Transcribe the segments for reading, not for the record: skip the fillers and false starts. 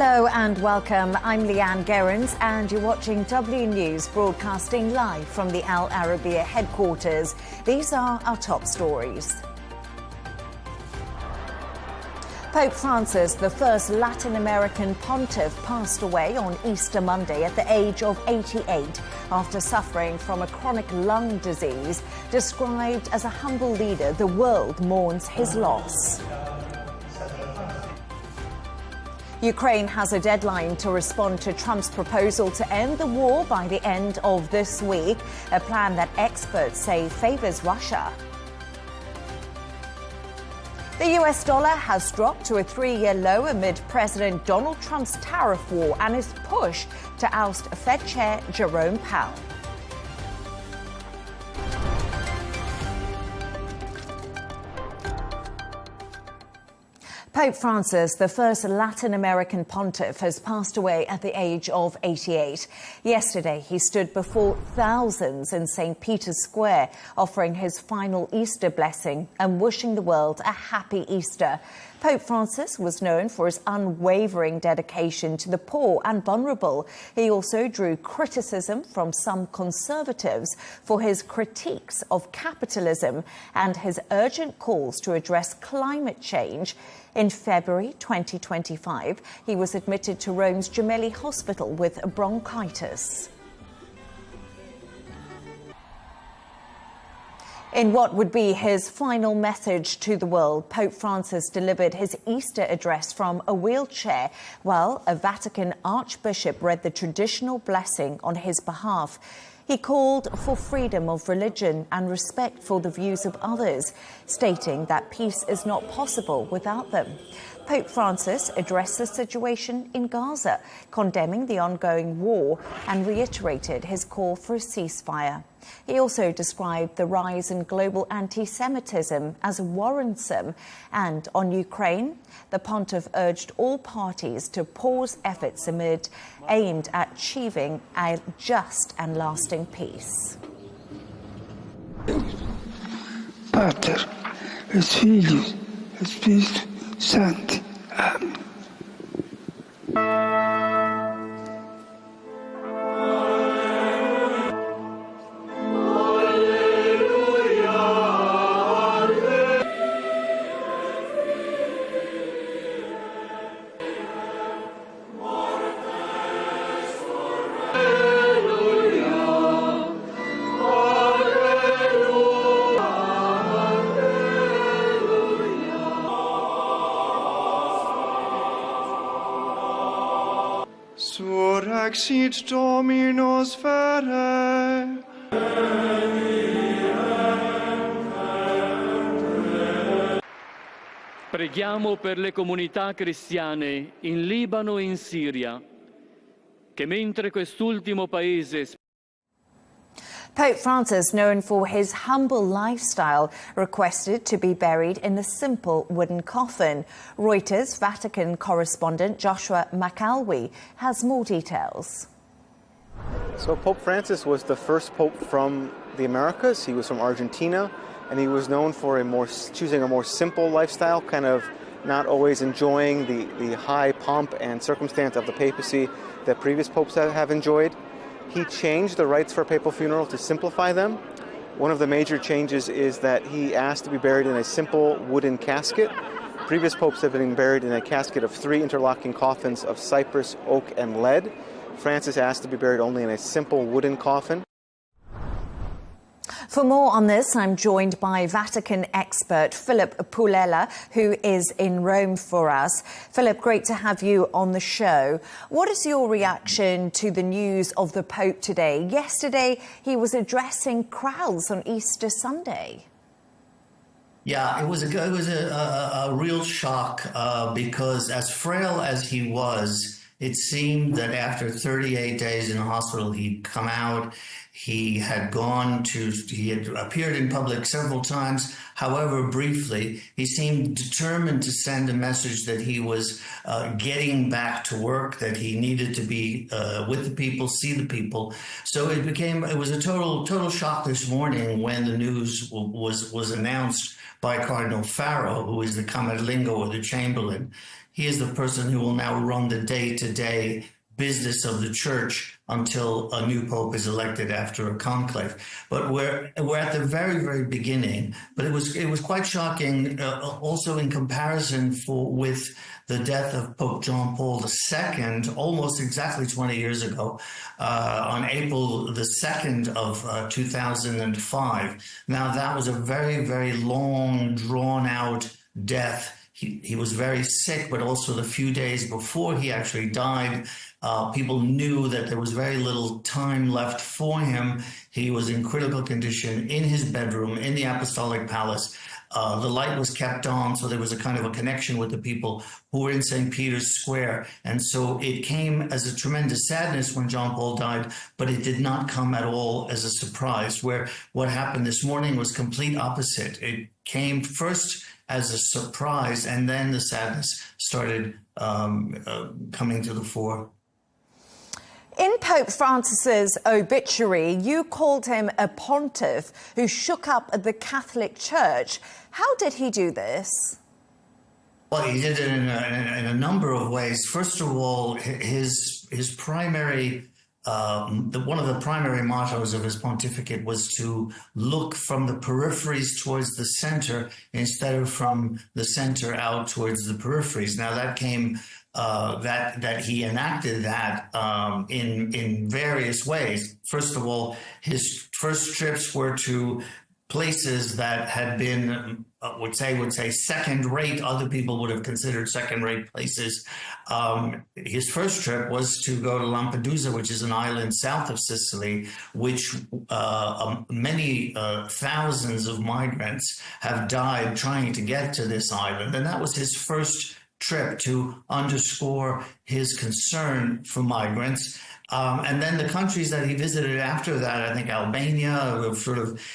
Hello and welcome. I'm Leigh Ann Gerrans and you're watching W News broadcasting live from the Al Arabiya headquarters. These are our top stories. Pope Francis, the first Latin American pontiff, passed away on Easter Monday at the age of 88 after suffering from a chronic lung disease. Described as a humble leader, the world mourns his loss. Ukraine has a deadline to respond to Trump's proposal to end the war by the end of this week, a plan that experts say favors Russia. The US dollar has dropped to a three-year low amid President Donald Trump's tariff war and his push to oust Fed Chair Jerome Powell. Pope Francis, the first Latin American pontiff, has passed away at the age of 88. Yesterday, he stood before thousands in St. Peter's Square, offering his final Easter blessing and wishing the world a happy Easter. Pope Francis was known for his unwavering dedication to the poor and vulnerable. He also drew criticism from some conservatives for his critiques of capitalism and his urgent calls to address climate change. In February 2025, he was admitted to Rome's Gemelli Hospital with bronchitis. In what would be his final message to the world, Pope Francis delivered his Easter address from a wheelchair, while a Vatican archbishop read the traditional blessing on his behalf. He called for freedom of religion and respect for the views of others, stating that peace is not possible without them. Pope Francis addressed the situation in Gaza, condemning the ongoing war and reiterated his call for a ceasefire. He also described the rise in global anti-Semitism as worrisome, and on Ukraine, the pontiff urged all parties to pause efforts aimed at achieving a just and lasting peace. Pater, et Filius, et Spiritus Sancti. Amen. Surrexit Dominus vere. Preghiamo per le comunità cristiane in Libano e in Siria, che mentre quest'ultimo paese. Pope Francis, known for his humble lifestyle, requested to be buried in a simple wooden coffin. Reuters Vatican correspondent Joshua McAlwee has more details. So Pope Francis was the first pope from the Americas. He was from Argentina, and he was known for choosing a more simple lifestyle, kind of not always enjoying the high pomp and circumstance of the papacy that previous popes have enjoyed. He changed the rites for a papal funeral to simplify them. One of the major changes is that he asked to be buried in a simple wooden casket. Previous popes have been buried in a casket of 3 interlocking coffins of cypress, oak, and lead. Francis asked to be buried only in a simple wooden coffin. For more on this, I'm joined by Vatican expert Philip Pulella, who is in Rome for us. Philip, great to have you on the show. What is your reaction to the news of the Pope today? Yesterday, he was addressing crowds on Easter Sunday. Yeah, it was a real shock because as frail as he was, it seemed that after 38 days in the hospital, he'd come out. He had appeared in public several times, however briefly. He seemed determined to send a message that he was getting back to work, that he needed to be with the people, see the people. So it was a total shock this morning when the news was announced by Cardinal Farrow, who is the Camerlengo, or the Chamberlain. he is the person who will now run the day-to-day business of the church until a new pope is elected after a conclave. But we're at the very, very beginning. But it was quite shocking, also in comparison with the death of Pope John Paul II, almost exactly 20 years ago, on April the 2nd of 2005. Now, that was a very, very long, drawn-out death. He was very sick, but also the few days before he actually died, people knew that there was very little time left for him. He was in critical condition in his bedroom in the Apostolic Palace. The light was kept on, so there was a kind of a connection with the people who were in St. Peter's Square. And so it came as a tremendous sadness when John Paul died, but it did not come at all as a surprise, where what happened this morning was complete opposite. It came first as a surprise, and then the sadness started coming to the fore. In Pope Francis's obituary, you called him a pontiff who shook up the Catholic Church. How did he do this? Well, he did it in a number of ways. First of all, his primary one of the primary mottos of his pontificate was to look from the peripheries towards the center instead of from the center out towards the peripheries. Now that came that he enacted that in various ways. First of all, his first trips were to places that had been, would say second-rate. Other people would have considered second-rate places. His first trip was to go to Lampedusa, which is an island south of Sicily, which many thousands of migrants have died trying to get to this island. And that was his first trip to underscore his concern for migrants. And then the countries that he visited after that, I think Albania,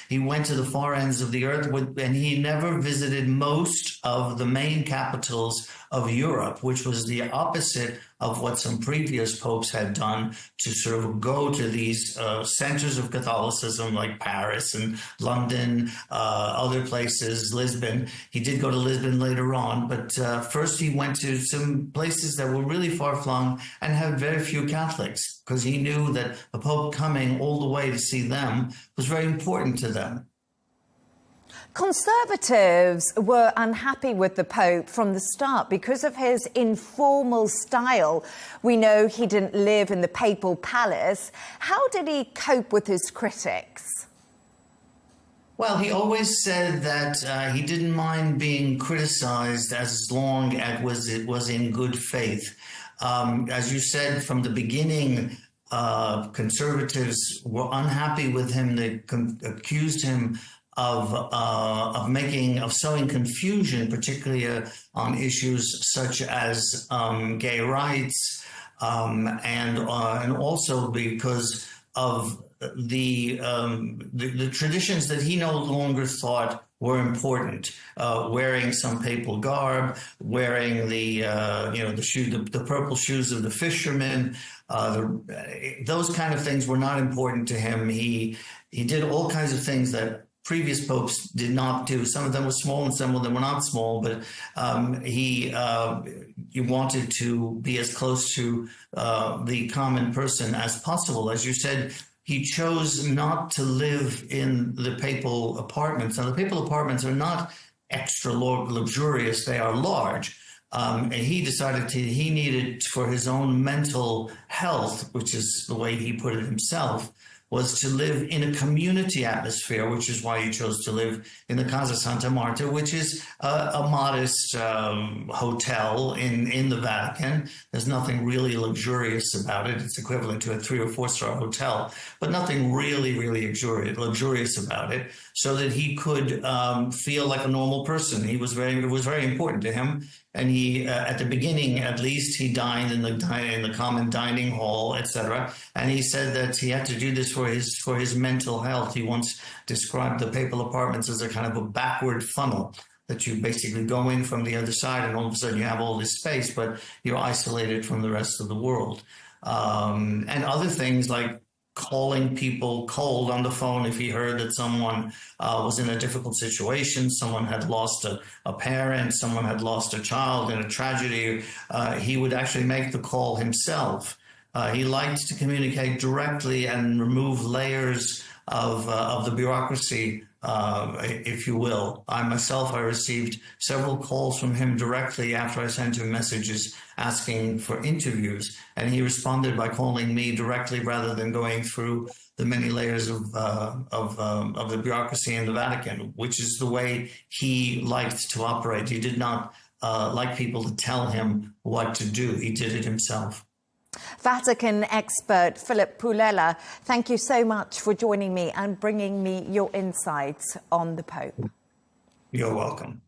he went to the far ends of the earth, and he never visited most of the main capitals of Europe, which was the opposite of what some previous popes had done, to sort of go to these centers of Catholicism like Paris and London, other places, Lisbon. He did go to Lisbon later on, but first he went to some places that were really far-flung and had very few Catholics, because he knew that a pope coming all the way to see them was very important to them. Conservatives were unhappy with the Pope from the start because of his informal style. We know he didn't live in the papal palace. How did he cope with his critics? Well, he always said that he didn't mind being criticized as long as it was in good faith. As you said, from the beginning, conservatives were unhappy with him. They accused him of sowing confusion, particularly on issues such as gay rights, and also because of the traditions that he no longer thought were important, wearing some papal garb, wearing the purple shoes of the fishermen. Those kind of things were not important to him. He did all kinds of things that previous popes did not do. Some of them were small and some of them were not small, but he wanted to be as close to the common person as possible. As you said, he chose not to live in the papal apartments. Now, the papal apartments are not extra luxurious, they are large. And he decided he needed, for his own mental health, which is the way he put it himself, was to live in a community atmosphere, which is why he chose to live in the Casa Santa Marta, which is a modest hotel in the Vatican. There's nothing really luxurious about it. It's equivalent to a 3- or 4-star hotel, but nothing really, really luxurious about it, so that he could feel like a normal person. It was very important to him. And he, at the beginning, at least, he dined in the common dining hall, etc. And he said that he had to do this for his mental health. He once described the papal apartments as a kind of a backward funnel, that you basically go in from the other side, and all of a sudden you have all this space, but you're isolated from the rest of the world. And other things like calling people cold on the phone if he heard that someone was in a difficult situation, someone had lost a parent, someone had lost a child in a tragedy. He would actually make the call himself. He liked to communicate directly and remove layers of the bureaucracy, if you will. I received several calls from him directly after I sent him messages asking for interviews, and he responded by calling me directly rather than going through the many layers of the bureaucracy in the Vatican, which is the way he liked to operate. He did not like people to tell him what to do. He did it himself. Vatican expert Philip Poulela, thank you so much for joining me and bringing me your insights on the Pope. You're welcome.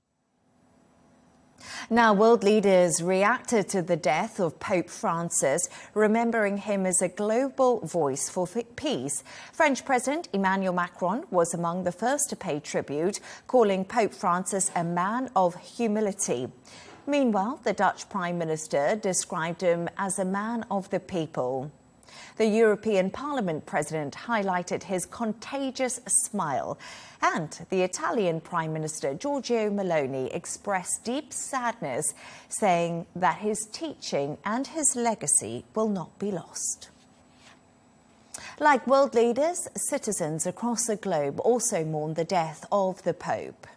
Now, world leaders reacted to the death of Pope Francis, remembering him as a global voice for peace. French President Emmanuel Macron was among the first to pay tribute, calling Pope Francis a man of humility. Meanwhile, the Dutch Prime Minister described him as a man of the people. The European Parliament President highlighted his contagious smile, and the Italian Prime Minister Giorgia Meloni expressed deep sadness, saying that his teaching and his legacy will not be lost. Like world leaders, citizens across the globe also mourn the death of the Pope.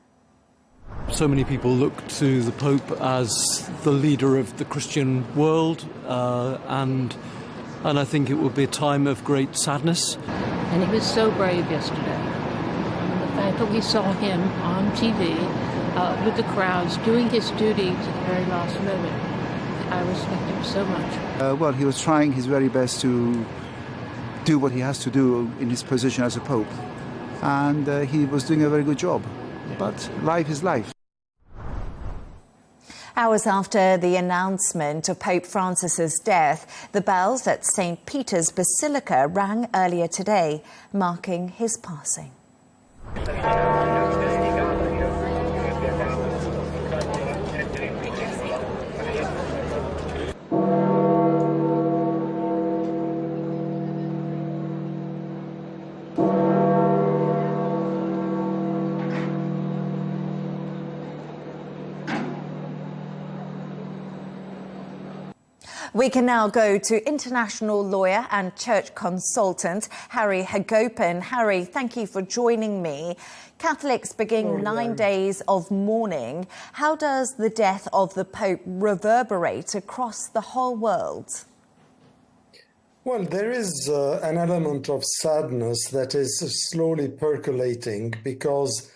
So many people look to the Pope as the leader of the Christian world, and I think it will be a time of great sadness. And he was so brave yesterday. And the fact that we saw him on TV with the crowds doing his duty to the very last moment, I respect him so much. Well, he was trying his very best to do what he has to do in his position as a Pope. And he was doing a very good job. But life is life. Hours after the announcement of Pope Francis's death, the bells at St. Peter's Basilica rang earlier today, marking his passing. We can now go to international lawyer and church consultant Harry Hagopan. Harry, thank you for joining me. Catholics begin 9 days of mourning. How does the death of the Pope reverberate across the whole world? Well, there is an element of sadness that is slowly percolating, because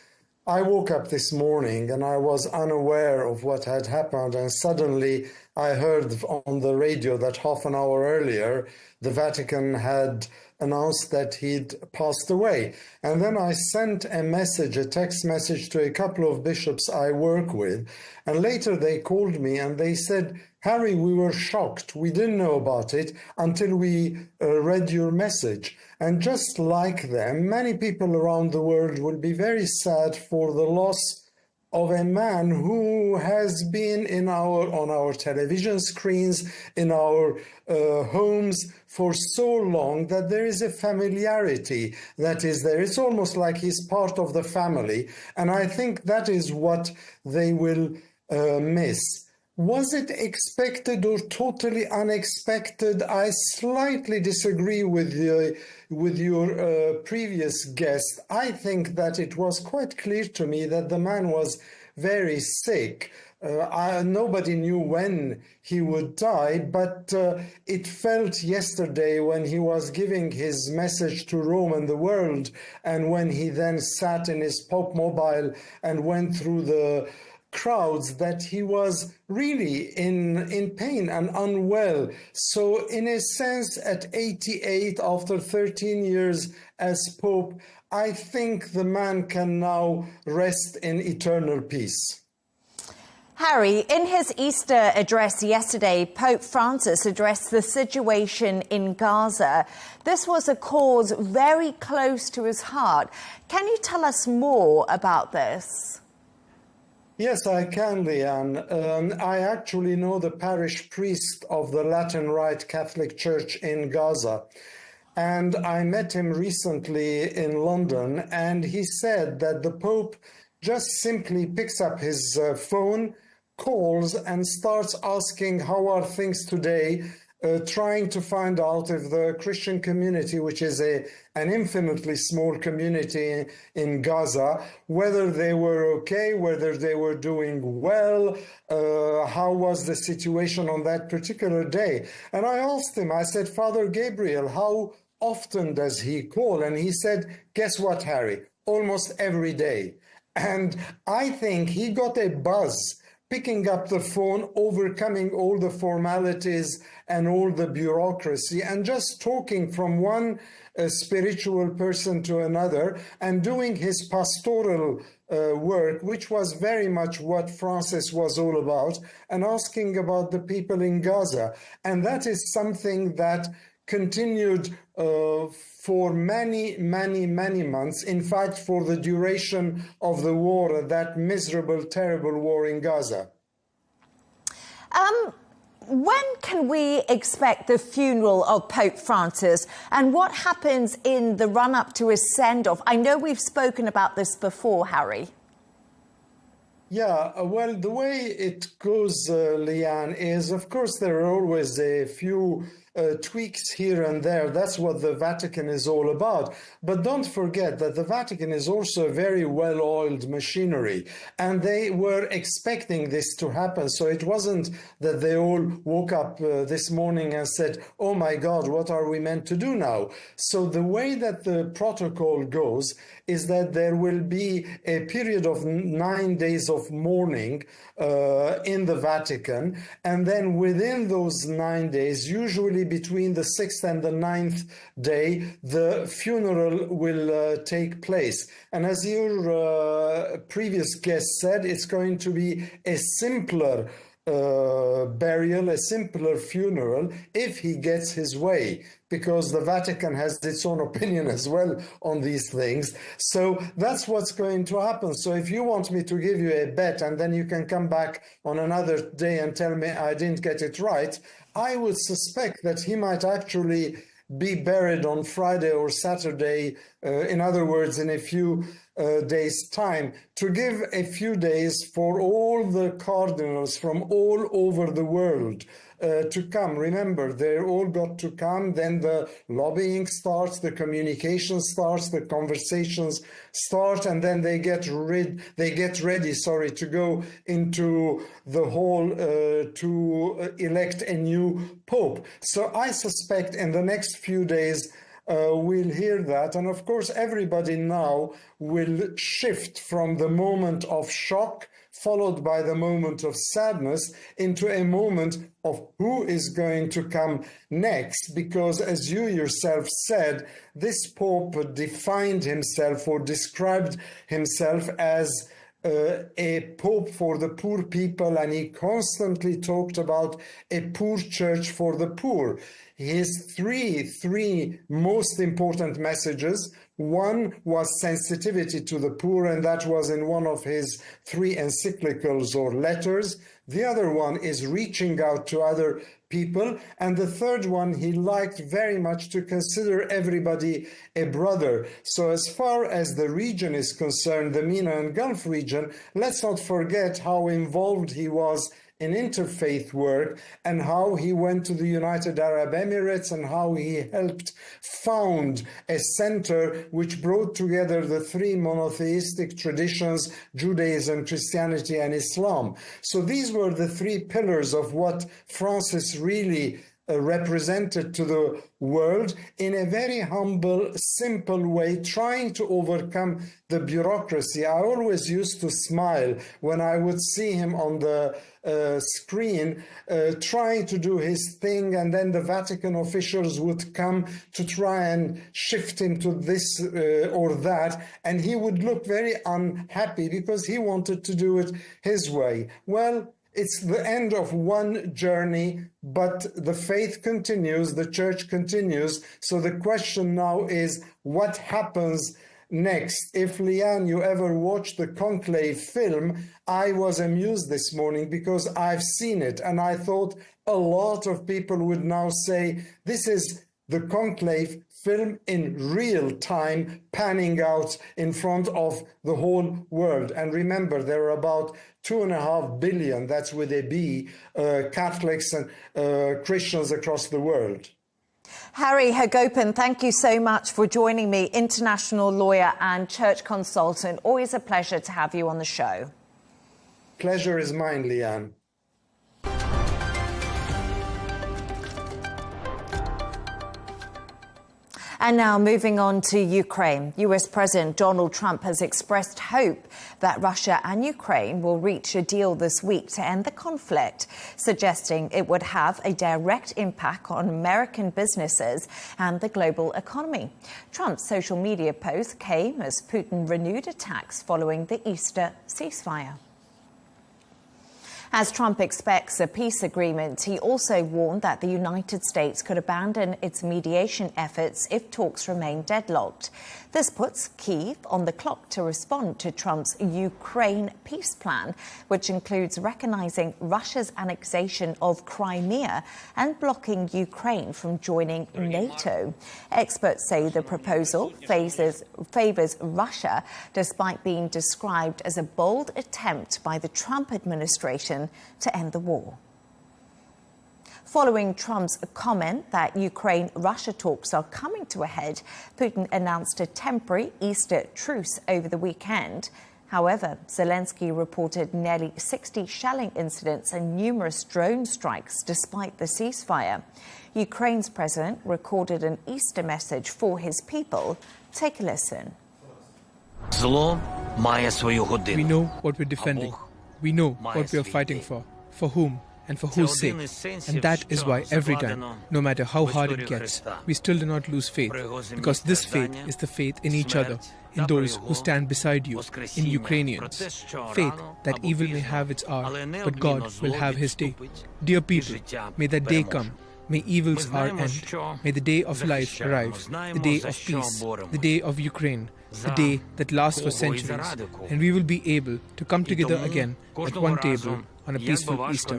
I woke up this morning and I was unaware of what had happened, and suddenly I heard on the radio that half an hour earlier the Vatican had announced that he'd passed away. And then I sent a text message to a couple of bishops I work with, and later they called me and they said, "Harry, we were shocked. We didn't know about it until we read your message." And just like them, many people around the world will be very sad for the loss of a man who has been on our television screens, in our homes for so long that there is a familiarity that is there. It's almost like he's part of the family. And I think that is what they will miss. Was it expected or totally unexpected? I slightly disagree with your previous guest. I think that it was quite clear to me that the man was very sick. Nobody knew when he would die, but it felt yesterday when he was giving his message to Rome and the world, and when he then sat in his Pope mobile and went through the crowds, that he was really in pain and unwell. So in a sense, at 88, after 13 years as Pope, I think the man can now rest in eternal peace. Harry, in his Easter address yesterday, Pope Francis addressed the situation in Gaza. This was a cause very close to his heart. Can you tell us more about this? Yes, I can, Leigh Ann. I actually know the parish priest of the Latin Rite Catholic Church in Gaza. And I met him recently in London, and he said that the Pope just simply picks up his phone, calls, and starts asking how are things today, trying to find out if the Christian community, which is an infinitely small community in Gaza, whether they were okay, whether they were doing well, how was the situation on that particular day. And I asked him, I said, Father Gabriel, how often does he call? And he said, guess what, Harry? Almost every day. And I think he got a buzz picking up the phone, overcoming all the formalities and all the bureaucracy, and just talking from one spiritual person to another and doing his pastoral work, which was very much what Francis was all about, and asking about the people in Gaza. And that is something that continued for many, many, many months. In fact, for the duration of the war, that miserable, terrible war in Gaza. When can we expect the funeral of Pope Francis, and what happens in the run-up to his send-off? I know we've spoken about this before, Harry. Yeah, well, the way it goes, Leigh Ann, is, of course, there are always a few tweaks here and there. That's what the Vatican is all about. But don't forget that the Vatican is also a very well-oiled machinery, and they were expecting this to happen. So it wasn't that they all woke up this morning and said, oh my God, what are we meant to do now? So the way that the protocol goes is that there will be a period of 9 days of mourning in the Vatican, and then within those 9 days, usually between the 6th and the 9th day, the funeral will take place. And as your previous guest said, it's going to be a simpler burial, a simpler funeral, if he gets his way, because the Vatican has its own opinion as well on these things. So that's what's going to happen. So if you want me to give you a bet, and then you can come back on another day and tell me I didn't get it right, I would suspect that he might actually be buried on Friday or Saturday, in other words, in a few days' time, to give a few days for all the cardinals from all over the world to come. Remember, they all got to come, then the lobbying starts, the communication starts, the conversations start, and then they get ready, to go into the hall to elect a new pope. So I suspect in the next few days we'll hear that. And of course, everybody now will shift from the moment of shock, followed by the moment of sadness, into a moment of who is going to come next. Because as you yourself said, this Pope defined himself or described himself as a pope for the poor people, and he constantly talked about a poor church for the poor. His three most important messages: one was sensitivity to the poor, and that was in one of his 3 encyclicals or letters. The other one is reaching out to other people. And the third one, he liked very much to consider everybody a brother. So as far as the region is concerned, the MENA and Gulf region, let's not forget how involved he was in interfaith work, and how he went to the United Arab Emirates, and how he helped found a center which brought together the 3 monotheistic traditions, Judaism, Christianity, and Islam. So these were the 3 pillars of what Francis really represented to the world, in a very humble, simple way, trying to overcome the bureaucracy. I always used to smile when I would see him on the screen trying to do his thing, and then the Vatican officials would come to try and shift him to this or that, and he would look very unhappy because he wanted to do it his way. Well, it's the end of one journey, but the faith continues, the church continues. So the question now is, what happens next? If, Leigh Ann, you ever watched the Conclave film, I was amused this morning because I've seen it, and I thought a lot of people would now say, this is the Conclave film in real time, panning out in front of the whole world. And remember, there are about 2.5 billion, that's with a B, Catholics and Christians across the world. Harry Hagopan, thank you so much for joining me, international lawyer and church consultant. Always a pleasure to have you on the show. Pleasure is mine, Leigh Ann. And now moving on to Ukraine. US President Donald Trump has expressed hope that Russia and Ukraine will reach a deal this week to end the conflict, suggesting it would have a direct impact on American businesses and the global economy. Trump's social media post came as Putin renewed attacks following the Easter ceasefire. As Trump expects a peace agreement, he also warned that the United States could abandon its mediation efforts if talks remain deadlocked. This puts Kyiv on the clock to respond to Trump's Ukraine peace plan, which includes recognizing Russia's annexation of Crimea and blocking Ukraine from joining NATO. Experts say the proposal favors Russia, despite being described as a bold attempt by the Trump administration to end the war. Following Trump's comment that Ukraine-Russia talks are coming to a head, Putin announced a temporary Easter truce over the weekend. However, Zelensky reported nearly 60 shelling incidents and numerous drone strikes despite the ceasefire. Ukraine's president recorded an Easter message for his people. Take a listen. We know what we're defending. We know what we are fighting for whom, and for whose sake. And that is why every time, no matter how hard it gets, we still do not lose faith, because this faith is the faith in each other, in those who stand beside you, in Ukrainians. Faith that evil may have its hour, but God will have his day. Dear people, may that day come. May evil's hour end. May the day of life arrive, the day of peace, the day of Ukraine, the day that lasts for centuries, and we will be able to come together again at one table on a peaceful Easter.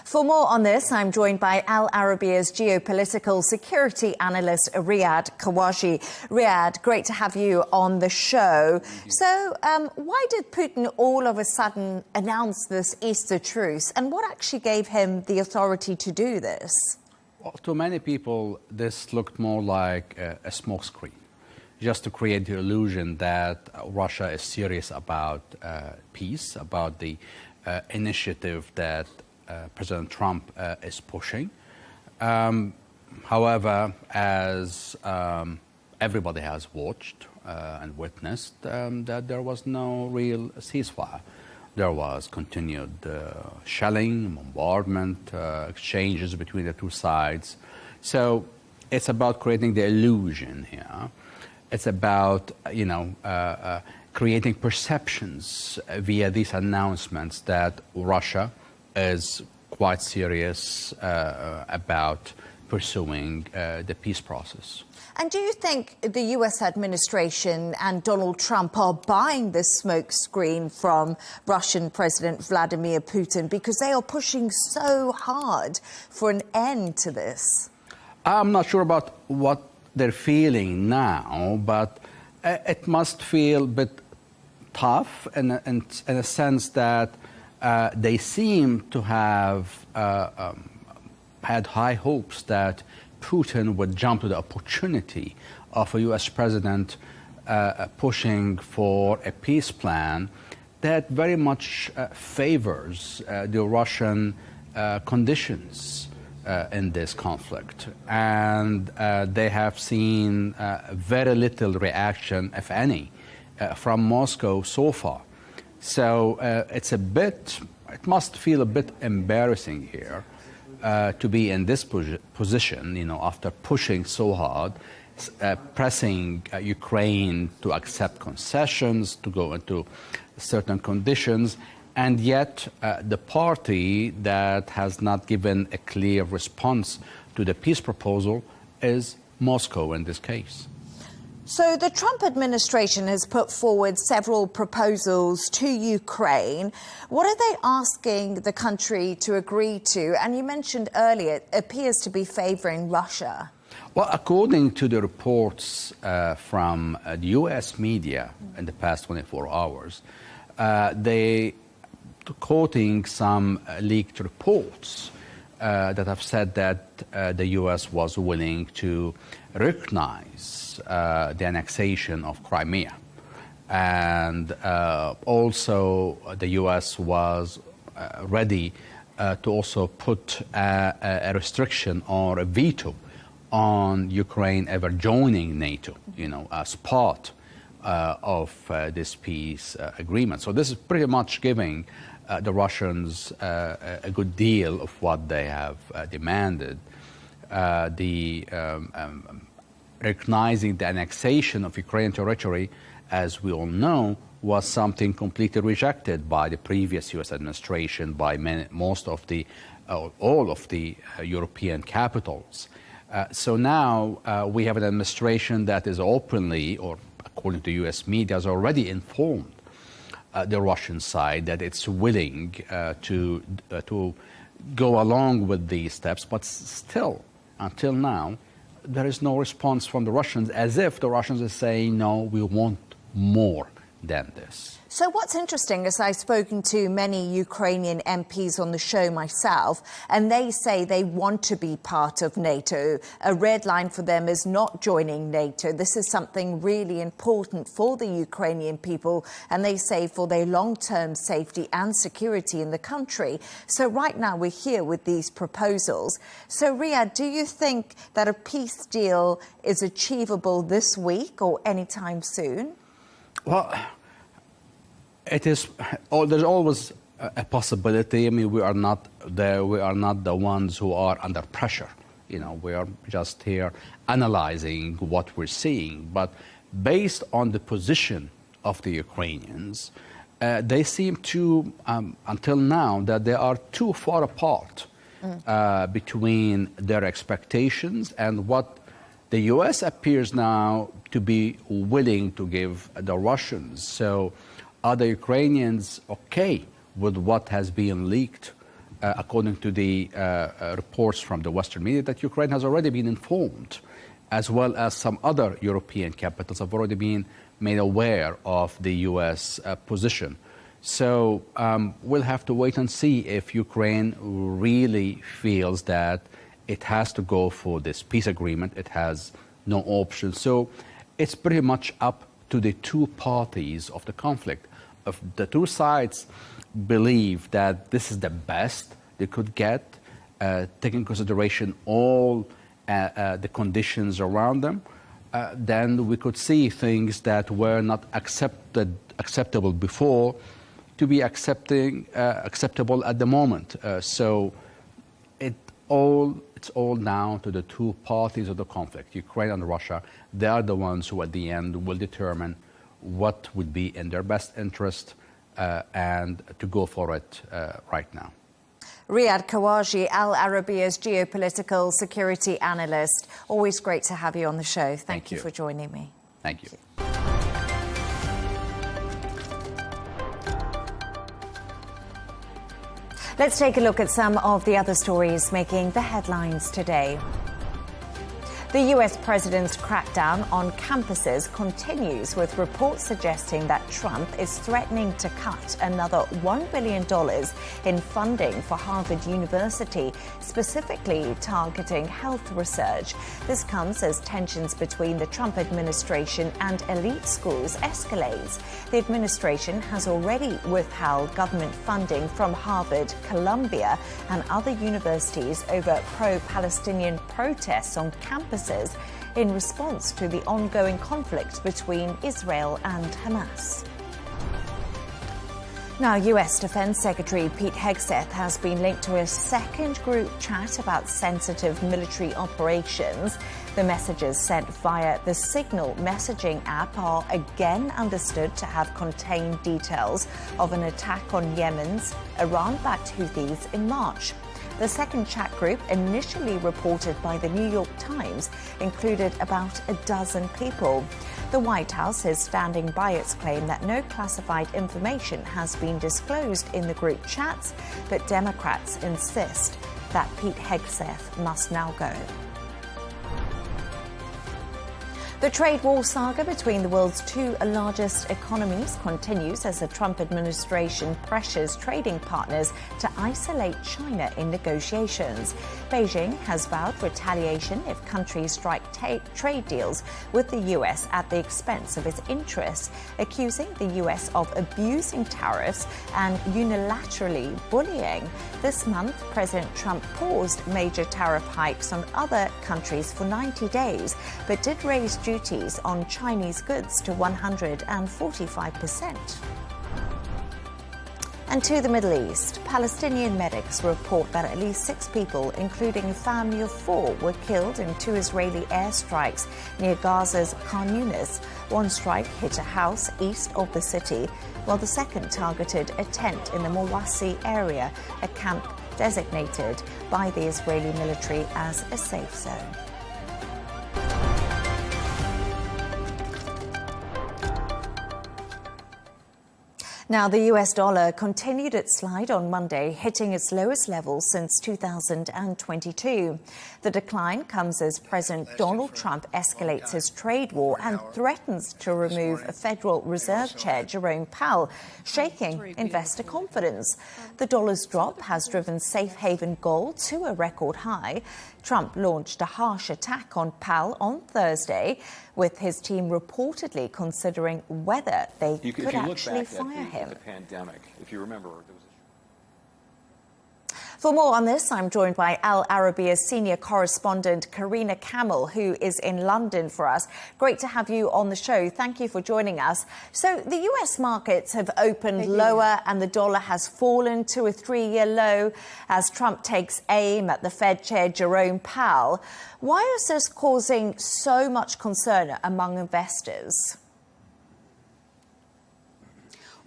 For more on this, I'm joined by Al Arabiya's geopolitical security analyst, Riyad Kawashi. Riyad, great to have you on the show. So why did Putin all of a sudden announce this Easter truce, and what actually gave him the authority to do this? Well, to many people, this looked more like a smokescreen, just to create the illusion that Russia is serious about peace, about the initiative that President Trump is pushing. However, as everybody has watched and witnessed, that there was no real ceasefire. There was continued shelling, bombardment, exchanges between the two sides. So it's about creating the illusion here. It's about, creating perceptions via these announcements that Russia is quite serious about pursuing the peace process. And do you think the US administration and Donald Trump are buying this smokescreen from Russian President Vladimir Putin because they are pushing so hard for an end to this? I'm not sure about what they're feeling now, but it must feel a bit tough in a sense that they seem to have had high hopes that Putin would jump to the opportunity of a U.S. president pushing for a peace plan that very much favors the Russian conditions in this conflict. And they have seen very little reaction, if any, from Moscow so far. So it must feel a bit embarrassing here to be in this position, after pushing so hard, pressing Ukraine to accept concessions, to go into certain conditions, and yet the party that has not given a clear response to the peace proposal is Moscow in this case. So the Trump administration has put forward several proposals to Ukraine. What are they asking the country to agree to? And you mentioned earlier, it appears to be favouring Russia. Well, according to the reports from the U.S. media in the past 24 hours, they quoting some leaked reports that have said that the U.S. was willing to recognize the annexation of Crimea. And also the U.S. was ready to also put a restriction or a veto on Ukraine ever joining NATO, as part of this peace agreement. So this is pretty much giving the Russians a good deal of what they have demanded. Recognizing the annexation of Ukrainian territory, as we all know, was something completely rejected by the previous U.S. administration, by all of the European capitals. So now we have an administration that is openly, or according to U.S. media, has already informed the Russian side that it's willing to go along with these steps, but still, until now, there is no response from the Russians, as if the Russians are saying, no, we want more than this. So what's interesting is I've spoken to many Ukrainian MPs on the show myself, and they say they want to be part of NATO. A red line for them is not joining NATO. This is something really important for the Ukrainian people, and they say for their long-term safety and security in the country. So right now we're here with these proposals. So Riyadh, do you think that a peace deal is achievable this week or anytime soon? Well, there's always a possibility. I mean, we are not the ones who are under pressure. We are just here analyzing what we're seeing. But based on the position of the Ukrainians, they seem to, until now, that they are too far apart between their expectations and what the U.S. appears now to be willing to give the Russians. So are the Ukrainians okay with what has been leaked, according to the reports from the Western media, that Ukraine has already been informed, as well as some other European capitals have already been made aware of the U.S. Position. So we'll have to wait and see if Ukraine really feels that it has to go for this peace agreement. It has no option. So it's pretty much up to the two parties of the conflict. If the two sides believe that this is the best they could get, taking into consideration all the conditions around them, then we could see things that were not acceptable before to be acceptable at the moment. So it's all down to the two parties of the conflict, Ukraine and Russia. They are the ones who at the end will determine what would be in their best interest and to go for it right now. Riyadh Kawaji, Al Arabiya's geopolitical security analyst. Always great to have you on the show. Thank you for joining me. Thank you. Let's take a look at some of the other stories making the headlines today. The US president's crackdown on campuses continues, with reports suggesting that Trump is threatening to cut another $1 billion in funding for Harvard University, specifically targeting health research. This comes as tensions between the Trump administration and elite schools escalates. The administration has already withheld government funding from Harvard, Columbia, and other universities over pro-Palestinian protests on campuses in response to the ongoing conflict between Israel and Hamas. Now, US Defense Secretary Pete Hegseth has been linked to a second group chat about sensitive military operations. The messages sent via the Signal messaging app are again understood to have contained details of an attack on Yemen's Iran-backed Houthis in March. The second chat group, initially reported by the New York Times, included about a dozen people. The White House is standing by its claim that no classified information has been disclosed in the group chats, but Democrats insist that Pete Hegseth must now go. The trade war saga between the world's two largest economies continues as the Trump administration pressures trading partners to isolate China in negotiations. Beijing has vowed retaliation if countries strike trade deals with the U.S. at the expense of its interests, accusing the U.S. of abusing tariffs and unilaterally bullying. This month, President Trump paused major tariff hikes on other countries for 90 days, but did raise duties on Chinese goods to 145%. And to the Middle East, Palestinian medics report that at least 6 people, including a family of 4, were killed in 2 Israeli airstrikes near Gaza's Khan Yunis. One strike hit a house east of the city, while the second targeted a tent in the Mawasi area, a camp designated by the Israeli military as a safe zone. Now, the US dollar continued its slide on Monday, hitting its lowest level since 2022. The decline comes as President Donald Trump escalates his trade war and threatens to remove Federal Reserve Chair Jerome Powell, shaking investor confidence. The dollar's drop has driven safe haven gold to a record high. Trump launched a harsh attack on Powell on Thursday, with his team reportedly considering whether they could actually fire him. The pandemic, if you remember, there was For more on this, I'm joined by Al Arabiya's senior correspondent, Karina Camel, who is in London for us. Great to have you on the show. Thank you for joining us. So the US markets have opened lower and the dollar has fallen to a 3-year low as Trump takes aim at the Fed chair, Jerome Powell. Why is this causing so much concern among investors?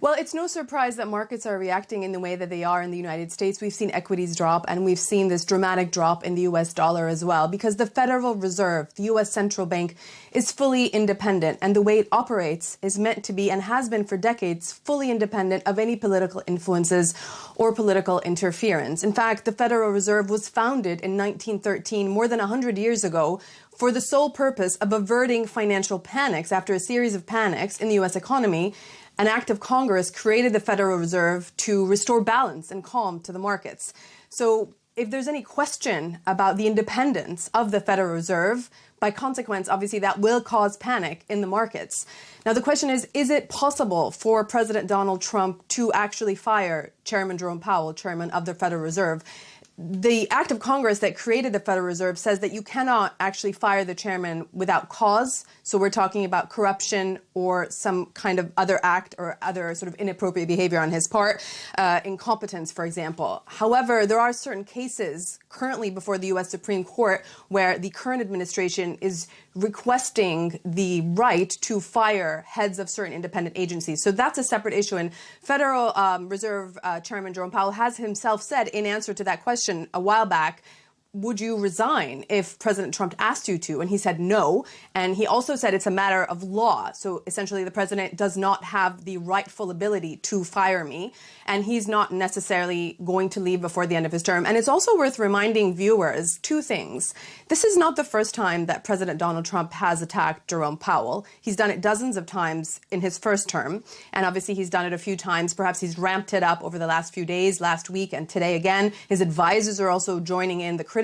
Well, it's no surprise that markets are reacting in the way that they are in the United States. We've seen equities drop, and we've seen this dramatic drop in the U.S. dollar as well, because the Federal Reserve, the U.S. central bank, is fully independent, and the way it operates is meant to be, and has been for decades, fully independent of any political influences or political interference. In fact, the Federal Reserve was founded in 1913, more than 100 years ago, for the sole purpose of averting financial panics. After a series of panics in the U.S. economy, an act of Congress created the Federal Reserve to restore balance and calm to the markets. So if there's any question about the independence of the Federal Reserve, by consequence, obviously that will cause panic in the markets. Now, the question is it possible for President Donald Trump to actually fire Chairman Jerome Powell, chairman of the Federal Reserve? The act of Congress that created the Federal Reserve says that you cannot actually fire the chairman without cause. So we're talking about corruption or some kind of other act or other sort of inappropriate behavior on his part, incompetence, for example. However, there are certain cases currently before the U.S. Supreme Court where the current administration is requesting the right to fire heads of certain independent agencies. So that's a separate issue. And Federal Reserve Chairman Jerome Powell has himself said in answer to that question a while back, would you resign if President Trump asked you to? And he said no. And he also said it's a matter of law. So essentially, the president does not have the rightful ability to fire me. And he's not necessarily going to leave before the end of his term. And it's also worth reminding viewers 2 things. This is not the first time that President Donald Trump has attacked Jerome Powell. He's done it dozens of times in his first term. And obviously, he's done it a few times. Perhaps he's ramped it up over the last few days, last week, and today again. His advisors are also joining in the criticism.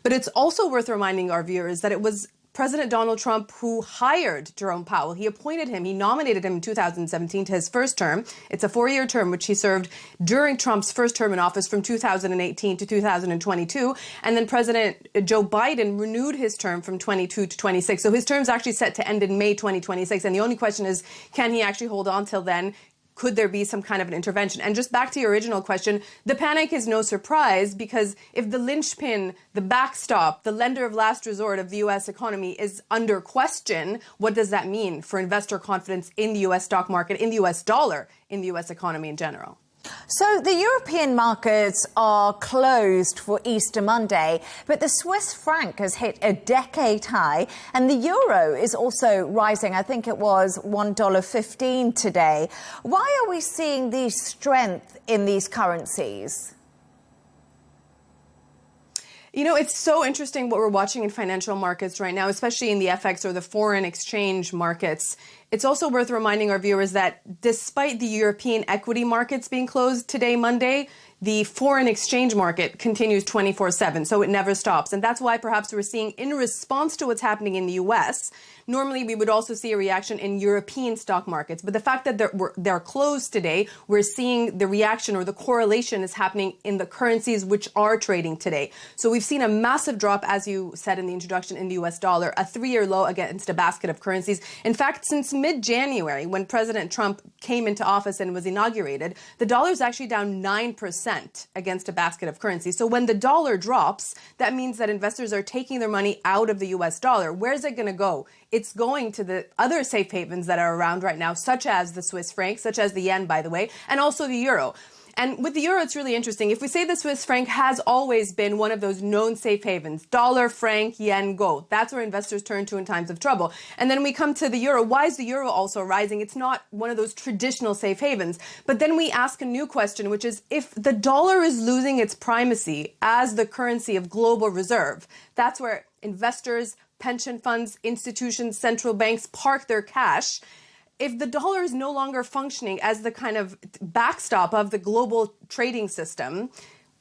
But it's also worth reminding our viewers that it was President Donald Trump who hired Jerome Powell. He appointed him. He nominated him in 2017 to his first term. It's a 4-year term, which he served during Trump's first term in office from 2018 to 2022. And then President Joe Biden renewed his term from 22 to 26. So his term's actually set to end in May 2026. And the only question is, can he actually hold on till then? Could there be some kind of an intervention? And just back to your original question, the panic is no surprise, because if the linchpin, the backstop, the lender of last resort of the U.S. economy is under question, what does that mean for investor confidence in the U.S. stock market, in the U.S. dollar, in the U.S. economy in general? So the European markets are closed for Easter Monday, but the Swiss franc has hit a decade high and the euro is also rising. I think it was $1.15 today. Why are we seeing the strength in these currencies? You know, it's so interesting what we're watching in financial markets right now, especially in the FX or the foreign exchange markets. It's also worth reminding our viewers that despite the European equity markets being closed today, Monday, the foreign exchange market continues 24/7, so it never stops. And that's why perhaps we're seeing, in response to what's happening in the US, normally we would also see a reaction in European stock markets. But the fact that they're closed today, we're seeing the reaction or the correlation is happening in the currencies which are trading today. So we've seen a massive drop, as you said in the introduction, in the US dollar, a 3-year low against a basket of currencies. In fact, since mid-January, when President Trump came into office and was inaugurated, the dollar is actually down 9% against a basket of currencies. So when the dollar drops, that means that investors are taking their money out of the US dollar. Where's it going to go? It's going to the other safe havens that are around right now, such as the Swiss franc, such as the yen, by the way, and also the euro. And with the euro, it's really interesting. If we say the Swiss franc has always been one of those known safe havens, dollar, franc, yen, gold, that's where investors turn to in times of trouble. And then we come to the euro. Why is the euro also rising? It's not one of those traditional safe havens. But then we ask a new question, which is, if the dollar is losing its primacy as the currency of global reserve, that's where investors, pension funds, institutions, central banks park their cash. If the dollar is no longer functioning as the kind of backstop of the global trading system,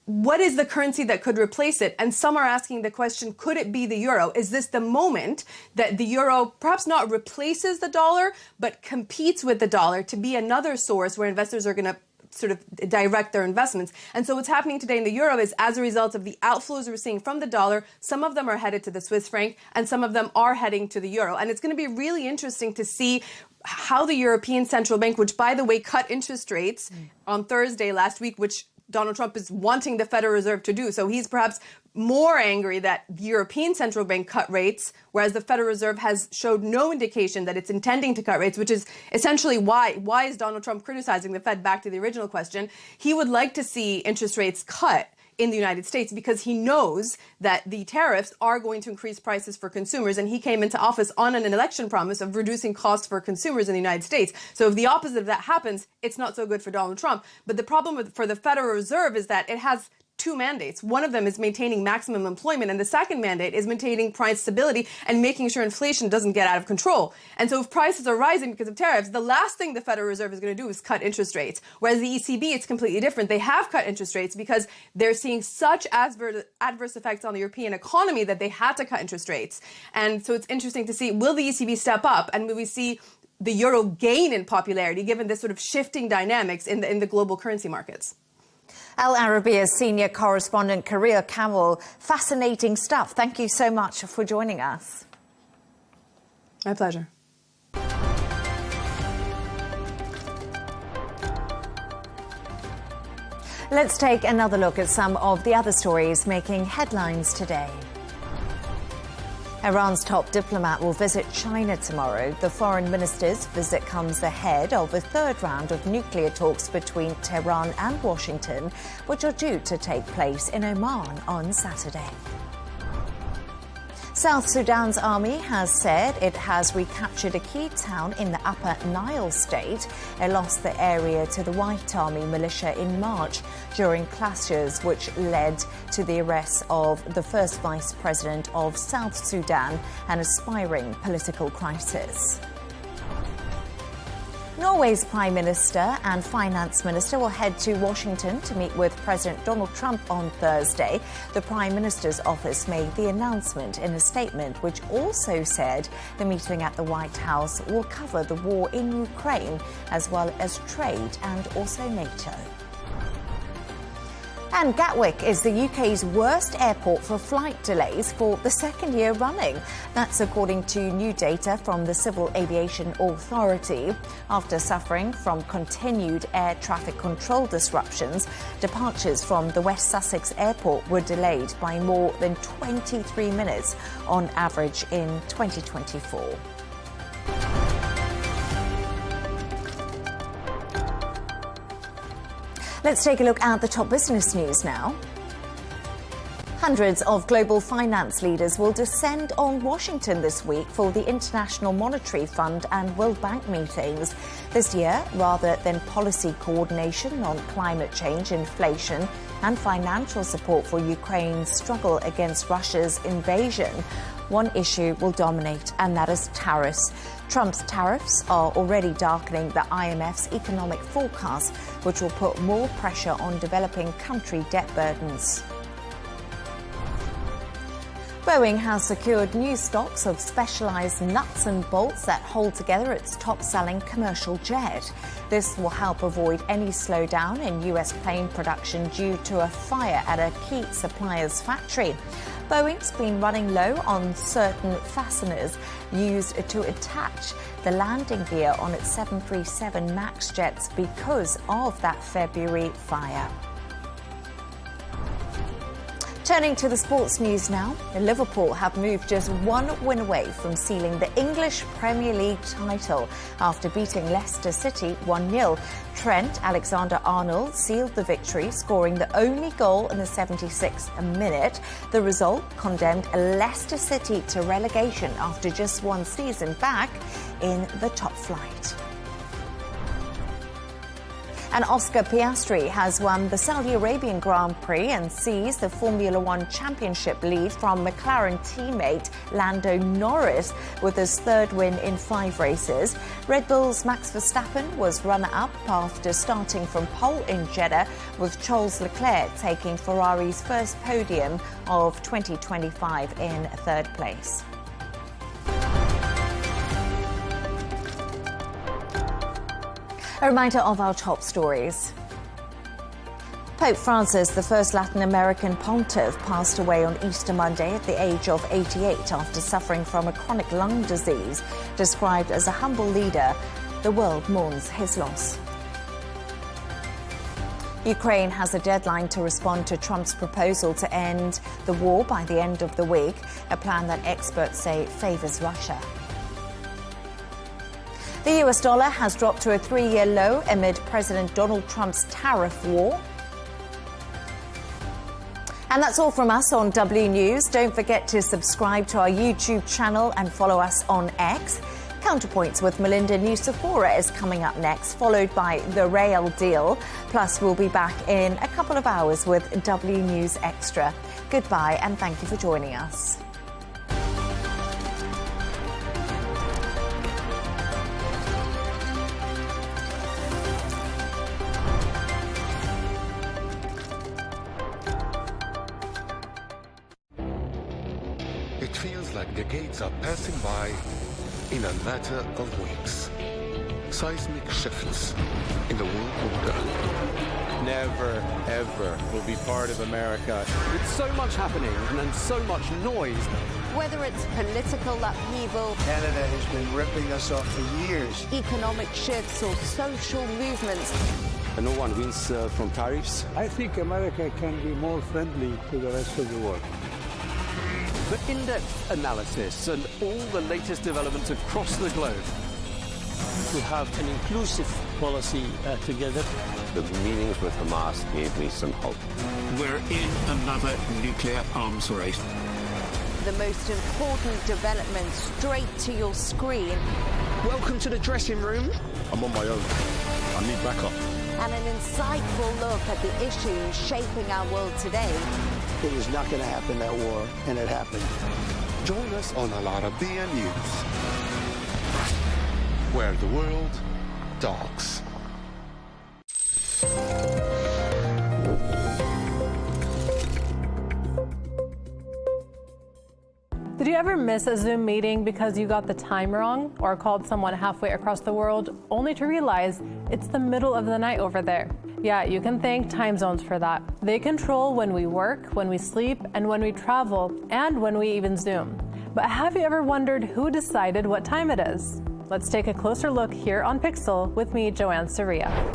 what is the currency that could replace it? And some are asking the question, could it be the euro? Is this the moment that the euro perhaps not replaces the dollar, but competes with the dollar to be another source where investors are going to sort of direct their investments? And so what's happening today in the euro is, as a result of the outflows we're seeing from the dollar, some of them are headed to the Swiss franc and some of them are heading to the euro. And it's going to be really interesting to see how the European Central Bank, which, by the way, cut interest rates on Thursday last week, which Donald Trump is wanting the Federal Reserve to do. So he's perhaps more angry that the European Central Bank cut rates, whereas the Federal Reserve has showed no indication that it's intending to cut rates, which is essentially why is Donald Trump criticizing the Fed? Back to the original question. He would like to see interest rates cut in the United States because he knows that the tariffs are going to increase prices for consumers. And he came into office on an election promise of reducing costs for consumers in the United States. So if the opposite of that happens, it's not so good for Donald Trump. But the problem for the Federal Reserve is that it has two mandates. One of them is maintaining maximum employment, and the second mandate is maintaining price stability and making sure inflation doesn't get out of control. And so if prices are rising because of tariffs, the last thing the Federal Reserve is going to do is cut interest rates. Whereas the ECB, it's completely different. They have cut interest rates because they're seeing such adverse effects on the European economy that they had to cut interest rates. And so it's interesting to see, will the ECB step up, and will we see the euro gain in popularity given this sort of shifting dynamics in the global currency markets? Al Arabiya's senior correspondent, Karia Kamel. Fascinating stuff. Thank you so much for joining us. My pleasure. Let's take another look at some of the other stories making headlines today. Iran's top diplomat will visit China tomorrow. The foreign minister's visit comes ahead of a third round of nuclear talks between Tehran and Washington, which are due to take place in Oman on Saturday. South Sudan's army has said it has recaptured a key town in the Upper Nile state. It lost the area to the White Army militia in March during clashes which led to the arrest of the first vice president of South Sudan, an aspiring political crisis. Norway's Prime Minister and Finance Minister will head to Washington to meet with President Donald Trump on Thursday. The Prime Minister's office made the announcement in a statement which also said the meeting at the White House will cover the war in Ukraine as well as trade and also NATO. And Gatwick is the UK's worst airport for flight delays for the second year running. That's according to new data from the Civil Aviation Authority. After suffering from continued air traffic control disruptions, departures from the West Sussex Airport were delayed by more than 23 minutes on average in 2024. Let's take a look at the top business news now. Hundreds of global finance leaders will descend on Washington this week for the International Monetary Fund and World Bank meetings. This year, rather than policy coordination on climate change, inflation, and financial support for Ukraine's struggle against Russia's invasion, one issue will dominate, and that is tariffs. Trump's tariffs are already darkening the IMF's economic forecast, which will put more pressure on developing country debt burdens. Boeing has secured new stocks of specialized nuts and bolts that hold together its top-selling commercial jet. This will help avoid any slowdown in U.S. plane production due to a fire at a key supplier's factory. Boeing's been running low on certain fasteners used to attach the landing gear on its 737 MAX jets because of that February fire. Turning to the sports news now, Liverpool have moved just one win away from sealing the English Premier League title after beating Leicester City 1-0. Trent Alexander-Arnold sealed the victory, scoring the only goal in the 76th minute. The result condemned Leicester City to relegation after just one season back in the top flight. And Oscar Piastri has won the Saudi Arabian Grand Prix and seized the Formula One championship lead from McLaren teammate Lando Norris with his third win in 5 races. Red Bull's Max Verstappen was runner-up after starting from pole in Jeddah, with Charles Leclerc taking Ferrari's first podium of 2025 in 3rd place. A reminder of our top stories. Pope Francis, the first Latin American pontiff, passed away on Easter Monday at the age of 88 after suffering from a chronic lung disease. Described as a humble leader, the world mourns his loss. Ukraine has a deadline to respond to Trump's proposal to end the war by the end of the week, a plan that experts say favors Russia. The US dollar has dropped to a 3-year low amid President Donald Trump's tariff war. And that's all from us on W News. Don't forget to subscribe to our YouTube channel and follow us on X. Counterpoints with Melinda Nucifora is coming up next, followed by The Real Deal. Plus, we'll be back in a couple of hours with W News Extra. Goodbye and thank you for joining us. It feels like decades are passing by in a matter of weeks. Seismic shifts in the world order. Never, ever will be part of America. With so much happening and so much noise. Whether it's political upheaval, Canada has been ripping us off for years. Economic shifts or social movements. And no one wins from tariffs. I think America can be more friendly to the rest of the world. For in-depth analysis and all the latest developments across the globe. To have an inclusive policy together. The meetings with Hamas gave me some hope. We're in another nuclear arms race. The most important developments straight to your screen. Welcome to the dressing room. I'm on my own. I need backup. And an insightful look at the issues shaping our world today. It was not going to happen, that war, and it happened. Join us on Arabiya News, where the world talks. Did you ever miss a Zoom meeting because you got the time wrong or called someone halfway across the world only to realize it's the middle of the night over there? Yeah, you can thank time zones for that. They control when we work, when we sleep, and when we travel, and when we even Zoom. But have you ever wondered who decided what time it is? Let's take a closer look here on Pixel with me, Joanne Soria.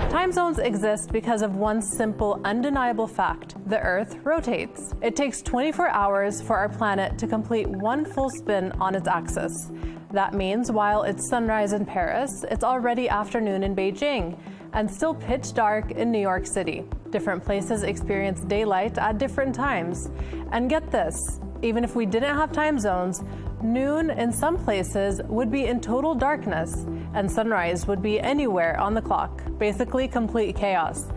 Time zones exist because of one simple, undeniable fact. The Earth rotates. It takes 24 hours for our planet to complete one full spin on its axis. That means while it's sunrise in Paris, it's already afternoon in Beijing. and still pitch dark in New York City. Different places experience daylight at different times. And get this, even if we didn't have time zones, noon in some places would be in total darkness, and sunrise would be anywhere on the clock, basically complete chaos.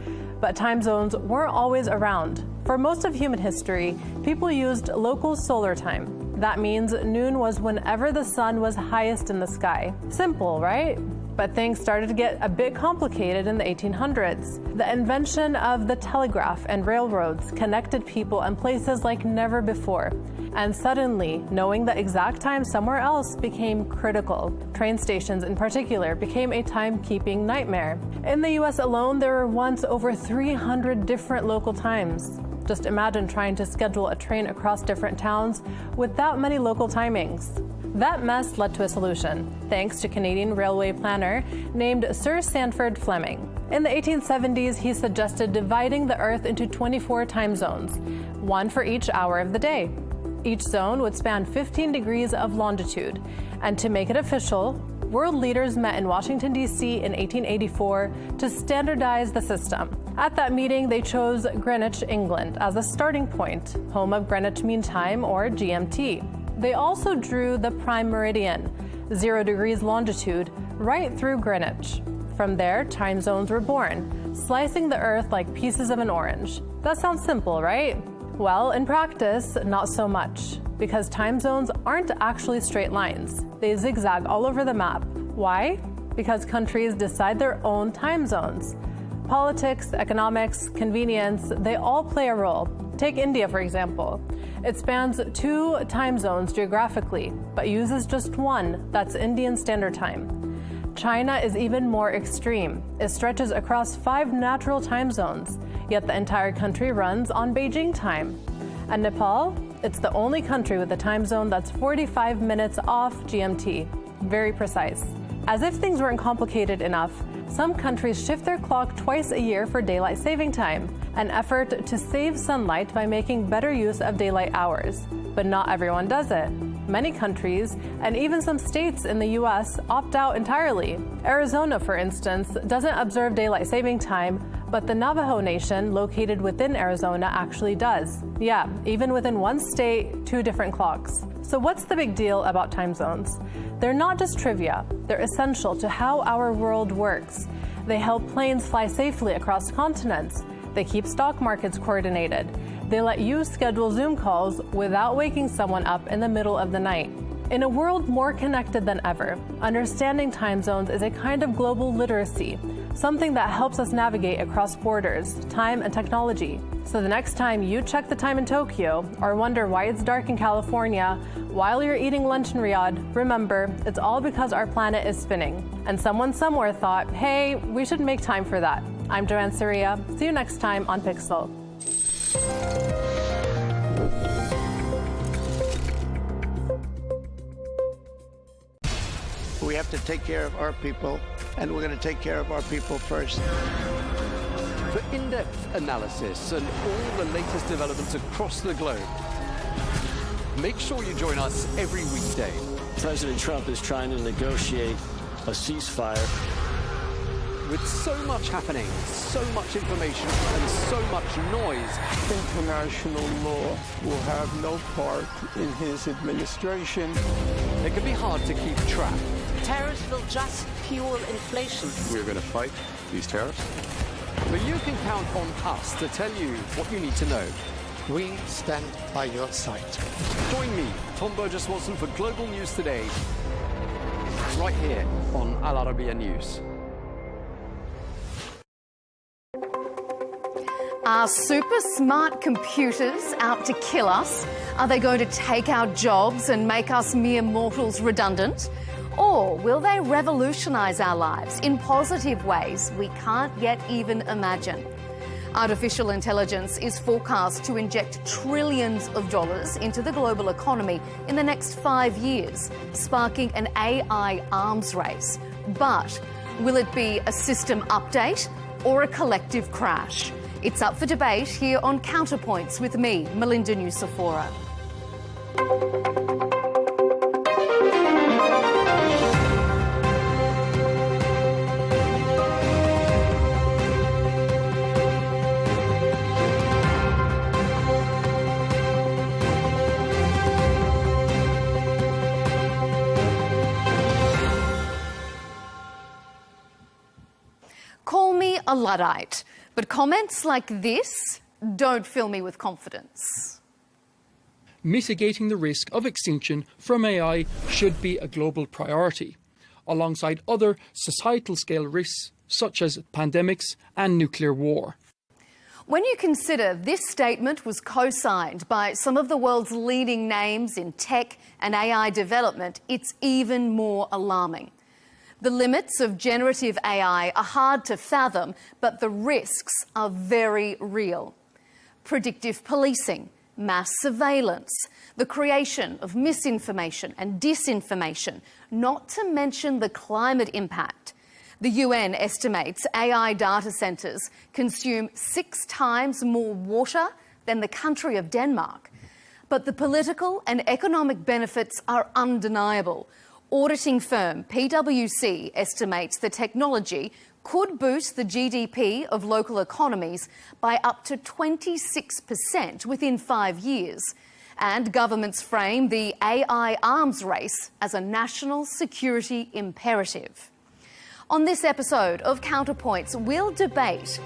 But time zones weren't always around. For most of human history, people used local solar time. That means noon was whenever the sun was highest in the sky. Simple, right? But things started to get a bit complicated in the 1800s. The invention of the telegraph and railroads connected people and places like never before. And suddenly, knowing the exact time somewhere else became critical. Train stations in particular became a timekeeping nightmare. In the US alone, there were once over 300 different local times. Just imagine trying to schedule a train across different towns with that many local timings. That mess led to a solution, thanks to Canadian railway planner named Sir Sandford Fleming. In the 1870s, he suggested dividing the Earth into 24 time zones, one for each hour of the day. Each zone would span 15 degrees of longitude, and to make it official, world leaders met in Washington, D.C. in 1884 to standardize the system. At that meeting, they chose Greenwich, England, as a starting point, home of Greenwich Mean Time, or GMT. They also drew the prime meridian, 0 degrees longitude, right through Greenwich. From there, time zones were born, slicing the Earth like pieces of an orange. That sounds simple, right? Well, in practice, not so much, because time zones aren't actually straight lines. They zigzag all over the map. Why? Because countries decide their own time zones. Politics, economics, convenience, they all play a role. Take India, for example. It spans 2 time zones geographically, but uses just one, that's Indian Standard Time. China is even more extreme. It stretches across 5 natural time zones, yet the entire country runs on Beijing time. And Nepal? It's the only country with a time zone that's 45 minutes off GMT. Very precise. As if things weren't complicated enough, some countries shift their clock twice a year for daylight saving time, an effort to save sunlight by making better use of daylight hours. But not everyone does it. Many countries, and even some states in the US, opt out entirely. Arizona, for instance, doesn't observe daylight saving time, but the Navajo Nation, located within Arizona, actually does. Yeah, even within one state, 2 different clocks. So what's the big deal about time zones? They're not just trivia. They're essential to how our world works. They help planes fly safely across continents. They keep stock markets coordinated. They let you schedule Zoom calls without waking someone up in the middle of the night. In a world more connected than ever, understanding time zones is a kind of global literacy, something that helps us navigate across borders, time, and technology. So the next time you check the time in Tokyo or wonder why it's dark in California while you're eating lunch in Riyadh, remember, it's all because our planet is spinning. And someone somewhere thought, hey, we should make time for that. I'm Joanne Soria. See you next time on Pixel. We have to take care of our people, and we're going to take care of our people first. For in-depth analysis and all the latest developments across the globe, make sure you join us every weekday. President Trump is trying to negotiate a ceasefire. With so much happening, so much information, and so much noise, International law will have no part in his administration. It can be hard to keep track. Tariffs will just fuel inflation. We're going to fight these tariffs. But you can count on us to tell you what you need to know. We stand by your side. Join me, Tom Burges Watson, for Global News Today, right here on Arabiya News. Are super smart computers out to kill us? Are they going to take our jobs and make us mere mortals redundant? Or will they revolutionise our lives in positive ways we can't yet even imagine? Artificial intelligence is forecast to inject trillions of dollars into the global economy in the next 5 years, sparking an AI arms race. But will it be a system update or a collective crash? It's up for debate here on Counterpoints with me, Melinda Nucifora. a Luddite, but comments like this don't fill me with confidence. Mitigating the risk of extinction from AI should be a global priority, alongside other societal-scale risks such as pandemics and nuclear war. When you consider this statement was co-signed by some of the world's leading names in tech and AI development, it's even more alarming. The limits of generative AI are hard to fathom, but the risks are very real. Predictive policing, mass surveillance, the creation of misinformation and disinformation, not to mention the climate impact. The UN estimates AI data centres consume 6 times more water than the country of Denmark. But the political and economic benefits are undeniable. Auditing firm PwC estimates the technology could boost the GDP of local economies by up to 26% within 5 years. And governments frame the AI arms race as a national security imperative. On this episode of Counterpoints, we'll debate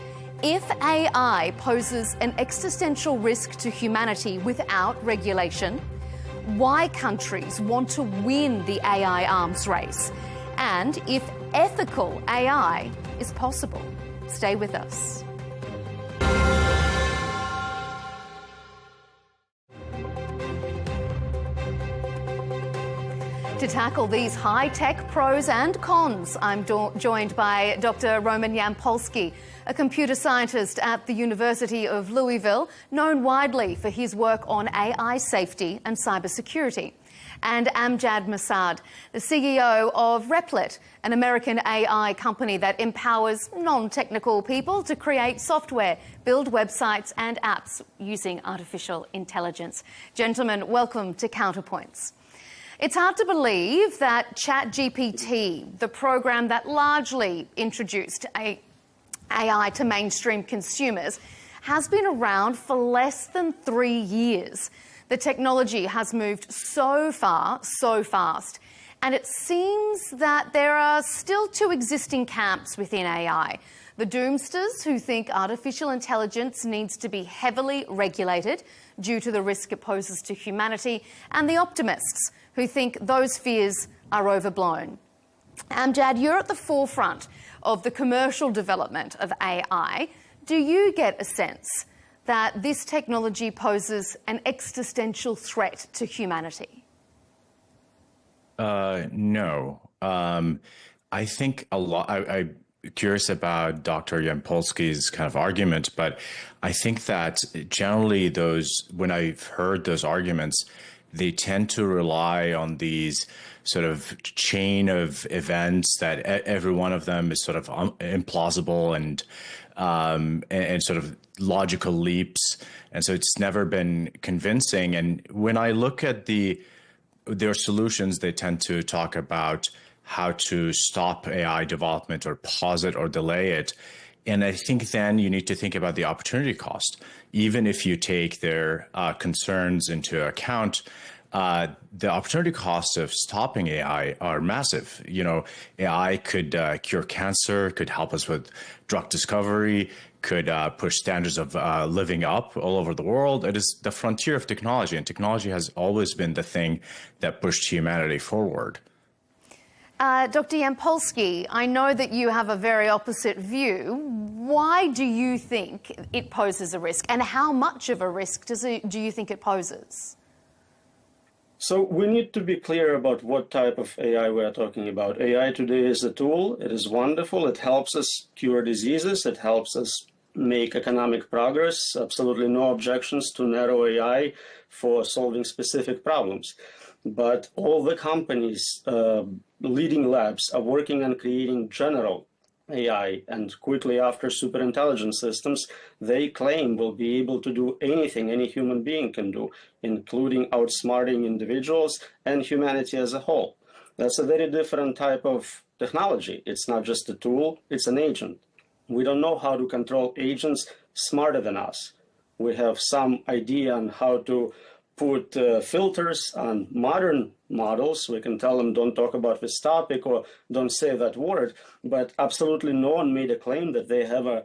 if AI poses an existential risk to humanity without regulation, why countries want to win the AI arms race, and if ethical AI is possible. Stay with us. To tackle these high-tech pros and cons, I'm joined by Dr. Roman Yampolsky, a computer scientist at the University of Louisville, known widely for his work on AI safety and cybersecurity, and Amjad Masad, the CEO of Replit, an American AI company that empowers non-technical people to create software, build websites and apps using artificial intelligence. Gentlemen, welcome to Counterpoints. It's hard to believe that ChatGPT, the program that largely introduced AI to mainstream consumers, has been around for less than 3 years. The technology has moved so far, so fast, and it seems that there are still 2 existing camps within AI. The doomsters, who think artificial intelligence needs to be heavily regulated due to the risk it poses to humanity, and the optimists, who think those fears are overblown. Amjad, you're at the forefront of the commercial development of AI. Do you get a sense that this technology poses an existential threat to humanity? No. I think a lot. I'm curious about Dr. Yampolsky's kind of argument, but I think that generally when I've heard those arguments, they tend to rely on these sort of chain of events that every one of them is sort of implausible and sort of logical leaps. And so it's never been convincing. And when I look at their solutions, they tend to talk about how to stop AI development or pause it or delay it. And I think then you need to think about the opportunity cost. Even if you take their concerns into account, the opportunity costs of stopping AI are massive. You know, AI could cure cancer, could help us with drug discovery, could push standards of living up all over the world. It is the frontier of technology, and technology has always been the thing that pushed humanity forward. Dr. Yampolsky, I know that you have a very opposite view. Why do you think it poses a risk, and how much of a risk do you think it poses? So we need to be clear about what type of AI we are talking about. AI today is a tool. It is wonderful. It helps us cure diseases. It helps us make economic progress. Absolutely no objections to narrow AI for solving specific problems. But all the companies, leading labs, are working on creating general AI, and quickly after superintelligence systems, they claim will be able to do anything any human being can do, including outsmarting individuals and humanity as a whole. That's a very different type of technology. It's not just a tool, it's an agent. We don't know how to control agents smarter than us. We have some idea on how to put filters on modern models. We can tell them don't talk about this topic or don't say that word, but absolutely no one made a claim that they have a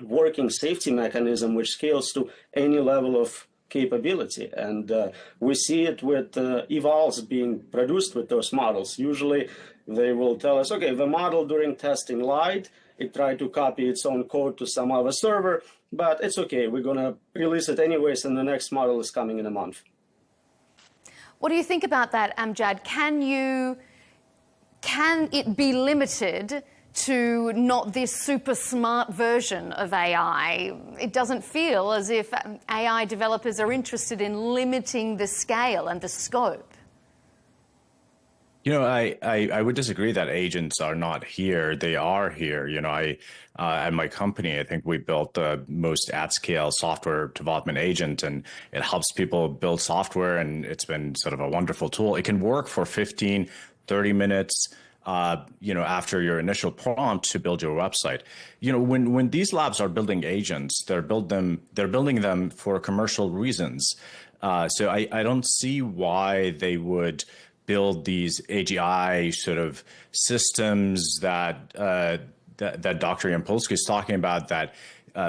working safety mechanism which scales to any level of capability. And we see it with evals being produced with those models. Usually they will tell us, okay, the model during testing lied, it tried to copy its own code to some other server, but it's okay, we're going to release it anyways, and the next model is coming in a month. What do you think about that, Amjad? Can it be limited to not this super smart version of AI? It doesn't feel as if AI developers are interested in limiting the scale and the scope. You know, I would disagree that agents are not here. They are here. You know, at my company, I think we built the most at-scale software development agent, and it helps people build software, and it's been sort of a wonderful tool. It can work for 15, 30 minutes, you know, after your initial prompt to build your website. You know, when these labs are building agents, they're building them for commercial reasons. So I don't see why they would build these AGI sort of systems that that Dr. Yampolsky is talking about that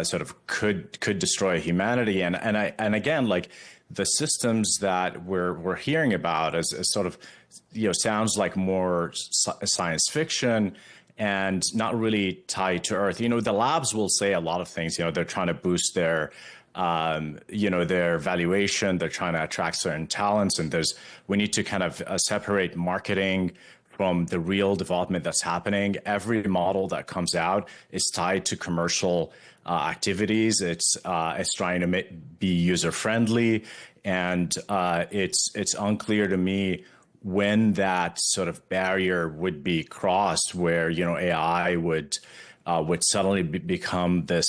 sort of could destroy humanity. And again, like the systems that we're hearing about as sort of, you know, sounds like more science fiction and not really tied to Earth. You know, the labs will say a lot of things. You know, they're trying to boost their you know, their valuation, they're trying to attract certain talents, and we need to kind of separate marketing from the real development that's happening. Every model that comes out is tied to commercial activities. It's trying to be user friendly, and it's unclear to me when that sort of barrier would be crossed, where, you know, AI would suddenly become this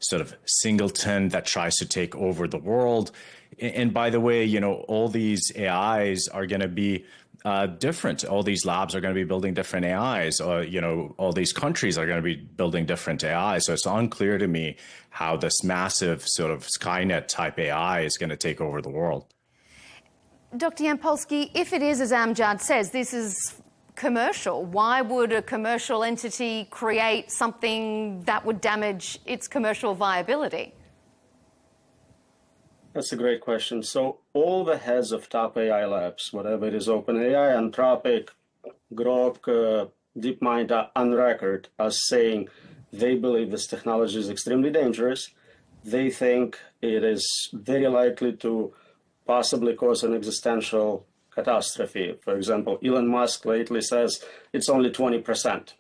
sort of singleton that tries to take over the world. And by the way, you know, all these AIs are going to be different. All these labs are going to be building different AIs, or, you know, all these countries are going to be building different AIs. So it's unclear to me how this massive sort of Skynet type AI is going to take over the world. Dr. Yampolsky, if it is, as Amjad says, this is commercial, why would a commercial entity create something that would damage its commercial viability? That's a great question. So all the heads of top AI labs, whatever it is, OpenAI, Anthropic, Grok, DeepMind, are on record as saying they believe this technology is extremely dangerous. They think it is very likely to possibly cause an existential catastrophe. For example, Elon Musk lately says it's only 20%.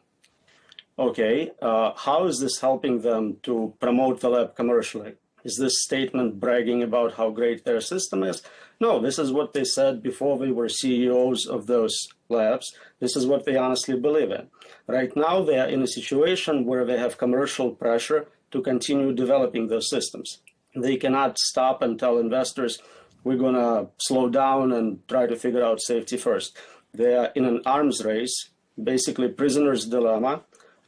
Okay, how is this helping them to promote the lab commercially? Is this statement bragging about how great their system is? No, this is what they said before they were CEOs of those labs. This is what they honestly believe in. Right now, they are in a situation where they have commercial pressure to continue developing those systems. They cannot stop and tell investors, we're going to slow down and try to figure out safety first. They are in an arms race, basically prisoner's dilemma.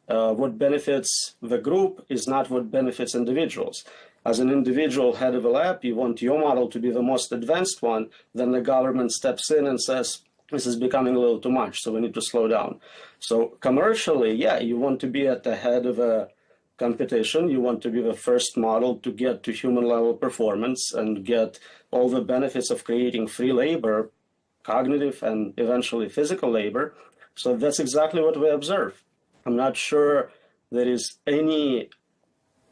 What benefits the group is not what benefits individuals. As an individual head of a lab, you want your model to be the most advanced one, then the government steps in and says, this is becoming a little too much, so we need to slow down. So commercially, yeah, you want to be at the head of a competition. You want to be the first model to get to human level performance and get all the benefits of creating free labor, cognitive and eventually physical labor. So that's exactly what we observe. I'm not sure there is any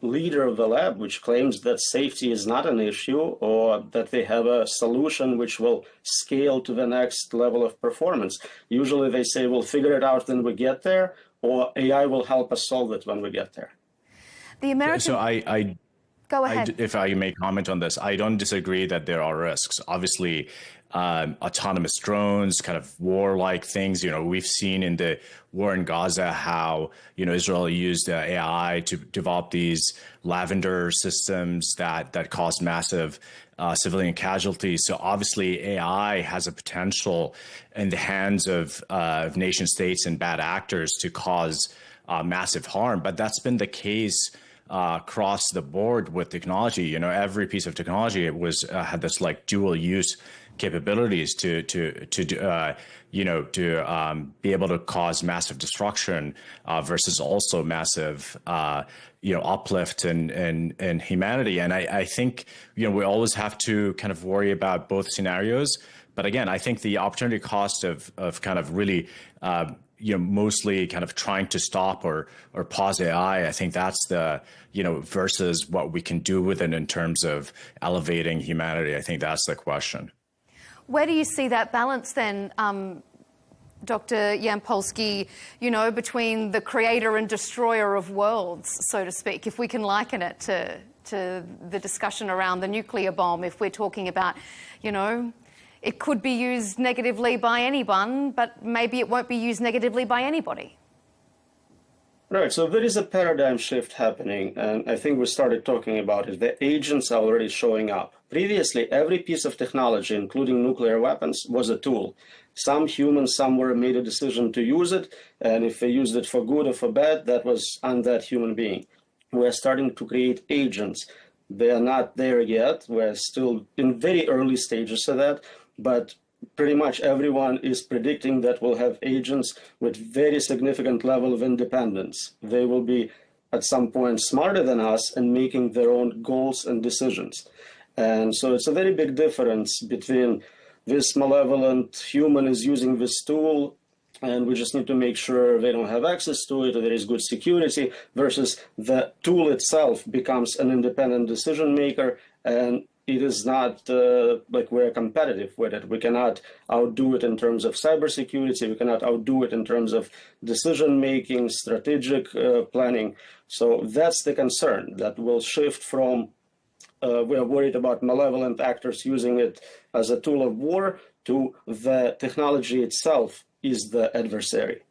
leader of the lab which claims that safety is not an issue or that they have a solution which will scale to the next level of performance. Usually they say we'll figure it out when we get there, or AI will help us solve it when we get there. The American... So I Go ahead. If I may comment on this, I don't disagree that there are risks. Obviously, autonomous drones, kind of war-like things. You know, we've seen in the war in Gaza how, you know, Israel used AI to develop these lavender systems that caused massive civilian casualties. So obviously, AI has a potential in the hands of nation states and bad actors to cause massive harm. But that's been the case across the board with technology. You know, every piece of technology had this like dual use capabilities to be able to cause massive destruction versus also massive uplift in humanity. And I think we always have to kind of worry about both scenarios. But again, I think the opportunity cost of kind of really mostly kind of trying to stop or pause AI, I think that's the versus what we can do with it in terms of elevating humanity. I think that's the question. Where do you see that balance then, Dr. Yampolsky, between the creator and destroyer of worlds, so to speak, if we can liken it to the discussion around the nuclear bomb, if we're talking about, it could be used negatively by anyone, but maybe it won't be used negatively by anybody. Right, so there is a paradigm shift happening, and I think we started talking about it. The agents are already showing up. Previously, every piece of technology, including nuclear weapons, was a tool. Some humans somewhere made a decision to use it, and if they used it for good or for bad, that was on that human being. We're starting to create agents. They are not there yet. We're still in very early stages of that, but pretty much everyone is predicting that we'll have agents with very significant level of independence. They will be at some point smarter than us and making their own goals and decisions. And so it's a very big difference between this malevolent human is using this tool and we just need to make sure they don't have access to it or there is good security, versus the tool itself becomes an independent decision maker, and it is not like we're competitive with it. We cannot outdo it in terms of cybersecurity. We cannot outdo it in terms of decision-making, strategic planning. So that's the concern, that we'll shift from we are worried about malevolent actors using it as a tool of war to the technology itself is the adversary.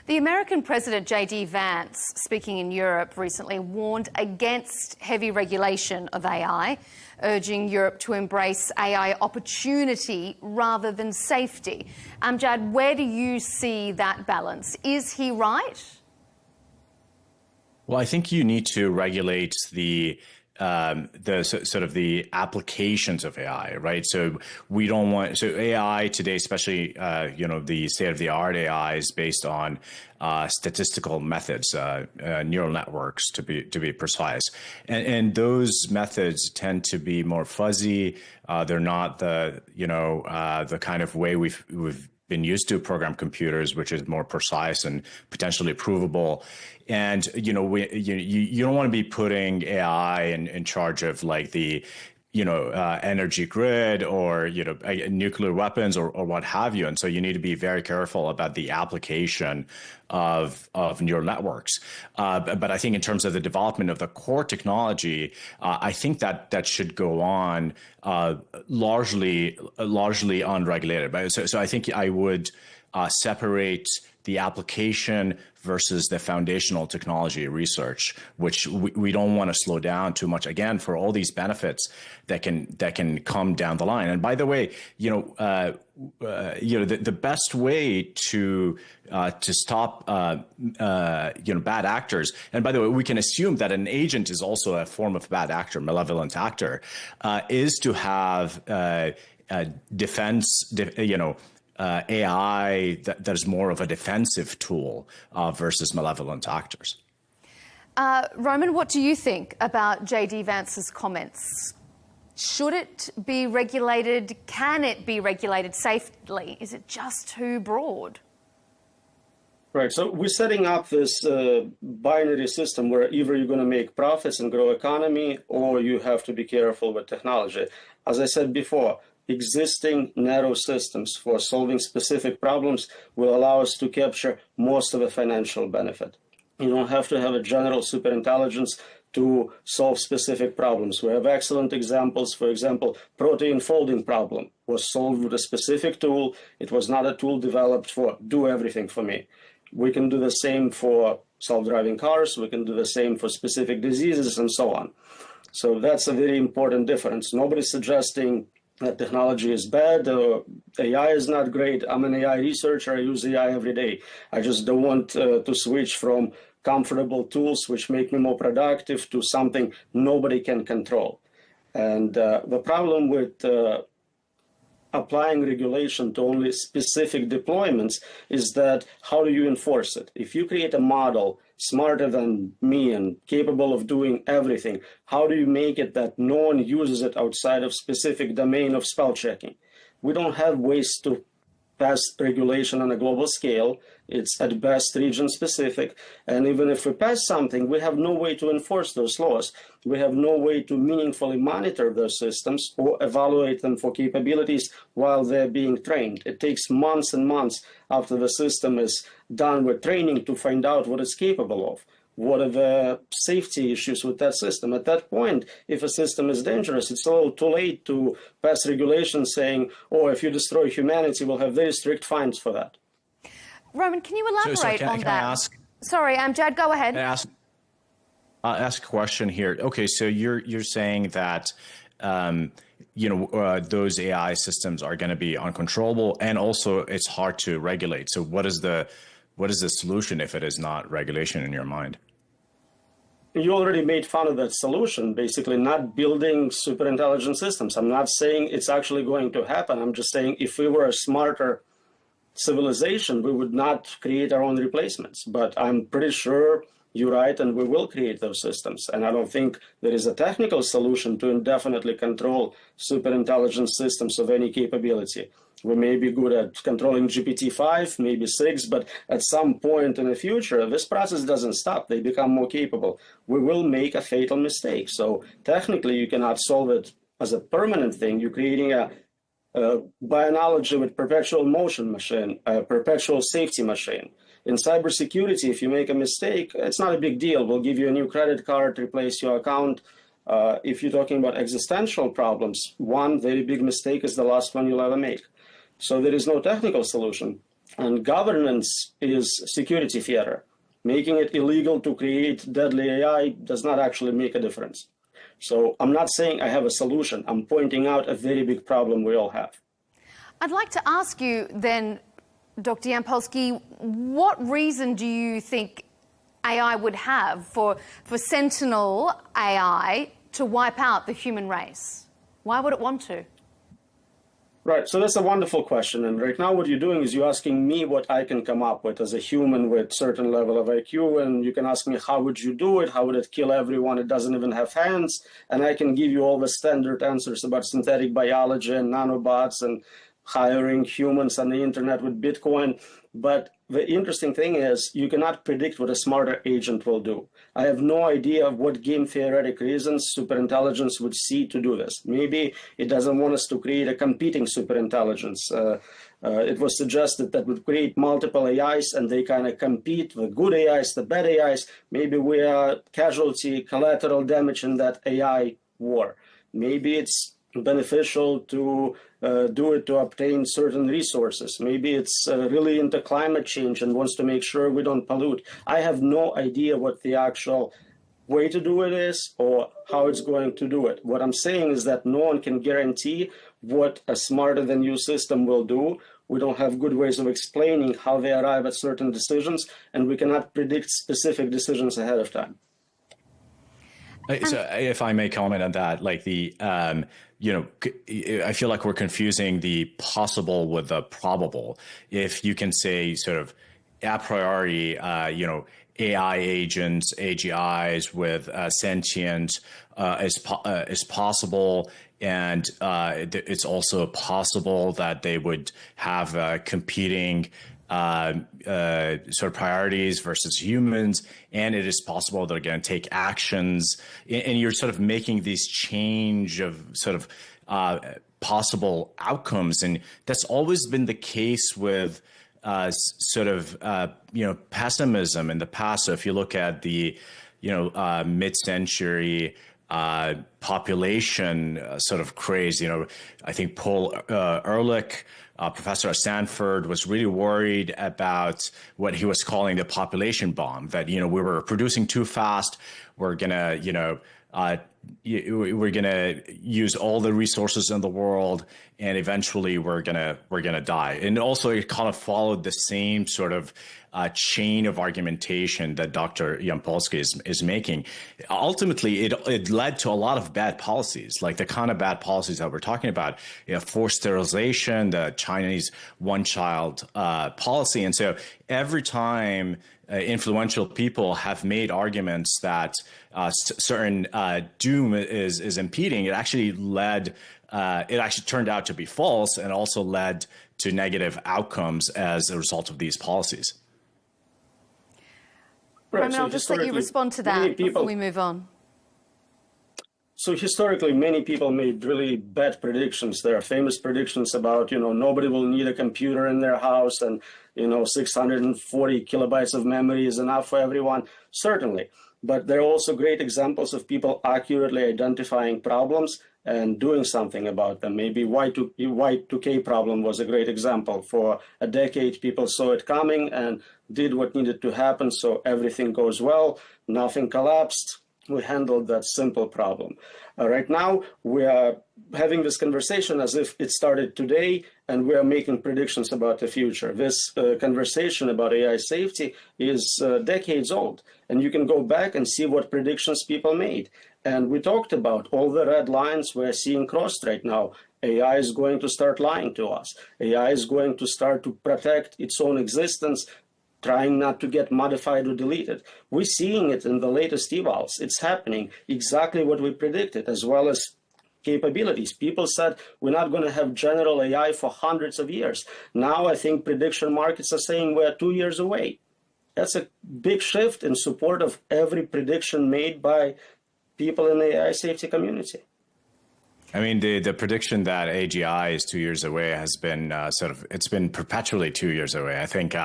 The American President J.D. Vance, speaking in Europe recently, warned against heavy regulation of AI, urging Europe to embrace AI opportunity rather than safety. Amjad, where do you see that balance? Is he right? Well, I think you need to regulate the sort of the applications of AI, right? So we don't want, so AI today, especially, the state of the art AI is based on statistical methods, neural networks to be precise. And those methods tend to be more fuzzy. They're not the kind of way we've been used to program computers, which is more precise and potentially provable. And, you don't want to be putting AI in charge of like the, energy grid or, nuclear weapons or what have you. And so you need to be very careful about the application of neural networks. But I think in terms of the development of the core technology, I think that should go on largely unregulated. Right? So I think I would separate the application versus the foundational technology research, which we don't want to slow down too much, again, for all these benefits that can come down the line. And by the way, the best way to stop bad actors, and by the way, we can assume that an agent is also a form of bad actor, malevolent actor, is to have defense, AI that is more of a defensive tool versus malevolent actors. Roman, what do you think about J.D. Vance's comments? Should it be regulated? Can it be regulated safely? Is it just too broad? Right. So we're setting up this binary system where either you're going to make profits and grow economy, or you have to be careful with technology. As I said before, existing narrow systems for solving specific problems will allow us to capture most of the financial benefit. You don't have to have a general superintelligence to solve specific problems. We have excellent examples. For example, protein folding problem was solved with a specific tool. It was not a tool developed for do everything for me. We can do the same for self-driving cars. We can do the same for specific diseases and so on. So that's a very important difference. Nobody's suggesting that technology is bad or AI is not great. I'm an AI researcher. I use AI every day. I just don't want to switch from comfortable tools which make me more productive to something nobody can control. And the problem with applying regulation to only specific deployments is that how do you enforce it? If you create a model smarter than me and capable of doing everything, how do you make it that no one uses it outside of specific domain of spell checking? We don't have ways to pass regulation on a global scale. It's at best region specific. And even if we pass something, we have no way to enforce those laws. We have no way to meaningfully monitor those systems or evaluate them for capabilities while they're being trained. It takes months and months after the system is done with training to find out what it's capable of. What are the safety issues with that system? At that point, if a system is dangerous, it's a little too late to pass regulations saying, oh, if you destroy humanity, we'll have very strict fines for that. Roman, can you elaborate on that? Sorry, Jad, go ahead. Ask a question here. Okay, so you're saying that those AI systems are going to be uncontrollable, and also it's hard to regulate. So what is the solution if it is not regulation in your mind? You already made fun of that solution, basically not building super intelligent systems. I'm not saying it's actually going to happen. I'm just saying if we were a smarter civilization, we would not create our own replacements. But I'm pretty sure you're right, and we will create those systems. And I don't think there is a technical solution to indefinitely control super intelligent systems of any capability. We may be good at controlling GPT-5, maybe 6, but at some point in the future, this process doesn't stop. They become more capable. We will make a fatal mistake. So technically, you cannot solve it as a permanent thing. You're creating by analogy with perpetual motion machine, a perpetual safety machine. In cybersecurity, if you make a mistake, it's not a big deal. We'll give you a new credit card, replace your account. If you're talking about existential problems, one very big mistake is the last one you'll ever make. So there is no technical solution. And governance is security theater. Making it illegal to create deadly AI does not actually make a difference. So I'm not saying I have a solution. I'm pointing out a very big problem we all have. I'd like to ask you then, Dr. Yampolsky, what reason do you think AI would have for Sentinel AI to wipe out the human race? Why would it want to? Right, so that's a wonderful question. And right now what you're doing is you're asking me what I can come up with as a human with certain level of IQ, and you can ask me, how would you do it? How would it kill everyone? It doesn't even have hands. And I can give you all the standard answers about synthetic biology and nanobots and hiring humans on the internet with Bitcoin. But the interesting thing is you cannot predict what a smarter agent will do. I have no idea of what game theoretic reasons superintelligence would see to do this. Maybe it doesn't want us to create a competing superintelligence. It was suggested that would create multiple AIs and they kind of compete, the good AIs, the bad AIs. Maybe we are casualty, collateral damage in that AI war. Maybe it's beneficial to do it to obtain certain resources. Maybe it's really into climate change and wants to make sure we don't pollute. I have no idea what the actual way to do it is or how it's going to do it. What I'm saying is that no one can guarantee what a smarter than you system will do. We don't have good ways of explaining how they arrive at certain decisions, and we cannot predict specific decisions ahead of time. So if I may comment on that, like I feel like we're confusing the possible with the probable. If you can say sort of a priori, AI agents, AGIs with sentience is possible, and it's also possible that they would have competing sort of priorities versus humans, and it is possible they're going to take actions, and you're sort of making these change of sort of possible outcomes, and that's always been the case with sort of pessimism in the past. So if you look at the mid-century population sort of craze, I think Paul Ehrlich, professor at Stanford, was really worried about what he was calling the population bomb, that, we were producing too fast. We're going to, we're going to use all the resources in the world, and eventually we're going to die. And also, it kind of followed the same sort of chain of argumentation that Dr. Yampolsky is making. Ultimately, it led to a lot of bad policies, like the kind of bad policies that we're talking about, forced sterilization, the Chinese one-child policy. And so every time influential people have made arguments that certain doom is impeding, it actually turned out to be false, and also led to negative outcomes as a result of these policies. Right, Roman, I'll just let you respond to that before we move on. So historically, many people made really bad predictions. There are famous predictions about, nobody will need a computer in their house, and, 640 kilobytes of memory is enough for everyone. Certainly. But there are also great examples of people accurately identifying problems and doing something about them. Maybe Y2K problem was a great example. For a decade, people saw it coming and did what needed to happen, so everything goes well, nothing collapsed. We handled that simple problem. Right now, we are having this conversation as if it started today, and we are making predictions about the future. This conversation about AI safety is decades old, and you can go back and see what predictions people made. And we talked about all the red lines we're seeing crossed right now. AI is going to start lying to us. AI is going to start to protect its own existence, trying not to get modified or deleted. We're seeing it in the latest evals. It's happening exactly what we predicted, as well as capabilities. People said we're not going to have general AI for hundreds of years. Now I think prediction markets are saying we're 2 years away. That's a big shift in support of every prediction made by people in the AI safety community. I mean, the prediction that AGI is 2 years away has been it's been perpetually 2 years away. I think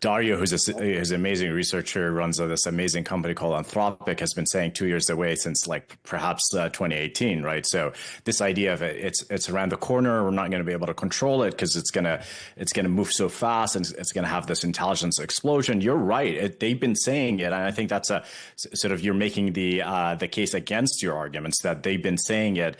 Dario, who's an amazing researcher, runs this amazing company called Anthropic, has been saying 2 years away since perhaps 2018, right? So this idea of it's around the corner, we're not going to be able to control it because it's gonna move so fast, and it's going to have this intelligence explosion. You're right. They've been saying it, and I think that's you're making the case against your arguments that they've been saying it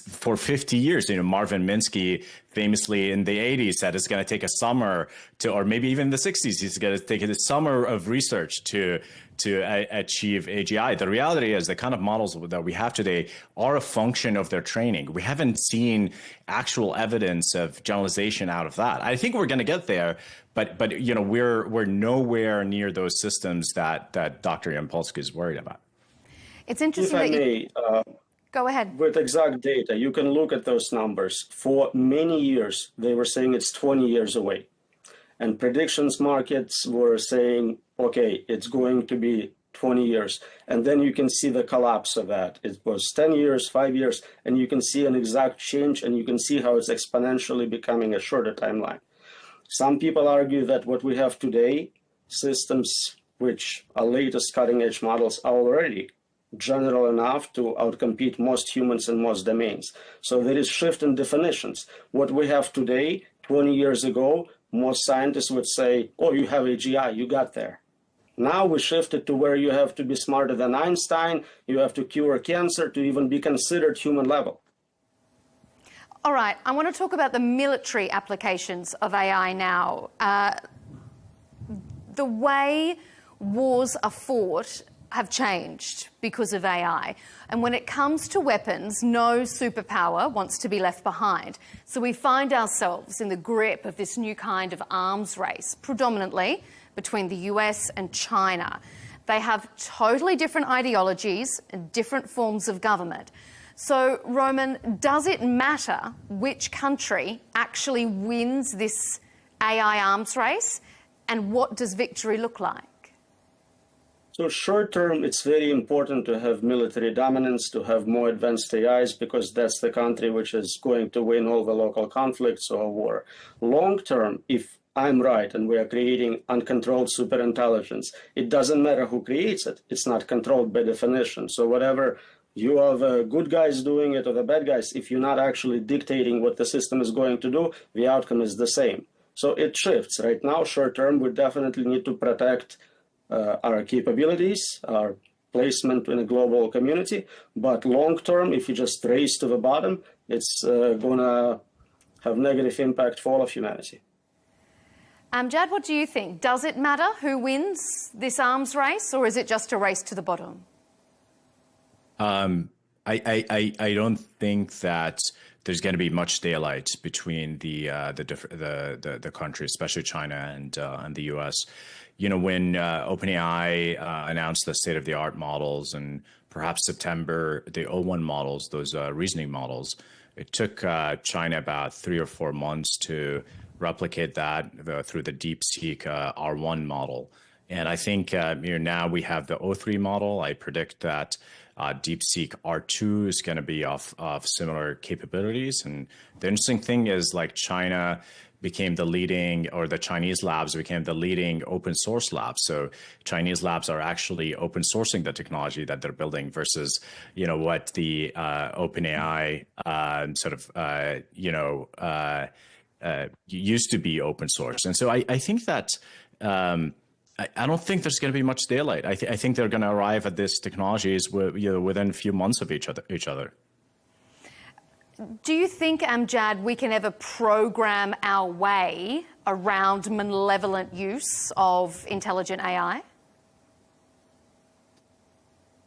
for 50 years. Marvin Minsky famously in the 80s said it's going to take a summer or maybe even the 60s, it's going to take a summer of research to achieve AGI. The reality is the kind of models that we have today are a function of their training. We haven't seen actual evidence of generalization out of that. I think we're going to get there, but we're nowhere near those systems that Dr. Yampolsky is worried about. It's interesting Go ahead. With exact data, you can look at those numbers. For many years, they were saying it's 20 years away. And predictions markets were saying, okay, it's going to be 20 years. And then you can see the collapse of that. It was 10 years, 5 years, and you can see an exact change, and you can see how it's exponentially becoming a shorter timeline. Some people argue that what we have today, systems which are latest cutting-edge models, are already general enough to outcompete most humans in most domains. So there is shift in definitions. What we have today, 20 years ago, most scientists would say, oh, you have AGI, you got there. Now we shifted to where you have to be smarter than Einstein, you have to cure cancer to even be considered human level. All right, I want to talk about the military applications of AI now. The way wars are fought have changed because of AI. And when it comes to weapons, no superpower wants to be left behind. So we find ourselves in the grip of this new kind of arms race, predominantly between the US and China. They have totally different ideologies and different forms of government. So, Roman, does it matter which country actually wins this AI arms race? And what does victory look like? So short term, it's very important to have military dominance, to have more advanced AIs, because that's the country which is going to win all the local conflicts or war. Long term, if I'm right and we are creating uncontrolled superintelligence, it doesn't matter who creates it. It's not controlled by definition. So whatever you are the good guys doing it or the bad guys, if you're not actually dictating what the system is going to do, the outcome is the same. So it shifts. Right now, short term, we definitely need to protect our capabilities, our placement in a global community. But long term, if you just race to the bottom, it's going to have negative impact for all of humanity. Amjad, what do you think? Does it matter who wins this arms race, or is it just a race to the bottom? I don't think that there's going to be much daylight between the countries, especially China and the U.S. You know, when OpenAI announced the state-of-the-art models and perhaps September, the O1 models, those reasoning models, it took China about 3 or 4 months to replicate that through the DeepSeek R1 model. And I think now we have the O3 model. I predict that DeepSeek R2 is going to be of similar capabilities. And the interesting thing is, like, China became the leading, or the Chinese labs became the leading open source labs. So Chinese labs are actually open sourcing the technology that they're building versus, you know, what the OpenAI used to be open source. And so I think that I don't think there's going to be much daylight. I think they're going to arrive at this technologies within a few months of each other. Do you think, Amjad, we can ever program our way around malevolent use of intelligent AI?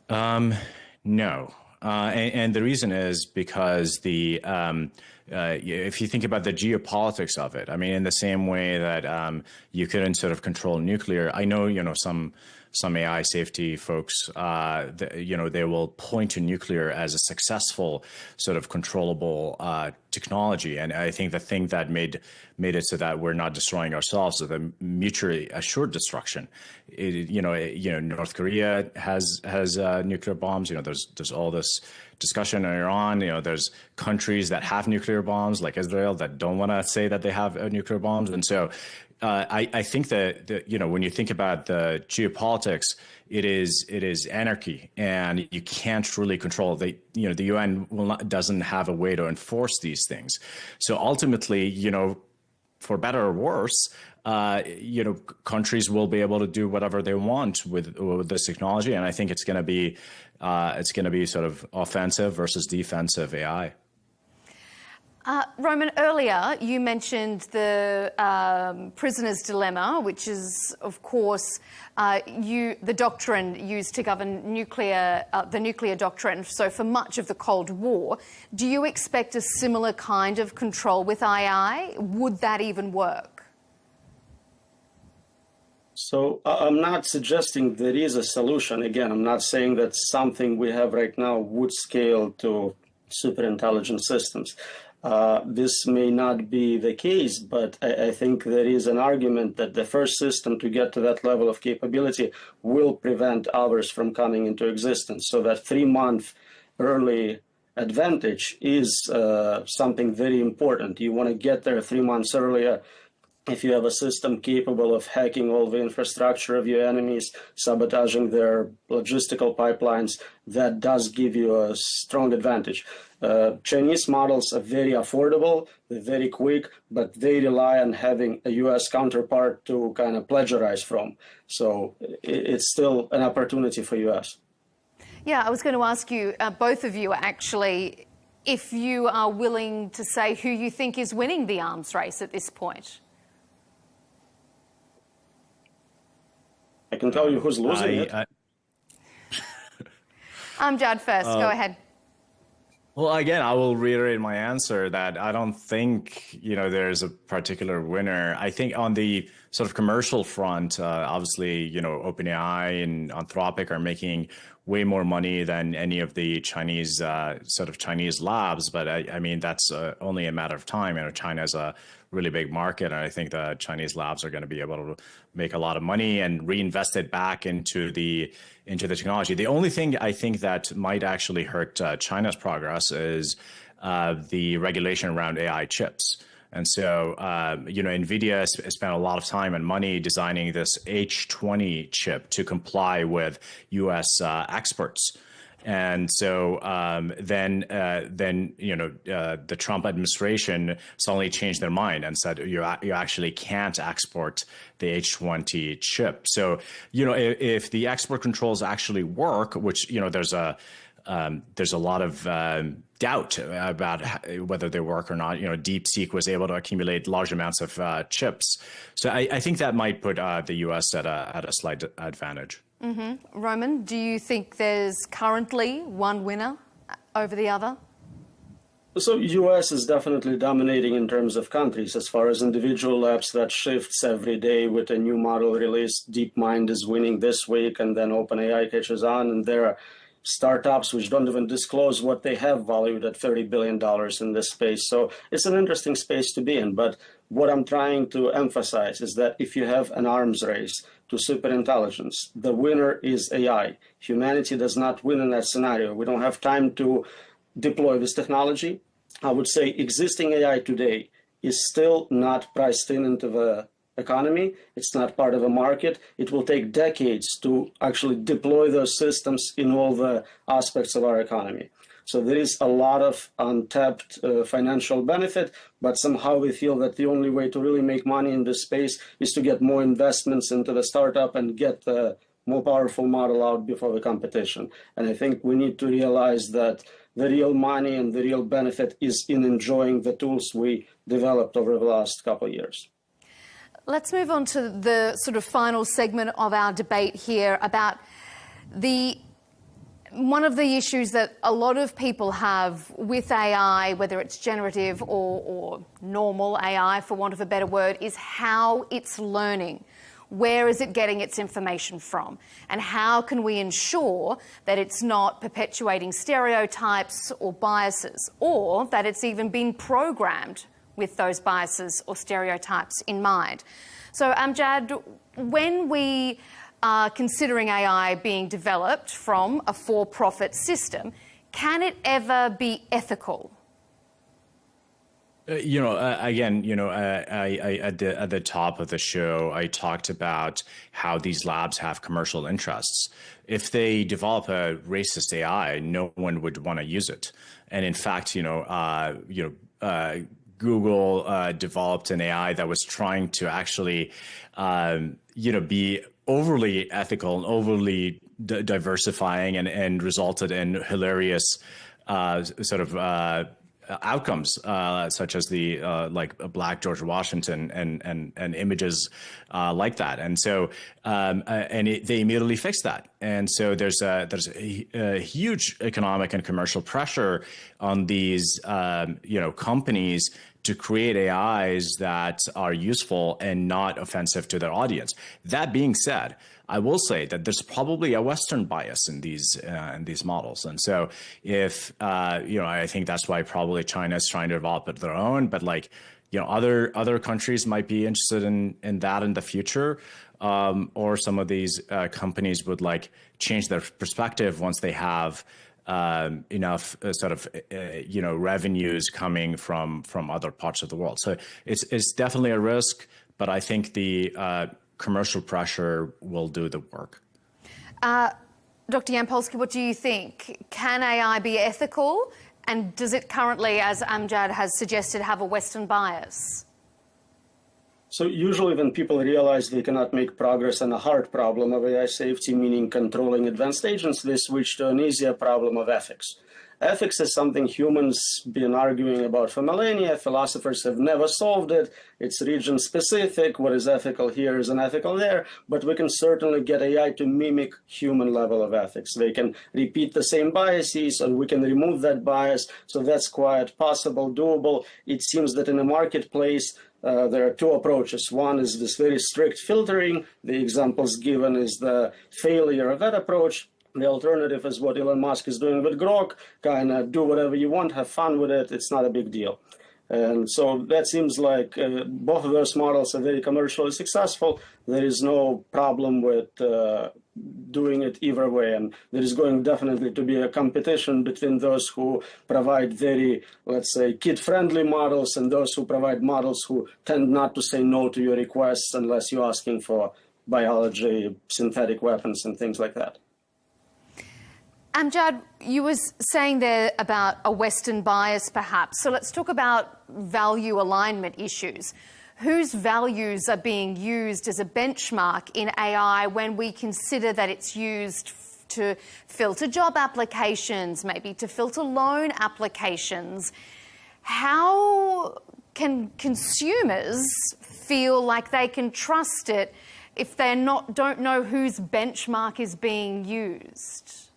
No. And the reason is because if you think about the geopolitics of it, I mean, in the same way that you couldn't sort of control nuclear, I know, you know, some AI safety folks, they will point to nuclear as a successful sort of controllable technology. And I think the thing that made it so that we're not destroying ourselves is the mutually assured destruction. North Korea has nuclear bombs. You know, there's all this discussion in Iran. You know, there's countries that have nuclear bombs, like Israel, that don't want to say that they have nuclear bombs. And so I think that when you think about the geopolitics, it is anarchy, and you can't really control the UN doesn't have a way to enforce these things. So ultimately, for better or worse, countries will be able to do whatever they want with this technology, and I think it's going to be sort of offensive versus defensive AI. Roman, earlier you mentioned the prisoner's dilemma, which is, of course, the doctrine used to govern the nuclear doctrine. So for much of the Cold War, do you expect a similar kind of control with AI? Would that even work? So I'm not suggesting there is a solution. Again, I'm not saying that something we have right now would scale to super intelligent systems. This may not be the case, but I think there is an argument that the first system to get to that level of capability will prevent others from coming into existence. So that 3-month early advantage is something very important. You want to get there 3 months earlier. If you have a system capable of hacking all the infrastructure of your enemies, sabotaging their logistical pipelines, that does give you a strong advantage. Chinese models are very affordable, they're very quick, but they rely on having a US counterpart to kind of plagiarize from. So it's still an opportunity for US. Yeah, I was going to ask you, both of you actually, if you are willing to say who you think is winning the arms race at this point. I can tell you who's losing it. Amjad first, go ahead. Well, again, I will reiterate my answer that I don't think, there's a particular winner. I think on the sort of commercial front, obviously, OpenAI and Anthropic are making way more money than any of the Chinese labs. But I mean, that's only a matter of time. China is a really big market, and I think the Chinese labs are going to be able to make a lot of money and reinvest it back into the technology. The only thing I think that might actually hurt China's progress is the regulation around AI chips. And so, NVIDIA spent a lot of time and money designing this H20 chip to comply with U.S. experts. And so then the Trump administration suddenly changed their mind and said you actually can't export the H-20 chip. So if the export controls actually work, which there's a lot of doubt about whether they work or not. DeepSeek was able to accumulate large amounts of chips, so I think that might put the U.S. at a slight advantage. Mm-hmm. Roman, do you think there's currently one winner over the other? So U.S. is definitely dominating in terms of countries. As far as individual labs, that shifts every day with a new model released. DeepMind is winning this week, and then OpenAI catches on, and there are startups which don't even disclose what they have valued at $30 billion in this space. So it's an interesting space to be in. But what I'm trying to emphasize is that if you have an arms race to superintelligence, the winner is AI. Humanity does not win in that scenario. We don't have time to deploy this technology. I would say existing AI today is still not priced into the economy. It's not part of a market. It will take decades to actually deploy those systems in all the aspects of our economy. So there is a lot of untapped financial benefit, but somehow we feel that the only way to really make money in this space is to get more investments into the startup and get the more powerful model out before the competition. And I think we need to realize that the real money and the real benefit is in enjoying the tools we developed over the last couple of years. Let's move on to the sort of final segment of our debate here about one of the issues that a lot of people have with AI, whether it's generative or normal AI, for want of a better word, is how it's learning. Where is it getting its information from? And how can we ensure that it's not perpetuating stereotypes or biases, or that it's even been programmed with those biases or stereotypes in mind? So, Amjad, when we are considering AI being developed from a for-profit system, can it ever be ethical? At the top of the show, I talked about how these labs have commercial interests. If they develop a racist AI, no one would want to use it. And in fact, Google developed an AI that was trying to actually, be overly ethical and overly diversifying, and resulted in hilarious outcomes, such as the like Black George Washington and images like that. And so they immediately fixed that. And so there's a huge economic and commercial pressure on these companies to create AIs that are useful and not offensive to their audience. That being said, I will say that there's probably a Western bias in these models, and so if I think that's why probably China is trying to develop it their own. But other countries might be interested in that in the future, or some of these companies would change their perspective once they have enough revenues coming from other parts of the world. So it's definitely a risk, but I think the commercial pressure will do the work. Dr. Yampolsky, what do you think? Can AI be ethical? And does it currently, as Amjad has suggested, have a Western bias? So usually when people realize they cannot make progress on a hard problem of AI safety, meaning controlling advanced agents, they switch to an easier problem of ethics. Ethics is something humans been arguing about for millennia. Philosophers have never solved it. It's region specific. What is ethical here is unethical there. But we can certainly get AI to mimic human level of ethics. They can repeat the same biases, and we can remove that bias. So that's quite possible, doable. It seems that in the marketplace, there are two approaches. One is this very strict filtering. The examples given is the failure of that approach. The alternative is what Elon Musk is doing with Grok, kind of do whatever you want, have fun with it, it's not a big deal. And so that seems like both of those models are very commercially successful. There is no problem with doing it either way. And there is going definitely to be a competition between those who provide very, let's say, kid-friendly models and those who provide models who tend not to say no to your requests unless you're asking for biology, synthetic weapons, and things like that. Amjad, you were saying there about a Western bias, perhaps. So let's talk about value alignment issues. Whose values are being used as a benchmark in AI when we consider that it's used to filter job applications, maybe to filter loan applications? How can consumers feel like they can trust it if they don't know whose benchmark is being used?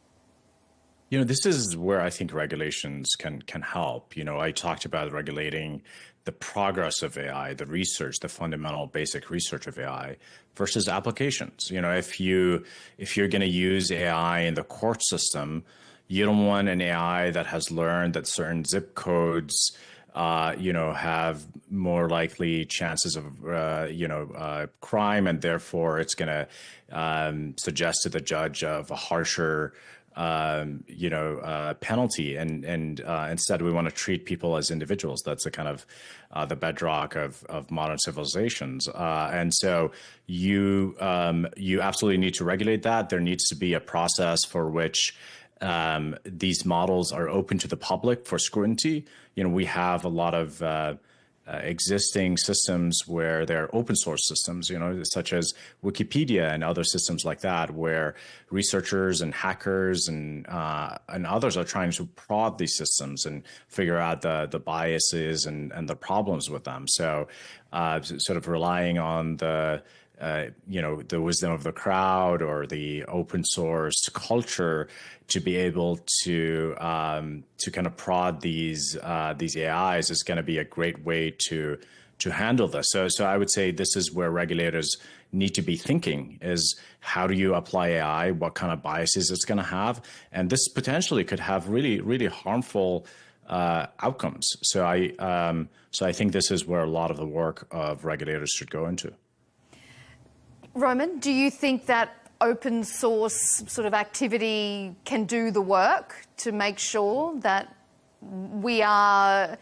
You know, this is where I think regulations can help. You know, I talked about regulating the progress of AI, the research, the fundamental basic research of AI versus applications. You know, if you're going to use AI in the court system, you don't want an AI that has learned that certain zip codes have more likely chances of, crime, and therefore it's going to suggest to the judge of a harsher penalty. And instead, we want to treat people as individuals. That's a kind of the bedrock of modern civilizations. And so you absolutely need to regulate that. There needs to be a process for which these models are open to the public for scrutiny. You know, we have a lot of existing systems where they're open source systems, you know, such as Wikipedia and other systems like that, where researchers and hackers and others are trying to prod these systems and figure out the biases and the problems with them. So sort of relying on the wisdom of the crowd or the open source culture to be able to kind of prod these AIs is going to be a great way to handle this. So I would say this is where regulators need to be thinking: is how do you apply AI? What kind of biases it's going to have? And this potentially could have really, really harmful outcomes. So I think this is where a lot of the work of regulators should go into. Roman, do you think that open source sort of activity can do the work to make sure that we are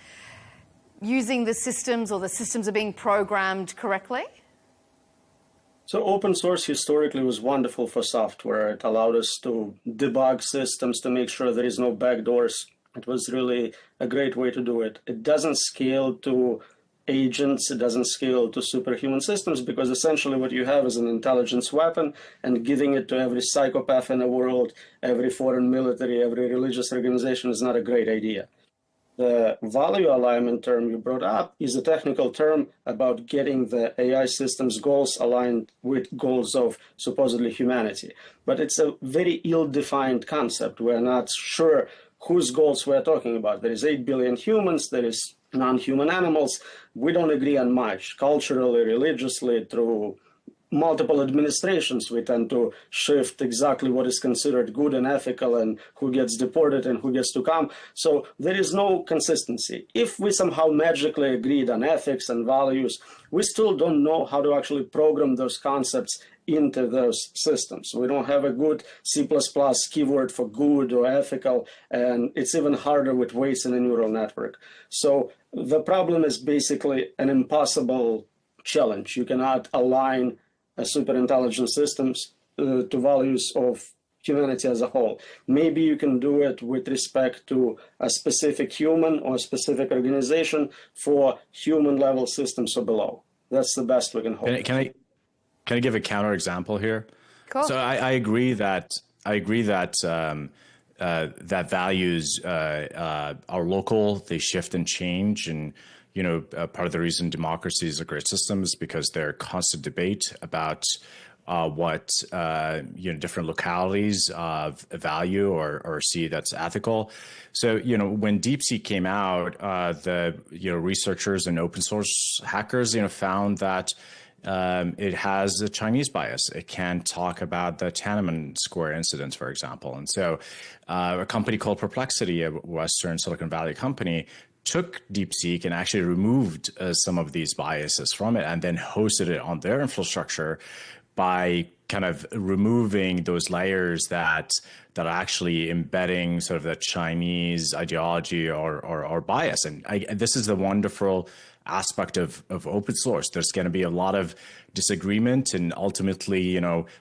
using the systems, or the systems are being programmed correctly? So open source historically was wonderful for software. It allowed us to debug systems to make sure there is no backdoors. It was really a great way to do it. It doesn't scale to agents, it doesn't scale to superhuman systems, because essentially what you have is an intelligence weapon, and giving it to every psychopath in the world, every foreign military, every religious organization is not a great idea. The value alignment term you brought up is a technical term about getting the AI system's goals aligned with goals of supposedly humanity. But it's a very ill-defined concept. We're not sure whose goals we're talking about. There is 8 billion humans, there is non-human animals. We don't agree on much. Culturally, religiously, through multiple administrations, we tend to shift exactly what is considered good and ethical, and who gets deported and who gets to come. So there is no consistency. If we somehow magically agreed on ethics and values, we still don't know how to actually program those concepts into those systems. We don't have a good C++ keyword for good or ethical, and it's even harder with weights in a neural network. So the problem is basically an impossible challenge. You cannot align super intelligent systems to values of humanity as a whole. Maybe you can do it with respect to a specific human or a specific organization for human level systems or below. That's the best we can hope. Can I give a counter example here? Cool. So I agree that that values are local. They shift and change, and part of the reason democracy is a great system is because there's constant debate about what different localities value or see that's ethical. So when DeepSeek came out, the researchers and open source hackers found that it has a Chinese bias. It can't talk about the Tiananmen Square incidents, for example. And so a company called Perplexity, a Western Silicon Valley company, took DeepSeek and actually removed some of these biases from it, and then hosted it on their infrastructure by kind of removing those layers that are actually embedding sort of the Chinese ideology or bias. And this is the wonderful aspect of open source. There's going to be a lot of disagreement, and ultimately,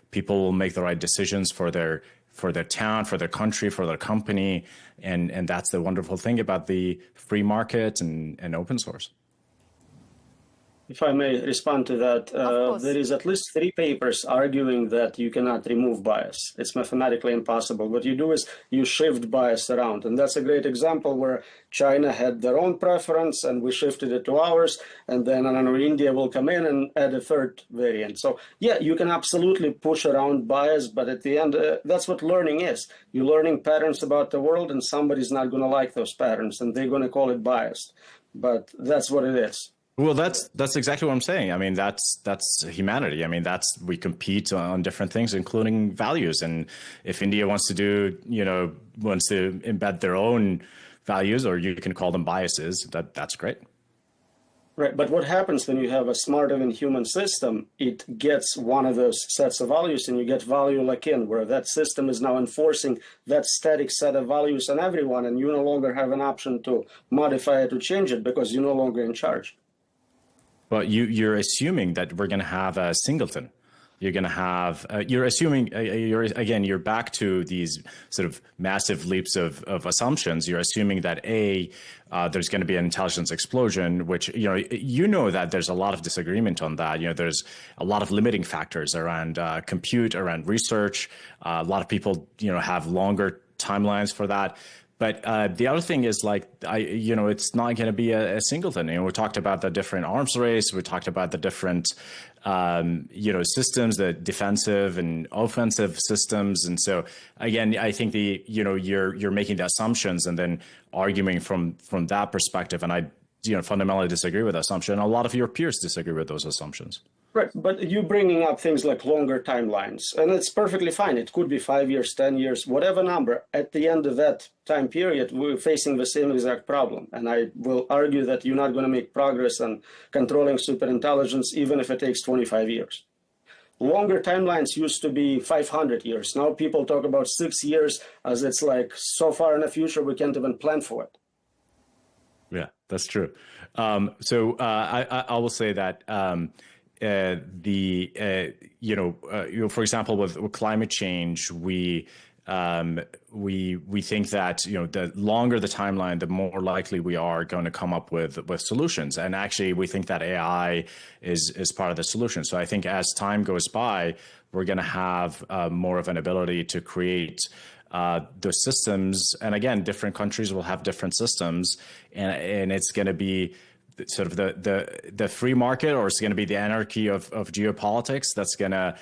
people will make the right decisions for their for their town, for their country, for their company. And that's the wonderful thing about the free market and open source. If I may respond to that, there is at least 3 papers arguing that you cannot remove bias. It's mathematically impossible. What you do is you shift bias around. And that's a great example where China had their own preference and we shifted it to ours. And then, I don't know, India will come in and add a third variant. So yeah, you can absolutely push around bias, but at the end, that's what learning is. You're learning patterns about the world and somebody's not going to like those patterns and they're going to call it biased. But that's what it is. Well, that's exactly what I'm saying. I mean, that's humanity. I mean, we compete on different things, including values. And if India wants to embed their own values, or you can call them biases, that's great. Right. But what happens when you have a smarter than human system? It gets one of those sets of values and you get value lock-in, where that system is now enforcing that static set of values on everyone. And you no longer have an option to modify it, to change it, because you're no longer in charge. Well, you're assuming that we're going to have a singleton. You're going to have, you're assuming, you're back to these sort of massive leaps of assumptions. You're assuming that there's going to be an intelligence explosion, which, you know that there's a lot of disagreement on that. There's a lot of limiting factors around compute, around research. A lot of people, have longer timelines for that. But the other thing is, it's not going to be a singleton. We talked about the different arms race. We talked about the different, systems, the defensive and offensive systems. And so, again, I think you're making the assumptions and then arguing from that perspective. And I, fundamentally disagree with that assumption. A lot of your peers disagree with those assumptions. Right, but you're bringing up things like longer timelines, and it's perfectly fine. It could be 5 years, 10 years, whatever number. At the end of that time period, we're facing the same exact problem. And I will argue that you're not going to make progress on controlling superintelligence, even if it takes 25 years. Longer timelines used to be 500 years. Now people talk about 6 years as it's like so far in the future, we can't even plan for it. Yeah, that's true. So I will say that for example, with climate change, we think that the longer the timeline, the more likely we are going to come up with solutions. And actually, we think that AI is part of the solution. So I think as time goes by, we're going to have more of an ability to create those systems. And again, different countries will have different systems, and it's going to be sort of the free market, or it's going to be the anarchy of geopolitics that's going to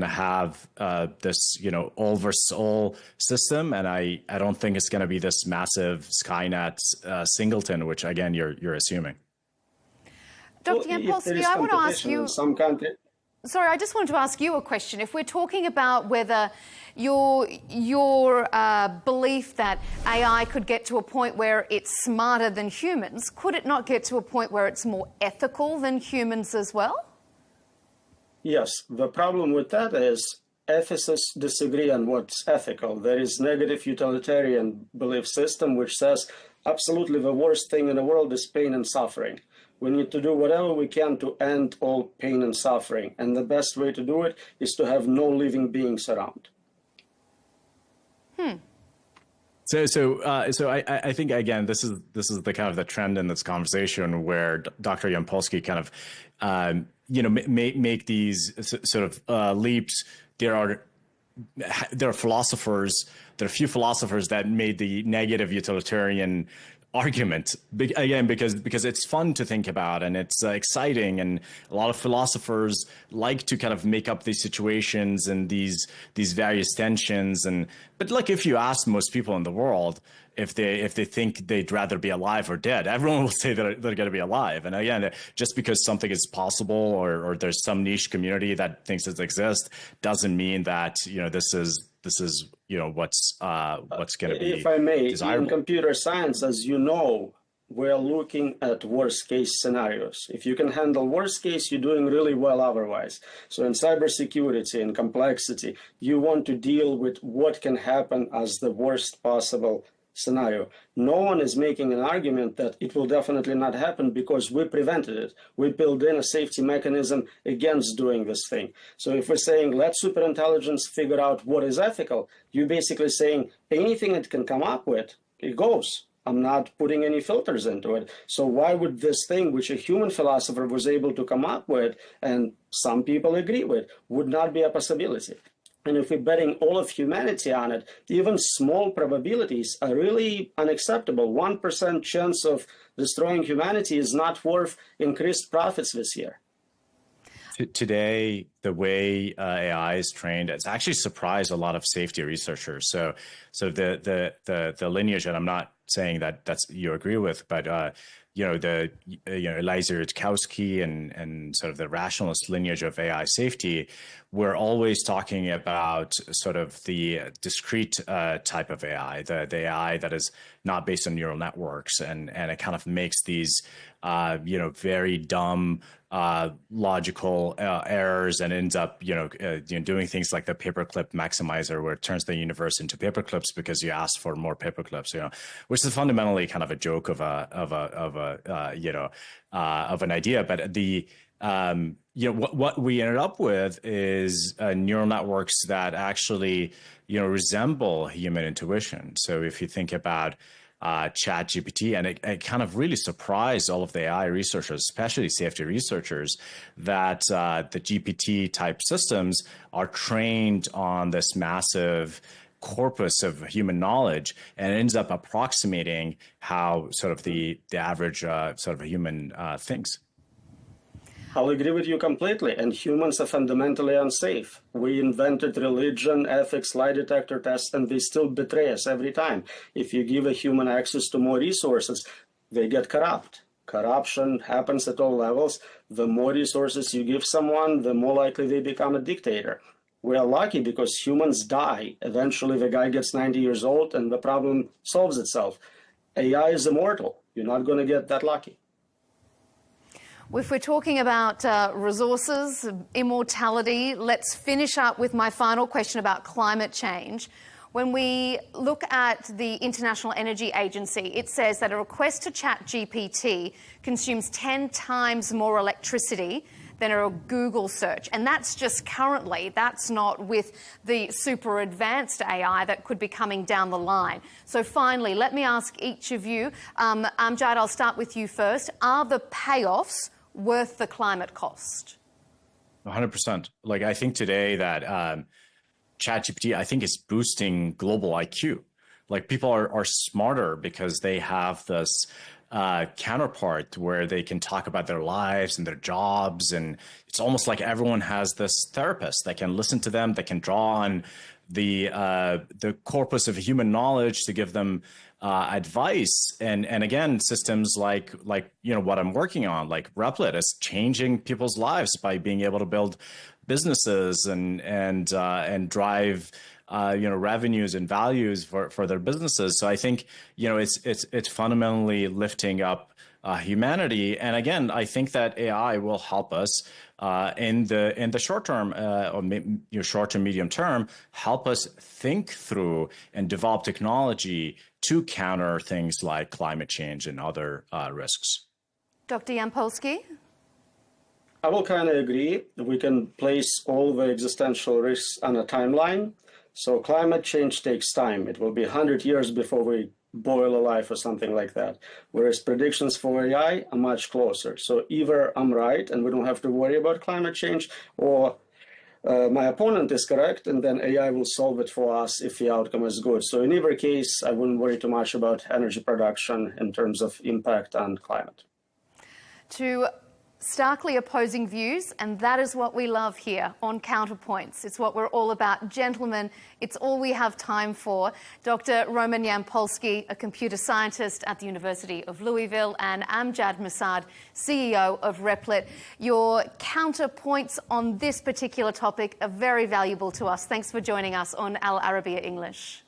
have this all versus all system. And I don't think it's going to be this massive Skynet singleton, which again you're assuming. Dr. Yampolsky, I want to ask you. Sorry, I just wanted to ask you a question. If we're talking about whether your belief that AI could get to a point where it's smarter than humans, could it not get to a point where it's more ethical than humans as well? Yes. The problem with that is ethicists disagree on what's ethical. There is negative utilitarian belief system which says absolutely the worst thing in the world is pain and suffering. We need to do whatever we can to end all pain and suffering. And the best way to do it is to have no living beings around. So I think, again, this is the kind of the trend in this conversation where Dr. Yampolsky kind of, make these sort of leaps. There are philosophers, there are a few philosophers that made the negative utilitarian argument, again, because it's fun to think about and it's exciting, and a lot of philosophers like to kind of make up these situations and these various tensions. But like, if you ask most people in the world if they think they'd rather be alive or dead, everyone will say that they're going to be alive. And again, just because something is possible or there's some niche community that thinks it exists doesn't mean that this is what's going to be if I may, desirable. In computer science, as you know, we're looking at worst case scenarios. If you can handle worst case, you're doing really well otherwise. So in cybersecurity and complexity, you want to deal with what can happen as the worst possible scenario. No one is making an argument that it will definitely not happen because we prevented it. We built in a safety mechanism against doing this thing. So if we're saying let superintelligence figure out what is ethical, you're basically saying anything it can come up with, it goes. I'm not putting any filters into it. So why would this thing, which a human philosopher was able to come up with, and some people agree with, would not be a possibility? And if we're betting all of humanity on it, even small probabilities are really unacceptable. 1% chance of destroying humanity is not worth increased profits this year. Today, the way AI is trained, it's actually surprised a lot of safety researchers. So the lineage, and I'm not saying that you agree with, but Leigh Gerrans and sort of the rationalist lineage of AI safety, we're always talking about sort of the discrete type of AI, the AI that is not based on neural networks, and it kind of makes these very dumb logical errors and ends up doing things like the paperclip maximizer, where it turns the universe into paperclips because you asked for more paperclips, which is fundamentally kind of a joke of an idea. But the what we ended up with is neural networks that actually resemble human intuition. So if you think about ChatGPT, and it kind of really surprised all of the AI researchers, especially safety researchers, that the GPT type systems are trained on this massive corpus of human knowledge, and it ends up approximating how sort of the average sort of a human thinks. I'll agree with you completely, and humans are fundamentally unsafe. We invented religion, ethics, lie detector tests, and they still betray us every time. If you give a human access to more resources, they get corrupt. Corruption happens at all levels. The more resources you give someone, the more likely they become a dictator. We are lucky because humans die. Eventually, the guy gets 90 years old and the problem solves itself. AI is immortal. You're not going to get that lucky. If we're talking about resources, immortality, let's finish up with my final question about climate change. When we look at the International Energy Agency, it says that a request to ChatGPT consumes 10 times more electricity than a Google search. And that's just currently, that's not with the super advanced AI that could be coming down the line. So finally, let me ask each of you, Amjad, I'll start with you first. Are the payoffs worth the climate cost? 100%. Like, I think today that ChatGPT, I think, is boosting global IQ. Like, people are smarter because they have this counterpart where they can talk about their lives and their jobs, and it's almost like everyone has this therapist that can listen to them, that can draw on the corpus of human knowledge to give them advice. And again, systems like what I'm working on, like Replit, is changing people's lives by being able to build businesses and drive revenues and values for their businesses. So I think it's fundamentally lifting up humanity. And again, I think that AI will help us in the short term, or short to medium term, help us think through and develop technology to counter things like climate change and other risks. Dr. Yampolsky? I will kind of agree. We can place all the existential risks on a timeline. So climate change takes time. It will be 100 years before we boil alive or something like that. Whereas predictions for AI are much closer. So either I'm right and we don't have to worry about climate change, or my opponent is correct, and then AI will solve it for us if the outcome is good. So in either case, I wouldn't worry too much about energy production in terms of impact on climate. To starkly opposing views, and that is what we love here on Counterpoints. It's what we're all about. Gentlemen, it's all we have time for. Dr. Roman Yampolsky, a computer scientist at the University of Louisville, and Amjad Masad, CEO of Replit. Your counterpoints on this particular topic are very valuable to us. Thanks for joining us on Al Arabiya English.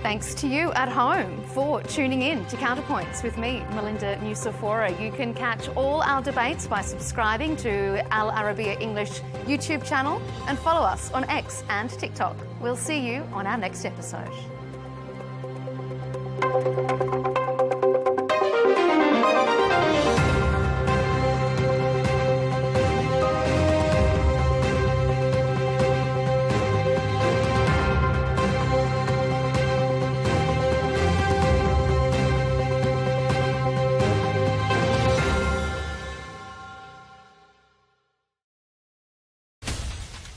Thanks to you at home for tuning in to Counterpoints with me, Melinda Nucifora. You can catch all our debates by subscribing to Al Arabiya English YouTube channel and follow us on X and TikTok. We'll see you on our next episode.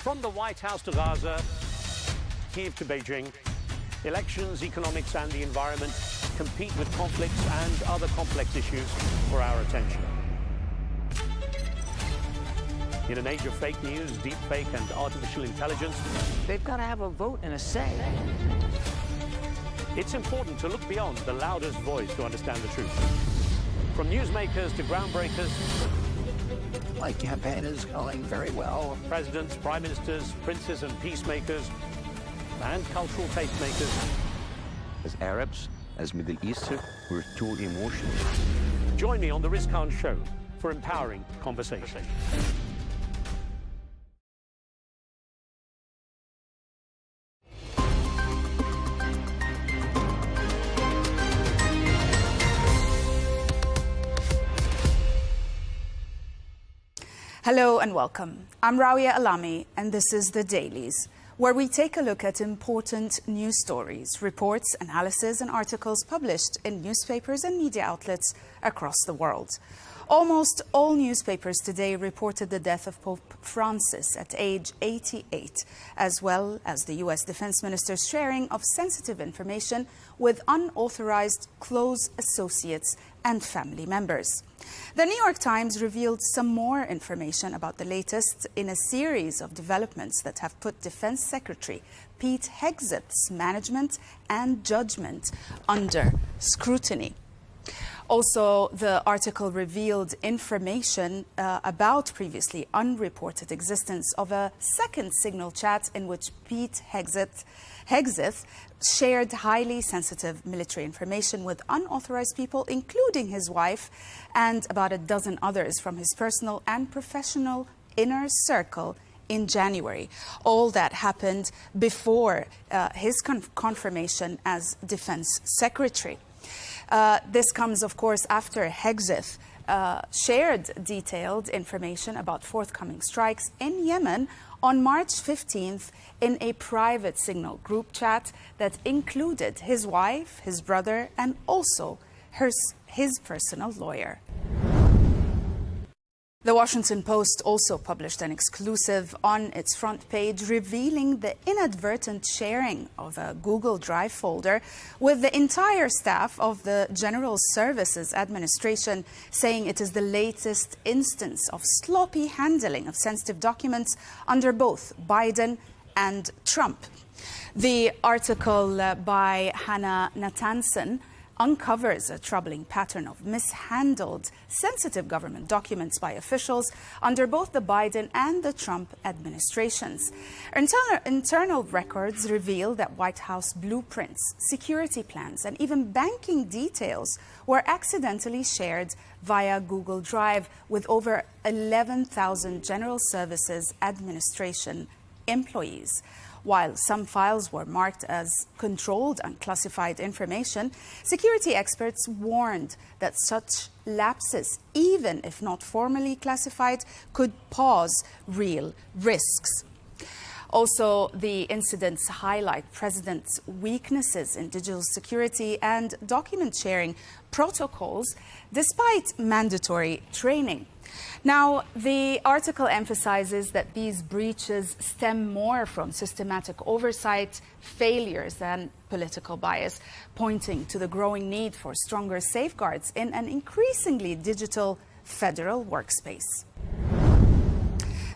From the White House to Gaza, Kiev to Beijing, elections, economics and the environment compete with conflicts and other complex issues for our attention. In an age of fake news, deepfake and artificial intelligence, They've got to have a vote and a say. it's important to look beyond the loudest voice to understand the truth. From newsmakers to groundbreakers, My campaign is going very well. presidents, prime ministers, princes and peacemakers, and cultural tastemakers. As Arabs, as Middle Eastern, we're too emotional. Join me on the Riz Khan Show for empowering conversation. Hello and welcome. I'm Rawiya Alami and this is The Dailies, where we take a look at important news stories, reports, analysis and articles published in newspapers and media outlets across the world. Almost all newspapers today reported the death of Pope Francis at age 88, as well as the US Defense Minister's sharing of sensitive information with unauthorized close associates and family members. The New York Times revealed some more information about the latest in a series of developments that have put Defense Secretary Pete Hegseth's management and judgment under scrutiny. Also, the article revealed information about previously unreported existence of a second signal chat in which Pete Hegseth shared highly sensitive military information with unauthorized people, including his wife and about a dozen others from his personal and professional inner circle in January. All that happened before his confirmation as Defense Secretary. This comes, of course, after Hegseth shared detailed information about forthcoming strikes in Yemen on March 15th in a private signal group chat that included his wife, his brother, and also his personal lawyer. The Washington Post also published an exclusive on its front page revealing the inadvertent sharing of a Google Drive folder with the entire staff of the General Services Administration, saying it is the latest instance of sloppy handling of sensitive documents under both Biden and Trump. The article by Hannah Nathanson uncovers a troubling pattern of mishandled sensitive government documents by officials under both the Biden and the Trump administrations. Internal records reveal that White House blueprints, security plans, and even banking details were accidentally shared via Google Drive with over 11,000 General Services Administration employees. While some files were marked as controlled and classified information, security experts warned that such lapses, even if not formally classified, could pose real risks. Also, the incidents highlight President's weaknesses in digital security and document sharing protocols, despite mandatory training. Now, the article emphasizes that these breaches stem more from systematic oversight, failures than political bias, pointing to the growing need for stronger safeguards in an increasingly digital federal workspace.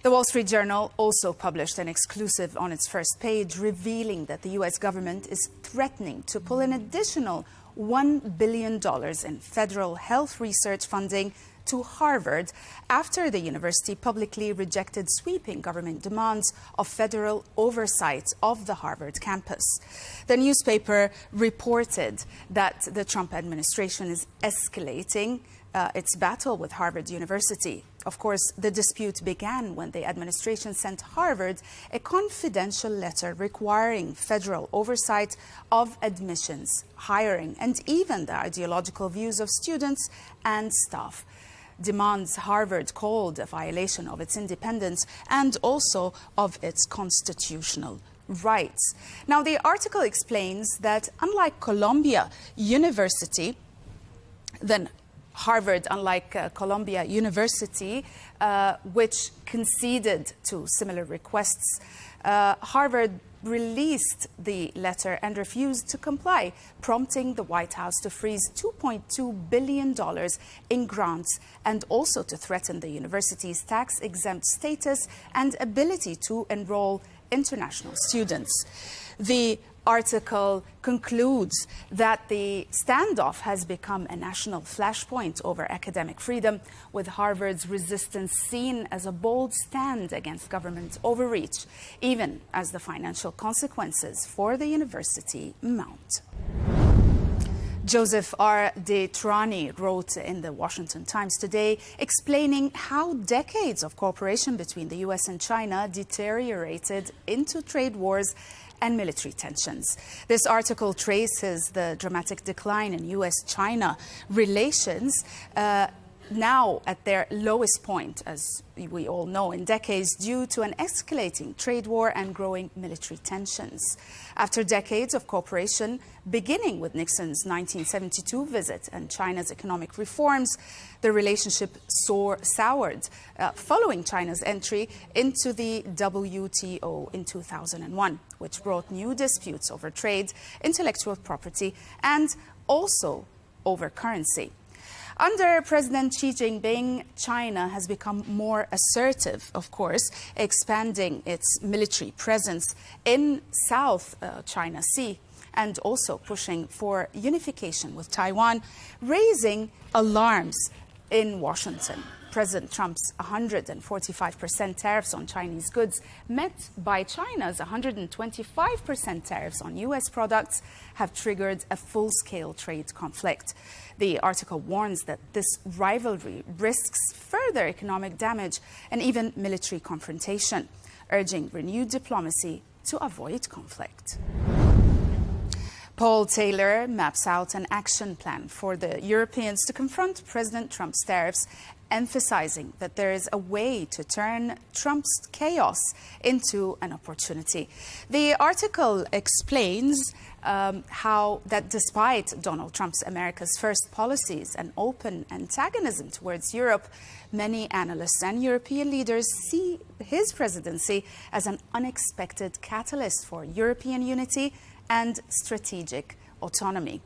The Wall Street Journal also published an exclusive on its first page revealing that the U.S. government is threatening to pull an additional $1 billion in federal health research funding to Harvard after the university publicly rejected sweeping government demands of federal oversight of the Harvard campus. The newspaper reported that the Trump administration is escalating its battle with Harvard University. Of course, the dispute began when the administration sent Harvard a confidential letter requiring federal oversight of admissions, hiring, and even the ideological views of students and staff. Demands Harvard called a violation of its independence and also of its constitutional rights. Now, the article explains that unlike Columbia University, Harvard, unlike Columbia University, which conceded to similar requests, Harvard released the letter and refused to comply, prompting the White House to freeze $2.2 billion in grants and also to threaten the university's tax-exempt status and ability to enroll international students. The article concludes that the standoff has become a national flashpoint over academic freedom, with Harvard's resistance seen as a bold stand against government overreach, even as the financial consequences for the university mount. Joseph R. DeTrani wrote in the Washington Times today, explaining how decades of cooperation between the U.S. and China deteriorated into trade wars and military tensions. This article traces the dramatic decline in U.S.-China relations, now at their lowest point, as we all know, in decades, due to an escalating trade war and growing military tensions. After decades of cooperation, beginning with Nixon's 1972 visit and China's economic reforms, the relationship soured following China's entry into the WTO in 2001, which brought new disputes over trade, intellectual property, and also over currency. Under President Xi Jinping, China has become more assertive, of course, expanding its military presence in South China Sea and also pushing for unification with Taiwan, raising alarms in Washington. President Trump's 145% tariffs on Chinese goods, met by China's 125% tariffs on U.S. products, have triggered a full-scale trade conflict. The article warns that this rivalry risks further economic damage and even military confrontation, urging renewed diplomacy to avoid conflict. Paul Taylor maps out an action plan for the Europeans to confront President Trump's tariffs, emphasizing that there is a way to turn Trump's chaos into an opportunity. The article explains how that despite Donald Trump's America's First policies and open antagonism towards Europe, many analysts and European leaders see his presidency as an unexpected catalyst for European unity and strategic autonomy.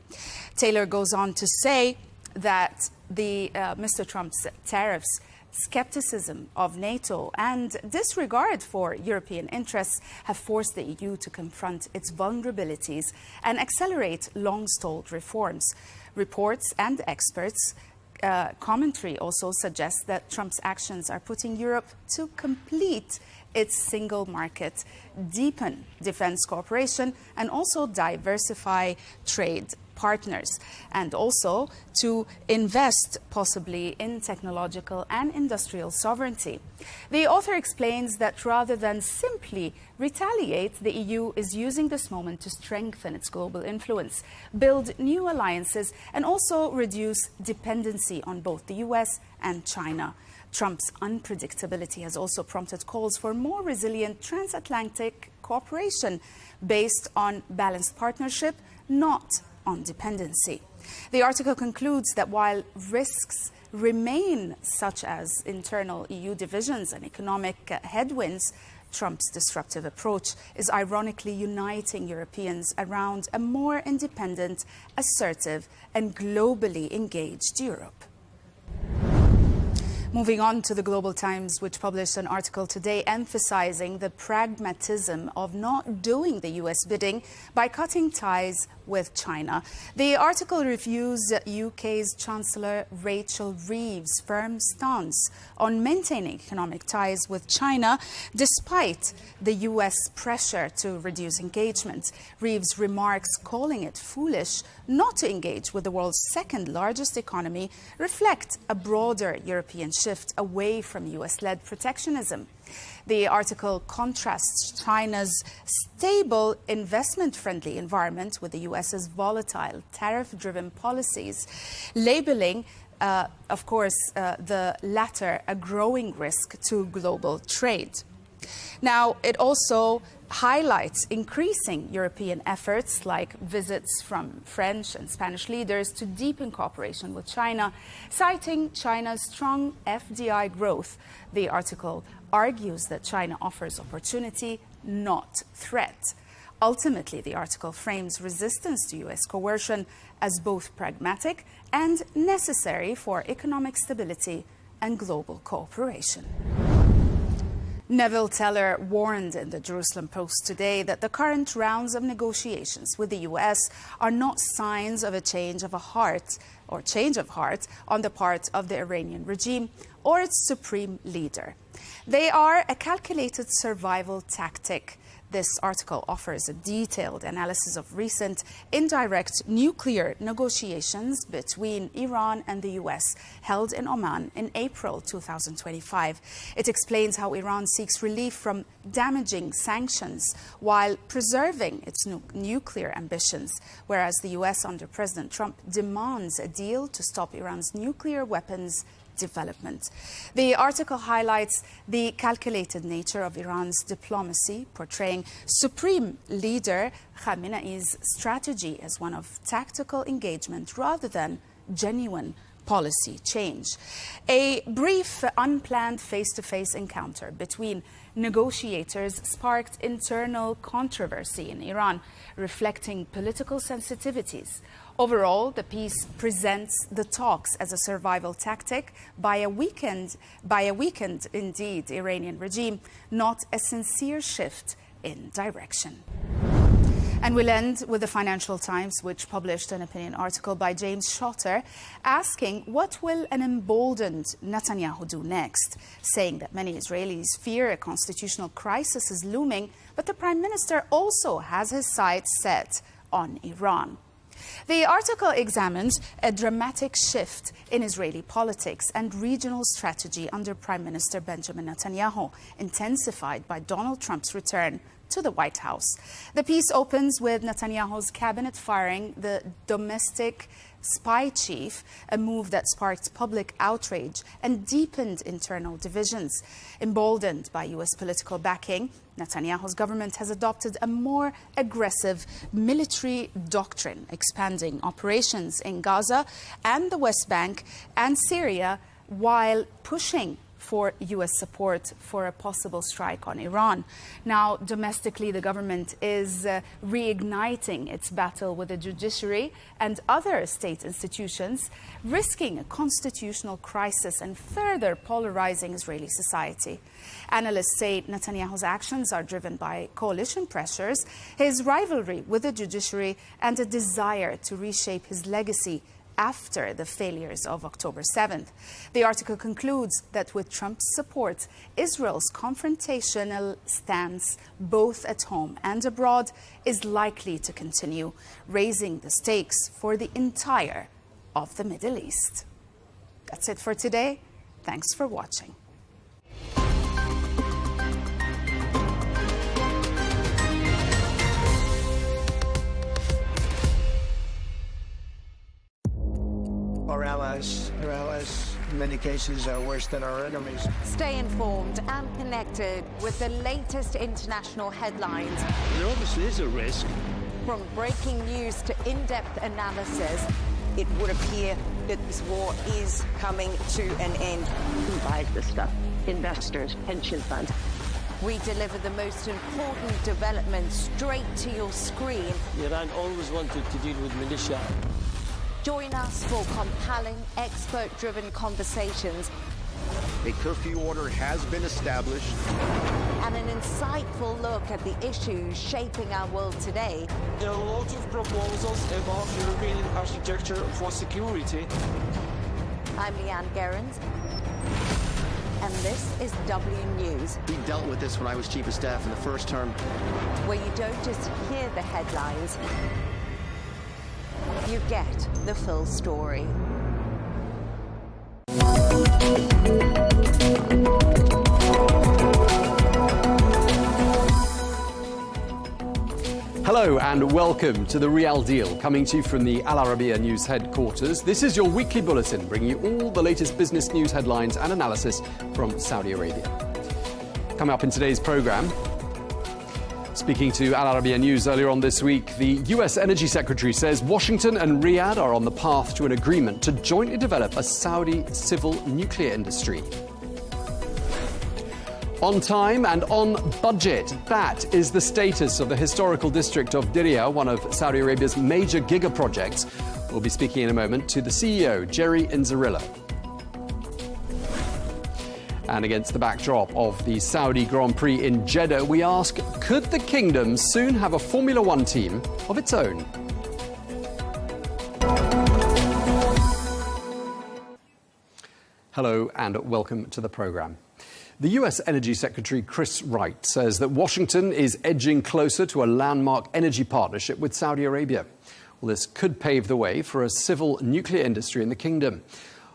Taylor goes on to say that Mr. Trump's tariffs, skepticism of NATO, and disregard for European interests have forced the EU to confront its vulnerabilities and accelerate long-stalled reforms. Reports and experts commentary also suggests that Trump's actions are putting Europe to complete its single market, deepen defense cooperation, and also diversify trade partners, and also to invest possibly in technological and industrial sovereignty. The author explains that rather than simply retaliate, the EU is using this moment to strengthen its global influence, build new alliances, and also reduce dependency on both the US and China. Trump's unpredictability has also prompted calls for more resilient transatlantic cooperation based on balanced partnership, not on dependency. The article concludes that while risks remain, such as internal EU divisions and economic headwinds, Trump's disruptive approach is ironically uniting Europeans around a more independent, assertive, and globally engaged Europe. Moving on to the Global Times, which published an article today emphasizing the pragmatism of not doing the U.S. bidding by cutting ties with China. The article reviews UK's Chancellor Rachel Reeves' firm stance on maintaining economic ties with China despite the U.S. pressure to reduce engagement. Reeves' remarks calling it foolish not to engage with the world's second largest economy reflect a broader European shift away from US-led protectionism. The article contrasts China's stable, investment-friendly environment with the US's volatile, tariff-driven policies, labeling, of course, the latter a growing risk to global trade. Now, it also highlights increasing European efforts like visits from French and Spanish leaders to deepen cooperation with China, citing China's strong FDI growth. The article argues that China offers opportunity, not threat. Ultimately, the article frames resistance to U.S. coercion as both pragmatic and necessary for economic stability and global cooperation. Neville Teller warned in the Jerusalem Post today that the current rounds of negotiations with the U.S. are not signs of a change of heart on the part of the Iranian regime or its supreme leader. They are a calculated survival tactic. This article offers a detailed analysis of recent indirect nuclear negotiations between Iran and the U.S. held in Oman in April 2025. It explains how Iran seeks relief from damaging sanctions while preserving its nuclear ambitions, whereas the U.S. under President Trump demands a deal to stop Iran's nuclear weapons development. The article highlights the calculated nature of Iran's diplomacy, portraying Supreme Leader Khamenei's strategy as one of tactical engagement rather than genuine policy change. A brief, unplanned face-to-face encounter between negotiators sparked internal controversy in Iran, reflecting political sensitivities. Overall, the piece presents the talks as a survival tactic by a weakened indeed Iranian regime, not a sincere shift in direction. And we'll end with the Financial Times, which published an opinion article by James Schotter asking what will an emboldened Netanyahu do next, saying that many Israelis fear a constitutional crisis is looming, but the Prime Minister also has his sights set on Iran. The article examines a dramatic shift in Israeli politics and regional strategy under Prime Minister Benjamin Netanyahu, intensified by Donald Trump's return to the White House. The piece opens with Netanyahu's cabinet firing the domestic spy chief, a move that sparked public outrage and deepened internal divisions. Emboldened by U.S. political backing, Netanyahu's government has adopted a more aggressive military doctrine, expanding operations in Gaza and the West Bank and Syria while pushing for U.S. support for a possible strike on Iran. Now, domestically, the government is reigniting its battle with the judiciary and other state institutions, risking a constitutional crisis and further polarizing Israeli society. Analysts say Netanyahu's actions are driven by coalition pressures, his rivalry with the judiciary, and a desire to reshape his legacy after the failures of October 7th. The article concludes that with Trump's support, Israel's confrontational stance, both at home and abroad, is likely to continue, raising the stakes for the entire of the Middle East. That's it for today. Thanks for watching. Our allies, in many cases, are worse than our enemies. Stay informed and connected with the latest international headlines. There obviously is a risk. From breaking news to in-depth analysis, it would appear that this war is coming to an end. Who buys this stuff? Investors, pension funds. We deliver the most important developments straight to your screen. Iran always wanted to deal with militia. Join us for compelling, expert-driven conversations A curfew order has been established. And an insightful look at the issues shaping our world today. There are a lot of proposals about European architecture for security. I'm Leigh Ann Gerrans, and this is W News. We dealt with this when I was Chief of Staff in the first term. Where you don't just hear the headlines, you get the full story. Hello and welcome to The Real Deal, coming to you from the Al Arabiya News headquarters. This is your weekly bulletin, bringing you all the latest business news headlines and analysis from Saudi Arabia. Coming up in today's programme, speaking to Al Arabiya News earlier on this week, the US Energy Secretary says Washington and Riyadh are on the path to an agreement to jointly develop a Saudi civil nuclear industry. On time and on budget. That is the status of the historical district of Diriyah, one of Saudi Arabia's major giga projects. We'll be speaking in a moment to the CEO, Jerry Inzerillo. And against the backdrop of the Saudi Grand Prix in Jeddah, we ask, could the kingdom soon have a Formula One team of its own? Hello and welcome to the programme. The US Energy Secretary Chris Wright says that Washington is edging closer to a landmark energy partnership with Saudi Arabia. Well, this could pave the way for a civil nuclear industry in the kingdom.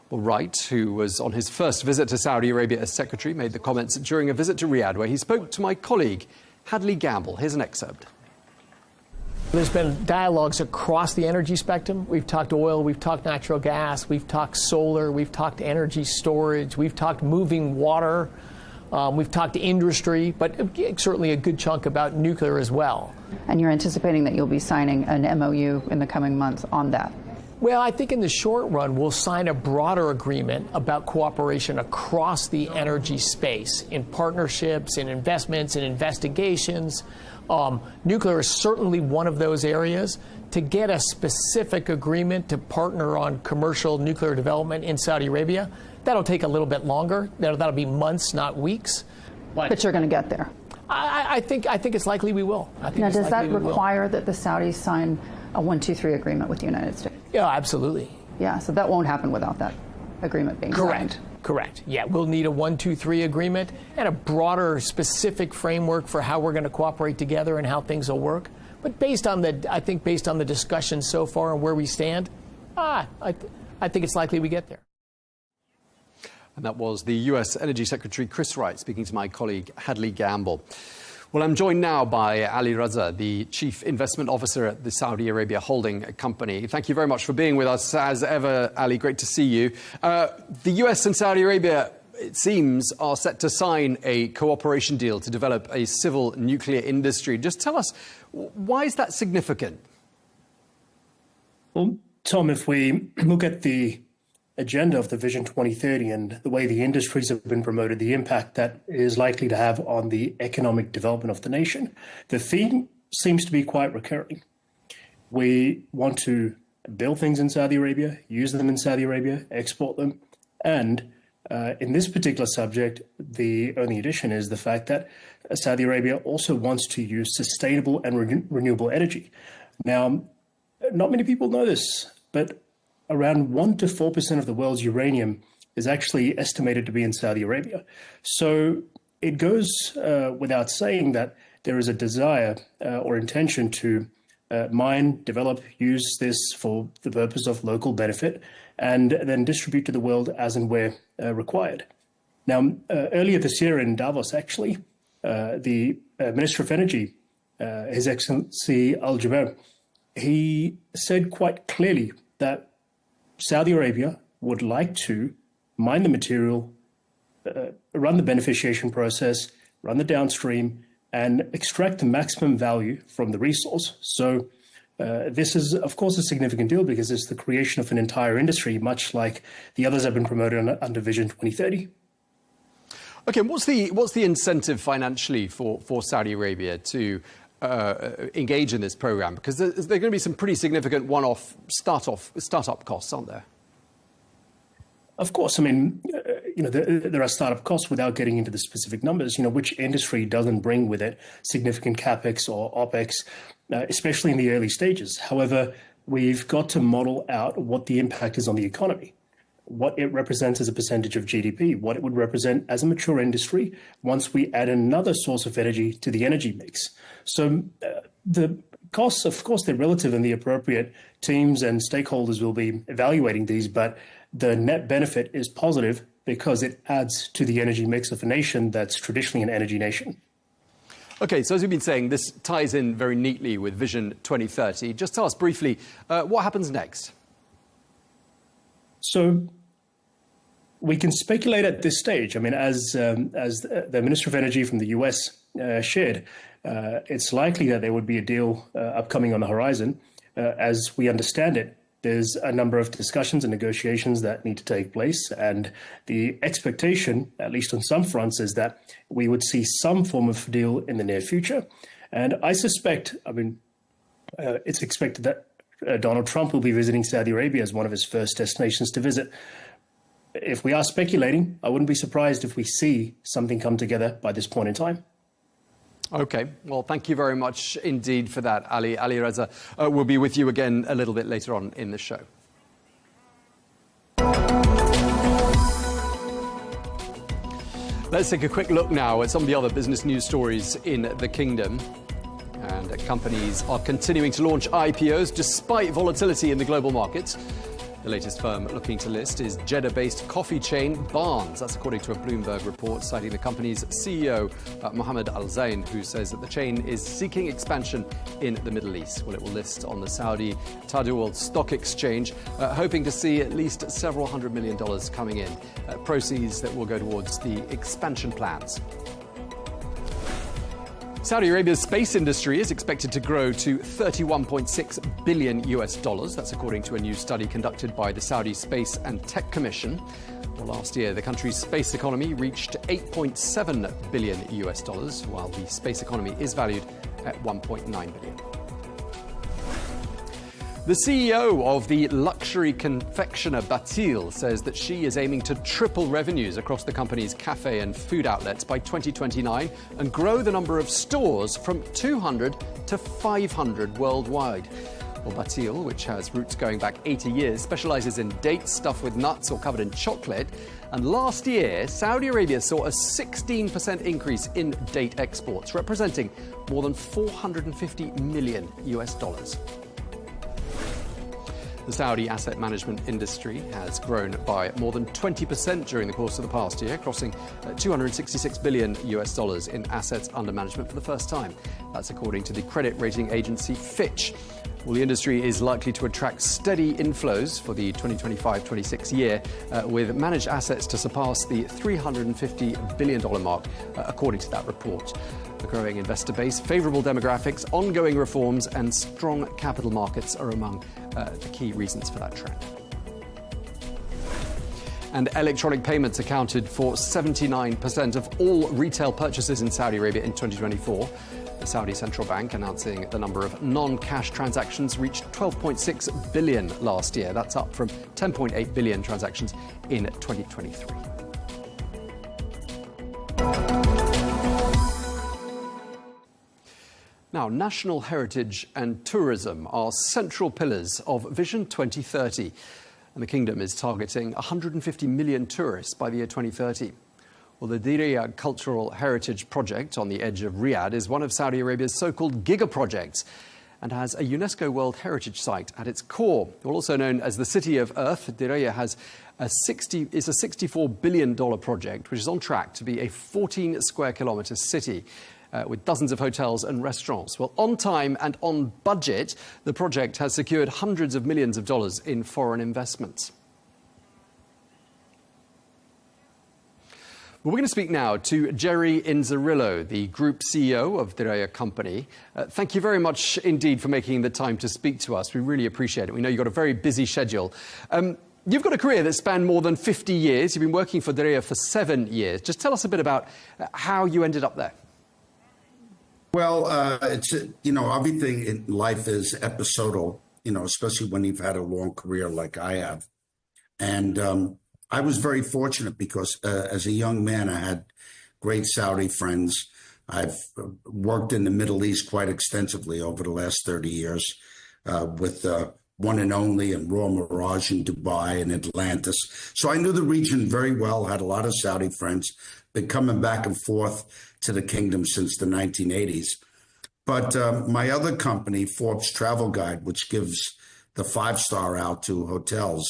Well, Wright, who was on his first visit to Saudi Arabia as secretary, made the comments during a visit to Riyadh, where he spoke to my colleague, Hadley Gamble. Here's an excerpt. There's been dialogues across the energy spectrum. We've talked oil, we've talked natural gas, we've talked solar, we've talked energy storage, we've talked moving water. We've talked to industry, but certainly a good chunk about nuclear as well. And you're anticipating that you'll be signing an MOU in the coming months on that? Well, I think in the short run, we'll sign a broader agreement about cooperation across the energy space in partnerships, in investments, in investigations. Nuclear is certainly one of those areas. To get a specific agreement to partner on commercial nuclear development in Saudi Arabia, that'll take a little bit longer. That'll be months, not weeks. But you're going to get there. I think it's likely we will. Now, does that require that the Saudis sign a 1, 2, 3 agreement with the United States? Yeah, absolutely. Yeah, so that won't happen without that agreement being signed. Correct. Yeah, we'll need a 1, 2, 3 agreement and a broader, specific framework for how we're going to cooperate together and how things will work. But based on the discussion so far and where we stand, I think it's likely we get there. And that was the US Energy Secretary Chris Wright speaking to my colleague Hadley Gamble. Well, I'm joined now by Ali Raza, the Chief Investment Officer at the Saudi Arabia Holding Company. Thank you very much for being with us. As ever, Ali, great to see you. The US and Saudi Arabia, it seems, are set to sign a cooperation deal to develop a civil nuclear industry. Just tell us, why is that significant? Well, Tom, if we look at the agenda of the Vision 2030 and the way the industries have been promoted, the impact that is likely to have on the economic development of the nation, the theme seems to be quite recurring. We want to build things in Saudi Arabia, use them in Saudi Arabia, export them. And in this particular subject, the only addition is the fact that Saudi Arabia also wants to use sustainable and renewable energy. Now, not many people know this, but around 1 to 4% of the world's uranium is actually estimated to be in Saudi Arabia. So it goes without saying that there is a desire or intention to mine, develop, use this for the purpose of local benefit, and then distribute to the world as and where required. Now, earlier this year in Davos, actually, the Minister of Energy, His Excellency Al-Jubeir, he said quite clearly that Saudi Arabia would like to mine the material, run the beneficiation process, run the downstream, and extract the maximum value from the resource. So this is, of course, a significant deal because it's the creation of an entire industry, much like the others have been promoted under Vision 2030. Okay, what's the incentive financially for Saudi Arabia to engage in this program? Because there are going to be some pretty significant one-off startup costs, aren't there? Of course. I mean, there are startup costs without getting into the specific numbers. Which industry doesn't bring with it significant capex or opex, especially in the early stages. However, we've got to model out what the impact is on the economy, what it represents as a percentage of GDP, what it would represent as a mature industry once we add another source of energy to the energy mix. So the costs, of course, they're relative, and the appropriate teams and stakeholders will be evaluating these, but the net benefit is positive because it adds to the energy mix of a nation that's traditionally an energy nation. Okay, so as we've been saying, this ties in very neatly with Vision 2030. Just tell us briefly, what happens next? So we can speculate at this stage. I mean, as the Minister of Energy from the US shared, it's likely that there would be a deal upcoming on the horizon. As we understand it, there's a number of discussions and negotiations that need to take place. And the expectation, at least on some fronts, is that we would see some form of deal in the near future. And I suspect, it's expected that Donald Trump will be visiting Saudi Arabia as one of his first destinations to visit. If we are speculating, I wouldn't be surprised if we see something come together by this point in time. Okay, well, thank you very much indeed for that, Ali. Ali Reza will be with you again a little bit later on in the show. Let's take a quick look now at some of the other business news stories in the kingdom. And companies are continuing to launch IPOs despite volatility in the global markets. The latest firm looking to list is Jeddah-based coffee chain Barnes. That's according to a Bloomberg report citing the company's CEO, Mohammed Al Zain, who says that the chain is seeking expansion in the Middle East. Well, it will list on the Saudi Tadawul Stock Exchange, hoping to see at least several $100 million coming in, proceeds that will go towards the expansion plans. Saudi Arabia's space industry is expected to grow to $31.6 billion. That's according to a new study conducted by the Saudi Space and Tech Commission. Well, last year, the country's space economy reached $8.7 billion, while the space economy is valued at $1.9 billion. The CEO of the luxury confectioner Batil says that she is aiming to triple revenues across the company's cafe and food outlets by 2029 and grow the number of stores from 200 to 500 worldwide. Well, Batil, which has roots going back 80 years, specializes in dates stuffed with nuts or covered in chocolate. And last year, Saudi Arabia saw a 16% increase in date exports, representing more than $450 million. The Saudi asset management industry has grown by more than 20% during the course of the past year, crossing $266 billion in assets under management for the first time. That's according to the credit rating agency Fitch. Well, the industry is likely to attract steady inflows for the 2025-26 year, with managed assets to surpass the $350 billion mark, according to that report. The growing investor base, favourable demographics, ongoing reforms and strong capital markets are among the key reasons for that trend. And electronic payments accounted for 79% of all retail purchases in Saudi Arabia in 2024. The Saudi Central Bank announcing the number of non-cash transactions reached 12.6 billion last year. That's up from 10.8 billion transactions in 2023. Now, national heritage and tourism are central pillars of Vision 2030, and the kingdom is targeting 150 million tourists by the year 2030. Well, the Diriyah Cultural Heritage Project on the edge of Riyadh is one of Saudi Arabia's so-called giga projects and has a UNESCO World Heritage Site at its core. Well, also known as the City of Earth, Diriyah is a $64 billion project, which is on track to be a 14 square kilometre city, with dozens of hotels and restaurants. Well, on time and on budget, the project has secured hundreds of millions of dollars in foreign investments. Well, we're going to speak now to Jerry Inzerillo, the Group CEO of Diriyah Company. Thank you very much indeed for making the time to speak to us. We really appreciate it. We know you've got a very busy schedule. You've got a career that spanned more than 50 years. You've been working for Diriyah for 7 years. Just tell us a bit about how you ended up there. Well, it's, everything in life is episodal, especially when you've had a long career like I have. And I was very fortunate because as a young man, I had great Saudi friends. I've worked in the Middle East quite extensively over the last 30 years with One and Only and Raw Mirage in Dubai and Atlantis. So I knew the region very well, had a lot of Saudi friends, been coming back and forth to the kingdom since the 1980s. But my other company, Forbes Travel Guide, which gives the 5-star out to hotels,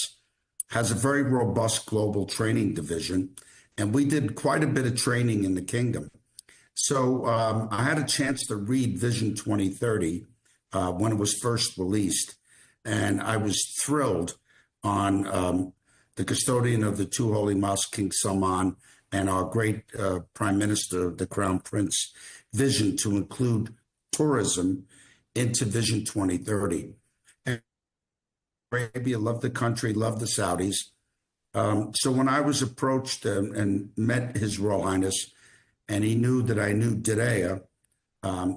has a very robust global training division. And we did quite a bit of training in the kingdom. So I had a chance to read Vision 2030 when it was first released. And I was thrilled on the custodian of the two holy mosques, King Salman, and our great Prime Minister, the Crown Prince, vision to include tourism into Vision 2030. And Arabia loved the country, loved the Saudis. So when I was approached and met His Royal Highness, and he knew that I knew Diriyah,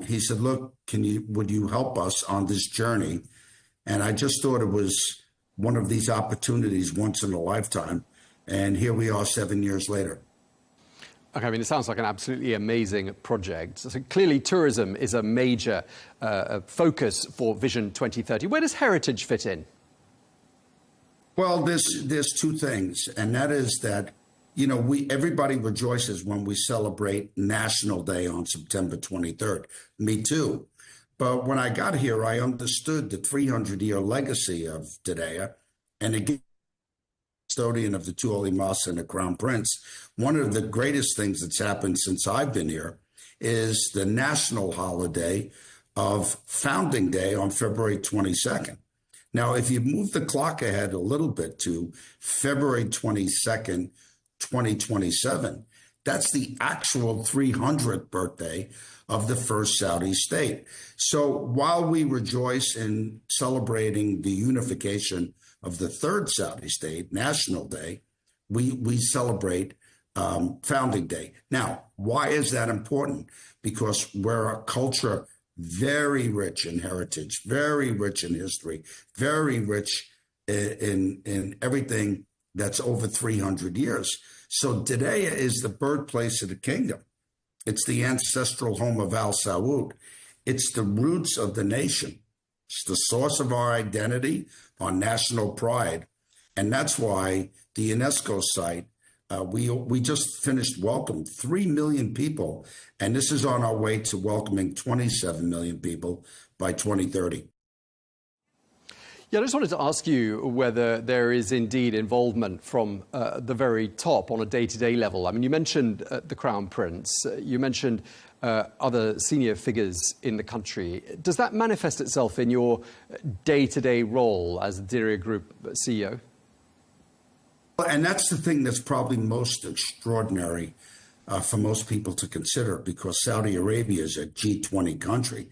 he said, look, would you help us on this journey? And I just thought it was one of these opportunities once in a lifetime. And here we are 7 years later. Okay, I mean, it sounds like an absolutely amazing project. So clearly tourism is a major focus for Vision 2030. Where does heritage fit in? Well, there's two things, and that is that, you know, everybody rejoices when we celebrate National Day on September 23rd. Me too. But when I got here, I understood the 300-year legacy of Diriyah, and again, custodian of the two holy mosques and the Crown Prince. One of the greatest things that's happened since I've been here is the national holiday of Founding Day on February 22nd. Now, if you move the clock ahead a little bit to February 22nd, 2027, that's the actual 300th birthday of the first Saudi state. So while we rejoice in celebrating the unification of the third Saudi state, National Day, we celebrate Founding Day. Now, why is that important? Because we're a culture very rich in heritage, very rich in history, very rich in everything that's over 300 years. So Diriyah is the birthplace of the kingdom. It's the ancestral home of Al Saud. It's the roots of the nation. It's the source of our identity, our national pride. And that's why the UNESCO site, we just finished welcome 3 million people. And this is on our way to welcoming 27 million people by 2030. Yeah, I just wanted to ask you whether there is indeed involvement from the very top on a day-to-day level. I mean, you mentioned the Crown Prince, you mentioned other senior figures in the country. Does that manifest itself in your day-to-day role as the Diriyah Group CEO? And that's the thing that's probably most extraordinary for most people to consider, because Saudi Arabia is a G20 country.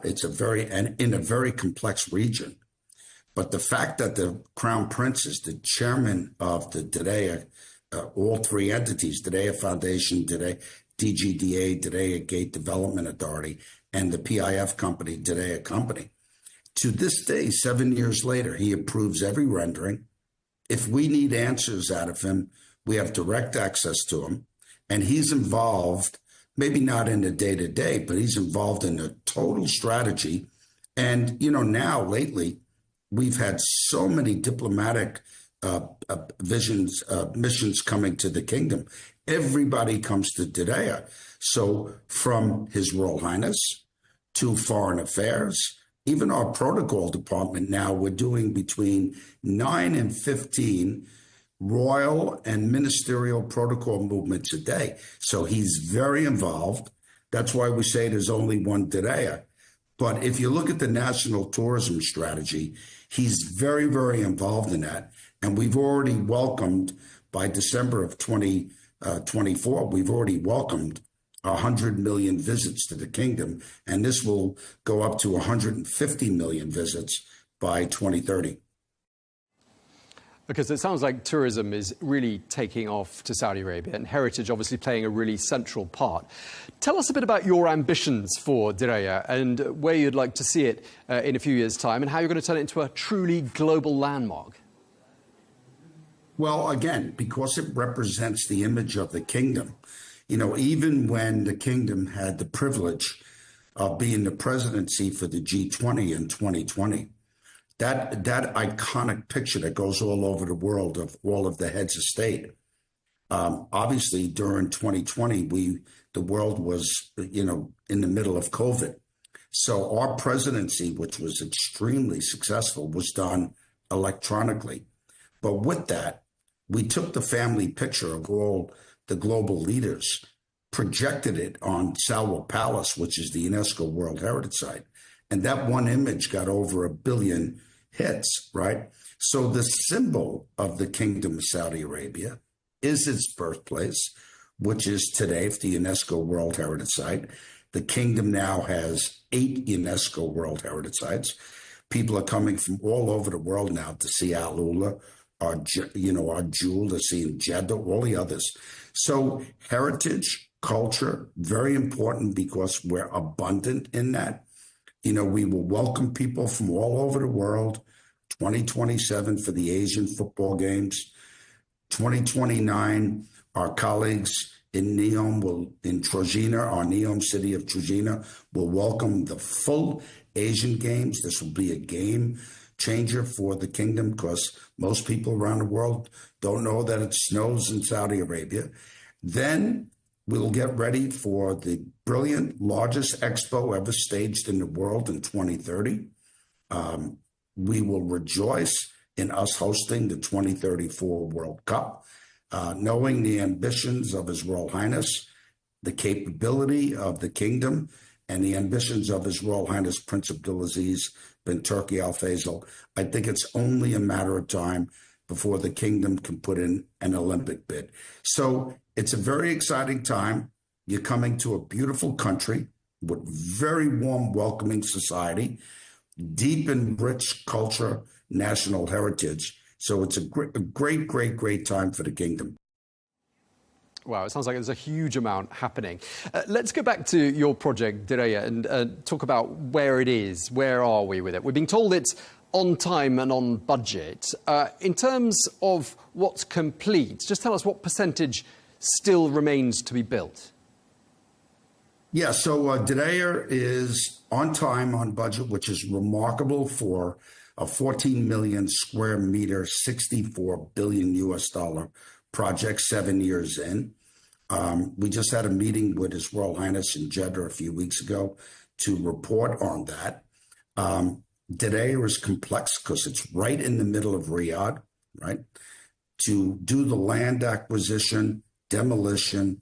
It's in a very complex region. But the fact that the Crown Prince is the chairman of the Diriyah, all three entities, Diriyah Foundation, Diriyah DGDA, Diriyah Gate Development Authority, and the PIF company, Diriyah Company, to this day, 7 years later, he approves every rendering. If we need answers out of him, we have direct access to him. And he's involved, maybe not in the day-to-day, but he's involved in the total strategy. And, you know, now, lately, we've had so many diplomatic missions coming to the kingdom. Everybody comes to Diriyah. So from His Royal Highness to Foreign Affairs, even our protocol department now, we're doing between 9 and 15 royal and ministerial protocol movements a day. So he's very involved. That's why we say there's only one Diriyah. But if you look at the national tourism strategy, he's very, very involved in that. And we've already welcomed, by December of 2024, we've already welcomed 100 million visits to the kingdom. And this will go up to 150 million visits by 2030. Because it sounds like tourism is really taking off to Saudi Arabia, and heritage obviously playing a really central part. Tell us a bit about your ambitions for Diriyah and where you'd like to see it in a few years' time, and how you're going to turn it into a truly global landmark. Well, again, because it represents the image of the kingdom, you know, even when the kingdom had the privilege of being the presidency for the G20 in 2020, that iconic picture that goes all over the world of all of the heads of state. Obviously, during 2020, the world was, you know, in the middle of COVID. So our presidency, which was extremely successful, was done electronically. But with that, we took the family picture of all the global leaders, projected it on Salwa Palace, which is the UNESCO World Heritage Site. And that one image got over 1 billion hits, right? So the symbol of the Kingdom of Saudi Arabia is its birthplace, which is today the UNESCO World Heritage Site. The kingdom now has 8 UNESCO World Heritage Sites. People are coming from all over the world now to see Al Ula, our jewel, to see Jeddah, all the others. So heritage, culture, very important because we're abundant in that. You know, we will welcome people from all over the world. 2027 for the Asian football games. 2029, our colleagues in Neom in Trojena, our Neom city of Trojena, will welcome the full Asian games. This will be a game changer for the kingdom because most people around the world don't know that it snows in Saudi Arabia. Then we'll get ready for the brilliant, largest expo ever staged in the world in 2030. We will rejoice in us hosting the 2034 World Cup, knowing the ambitions of His Royal Highness, the capability of the kingdom, and the ambitions of His Royal Highness Prince Abdulaziz bin Turki Al Faisal. I think it's only a matter of time before the kingdom can put in an Olympic bid. So it's a very exciting time. You're coming to a beautiful country with very warm, welcoming society, deep and rich culture, national heritage. So it's a great time for the kingdom. Wow, it sounds like there's a huge amount happening. Let's go back to your project, Diraya, and talk about where it is. Where are we with it? We're being told it's on time and on budget. In terms of what's complete, just tell us what percentage still remains to be built. Yeah, so Diraya is on time, on budget, which is remarkable for a 14 million square meter, $64 billion US project 7 years in. We just had a meeting with His Royal Highness in Jeddah a few weeks ago to report on that. Diraya is complex because it's right in the middle of Riyadh, right? To do the land acquisition, demolition,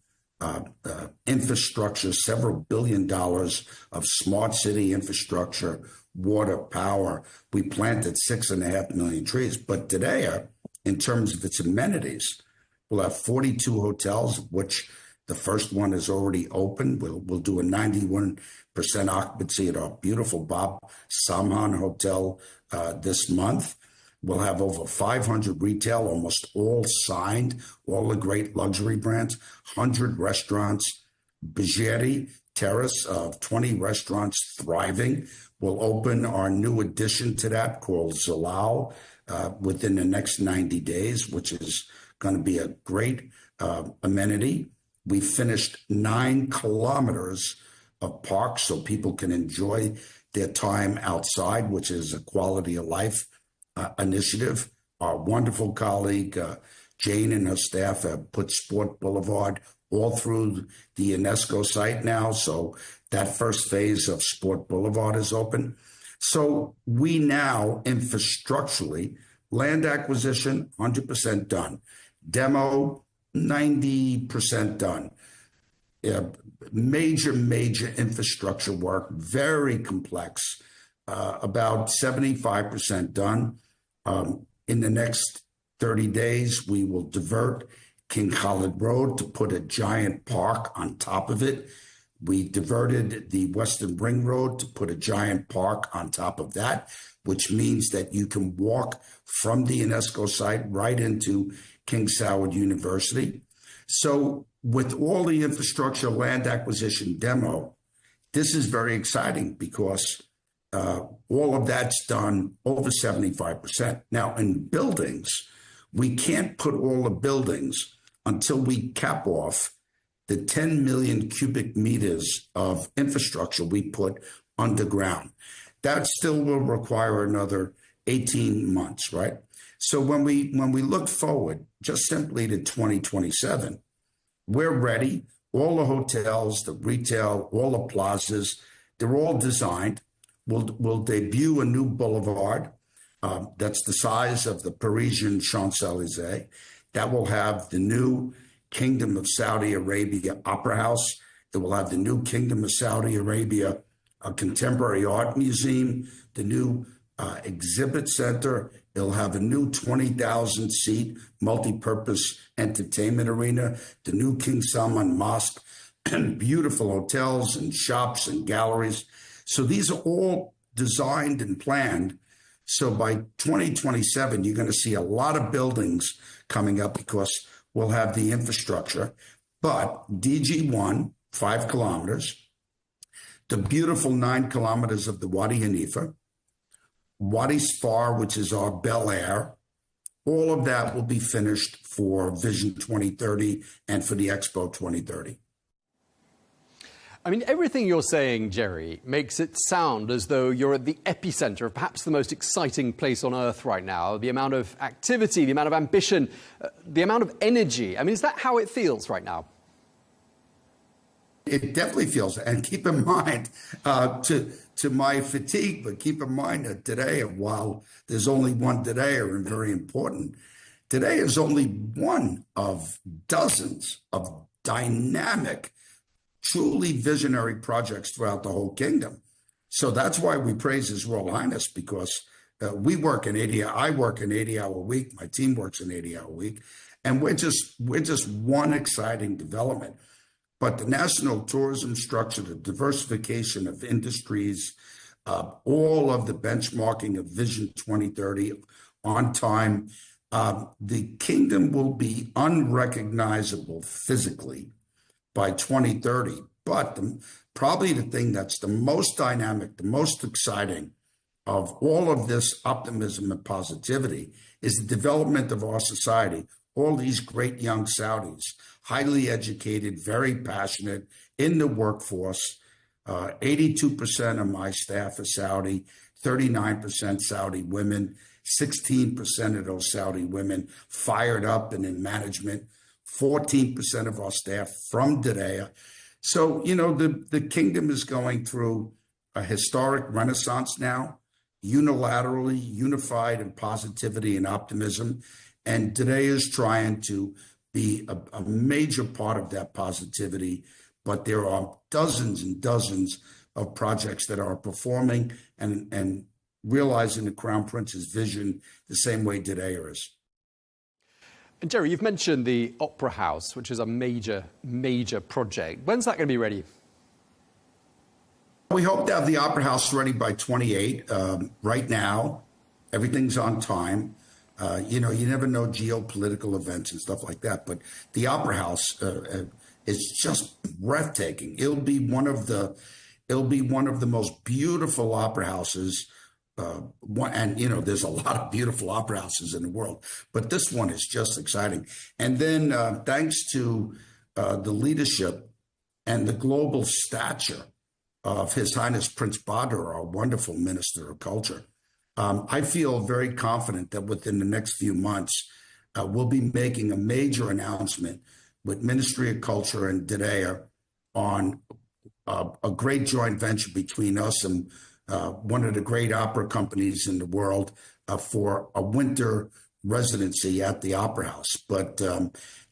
infrastructure, several $1 billion of smart city infrastructure, water, power. We planted 6.5 million trees. But Diraya, in terms of its amenities, we'll have 42 hotels, of which the first one is already open. We'll do a 91% occupancy at our beautiful Bob Samhan Hotel this month. We'll have over 500 retail, almost all signed, all the great luxury brands, 100 restaurants, Bijeri Terrace of 20 restaurants thriving. We'll open our new addition to that called Zalal within the next 90 days, which is going to be a great amenity. We finished 9 kilometers of parks so people can enjoy their time outside, which is a quality of life initiative. Our wonderful colleague, Jane, and her staff have put Sport Boulevard all through the UNESCO site now. So that first phase of Sport Boulevard is open. So we now, infrastructurally, land acquisition, 100% done. Demo, 90% done. Major infrastructure work, very complex, about 75% done. In the next 30 days, we will divert King Khalid Road to put a giant park on top of it. We diverted the Western Ring Road to put a giant park on top of that, which means that you can walk from the UNESCO site right into King Saud University. So with all the infrastructure, land acquisition, demo, this is very exciting because all of that's done over 75%. Now, in buildings, We can't put all the buildings until we cap off the 10 million cubic meters of infrastructure we put underground. That still will require another 18 months, right? So when we look forward just simply to 2027, we're ready. All the hotels, the retail, all the plazas, they're all designed. We'll debut a new boulevard that's the size of the Parisian Champs-Élysées. That will have the new Kingdom of Saudi Arabia Opera House. It will have the new Kingdom of Saudi Arabia Contemporary Art Museum, the new exhibit center. It'll have a new 20,000-seat multi-purpose entertainment arena, the new King Salman Mosque, beautiful hotels and shops and galleries. So these are all designed and planned. So by 2027, you're going to see a lot of buildings coming up because we'll have the infrastructure. But DG1, 5 kilometers, the beautiful 9 kilometers of the Wadi Hanifa, Wadi Sfar, which is our Bel Air, all of that will be finished for Vision 2030 and for the Expo 2030. I mean, everything you're saying, Jerry, makes it sound as though you're at the epicenter of perhaps the most exciting place on earth right now. The amount of activity, the amount of ambition, the amount of energy. I mean, is that how it feels right now? It definitely feels, and keep in mind, to my fatigue, but keep in mind that today, while there's only one today, and very important, today is only one of dozens of dynamic, truly visionary projects throughout the whole kingdom. So that's why we praise His Royal Highness, because we work an 80, I work an 80-hour week, my team works an 80-hour week, and we're just one exciting development. But the national tourism structure, the diversification of industries, all of the benchmarking of Vision 2030 on time, the kingdom will be unrecognizable physically by 2030. But probably the thing that's the most dynamic, the most exciting of all of this optimism and positivity is the development of our society. All these great young Saudis, highly educated, very passionate, in the workforce. 82% of my staff are Saudi, 39% Saudi women, 16% of those Saudi women fired up and in management, 14% of our staff from Diriyah. So, you know, the kingdom is going through a historic renaissance now, unilaterally, unified in positivity and optimism. And today is trying to be a major part of that positivity. But there are dozens and dozens of projects that are performing and realizing the Crown Prince's vision the same way today is. And Jerry, you've mentioned the Opera House, which is a major, major project. When's that going to be ready? We hope to have the Opera House ready by 28. Right now, everything's on time. You know, you never know geopolitical events and stuff like that, but the Opera House is just breathtaking. It'll be one of the most beautiful opera houses. And you know, there's a lot of beautiful opera houses in the world, but this one is just exciting. And then thanks to the leadership and the global stature of His Highness Prince Badr, our wonderful Minister of Culture, I feel very confident that within the next few months, we'll be making a major announcement with Ministry of Culture and Diriyah on a great joint venture between us and one of the great opera companies in the world for a winter residency at the Opera House. But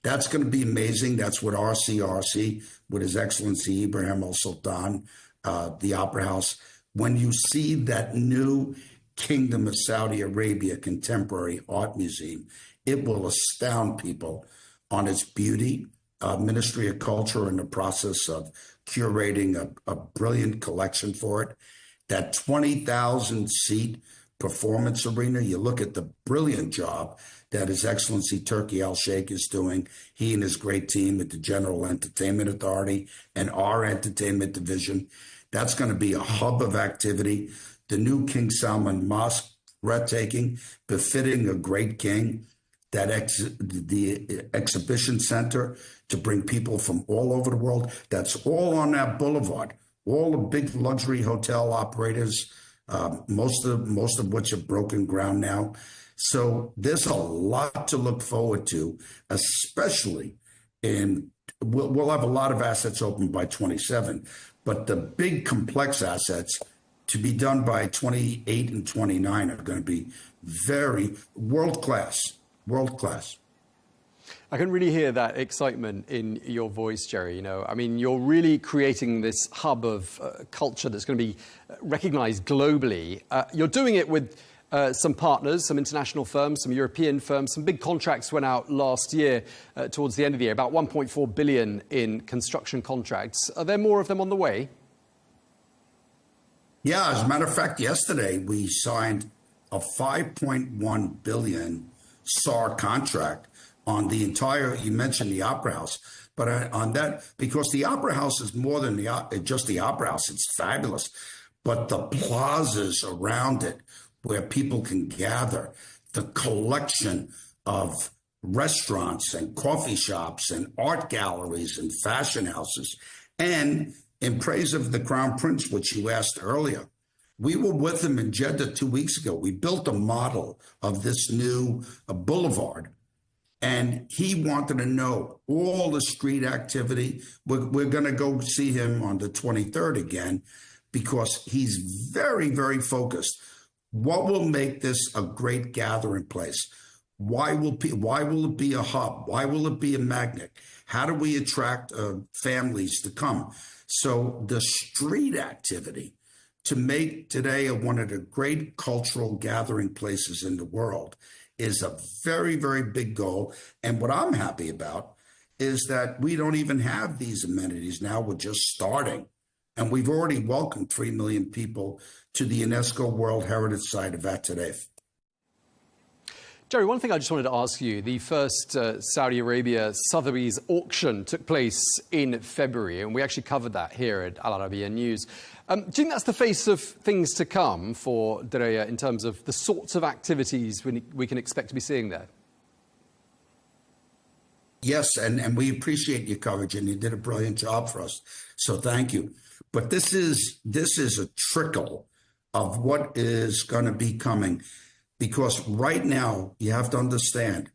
that's going to be amazing. That's what RCRC, with His Excellency Ibrahim Al Sultan, the Opera House. When you see that new Kingdom of Saudi Arabia Contemporary Art Museum, it will astound people on its beauty. Ministry of Culture in the process of curating a brilliant collection for it. That 20,000-seat performance arena, you look at the brilliant job that His Excellency Turki Al Sheikh is doing, he and his great team at the General Entertainment Authority and our entertainment division. That's going to be a hub of activity. The new King Salman Mosque, breathtaking, befitting a great king. the exhibition center to bring people from all over the world. That's all on that boulevard. All the big luxury hotel operators, most of which have broken ground now. So there's a lot to look forward to, especially we'll have a lot of assets open by 27, but the big complex assets to be done by 28 and 29 are going to be very world-class. I can really hear that excitement in your voice, Jerry. You know, I mean, you're really creating this hub of culture that's going to be recognized globally. You're doing it with some partners, some international firms, some European firms. Some big contracts went out last year towards the end of the year, about 1.4 billion in construction contracts. Are there more of them on the way? Yeah, as a matter of fact, yesterday we signed a 5.1 billion SAR contract on the entire, you mentioned the Opera House, but on that, because the Opera House is more than just the Opera House, it's fabulous, but the plazas around it where people can gather, the collection of restaurants and coffee shops and art galleries and fashion houses, and in praise of the Crown Prince, which you asked earlier, we were with him in Jeddah 2 weeks ago. We built a model of this new boulevard, and he wanted to know all the street activity. We're going to go see him on the 23rd again because he's very, very focused. What will make this a great gathering place? Why will it be a hub? Why will it be a magnet? How do we attract families to come? So the street activity to make today one of the great cultural gathering places in the world is a very, very big goal. And what I'm happy about is that we don't even have these amenities now. We're just starting. And we've already welcomed 3 million people to the UNESCO World Heritage Site of At-Taref. Jerry, one thing I just wanted to ask you, the first Saudi Arabia Sotheby's auction took place in February, and we actually covered that here at Al Arabiya News. Do you think that's the face of things to come for Diriyah in terms of the sorts of activities we can expect to be seeing there? Yes, and we appreciate your coverage, and you did a brilliant job for us. So thank you. But this is a trickle of what is going to be coming. Because right now, you have to understand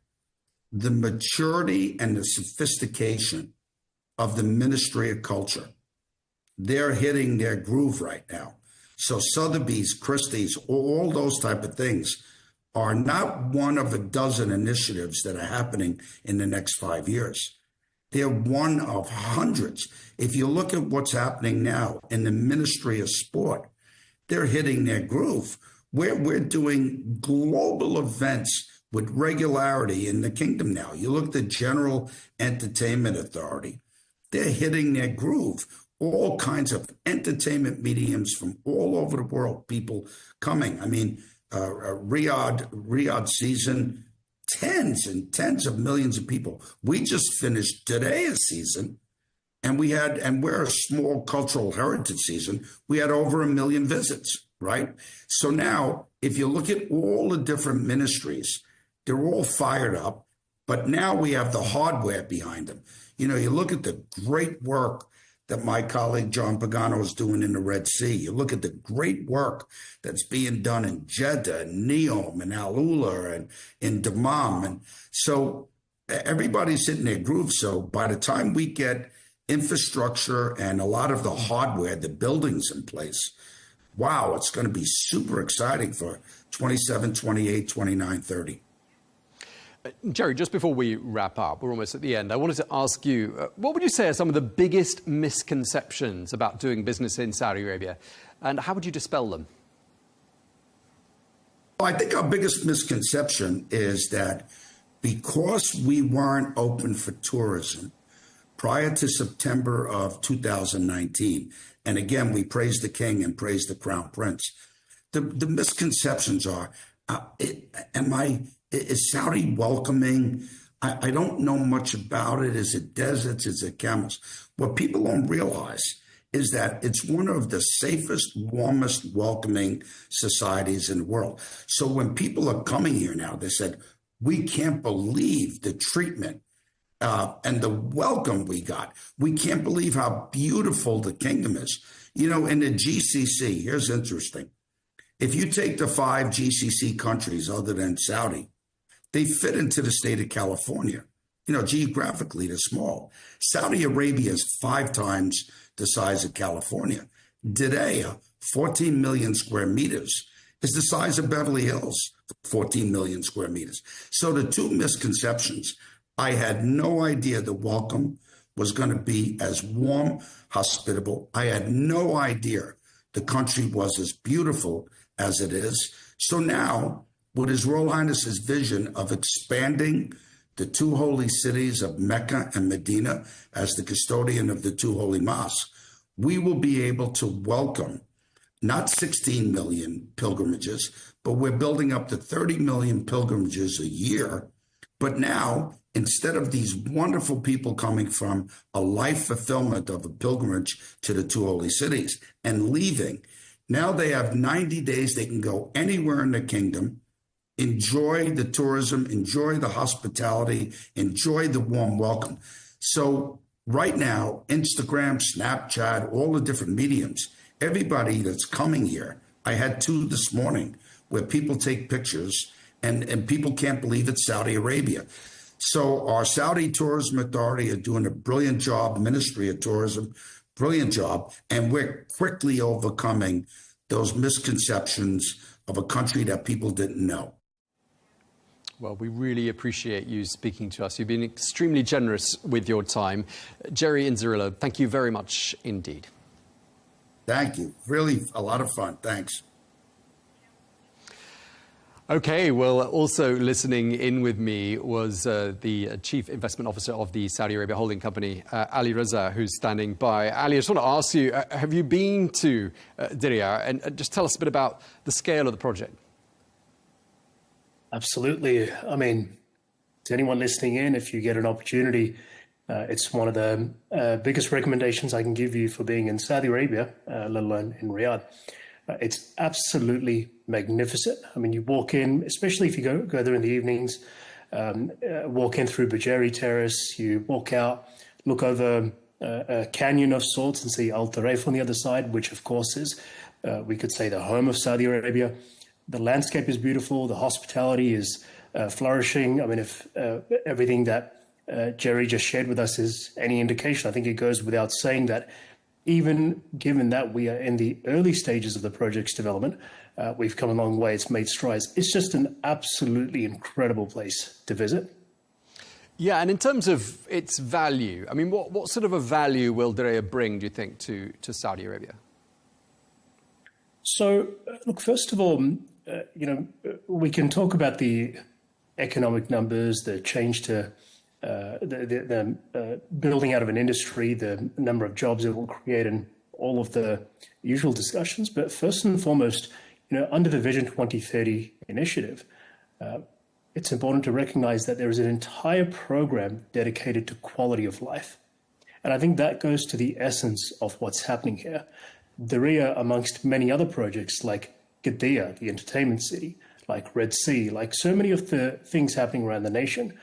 the maturity and the sophistication of the Ministry of Culture. They're hitting their groove right now. So Sotheby's, Christie's, all those type of things are not one of a dozen initiatives that are happening in the next 5 years. They're one of hundreds. If you look at what's happening now in the Ministry of Sport, they're hitting their groove. We're doing global events with regularity in the kingdom now. You look at the General Entertainment Authority. They're hitting their groove. All kinds of entertainment mediums from all over the world, people coming. I mean, Riyadh season, tens and tens of millions of people. We just finished today a season, and we're a small cultural heritage season. We had over 1 million visits. Right? So now, if you look at all the different ministries, they're all fired up, but now we have the hardware behind them. You know, you look at the great work that my colleague John Pagano is doing in the Red Sea. You look at the great work that's being done in Jeddah, and Neom, and Al Ula, and in Dammam. And so everybody's hitting their groove. So by the time we get infrastructure and a lot of the hardware, the buildings in place, wow, it's going to be super exciting for 27, 28, 29, 30. Jerry, just before we wrap up, we're almost at the end. I wanted to ask you, what would you say are some of the biggest misconceptions about doing business in Saudi Arabia, and how would you dispel them? Well, I think our biggest misconception is that because we weren't open for tourism prior to September of 2019, and again, we praise the king and praise the crown prince. The misconceptions are, is Saudi welcoming? I don't know much about it. Is it deserts? Is it camels? What people don't realize is that it's one of the safest, warmest, welcoming societies in the world. So when people are coming here now, they said, We can't believe the treatment and the welcome we got. We can't believe how beautiful the kingdom is. You know, in the GCC, here's interesting. If you take the 5 GCC countries other than Saudi, they fit into the state of California. You know, geographically, they're small. Saudi Arabia is 5 times the size of California. Diriyah, 14 million square meters, is the size of Beverly Hills, 14 million square meters. So the 2 misconceptions, I had no idea the welcome was going to be as warm, hospitable. I had no idea the country was as beautiful as it is. So now, with His Royal Highness's vision of expanding the 2 holy cities of Mecca and Medina as the custodian of the 2 holy mosques, we will be able to welcome not 16 million pilgrimages, but we're building up to 30 million pilgrimages a year. But now, instead of these wonderful people coming from a life fulfillment of a pilgrimage to the 2 holy cities and leaving, now they have 90 days. They can go anywhere in the kingdom, enjoy the tourism, enjoy the hospitality, enjoy the warm welcome. So right now, Instagram, Snapchat, all the different mediums, everybody that's coming here, I had 2 this morning where people take pictures and people can't believe it's Saudi Arabia. So our Saudi Tourism Authority are doing a brilliant job, Ministry of Tourism, brilliant job, and we're quickly overcoming those misconceptions of a country that people didn't know. Well, we really appreciate you speaking to us. You've been extremely generous with your time. Jerry Inzerillo, thank you very much indeed. Thank you. Really a lot of fun. Thanks. Okay, well, also listening in with me was the Chief Investment Officer of the Saudi Arabia holding company, Ali Reza, who's standing by. Ali, I just want to ask you, have you been to Diriyah? And just tell us a bit about the scale of the project. Absolutely. I mean, to anyone listening in, if you get an opportunity, it's one of the biggest recommendations I can give you for being in Saudi Arabia, let alone in Riyadh. It's absolutely magnificent. I mean, you walk in, especially if you go there in the evenings, walk in through Bajeri Terrace, you walk out, look over a canyon of sorts and see Al Taref on the other side, which of course is, we could say, the home of Saudi Arabia. The landscape is beautiful. The hospitality is flourishing. I mean, if everything that Jerry just shared with us is any indication, I think it goes without saying that even given that we are in the early stages of the project's development, we've come a long way. It's made strides. It's just an absolutely incredible place to visit. Yeah, and in terms of its value, I mean, what sort of a value will Diriyah bring, do you think, to Saudi Arabia? So, look, first of all, we can talk about the economic numbers, the change to the building out of an industry, the number of jobs it will create, and all of the usual discussions. But first and foremost, under the Vision 2030 initiative, it's important to recognize that there is an entire program dedicated to quality of life. And I think that goes to the essence of what's happening here. Diriyah, amongst many other projects like Qiddiya, the entertainment city, like Red Sea, like so many of the things happening around the nation,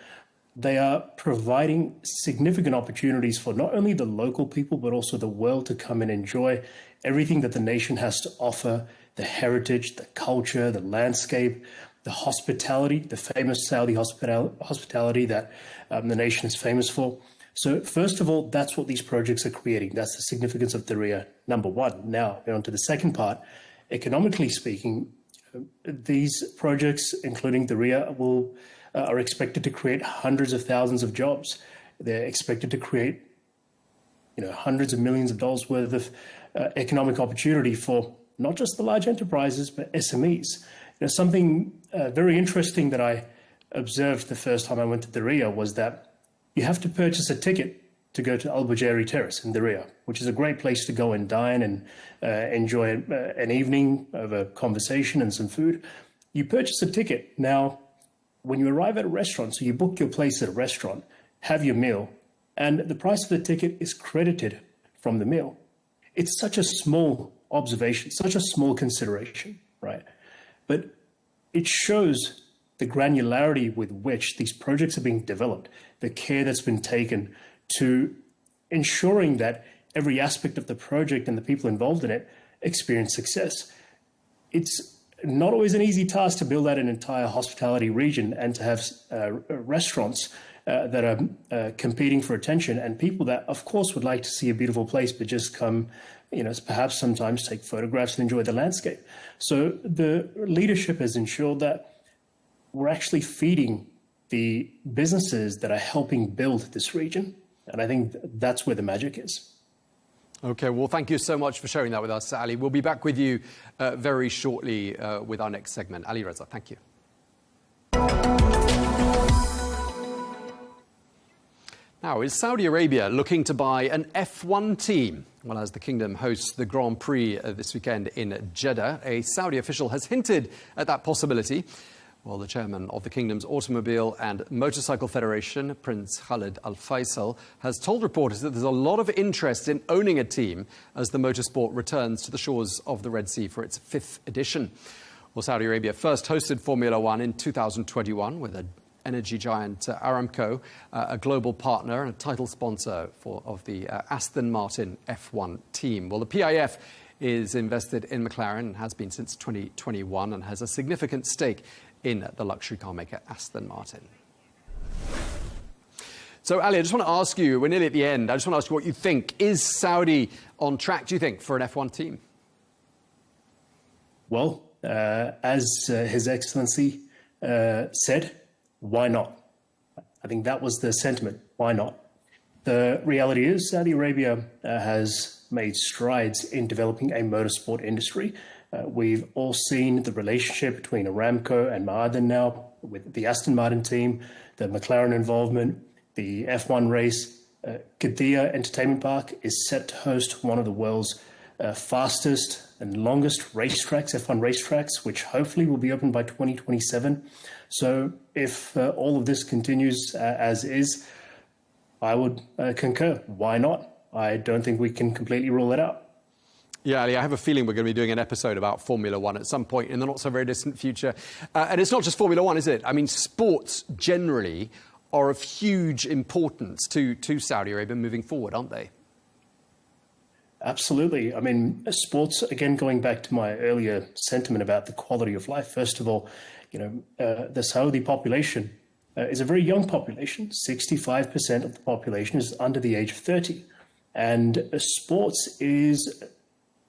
they are providing significant opportunities for not only the local people, but also the world to come and enjoy everything that the nation has to offer, the heritage, the culture, the landscape, the hospitality, the famous Saudi hospitality that the nation is famous for. So first of all, that's what these projects are creating. That's the significance of Diriyah, number one. Now, on to the second part. Economically speaking, these projects, including Diriyah, are expected to create hundreds of thousands of jobs. They're expected to create, hundreds of millions of dollars worth of economic opportunity for not just the large enterprises, but SMEs. Something very interesting that I observed the first time I went to Diriyah was that you have to purchase a ticket to go to Al Bajeri Terrace in Diriyah, which is a great place to go and dine and enjoy an evening of a conversation and some food. You purchase a ticket. Now, when you arrive at a restaurant, so you book your place at a restaurant, have your meal, and the price of the ticket is credited from the meal. It's such a small observation, such a small consideration, right? But it shows the granularity with which these projects are being developed, the care that's been taken to ensuring that every aspect of the project and the people involved in it experience success. It's not always an easy task to build out an entire hospitality region and to have restaurants that are competing for attention, and people that, of course, would like to see a beautiful place but just come, perhaps sometimes take photographs and enjoy the landscape. So the leadership has ensured that we're actually feeding the businesses that are helping build this region, and I think that's where the magic is. Okay, well, thank you so much for sharing that with us, Ali. We'll be back with you very shortly with our next segment. Ali Reza, thank you. Now, is Saudi Arabia looking to buy an F1 team? Well, as the kingdom hosts the Grand Prix this weekend in Jeddah, a Saudi official has hinted at that possibility. Well, the chairman of the kingdom's Automobile and Motorcycle Federation, Prince Khalid Al Faisal, has told reporters that there's a lot of interest in owning a team as the motorsport returns to the shores of the Red Sea for its 5th edition. Well, Saudi Arabia first hosted Formula One in 2021 with an energy giant Aramco, a global partner and a title sponsor of the Aston Martin F1 team. Well, the PIF is invested in McLaren and has been since 2021 and has a significant stake in the luxury car maker Aston Martin. So, Ali, I just want to ask you, we're nearly at the end, I just want to ask you what you think. Is Saudi on track, do you think, for an F1 team? Well, as His Excellency said, why not? I think that was the sentiment. Why not? The reality is Saudi Arabia has made strides in developing a motorsport industry. We've all seen the relationship between Aramco and Ma'aden now with the Aston Martin team, the McLaren involvement, the F1 race. Qiddiya Entertainment Park is set to host one of the world's fastest and longest racetracks, F1 racetracks, which hopefully will be open by 2027. So if all of this continues as is, I would concur. Why not? I don't think we can completely rule it out. Yeah, Ali, I have a feeling we're going to be doing an episode about Formula One at some point in the not-so-very-distant future. And it's not just Formula One, is it? I mean, sports generally are of huge importance to Saudi Arabia moving forward, aren't they? Absolutely. I mean, sports, again, going back to my earlier sentiment about the quality of life, first of all, the Saudi population is a very young population. 65% of the population is under the age of 30. And sports is,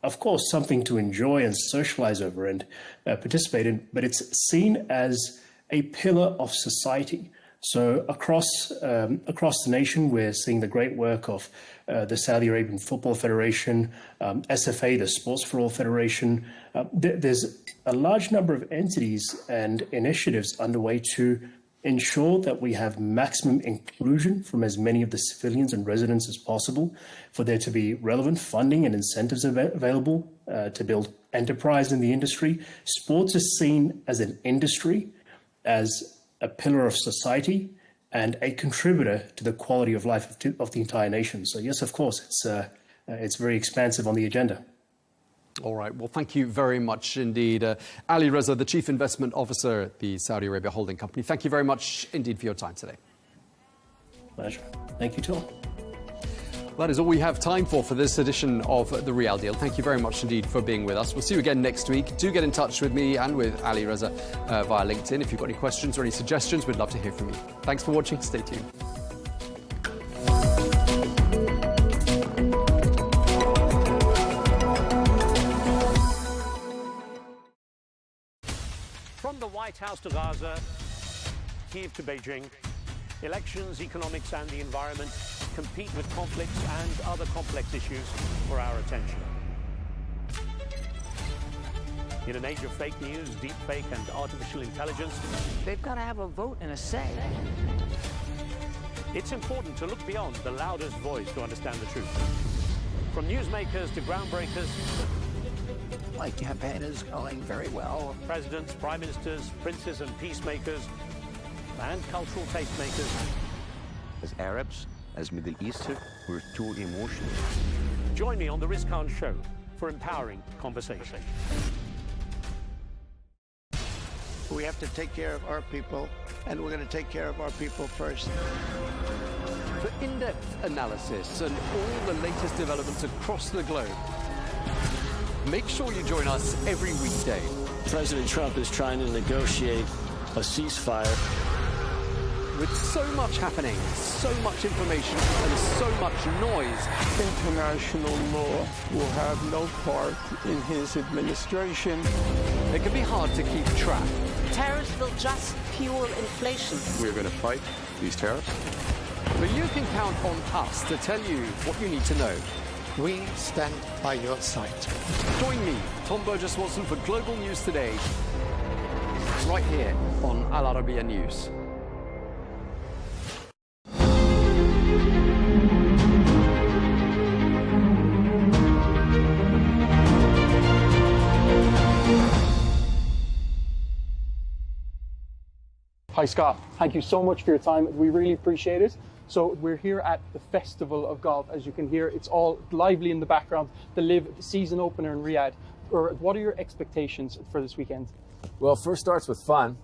of course, something to enjoy and socialize over and participate in, but it's seen as a pillar of society. So across the nation, we're seeing the great work of the Saudi Arabian Football Federation, SFA, the Sports for All Federation. There's a large number of entities and initiatives underway to ensure that we have maximum inclusion from as many of the civilians and residents as possible, for there to be relevant funding and incentives available to build enterprise in the industry. Sports is seen as an industry, as a pillar of society, and a contributor to the quality of life of the entire nation. So yes, of course, it's very expansive on the agenda. All right. Well, thank you very much indeed. Ali Reza, the Chief Investment Officer at the Saudi Arabia Holding Company. Thank you very much indeed for your time today. Pleasure. Thank you, Tom. That is all we have time for this edition of The Real Deal. Thank you very much indeed for being with us. We'll see you again next week. Do get in touch with me and with Ali Reza via LinkedIn. If you've got any questions or any suggestions, we'd love to hear from you. Thanks for watching. Stay tuned. From the White House to Gaza, Kiev to Beijing, elections, economics and the environment compete with conflicts and other complex issues for our attention. In an age of fake news, deepfake and artificial intelligence, they've got to have a vote and a say. It's important to look beyond the loudest voice to understand the truth. From newsmakers to groundbreakers, my campaign is going very well. Presidents, prime ministers, princes and peacemakers, and cultural tastemakers. As Arabs, as Middle Eastern, we're too emotional. Join me on the Riz Khan Show for empowering conversation. We have to take care of our people, and we're going to take care of our people first. For in-depth analysis and all the latest developments across the globe, make sure you join us every weekday. President Trump is trying to negotiate a ceasefire. With so much happening, so much information, and so much noise, International law will have no part in his administration. it can be hard to keep track. Tariffs will just fuel inflation. We're going to fight these tariffs. But you can count on us to tell you what you need to know. We stand by your side. Join me, Tom Burges Watson, for Global News Today, right here on Al Arabiya News. Hi Scott, thank you so much for your time. We really appreciate it. So we're here at the Festival of Golf. As you can hear, it's all lively in the background. The Live season opener in Riyadh. What are your expectations for this weekend? Well, first starts with fun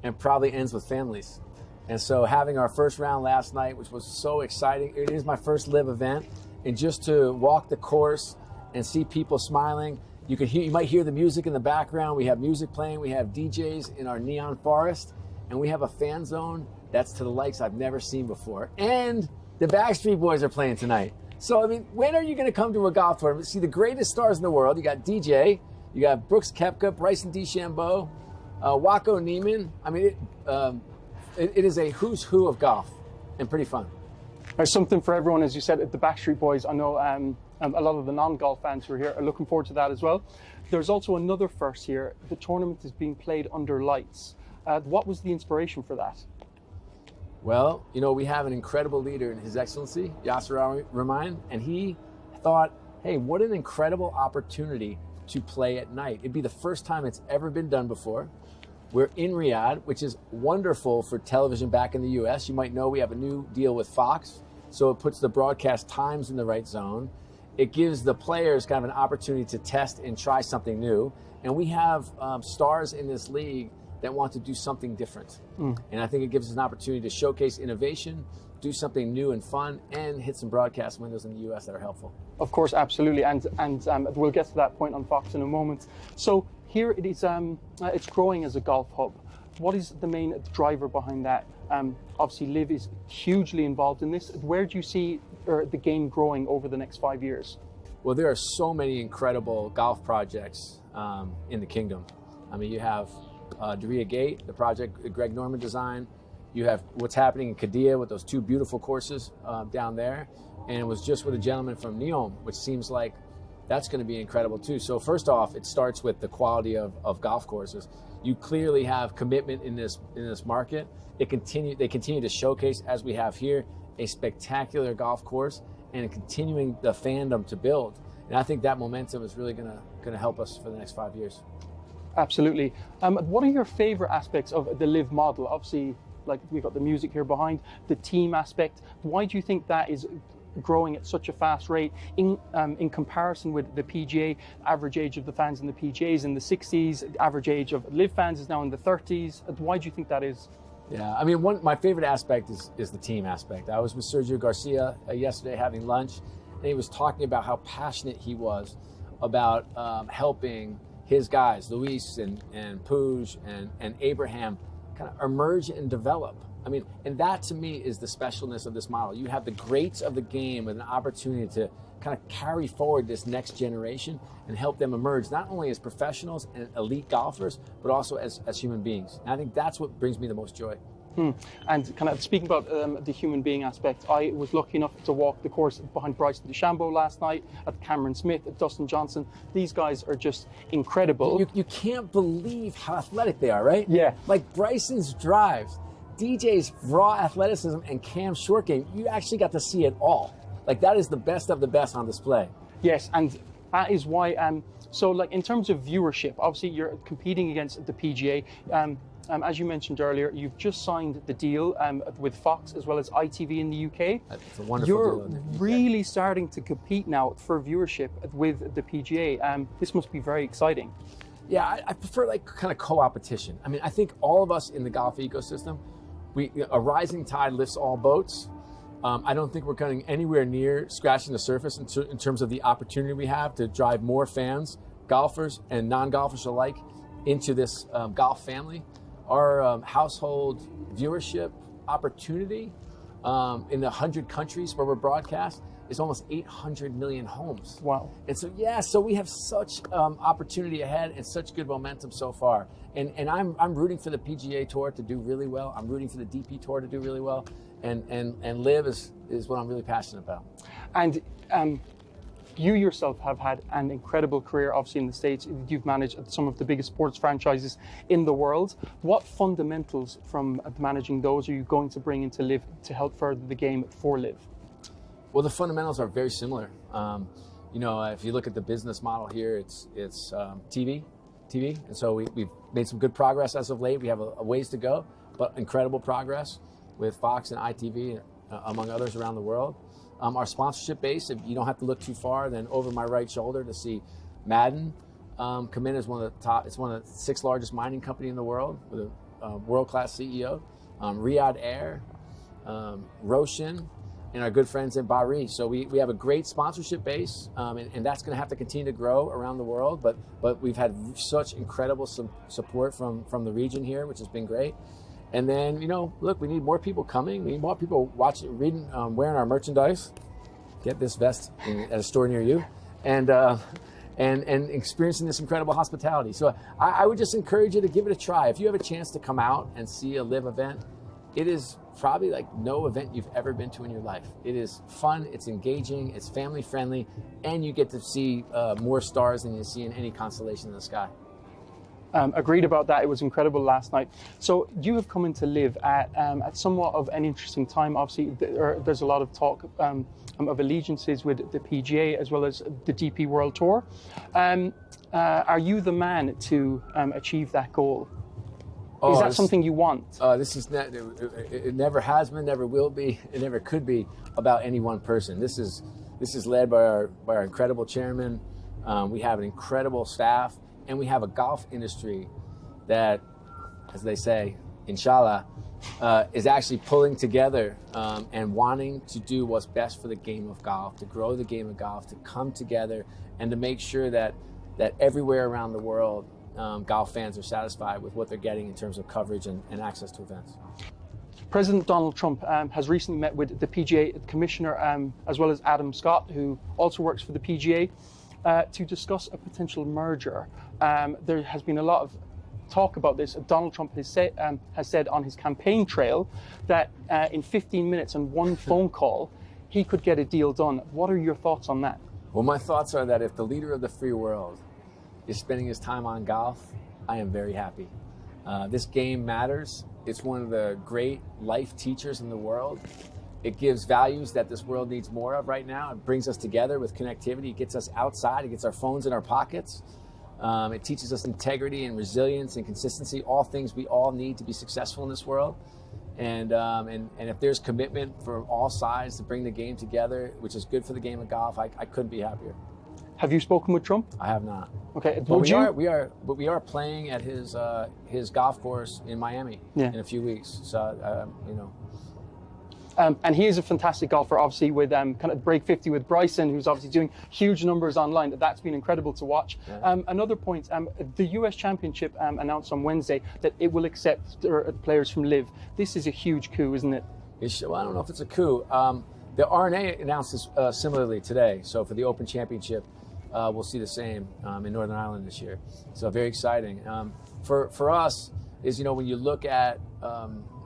and probably ends with families. And so having our first round last night, which was so exciting, it is my first Live event. And just to walk the course and see people smiling, you might hear the music in the background. We have music playing, we have DJs in our neon forest, and we have a fan zone that's to the likes I've never seen before. And the Backstreet Boys are playing tonight. So, I mean, when are you going to come to a golf tournament, see the greatest stars in the world? You got DJ, you got Brooks Koepka, Bryson DeChambeau, Waco Neiman. I mean, it is a who's who of golf and pretty fun. There's something for everyone, as you said, at the Backstreet Boys. I know a lot of the non-golf fans who are here are looking forward to that as well. There's also another first here. The tournament is being played under lights. What was the inspiration for that? Well, you know, we have an incredible leader in His Excellency, Yasser Rahman, and he thought, hey, what an incredible opportunity to play at night. It'd be the first time it's ever been done before. We're in Riyadh, which is wonderful for television back in the US. You might know we have a new deal with Fox, so it puts the broadcast times in the right zone. It gives the players kind of an opportunity to test and try something new. And we have stars in this league that want to do something different. And I think it gives us an opportunity to showcase innovation, do something new and fun, and hit some broadcast windows in the US that are helpful. Of course, absolutely, and we'll get to that point on Fox in a moment. So here it is, it's growing as a golf hub. What is the main driver behind that? Obviously, Liv is hugely involved in this. Where do you see the game growing over the next 5 years? Well, there are so many incredible golf projects in the kingdom. I mean, you have Diriyah Gate, the project Greg Norman designed. You have what's happening in Qadiyah with those two beautiful courses down there. And it was just with a gentleman from Neom, which seems like that's going to be incredible too. So first off, it starts with the quality of golf courses. You clearly have commitment in this market. They continue to showcase, as we have here, a spectacular golf course and continuing the fandom to build. And I think that momentum is really going to help us for the next 5 years. Absolutely. What are your favorite aspects of the Live model? Obviously, like we've got the music here behind, the team aspect. Why do you think that is growing at such a fast rate in comparison with the PGA? Average age of the fans in the PGA is in the 60s. The average age of Live fans is now in the 30s. Why do you think that is? Yeah, I mean, my favorite aspect is the team aspect. I was with Sergio Garcia yesterday having lunch, and he was talking about how passionate he was about helping his guys, Luis and Puig and Abraham, kind of emerge and develop. I mean, and that to me is the specialness of this model. You have the greats of the game with an opportunity to kind of carry forward this next generation and help them emerge, not only as professionals and elite golfers, but also as human beings. And I think that's what brings me the most joy. And kind of speaking about the human being aspect, I was lucky enough to walk the course behind Bryson DeChambeau last night, at Cameron Smith, at Dustin Johnson. These guys are just incredible. You can't believe how athletic they are, right? Yeah. Like Bryson's drives, DJ's raw athleticism, and Cam's short game. You actually got to see it all. Like, that is the best of the best on display. Yes, and that is why, so like in terms of viewership, obviously you're competing against the PGA. As you mentioned earlier, you've just signed the deal with Fox as well as ITV in the UK. It's a wonderful You're deal. really starting to compete now for viewership with the PGA. This must be very exciting. Yeah, I prefer like kind of co-opetition. I mean, I think all of us in the golf ecosystem, a rising tide lifts all boats. I don't think we're getting anywhere near scratching the surface in terms of the opportunity we have to drive more fans, golfers and non-golfers alike, into this golf family. Our household viewership opportunity in the 100 countries where we're broadcast is almost 800 million homes. Wow. And so, yeah, so we have such opportunity ahead and such good momentum so far. And I'm rooting for the PGA Tour to do really well. I'm rooting for the DP Tour to do really well. And Live is what I'm really passionate about. And you yourself have had an incredible career, obviously, in the States. You've managed some of the biggest sports franchises in the world. What fundamentals from managing those are you going to bring into Live to help further the game for Live? Well, the fundamentals are very similar. If you look at the business model here, it's TV, and so we've made some good progress as of late. We have a ways to go, but incredible progress with Fox and ITV, among others around the world. Our sponsorship base, if you don't have to look too far, then over my right shoulder to see Madden come in as one of the top. It's one of the 6 largest mining company in the world with a world-class CEO. Riyadh Air, Roshan, and our good friends at Bari. So we have a great sponsorship base, and that's going to have to continue to grow around the world. But we've had such incredible support from the region here, which has been great. And then, look, we need more people coming. We need more people watching, reading, wearing our merchandise. Get this vest at a store near you, and experiencing this incredible hospitality. So I would just encourage you to give it a try. If you have a chance to come out and see a Live event, it is probably like no event you've ever been to in your life. It is fun, it's engaging, it's family friendly, and you get to see more stars than you see in any constellation in the sky. Agreed about that. It was incredible last night. So you have come into Live at somewhat of an interesting time. Obviously, there's a lot of talk of allegiances with the PGA as well as the DP World Tour. Are you the man to achieve that goal? Is that something you want? This is it never has been, never will be, it never could be about any one person. This is led by our incredible chairman. We have an incredible staff, and we have a golf industry that, as they say, inshallah, is actually pulling together and wanting to do what's best for the game of golf, to grow the game of golf, to come together and to make sure that everywhere around the world, golf fans are satisfied with what they're getting in terms of coverage and access to events. President Donald Trump has recently met with the PGA Commissioner as well as Adam Scott, who also works for the PGA, to discuss a potential merger. There has been a lot of talk about this. Donald Trump has said on his campaign trail that in 15 minutes and one phone call, he could get a deal done. What are your thoughts on that? Well, my thoughts are that if the leader of the free world is spending his time on golf, I am very happy. This game matters. It's one of the great life teachers in the world. It gives values that this world needs more of right now. It brings us together with connectivity. It gets us outside. It gets our phones in our pockets. It teaches us integrity and resilience and consistency, all things we all need to be successful in this world. And if there's commitment for all sides to bring the game together, which is good for the game of golf, I couldn't be happier. Have you spoken with Trump? I have not. Okay. But we are playing at his golf course in Miami in a few weeks. So and he is a fantastic golfer, obviously, with kind of break 50 with Bryson, who's obviously doing huge numbers online. That's been incredible to watch. Yeah. Another point, the US Championship announced on Wednesday that it will accept players from Live. This is a huge coup, isn't it? Well, I don't know if it's a coup. The RNA announced this similarly today. So for the Open Championship, we'll see the same in Northern Ireland this year. So very exciting. For us, is when you look at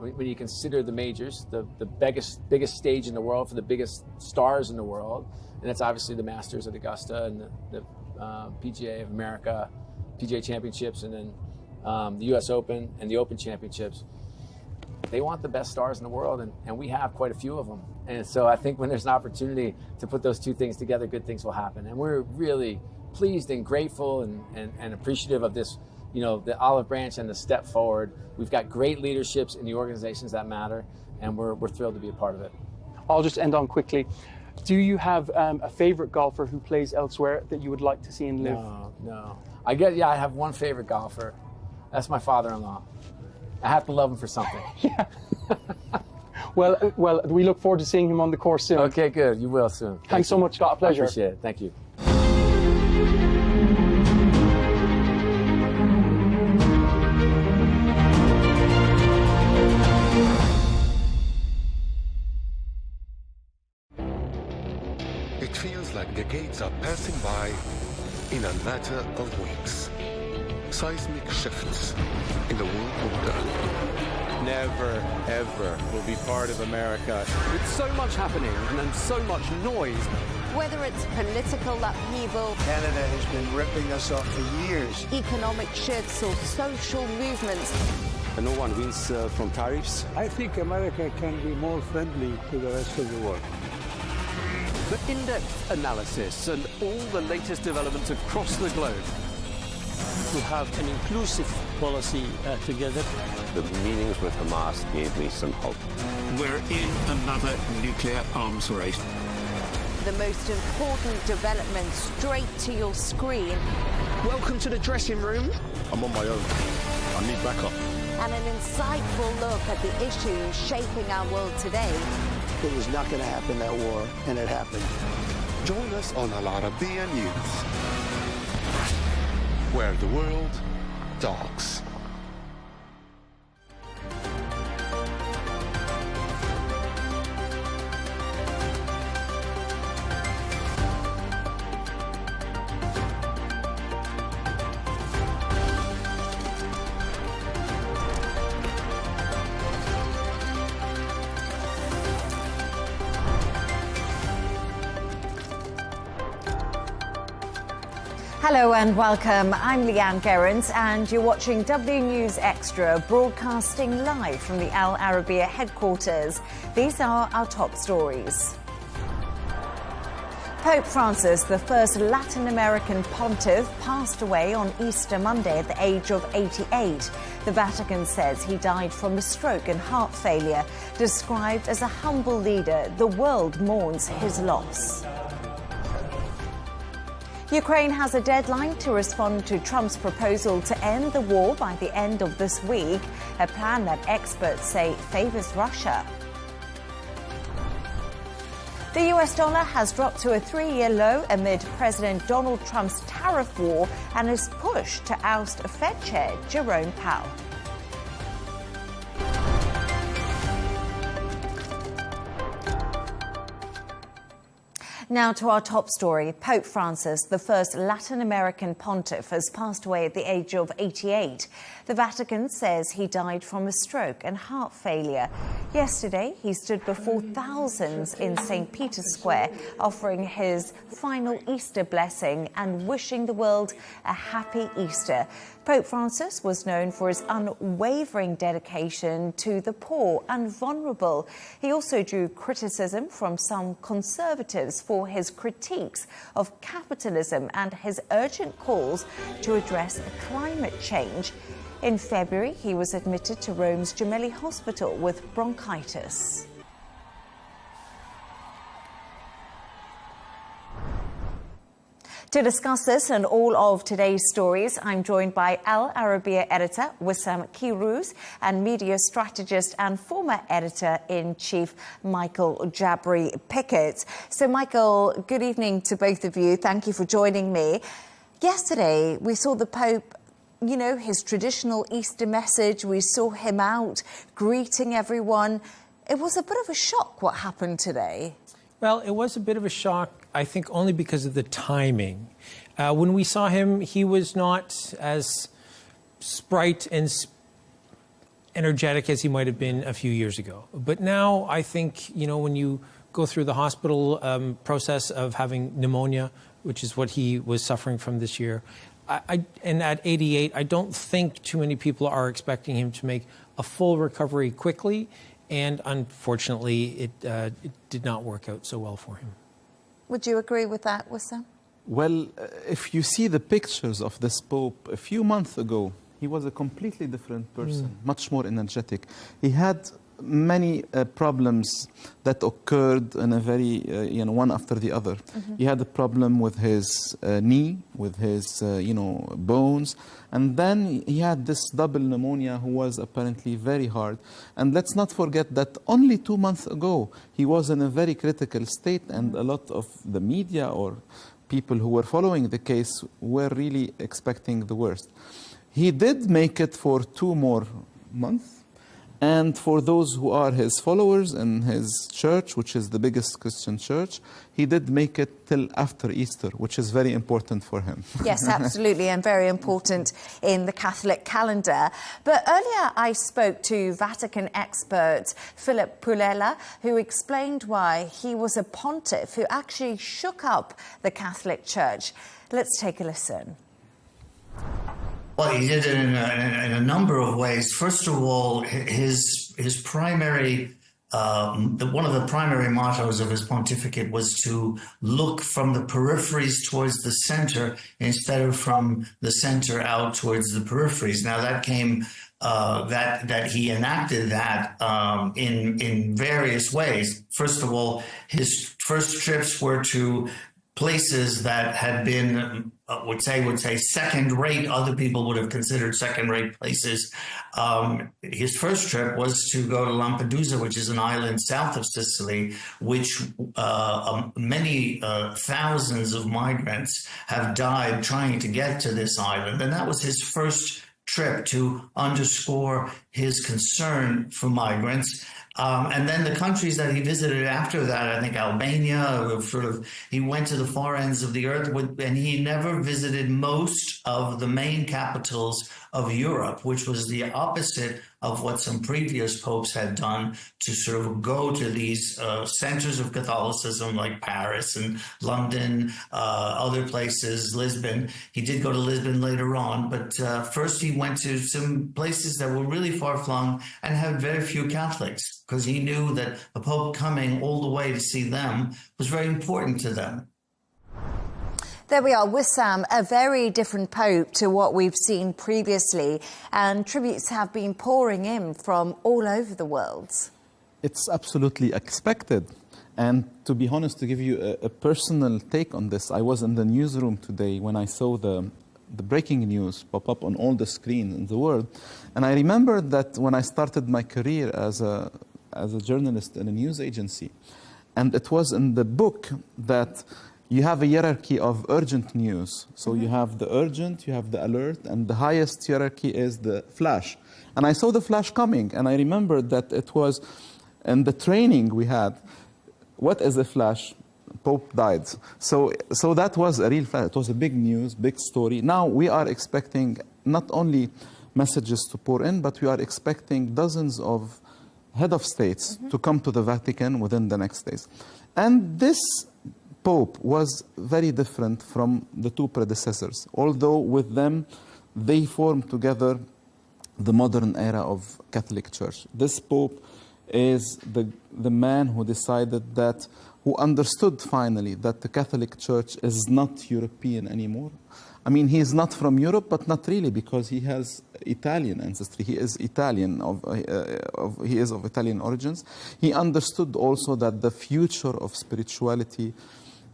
when you consider the majors, the biggest stage in the world for the biggest stars in the world, and that's obviously the Masters at Augusta and the PGA of America, PGA Championships, and then the U.S. Open and the Open Championships. They want the best stars in the world, and we have quite a few of them. And so I think when there's an opportunity to put those two things together, good things will happen. And we're really pleased and grateful and appreciative of this, the olive branch and the step forward. We've got great leaderships in the organizations that matter, and we're thrilled to be a part of it. I'll just end on quickly. Do you have a favorite golfer who plays elsewhere that you would like to see in Live? No. I have one favorite golfer. That's my father-in-law. I have to love him for something. Yeah. Well, we look forward to seeing him on the course soon. Okay, good. You will soon. Thanks so much, Scott. A pleasure. I appreciate it. Thank you. It feels like decades are passing by in a matter of weeks. Seismic shifts in the world order. Never, ever will be part of America. With so much happening and so much noise. Whether it's political upheaval, Canada has been ripping us off for years. economic shifts, or social movements, And no one wins from tariffs. I think America can be more friendly to the rest of the world. The in-depth analysis and all the latest developments across the globe. To have an inclusive policy together. The meetings with Hamas gave me some hope. We're in another nuclear arms race. the most important developments straight to your screen. Welcome to the dressing room. I'm on my own. I need backup. And an insightful look at the issues shaping our world today. It was not going to happen, that war, and it happened. Join us on Arabiya News, where the world talks. Hello and welcome. I'm Leigh Ann Gerrans and you're watching W News Extra, broadcasting live from the Al Arabiya headquarters. These are our top stories. Pope Francis, the first Latin American pontiff, passed away on Easter Monday at the age of 88. The Vatican says he died from a stroke and heart failure. Described as a humble leader, the world mourns his loss. Ukraine has a deadline to respond to Trump's proposal to end the war by the end of this week, a plan that experts say favors Russia. The US dollar has dropped to a 3-year low amid President Donald Trump's tariff war and is pushed to oust Fed Chair Jerome Powell. Now to our top story. Pope Francis, the first Latin American pontiff, has passed away at the age of 88. The Vatican says he died from a stroke and heart failure. Yesterday, he stood before thousands in St. Peter's Square, offering his final Easter blessing and wishing the world a happy Easter. Pope Francis was known for his unwavering dedication to the poor and vulnerable. He also drew criticism from some conservatives for his critiques of capitalism and his urgent calls to address climate change. In February, he was admitted to Rome's Gemelli Hospital with bronchitis. To discuss this and all of today's stories, I'm joined by Al Arabiya editor Wissam Kirouz and media strategist and former editor-in-chief Michael Jabri Pickett. So, Michael, good evening to both of you. Thank you for joining me. Yesterday, we saw the Pope, you know, his traditional Easter message. We saw him out greeting everyone. It was a bit of a shock what happened today. Well, it was a bit of a shock, I think, only because of the timing. When we saw him, he was not as sprite and energetic as he might have been a few years ago. But now I think, you know, when you go through the hospital process of having pneumonia, which is what he was suffering from this year, and at 88, I don't think too many people are expecting him to make a full recovery quickly. And unfortunately, it did not work out so well for him. Would you agree with that, Wissam? Well, if you see the pictures of this Pope a few months ago, he was a completely different person, much more energetic. He had many problems that occurred in a very, one after the other. He had a problem with his knee, with his, bones. And then he had this double pneumonia who was apparently very hard. And let's not forget that only 2 months ago, he was in a very critical state, and a lot of the media or people who were following the case were really expecting the worst. He did make it for 2 more months. And for those who are his followers in his church, which is the biggest Christian church, he did make it till after Easter, which is very important for him. Yes, absolutely, and very important in the Catholic calendar. But earlier I spoke to Vatican expert Philip Pulella, who explained why he was a pontiff who actually shook up the Catholic Church. Let's take a listen. Well, he did it in a number of ways. First of all, his primary, one of the primary mottos of his pontificate was to look from the peripheries towards the center instead of from the center out towards the peripheries. Now that came, that he enacted that in various ways. First of all, his first trips were to places that had been, would say second-rate. Other people would have considered second-rate places. His first trip was to go to Lampedusa, which is an island south of Sicily, which many thousands of migrants have died trying to get to this island. And that was his first trip to underscore his concern for migrants. And then the countries that he visited after that, I think Albania, he went to the far ends of the earth, and he never visited most of the main capitals of Europe, which was the opposite of what some previous popes had done, to sort of go to these centers of Catholicism like Paris and London, other places, Lisbon. He did go to Lisbon later on, but first he went to some places that were really far-flung and had very few Catholics, because he knew that a pope coming all the way to see them was very important to them. There we are, Wissam, a very different pope to what we've seen previously, and tributes have been pouring in from all over the world. It's absolutely expected. And to be honest, to give you a personal take on this, I was in the newsroom today when I saw the breaking news pop up on all the screens in the world. And I remember that when I started my career as a journalist in a news agency, and it was in the book that you have a hierarchy of urgent news. So you have the urgent, you have the alert, and the highest hierarchy is the flash. And I saw the flash coming, and I remembered that it was in the training we had. What is a flash? Pope died. So that was a real flash. It was a big news, big story. Now we are expecting not only messages to pour in, but we are expecting dozens of head of states to come to the Vatican within the next days. And this Pope was very different from the two predecessors, although with them they formed together the modern era of Catholic Church. This Pope is the man who decided that, who understood finally that the Catholic Church is not European anymore. I mean, he is not from Europe, but not really, because he has Italian ancestry. He is Italian, he is of Italian origins. He understood also that the future of spirituality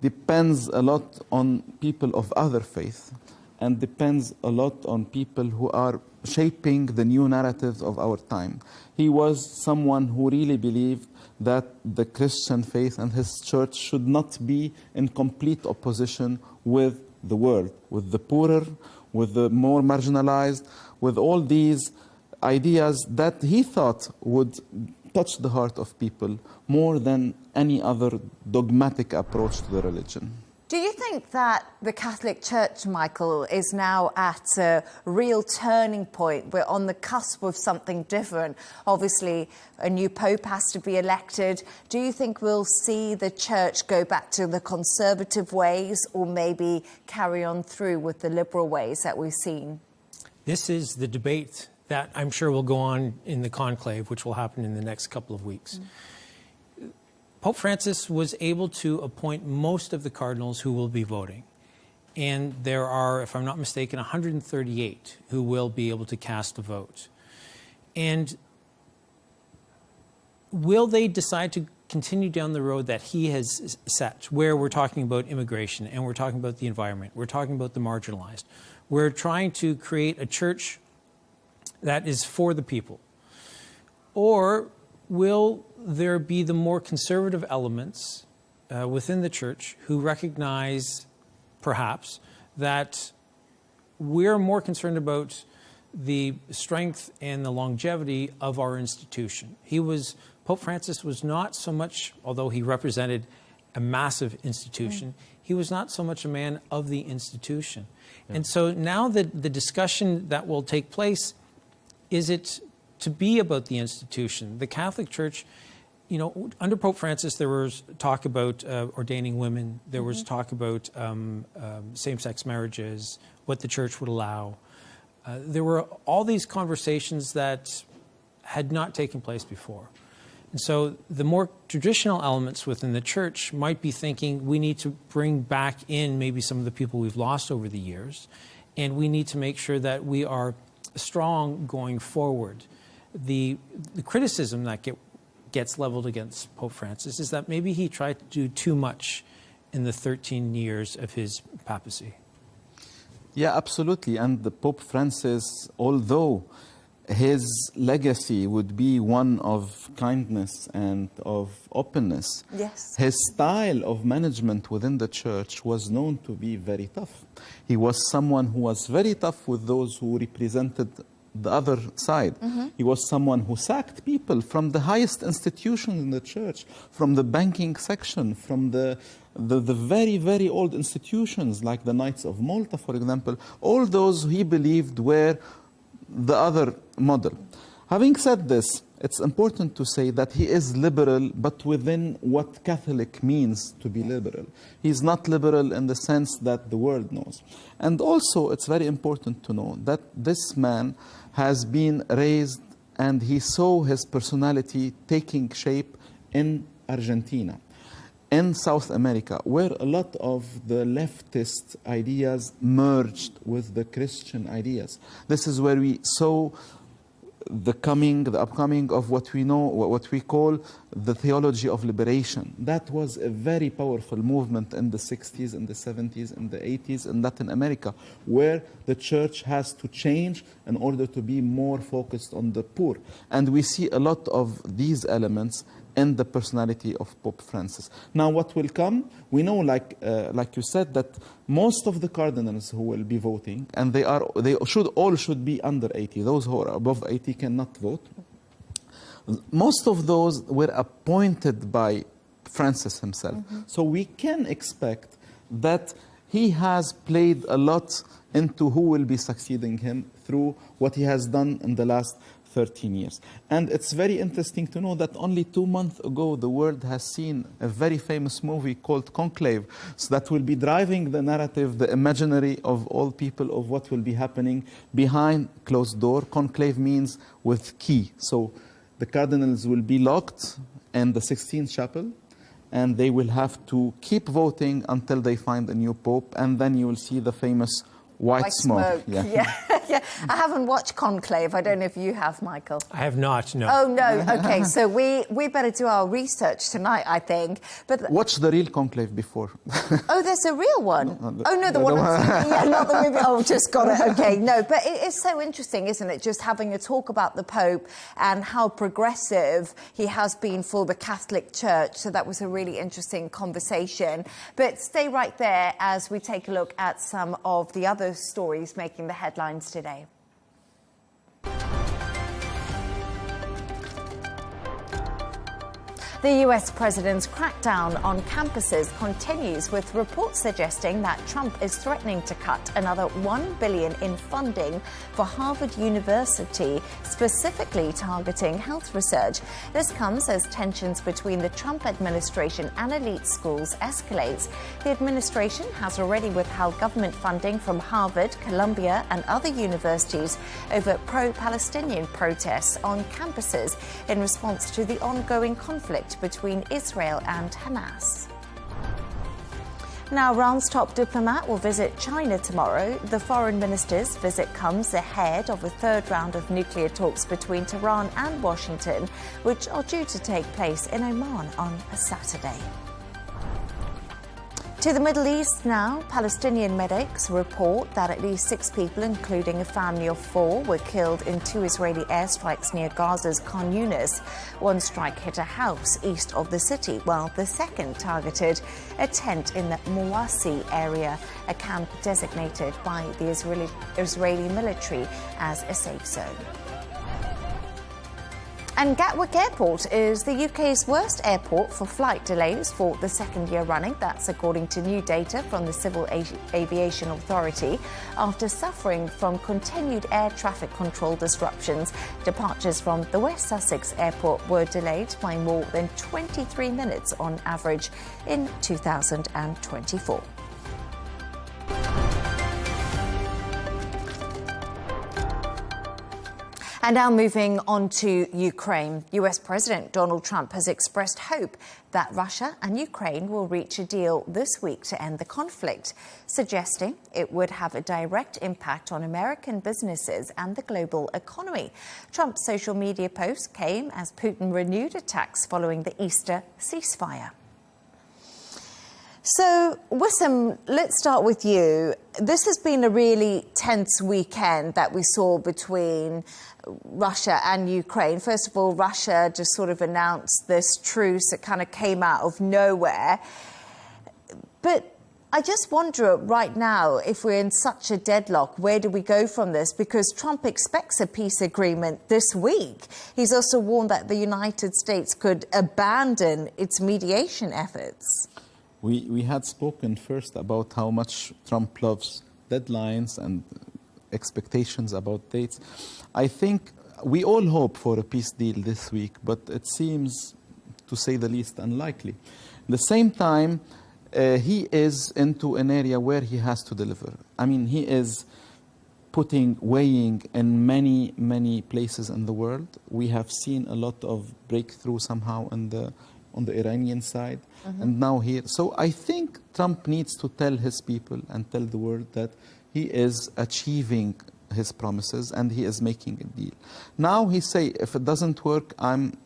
depends a lot on people of other faith, and depends a lot on people who are shaping the new narratives of our time. He was someone who really believed that the Christian faith and his church should not be in complete opposition with the world, with the poorer, with the more marginalized, with all these ideas that he thought would touch the heart of people more than any other dogmatic approach to the religion. Do you think that the Catholic Church, Michael, is now at a real turning point? We're on the cusp of something different. Obviously, a new pope has to be elected. Do you think we'll see the church go back to the conservative ways, or maybe carry on through with the liberal ways that we've seen? This is the debate that I'm sure will go on in the conclave, which will happen in the next couple of weeks. Pope Francis was able to appoint most of the cardinals who will be voting. And there are, if I'm not mistaken, 138 who will be able to cast a vote. And will they decide to continue down the road that he has set, where we're talking about immigration and we're talking about the environment, we're talking about the marginalized. We're trying to create a church that is for the people. Or will there be the more conservative elements within the church who recognize, perhaps, that we're more concerned about the strength and the longevity of our institution? Pope Francis was not so much, although he represented a massive institution, he was not so much a man of the institution. Yeah. And so now the discussion that will take place, is it to be about the institution? The Catholic Church, you know, under Pope Francis, there was talk about ordaining women. There was talk about same-sex marriages, what the church would allow. There were all these conversations that had not taken place before. And so the more traditional elements within the church might be thinking we need to bring back in maybe some of the people we've lost over the years, and we need to make sure that we are strong going forward. The criticism that gets leveled against Pope Francis is that maybe he tried to do too much in the 13 years of his papacy. Yeah, absolutely. And the Pope Francis, although his legacy would be one of kindness and of openness, yes, his style of management within the church was known to be very tough. He was someone who was very tough with those who represented the other side. He was someone who sacked people from the highest institutions in the church, from the banking section, from the very, very old institutions like the Knights of Malta, for example. All those he believed were the other model. Having said this, it's important to say that he is liberal, but within what Catholic means to be liberal. He's not liberal in the sense that the world knows. And also, it's very important to know that this man has been raised and he saw his personality taking shape in Argentina, in South America, where a lot of the leftist ideas merged with the Christian ideas. This is where we saw the upcoming of what we know, what we call the theology of liberation. That was a very powerful movement in the 60s, in the 70s, in the 80s in Latin America, where the church has to change in order to be more focused on the poor. And we see a lot of these elements in the personality of Pope Francis. Now, what will come? We know, like you said, that most of the cardinals who will be voting, and they should be under 80. Those who are above 80 cannot vote. Most of those were appointed by Francis himself. So we can expect that he has played a lot into who will be succeeding him through what he has done in the last 13 years. And it's very interesting to know that only 2 months ago, the world has seen a very famous movie called Conclave, so that will be driving the narrative, the imaginary of all people of what will be happening behind closed door. Conclave means with key. So the cardinals will be locked in the 16th chapel, and they will have to keep voting until they find a new pope, and then you will see the famous white smoke. Yeah. I haven't watched Conclave. I don't know if you have, Michael. I have not, no. Oh, no. Okay, so we better do our research tonight, I think. But watch the real Conclave before. Oh, there's a real one? The one yeah, not the movie. Oh, just got it. Okay, no. But it is so interesting, isn't it, just having a talk about the Pope and how progressive he has been for the Catholic Church. So that was a really interesting conversation. But stay right there as we take a look at some of the other stories making the headlines today. The US president's crackdown on campuses continues, with reports suggesting that Trump is threatening to cut another $1 billion in funding for Harvard University, specifically targeting health research. This comes as tensions between the Trump administration and elite schools escalates. The administration has already withheld government funding from Harvard, Columbia, and other universities over pro-Palestinian protests on campuses in response to the ongoing conflict between Israel and Hamas. Now, Iran's top diplomat will visit China tomorrow. The foreign minister's visit comes ahead of a third round of nuclear talks between Tehran and Washington, which are due to take place in Oman on a Saturday. To the Middle East now, Palestinian medics report that at least 6 people, including a family of 4, were killed in 2 Israeli airstrikes near Gaza's Khan Yunis. One strike hit a house east of the city, while the second targeted a tent in the Mawasi area, a camp designated by the Israeli military as a safe zone. And Gatwick Airport is the UK's worst airport for flight delays for the second year running. That's according to new data from the Civil Aviation Authority. After suffering from continued air traffic control disruptions, departures from the West Sussex Airport were delayed by more than 23 minutes on average in 2024. And now moving on to Ukraine. US President Donald Trump has expressed hope that Russia and Ukraine will reach a deal this week to end the conflict, suggesting it would have a direct impact on American businesses and the global economy. Trump's social media post came as Putin renewed attacks following the Easter ceasefire. So, Wissam, let's start with you. This has been a really tense weekend that we saw between Russia and Ukraine. First of all, Russia just sort of announced this truce. It kind of came out of nowhere. But I just wonder right now, if we're in such a deadlock, where do we go from this? Because Trump expects a peace agreement this week. He's also warned that the United States could abandon its mediation efforts. We had spoken first about how much Trump loves deadlines and expectations about dates. I think we all hope for a peace deal this week, but it seems, to say the least, unlikely. At the same time, he is into an area where he has to deliver. I mean, he is weighing in many, many places in the world. We have seen a lot of breakthrough somehow on the Iranian side, and now here. So I think Trump needs to tell his people and tell the world that he is achieving his promises and he is making a deal. Now he say, if it doesn't work, I'm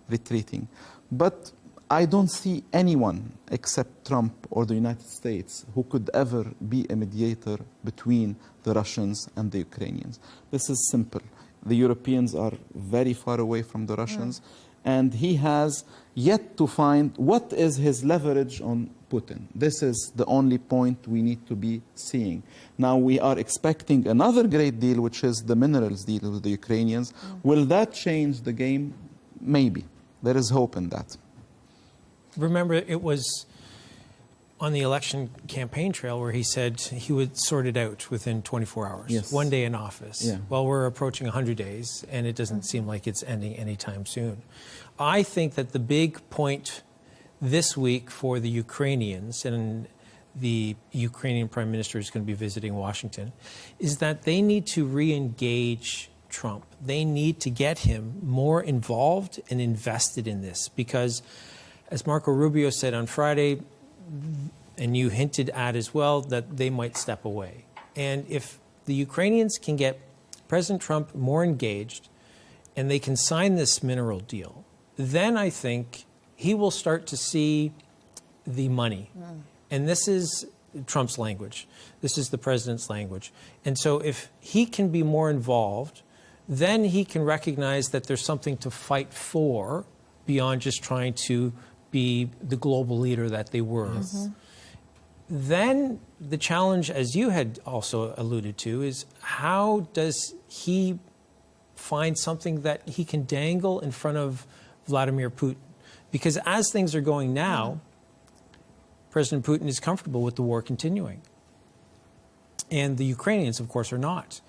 retreating. But I don't see anyone except Trump or the United States who could ever be a mediator between the Russians and the Ukrainians. This is simple. The Europeans are very far away from the Russians. And he has yet to find what is his leverage on Putin. This is the only point we need to be seeing. Now we are expecting another great deal, which is the minerals deal with the Ukrainians. Will that change the game? Maybe. There is hope in that. Remember, it was on the election campaign trail where he said he would sort it out within 24 hours. Yes. 1 day in office. Yeah. Well, we're approaching 100 days, and it doesn't seem like it's ending anytime soon. I think that the big point this week for the Ukrainians, and the Ukrainian Prime Minister is going to be visiting Washington, is that they need to re-engage Trump. They need to get him more involved and invested in this, because as Marco Rubio said on Friday, and you hinted at as well, that they might step away. And if the Ukrainians can get President Trump more engaged and they can sign this mineral deal, then I think he will start to see the money. And this is Trump's language. This is the president's language. And so if he can be more involved, then he can recognize that there's something to fight for beyond just trying to be the global leader that they were. Then the challenge, as you had also alluded to, is how does he find something that he can dangle in front of Vladimir Putin? Because as things are going now, President Putin is comfortable with the war continuing. And the Ukrainians, of course, are not.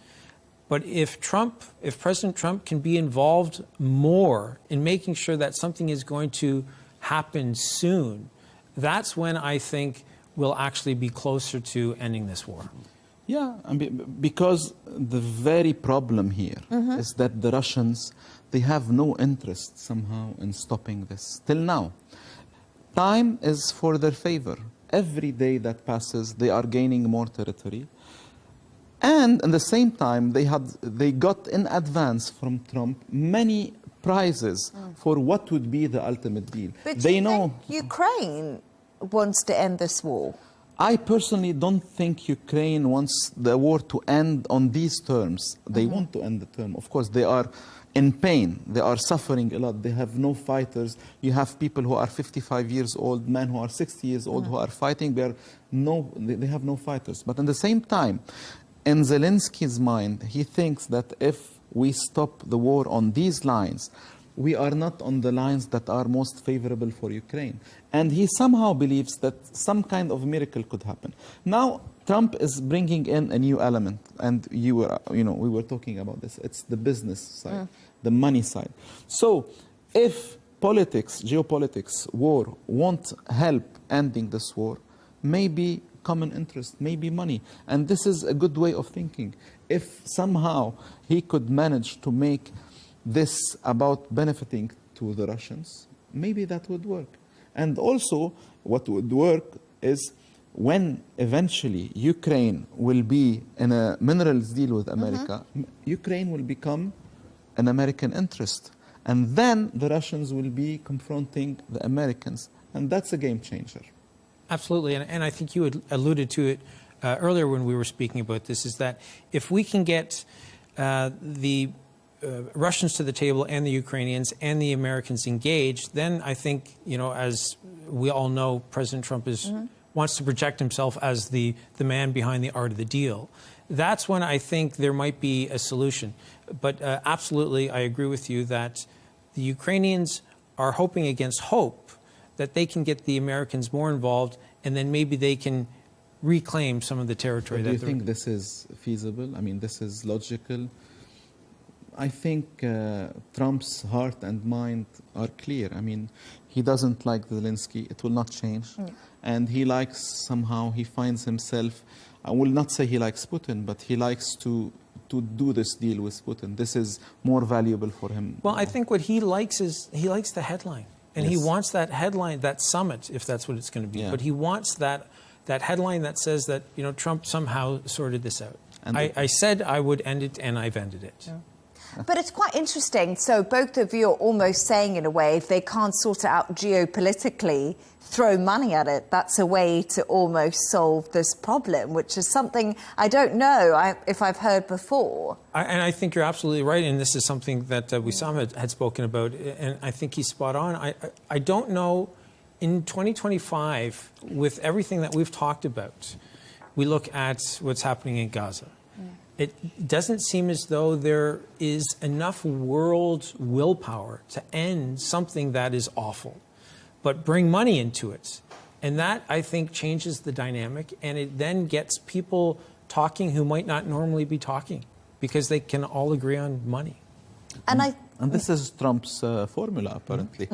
But if President Trump can be involved more in making sure that something is going to happen soon, that's when I think we'll actually be closer to ending this war. Yeah, because the very problem here is that the Russians, they have no interest somehow in stopping this till now. Time is for their favor. every day that passes, they are gaining more territory. And at the same time, they got in advance from Trump many prizes for what would be the ultimate deal. But they you know think Ukraine wants to end this war? I personally don't think Ukraine wants the war to end on these terms. They want to end the term. Of course, they are in pain. They are suffering a lot. They have no fighters. You have people who are 55 years old, men who are 60 years old, who are fighting. They have no fighters. But at the same time, in Zelensky's mind, he thinks that if we stop the war on these lines, we are not on the lines that are most favorable for Ukraine. And he somehow believes that some kind of miracle could happen. Now, Trump is bringing in a new element, and we were talking about this. It's the business side, the money side. So, if politics, geopolitics, war won't help ending this war, maybe common interest, maybe money. And this is a good way of thinking. If somehow he could manage to make this about benefiting to the Russians, maybe that would work. And also, what would work is when eventually Ukraine will be in a minerals deal with America, Ukraine will become an American interest. And then the Russians will be confronting the Americans. And that's a game changer. Absolutely. And I think you had alluded to it earlier when we were speaking about this, is that if we can get the Russians to the table and the Ukrainians and the Americans engaged, then I think, as we all know, President Trump wants to project himself as the man behind the art of the deal. That's when I think there might be a solution. But absolutely, I agree with you that the Ukrainians are hoping against hope that they can get the Americans more involved, and then maybe they can reclaim some of the territory. Do you think this is feasible? I mean, this is logical? I think Trump's heart and mind are clear. I mean, he doesn't like Zelensky. It will not change. And he he finds himself, I will not say he likes Putin, but he likes to do this deal with Putin. This is more valuable for him. Well, I think what he likes is, he likes the headline. And he wants that headline, that summit, if that's what it's going to be. But he wants that headline that says that, Trump somehow sorted this out. And I said I would end it, and I've ended it. Yeah. But it's quite interesting. So both of you are almost saying, in a way, if they can't sort it out geopolitically, throw money at it. That's a way to almost solve this problem, which is something I don't know if I've heard before. And I think you're absolutely right. And this is something that Wissam had spoken about. And I think he's spot on. I don't know, in 2025, with everything that we've talked about, we look at what's happening in Gaza. It doesn't seem as though there is enough world willpower to end something that is awful, but bring money into it. And that, I think, changes the dynamic, and it then gets people talking who might not normally be talking because they can all agree on money. And this is Trump's formula, apparently.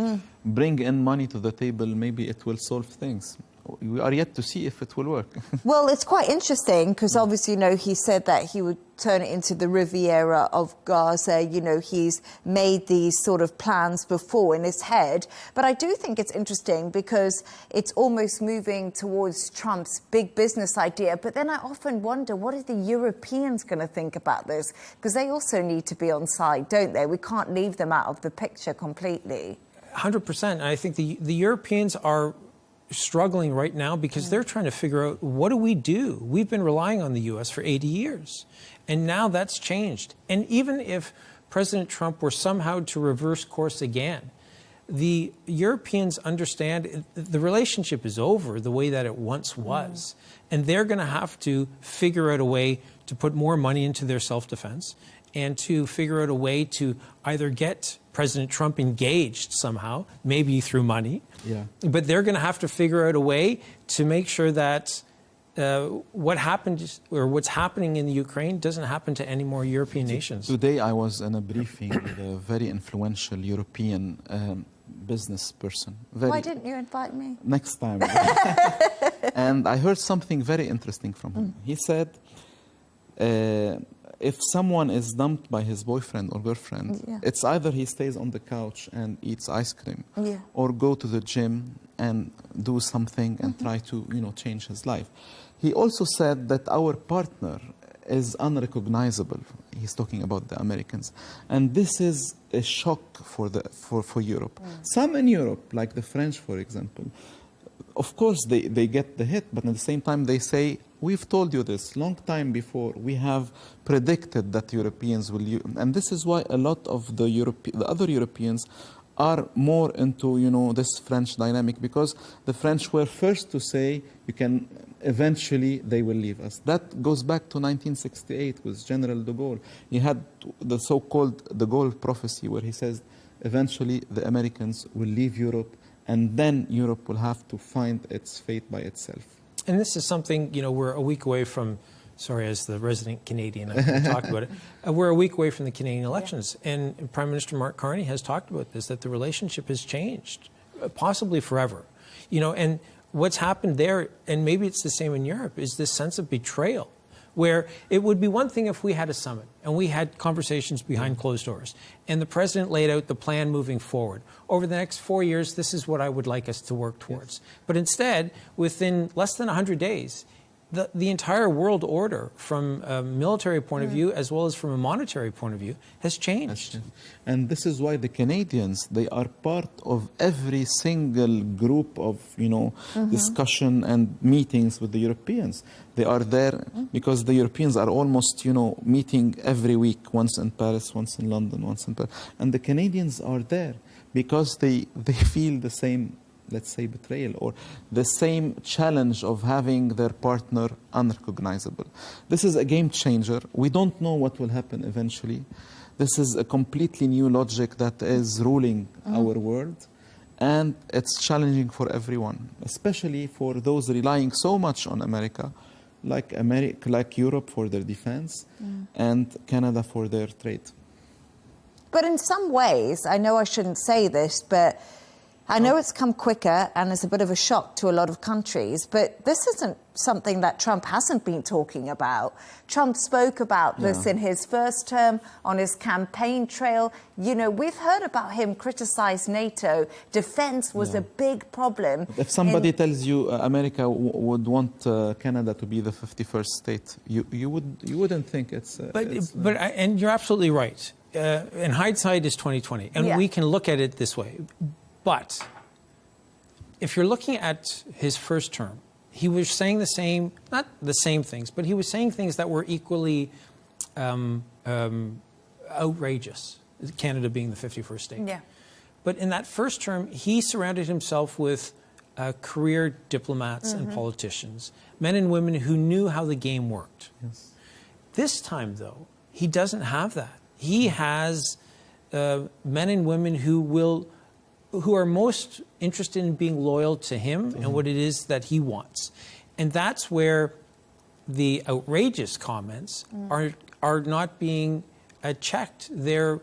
Bring in money to the table, maybe it will solve things. We are yet to see if it will work. Well, it's quite interesting because obviously, he said that he would turn it into the Riviera of Gaza. He's made these sort of plans before in his head. But I do think it's interesting because it's almost moving towards Trump's big business idea. But then I often wonder, what are the Europeans going to think about this? Because they also need to be on side, don't they? We can't leave them out of the picture completely. 100%. I think the Europeans are struggling right now because they're trying to figure out, what do we do? We've been relying on the U.S. for 80 years, and now that's changed. And even if President Trump were somehow to reverse course again, the Europeans understand the relationship is over the way that it once was, and they're going to have to figure out a way to put more money into their self-defense and to figure out a way to either get President Trump engaged somehow, maybe through money. But they're going to have to figure out a way to make sure that what happened or what's happening in the Ukraine doesn't happen to any more European nations. Today I was in a briefing with a very influential European business person. Why didn't you invite me? Next time. And I heard something very interesting from him. He said, if someone is dumped by his boyfriend or girlfriend, it's either he stays on the couch and eats ice cream or go to the gym and do something and try to, change his life. He also said that our partner is unrecognizable. He's talking about the Americans. And this is a shock for Europe. Some in Europe, like the French, for example, of course they get the hit, but at the same time they say, we've told you this long time before. We have predicted that Europeans will use, and this is why a lot of the other Europeans are more into, this French dynamic, because the French were first to say, eventually they will leave us. That goes back to 1968 with General de Gaulle. He had the so-called de Gaulle prophecy, where he says, eventually the Americans will leave Europe, and then Europe will have to find its fate by itself. And this is something, we're a week away from, sorry, as the resident Canadian, I can talk about it. We're a week away from the Canadian elections. And Prime Minister Mark Carney has talked about this, that the relationship has changed, possibly forever. And what's happened there, and maybe it's the same in Europe, is this sense of betrayal, where it would be one thing if we had a summit and we had conversations behind closed doors and the president laid out the plan moving forward. Over the next 4 years, this is what I would like us to work towards. But instead, within less than 100 days, the entire world order, from a military point of view as well as from a monetary point of view, has changed. And this is why the Canadians, they are part of every single group of, discussion and meetings with the Europeans. They are there because the Europeans are almost, meeting every week, once in Paris, once in London, once in Paris. And the Canadians are there because they feel the same, let's say, betrayal, or the same challenge of having their partner unrecognizable. This is a game changer. We don't know what will happen eventually. This is a completely new logic that is ruling our world, and it's challenging for everyone, especially for those relying so much on America, like Europe for their defense, and Canada for their trade. But in some ways, I know I shouldn't say this, but I know it's come quicker and it's a bit of a shock to a lot of countries, but this isn't something that Trump hasn't been talking about. Trump spoke about this in his first term, on his campaign trail. We've heard about him criticize NATO. Defense was a big problem. If somebody tells you America would want Canada to be the 51st state, you wouldn't think it's... And you're absolutely right. And hindsight is 20/20, and we can look at it this way. But if you're looking at his first term, he was saying the same, not the same things, but he was saying things that were equally outrageous, Canada being the 51st state. Yeah. But in that first term, he surrounded himself with career diplomats and politicians, men and women who knew how the game worked. Yes. This time, though, he doesn't have that. He has men and women who are most interested in being loyal to him and what it is that he wants. And that's where the outrageous comments are not being checked. They're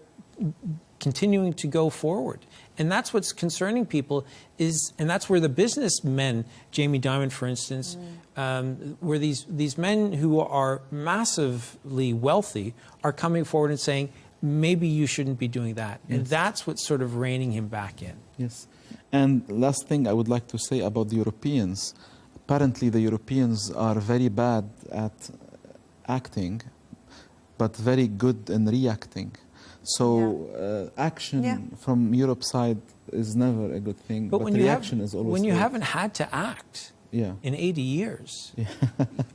continuing to go forward. And that's what's concerning people and that's where the businessmen, Jamie Dimon, for instance, where these men who are massively wealthy are coming forward and saying, maybe you shouldn't be doing that. And that's what's sort of reining him back in. Yes. And last thing I would like to say about the Europeans. Apparently the Europeans are very bad at acting, but very good in reacting. So action from Europe's side is never a good thing, but reaction is always when you good. haven't had to act in 80 years.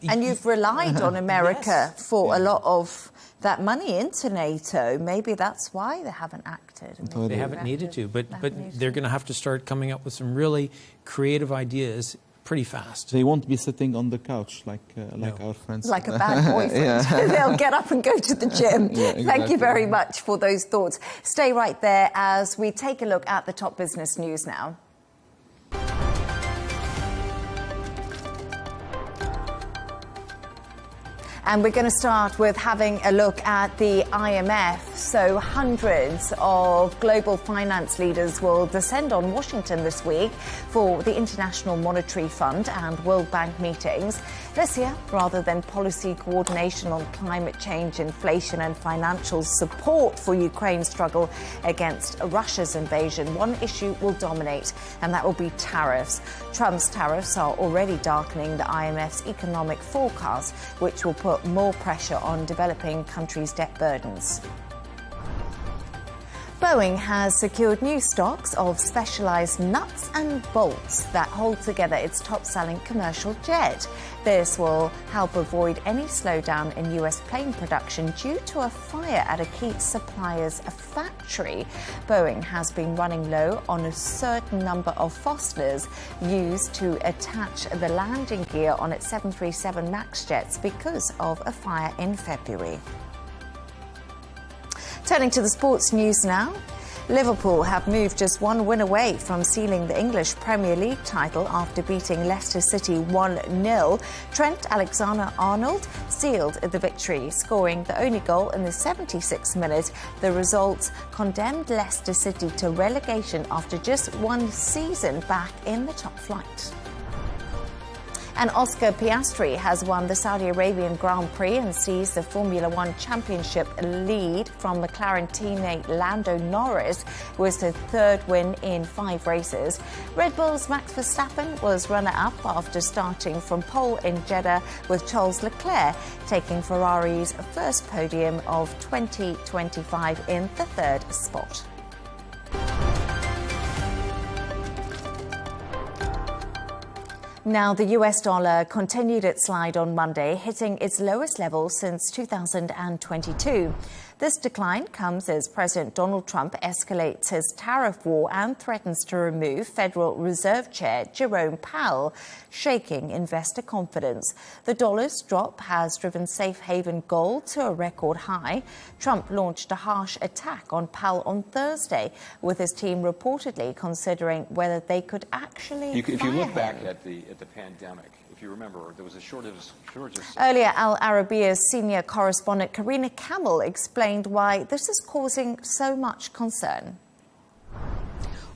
And you've relied on America for a lot of that money into NATO. Maybe that's why they haven't acted. They haven't needed to, but they're going to have to start coming up with some really creative ideas pretty fast. They won't be sitting on the couch like our friends. Like a bad boyfriend. They'll get up and go to the gym. Exactly. Thank you very much for those thoughts. Stay right there as we take a look at the top business news now. And we're going to start with having a look at the IMF. So hundreds of global finance leaders will descend on Washington this week for the International Monetary Fund and World Bank meetings. This year, rather than policy coordination on climate change, inflation and financial support for Ukraine's struggle against Russia's invasion, one issue will dominate, and that will be tariffs. Trump's tariffs are already darkening the IMF's economic forecast, which will put more pressure on developing countries' debt burdens. Boeing has secured new stocks of specialised nuts and bolts that hold together its top-selling commercial jet. This will help avoid any slowdown in US plane production due to a fire at a key supplier's factory. Boeing has been running low on a certain number of fasteners used to attach the landing gear on its 737 MAX jets because of a fire in February. Turning to the sports news now. Liverpool have moved just one win away from sealing the English Premier League title after beating Leicester City 1-0. Trent Alexander-Arnold sealed the victory, scoring the only goal in the 76th minute. The result condemned Leicester City to relegation after just one season back in the top flight. And Oscar Piastri has won the Saudi Arabian Grand Prix and seized the Formula One Championship lead from McLaren teammate Lando Norris, with his third win in 5 races. Red Bull's Max Verstappen was runner-up after starting from pole in Jeddah, with Charles Leclerc taking Ferrari's first podium of 2025 in the 3rd spot. Now, the US dollar continued its slide on Monday, hitting its lowest level since 2022. This decline comes as President Donald Trump escalates his tariff war and threatens to remove Federal Reserve Chair Jerome Powell, shaking investor confidence. The dollar's drop has driven safe haven gold to a record high. Trump launched a harsh attack on Powell on Thursday, with his team reportedly considering whether they could actually if you fire look back him. at the pandemic, if you remember, there was a shortage. Earlier, Al Arabiya's senior correspondent Karina Camel explained why this is causing so much concern.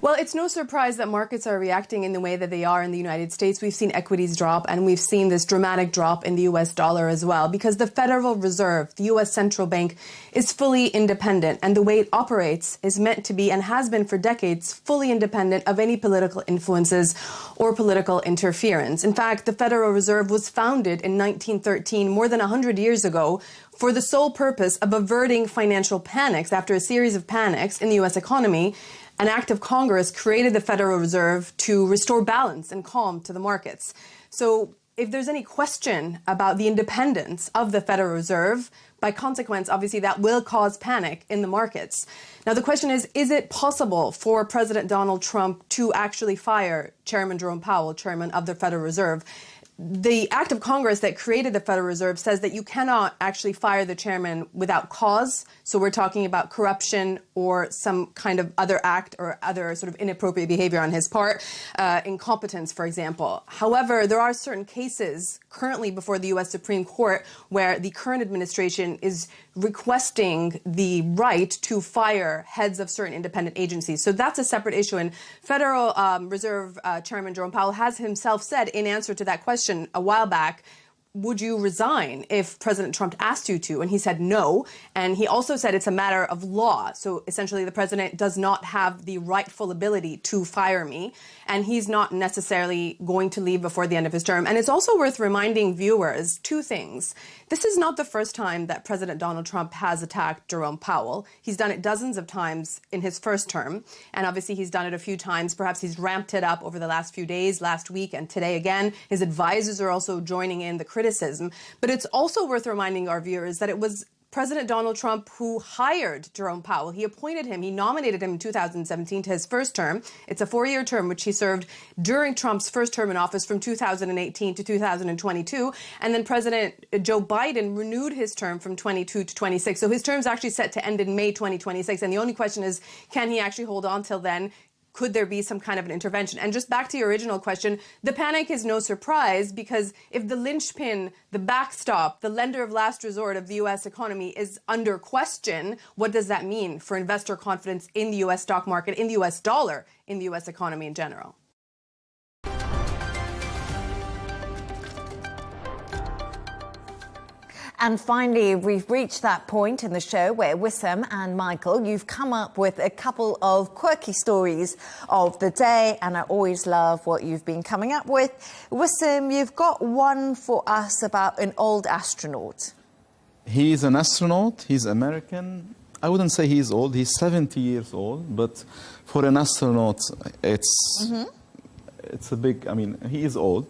Well, it's no surprise that markets are reacting in the way that they are in the United States. We've seen equities drop, and we've seen this dramatic drop in the U.S. dollar as well, because the Federal Reserve, the U.S. central bank, is fully independent, and the way it operates is meant to be, and has been for decades, fully independent of any political influences or political interference. In fact, the Federal Reserve was founded in 1913, more than 100 years ago, for the sole purpose of averting financial panics. After a series of panics in the U.S. economy, an act of Congress created the Federal Reserve to restore balance and calm to the markets. So if there's any question about the independence of the Federal Reserve, by consequence, obviously, that will cause panic in the markets. Now, the question is it possible for President Donald Trump to actually fire Chairman Jerome Powell, chairman of the Federal Reserve? The act of Congress that created the Federal Reserve says that you cannot actually fire the chairman without cause. So we're talking about corruption or some kind of other act or other sort of inappropriate behavior on his part, incompetence, for example. However, there are certain cases currently before the U.S. Supreme Court where the current administration is requesting the right to fire heads of certain independent agencies. So that's a separate issue. And Federal Reserve Chairman Jerome Powell has himself said in answer to that question a while back, would you resign if President Trump asked you to? And he said no. And he also said it's a matter of law. So essentially, the president does not have the rightful ability to fire me. And he's not necessarily going to leave before the end of his term. And it's also worth reminding viewers 2 things. This is not the first time that President Donald Trump has attacked Jerome Powell. He's done it dozens of times in his first term. And obviously, he's done it a few times. Perhaps he's ramped it up over the last few days, last week, and today again. His advisors are also joining in the criticism. But it's also worth reminding our viewers that it was President Donald Trump who hired Jerome Powell. He appointed him. He nominated him in 2017 to his first term. It's a 4-year term, which he served during Trump's first term in office from 2018 to 2022. And then President Joe Biden renewed his term from 22 to 26. So his term's actually set to end in May 2026. And the only question is, can he actually hold on till then? could there be some kind of an intervention? And just back to your original question, the panic is no surprise because if the linchpin, the backstop, the lender of last resort of the U.S. economy is under question, what does that mean for investor confidence in the U.S. stock market, in the U.S. dollar, in the U.S. economy in general? And finally, we've reached that point in the show where Wissam and Michael, you've come up with a couple of quirky stories of the day, and I always love what you've been coming up with. Wissam, you've got one for us about an old astronaut. He's an astronaut. He's American. I wouldn't say he's old. He's 70 years old, but for an astronaut, it's a big, I mean, he is old.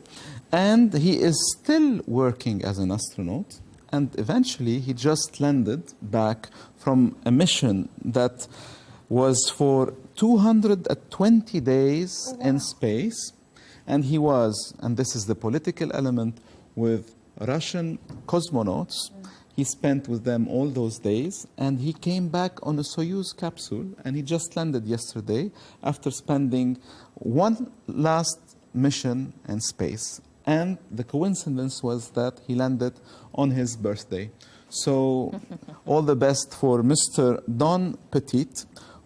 And he is still working as an astronaut. And eventually, he just landed back from a mission that was for 220 days in space. And he was, and this is the political element, with Russian cosmonauts. He spent with them all those days. And he came back on a Soyuz capsule. And he just landed yesterday after spending one last mission in space. And the coincidence was that he landed on his birthday. So all the best for Mr. Don Petit,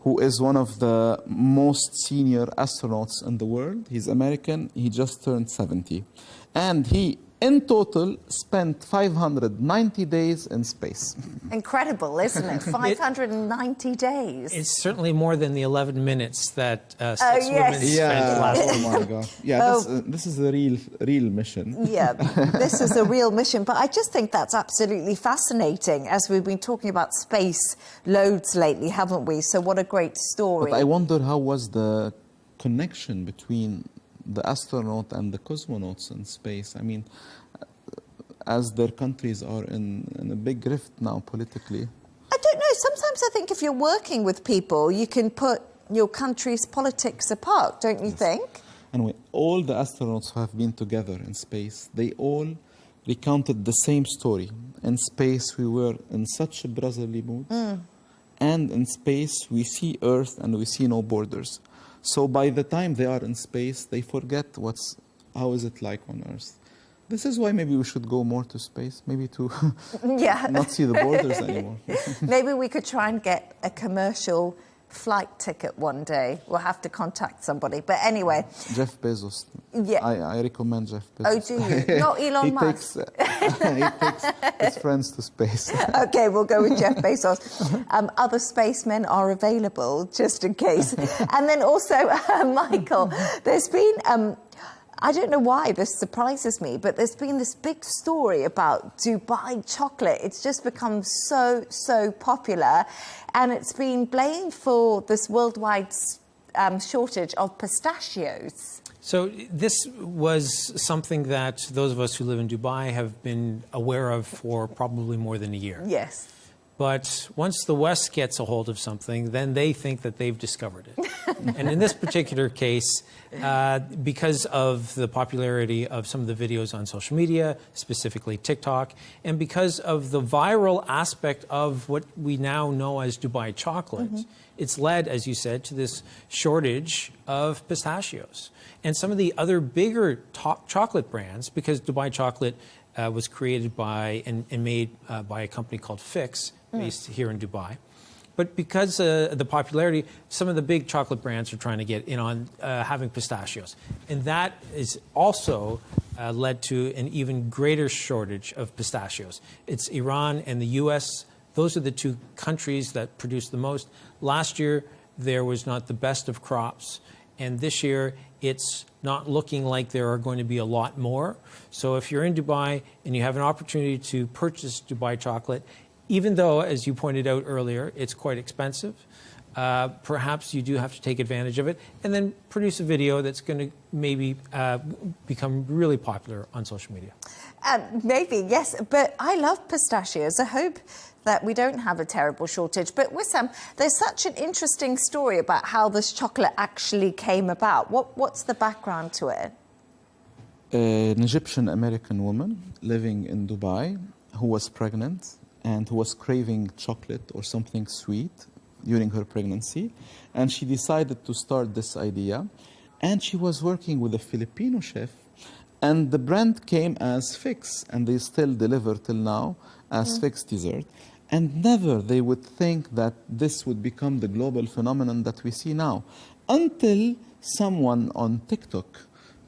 who is one of the most senior astronauts in the world. He's American. He just turned 70. And he, in total, spent 590 days in space. Incredible, isn't it? 590 days. It's certainly more than the 11 minutes that six women spent last week. Oh my God. Yeah, this is a real mission. Yeah, this is a real mission. But I just think that's absolutely fascinating, as we've been talking about space loads lately, haven't we? So what a great story. But I wonder how was the connection between the astronaut and the cosmonauts in space. I mean, as their countries are in a big rift now politically. I don't know. Sometimes I think if you're working with people, you can put your country's politics apart, don't you think? Anyway, all the astronauts who have been together in space, they all recounted the same story. In space, we were in such a brotherly mood. And in space, we see Earth and we see no borders. So by the time they are in space, they forget how is it like on Earth. This is why maybe we should go more to space, maybe to not see the borders anymore. Maybe we could try and get a commercial flight ticket one day. We'll have to contact somebody. But anyway. Jeff Bezos. Yeah. I recommend Jeff Bezos. Oh, do you? Not Elon Musk. He takes his friends to space. Okay, we'll go with Jeff Bezos. Other spacemen are available, just in case. And then also, Michael, there's been... I don't know why this surprises me, but there's been this big story about Dubai chocolate. It's just become so popular, and it's been blamed for this worldwide shortage of pistachios. So this was something that those of us who live in Dubai have been aware of for probably more than a year. Yes. But once the West gets a hold of something, then they think that they've discovered it. And in this particular case, because of the popularity of some of the videos on social media, specifically TikTok, and because of the viral aspect of what we now know as Dubai chocolate, it's led, as you said, to this shortage of pistachios. And some of the other bigger chocolate brands, because Dubai chocolate was created by and made by a company called Fix, based here in Dubai. But because of the popularity, some of the big chocolate brands are trying to get in on having pistachios. And that is also led to an even greater shortage of pistachios. It's Iran and the U.S. Those are the two countries that produce the most. Last year, there was not the best of crops. And this year, it's not looking like there are going to be a lot more. So if you're in Dubai and you have an opportunity to purchase Dubai chocolate, even though, as you pointed out earlier, it's quite expensive, perhaps you do have to take advantage of it and then produce a video that's going to maybe become really popular on social media. Maybe, yes. But I love pistachios. I hope that we don't have a terrible shortage. But Wissam, there's such an interesting story about how this chocolate actually came about. What's the background to it? An Egyptian-American woman living in Dubai who was pregnant and who was craving chocolate or something sweet. during her pregnancy, and she decided to start this idea. And she was working with a Filipino chef, and the brand came as Fix, and they still deliver till now as Fix dessert. And never they would think that this would become the global phenomenon that we see now, until someone on TikTok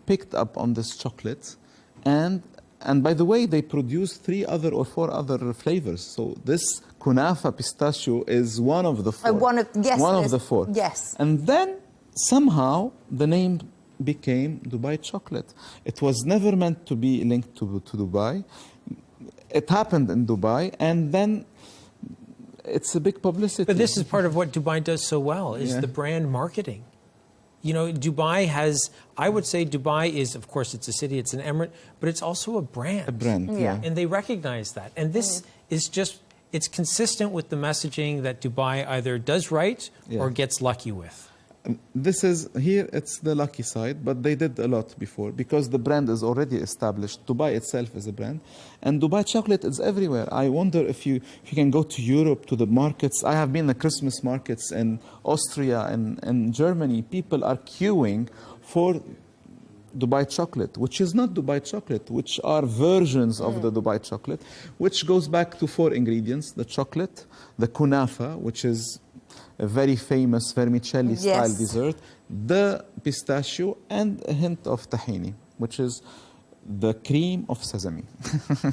picked up on this chocolate. And by the way, they produce 3 other or 4 other flavors. So this kunafa pistachio is one of the 4. One of the 4. Yes. And then somehow the name became Dubai chocolate. It was never meant to be linked to Dubai. It happened in Dubai, and then it's a big publicity. But this is part of what Dubai does so well, is the brand marketing. You know, Dubai has, I would say Dubai is, of course, it's a city, it's an emirate, but it's also a brand. A brand, yeah. And they recognize that. And this is just, it's consistent with the messaging that Dubai either does right or gets lucky with. This is, here it's the lucky side, but they did a lot before because the brand is already established. Dubai itself is a brand. And Dubai chocolate is everywhere. I wonder if you can go to Europe, to the markets. I have been at Christmas markets in Austria and Germany. People are queuing for Dubai chocolate, which is not Dubai chocolate, which are versions of the Dubai chocolate, which goes back to 4 ingredients: the chocolate, the kunafa, which is a very famous vermicelli-style dessert, the pistachio, and a hint of tahini, which is the cream of sesame.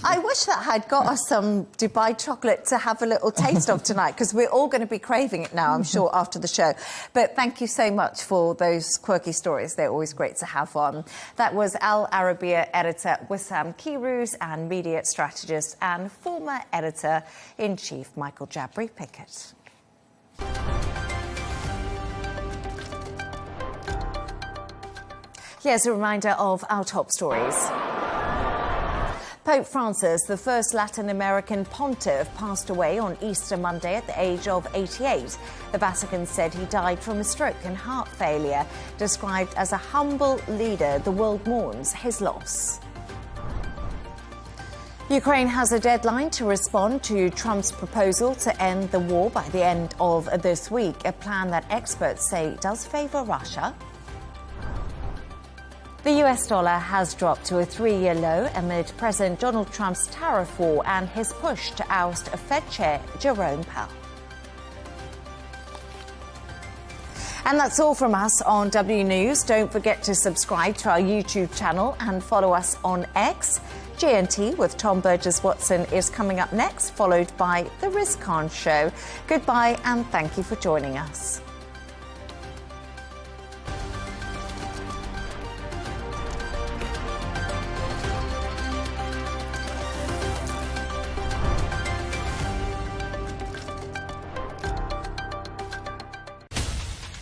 I wish that had got us some Dubai chocolate to have a little taste of tonight, because we're all going to be craving it now, I'm sure, after the show. But thank you so much for those quirky stories. They're always great to have on. That was Al Arabiya editor Wissam Kiruz and media strategist and former editor-in-chief Michael Jabri-Pickett. Here's a reminder of our top stories. Pope Francis, the first Latin American pontiff, passed away on Easter Monday at the age of 88. The Vatican said he died from a stroke and heart failure. Described as a humble leader, the world mourns his loss. Ukraine has a deadline to respond to Trump's proposal to end the war by the end of this week, a plan that experts say does favour Russia. The US dollar has dropped to a 3-year low amid President Donald Trump's tariff war and his push to oust Fed Chair Jerome Powell. And that's all from us on W News. Don't forget to subscribe to our YouTube channel and follow us on X. GNT with Tom Burges Watson is coming up next, followed by The Riz Khan Show. Goodbye and thank you for joining us.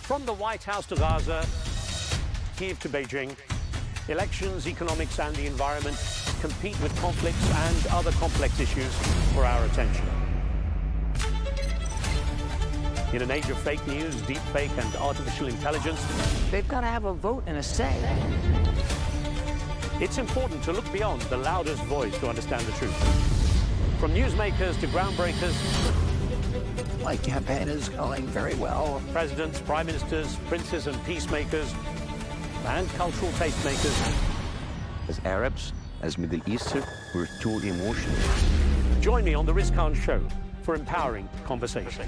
From the White House to Gaza, Kiev to Beijing, elections, economics and the environment compete with conflicts and other complex issues for our attention. In an age of fake news, deepfake and artificial intelligence, they've got to have a vote and a say. It's important to look beyond the loudest voice to understand the truth. From newsmakers to groundbreakers, my campaign is going very well. Presidents, prime ministers, princes and peacemakers, and cultural tastemakers. As Arabs, as Middle Eastern, we're too emotional. Join me on The Riz Khan Show for empowering conversation.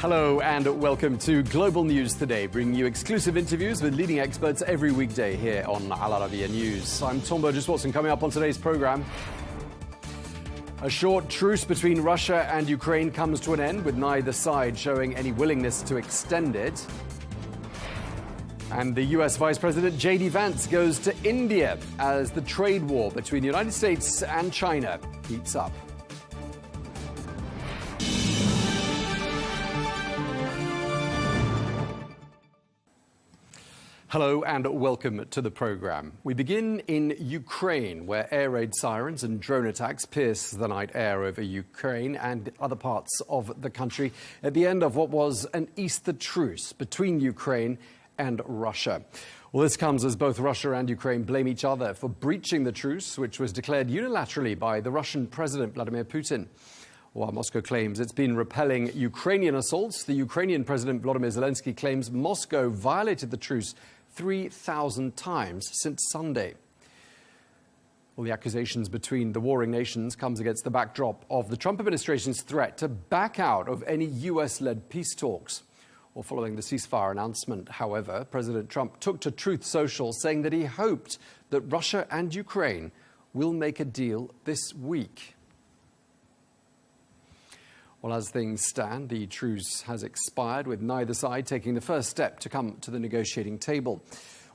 Hello and welcome to Global News Today, bringing you exclusive interviews with leading experts every weekday here on Al Arabiya News. I'm Tom Burges Watson. Coming up on today's program, a short truce between Russia and Ukraine comes to an end, with neither side showing any willingness to extend it. And the US Vice President J.D. Vance goes to India as the trade war between the United States and China heats up. Hello and welcome to the programme. We begin in Ukraine, where air raid sirens and drone attacks pierce the night air over Ukraine and other parts of the country at the end of what was an Easter truce between Ukraine and Russia. Well, this comes as both Russia and Ukraine blame each other for breaching the truce, which was declared unilaterally by the Russian President Vladimir Putin. While Moscow claims it's been repelling Ukrainian assaults, the Ukrainian President Volodymyr Zelensky claims Moscow violated the truce 3,000 times since Sunday. Well, the accusations between the warring nations comes against the backdrop of the Trump administration's threat to back out of any US-led peace talks. Well, following the ceasefire announcement, however, President Trump took to Truth Social saying that he hoped that Russia and Ukraine will make a deal this week. Well, as things stand, the truce has expired, with neither side taking the first step to come to the negotiating table.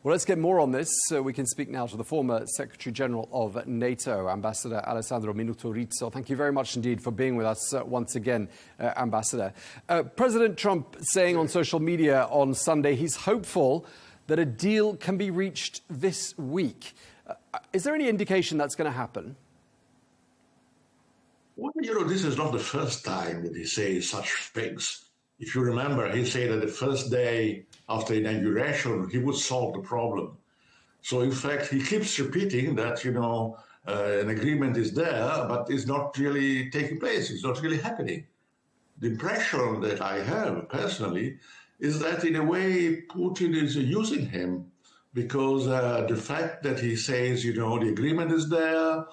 Well, let's get more on this. We can speak now to the former Secretary General of NATO, Ambassador Alessandro Minuto-Rizzo. Thank you very much indeed for being with us once again, Ambassador. President Trump saying on social media on Sunday he's hopeful that a deal can be reached this week. Is there any indication that's going to happen? Well, this is not the first time that he says such things. If you remember, he said that the first day after inauguration, he would solve the problem. So, in fact, he keeps repeating that, an agreement is there, but it's not really taking place. It's not really happening. The impression that I have personally is that, in a way, Putin is using him because the fact that he says, the agreement is there,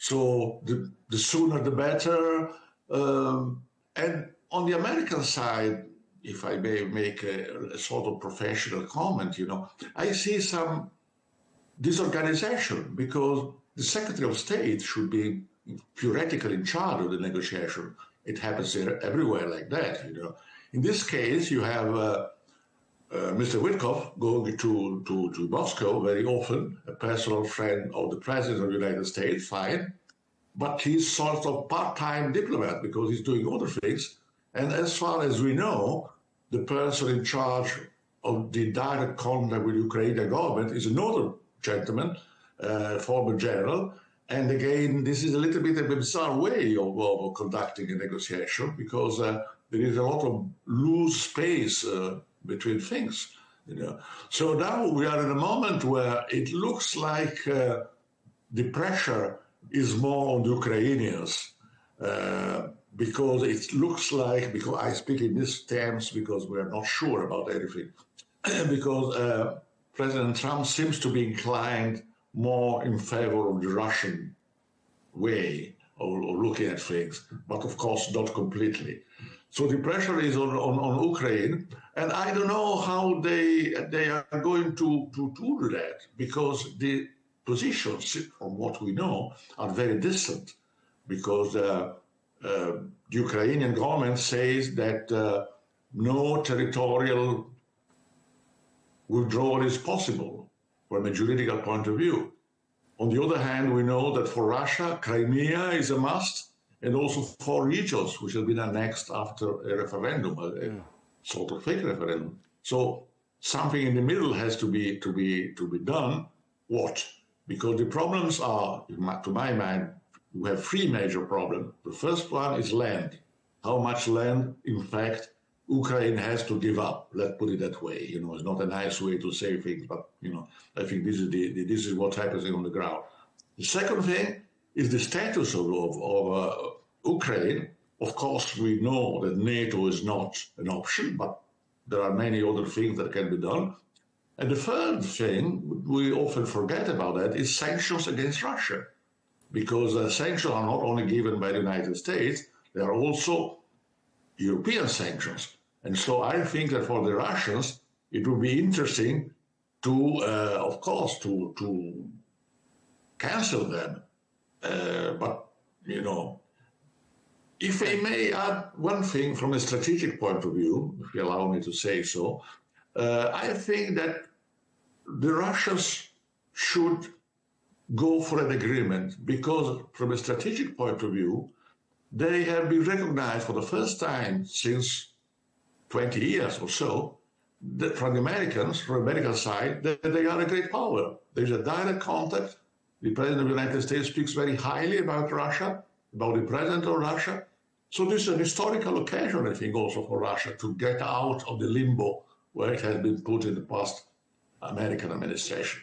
so the sooner the better. And on the American side, if I may make a sort of professional comment, I see some disorganization because the Secretary of State should be theoretically in charge of the negotiation. It happens everywhere like that, In this case, you have Mr. Witkoff going to Moscow very often, a personal friend of the President of the United States, fine. But he's sort of part-time diplomat because he's doing other things. And as far as we know, the person in charge of the direct contact with the Ukrainian government is another gentleman, former general. And again, this is a little bit of a bizarre way of conducting a negotiation because there is a lot of loose space between things. So now we are in a moment where it looks like the pressure is more on the Ukrainians because it looks like, because I speak in these terms because we are not sure about everything, because President Trump seems to be inclined more in favor of the Russian way of looking at things, but of course not completely. So the pressure is on Ukraine, and I don't know how they are going to do that because the positions, from what we know, are very distant because the Ukrainian government says that no territorial withdrawal is possible from a juridical point of view. On the other hand, we know that for Russia, Crimea is a must, and also 4 regions which have been annexed after a referendum, a sort of fake referendum. So something in the middle has to be done. What? Because the problems are, to my mind, we have 3 major problems. The first one is land. How much land, in fact, Ukraine has to give up. Let's put it that way. It's not a nice way to say things, but I think this is what's happening on the ground. The second thing is the status of Ukraine. Of course, we know that NATO is not an option, but there are many other things that can be done. And the third thing, we often forget about that, is sanctions against Russia. Because sanctions are not only given by the United States, they are also European sanctions. And so I think that for the Russians, it would be interesting to, of course, to cancel them. But, if I may add one thing from a strategic point of view, if you allow me to say so, I think that the Russians should go for an agreement because from a strategic point of view, they have been recognized for the first time since 20 years or so from the Americans, from the American side, that they are a great power. There's a direct contact. The President of the United States speaks very highly about Russia, about the President of Russia. So this is an historical occasion, I think, also for Russia to get out of the limbo where it has been put in the past American administration.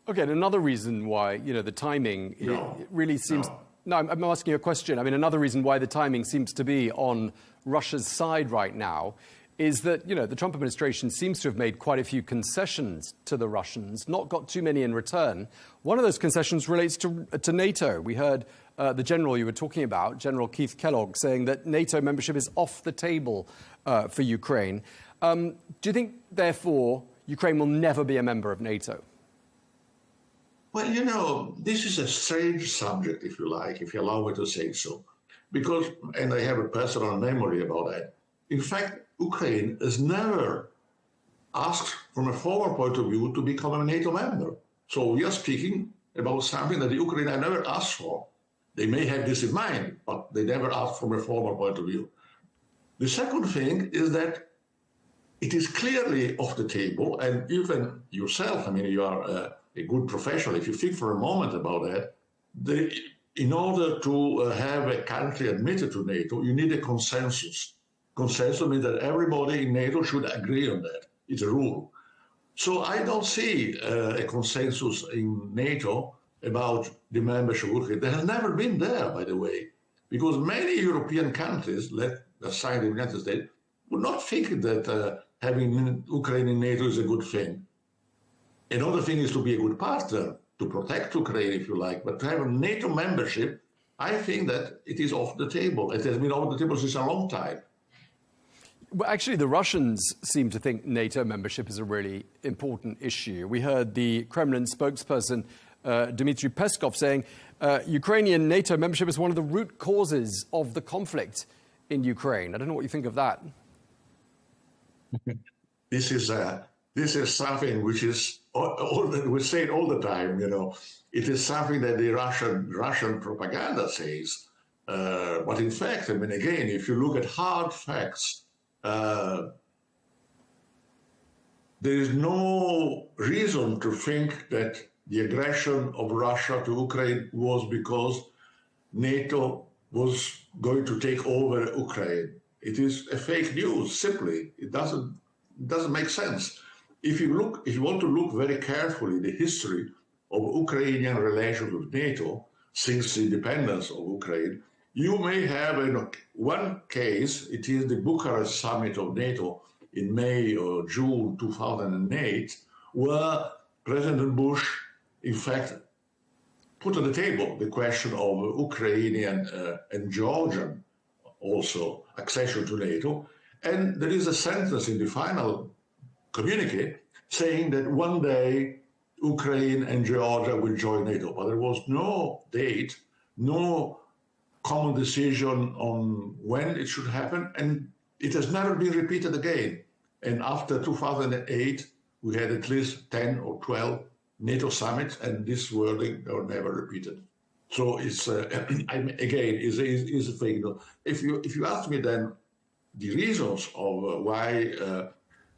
Okay, and another reason why, the timing, it really seems... No, I'm asking you a question. I mean, another reason why the timing seems to be on Russia's side right now is that, the Trump administration seems to have made quite a few concessions to the Russians, not got too many in return. One of those concessions relates to NATO. We heard the general you were talking about, General Keith Kellogg, saying that NATO membership is off the table for Ukraine. Do you think, therefore, Ukraine will never be a member of NATO? Well, this is a strange subject, if you like, if you allow me to say so, because, and I have a personal memory about that. In fact, Ukraine has never asked, from a formal point of view, to become a NATO member. So we are speaking about something that the Ukraine have never asked for. They may have this in mind, but they never asked from a formal point of view. The second thing is that it is clearly off the table, and even yourself, I mean, you are a good professional. If you think for a moment about that, in order to have a country admitted to NATO, you need a consensus. Consensus means that everybody in NATO should agree on that. It's a rule. So I don't see a consensus in NATO about the membership of Ukraine. There has never been there, by the way, because many European countries, aside the United States, would not think that having Ukraine in NATO is a good thing. Another thing is to be a good partner, to protect Ukraine, if you like, but to have a NATO membership, I think that it is off the table. It has been off the table since a long time. Well, actually, the Russians seem to think NATO membership is a really important issue. We heard the Kremlin spokesperson, Dmitry Peskov, saying Ukrainian NATO membership is one of the root causes of the conflict in Ukraine. I don't know what you think of that. This is something which is, we say it all the time, It is something that the Russian propaganda says. But in fact, I mean, again, if you look at hard facts, there is no reason to think that the aggression of Russia to Ukraine was because NATO was going to take over Ukraine. It is a fake news, simply. It doesn't make sense. If you want to look very carefully the history of Ukrainian relations with NATO since the independence of Ukraine, you may have one case. It is the Bucharest summit of NATO in May or June 2008, where President Bush, in fact, put on the table the question of Ukrainian and Georgian also accession to NATO. And there is a sentence in the final communique saying that one day Ukraine and Georgia will join NATO. But there was no date, no common decision on when it should happen, and it has never been repeated again. And after 2008, we had at least 10 or 12 NATO summits, and this wording were never repeated. So it's again is a fake news. If you ask me then the reasons of why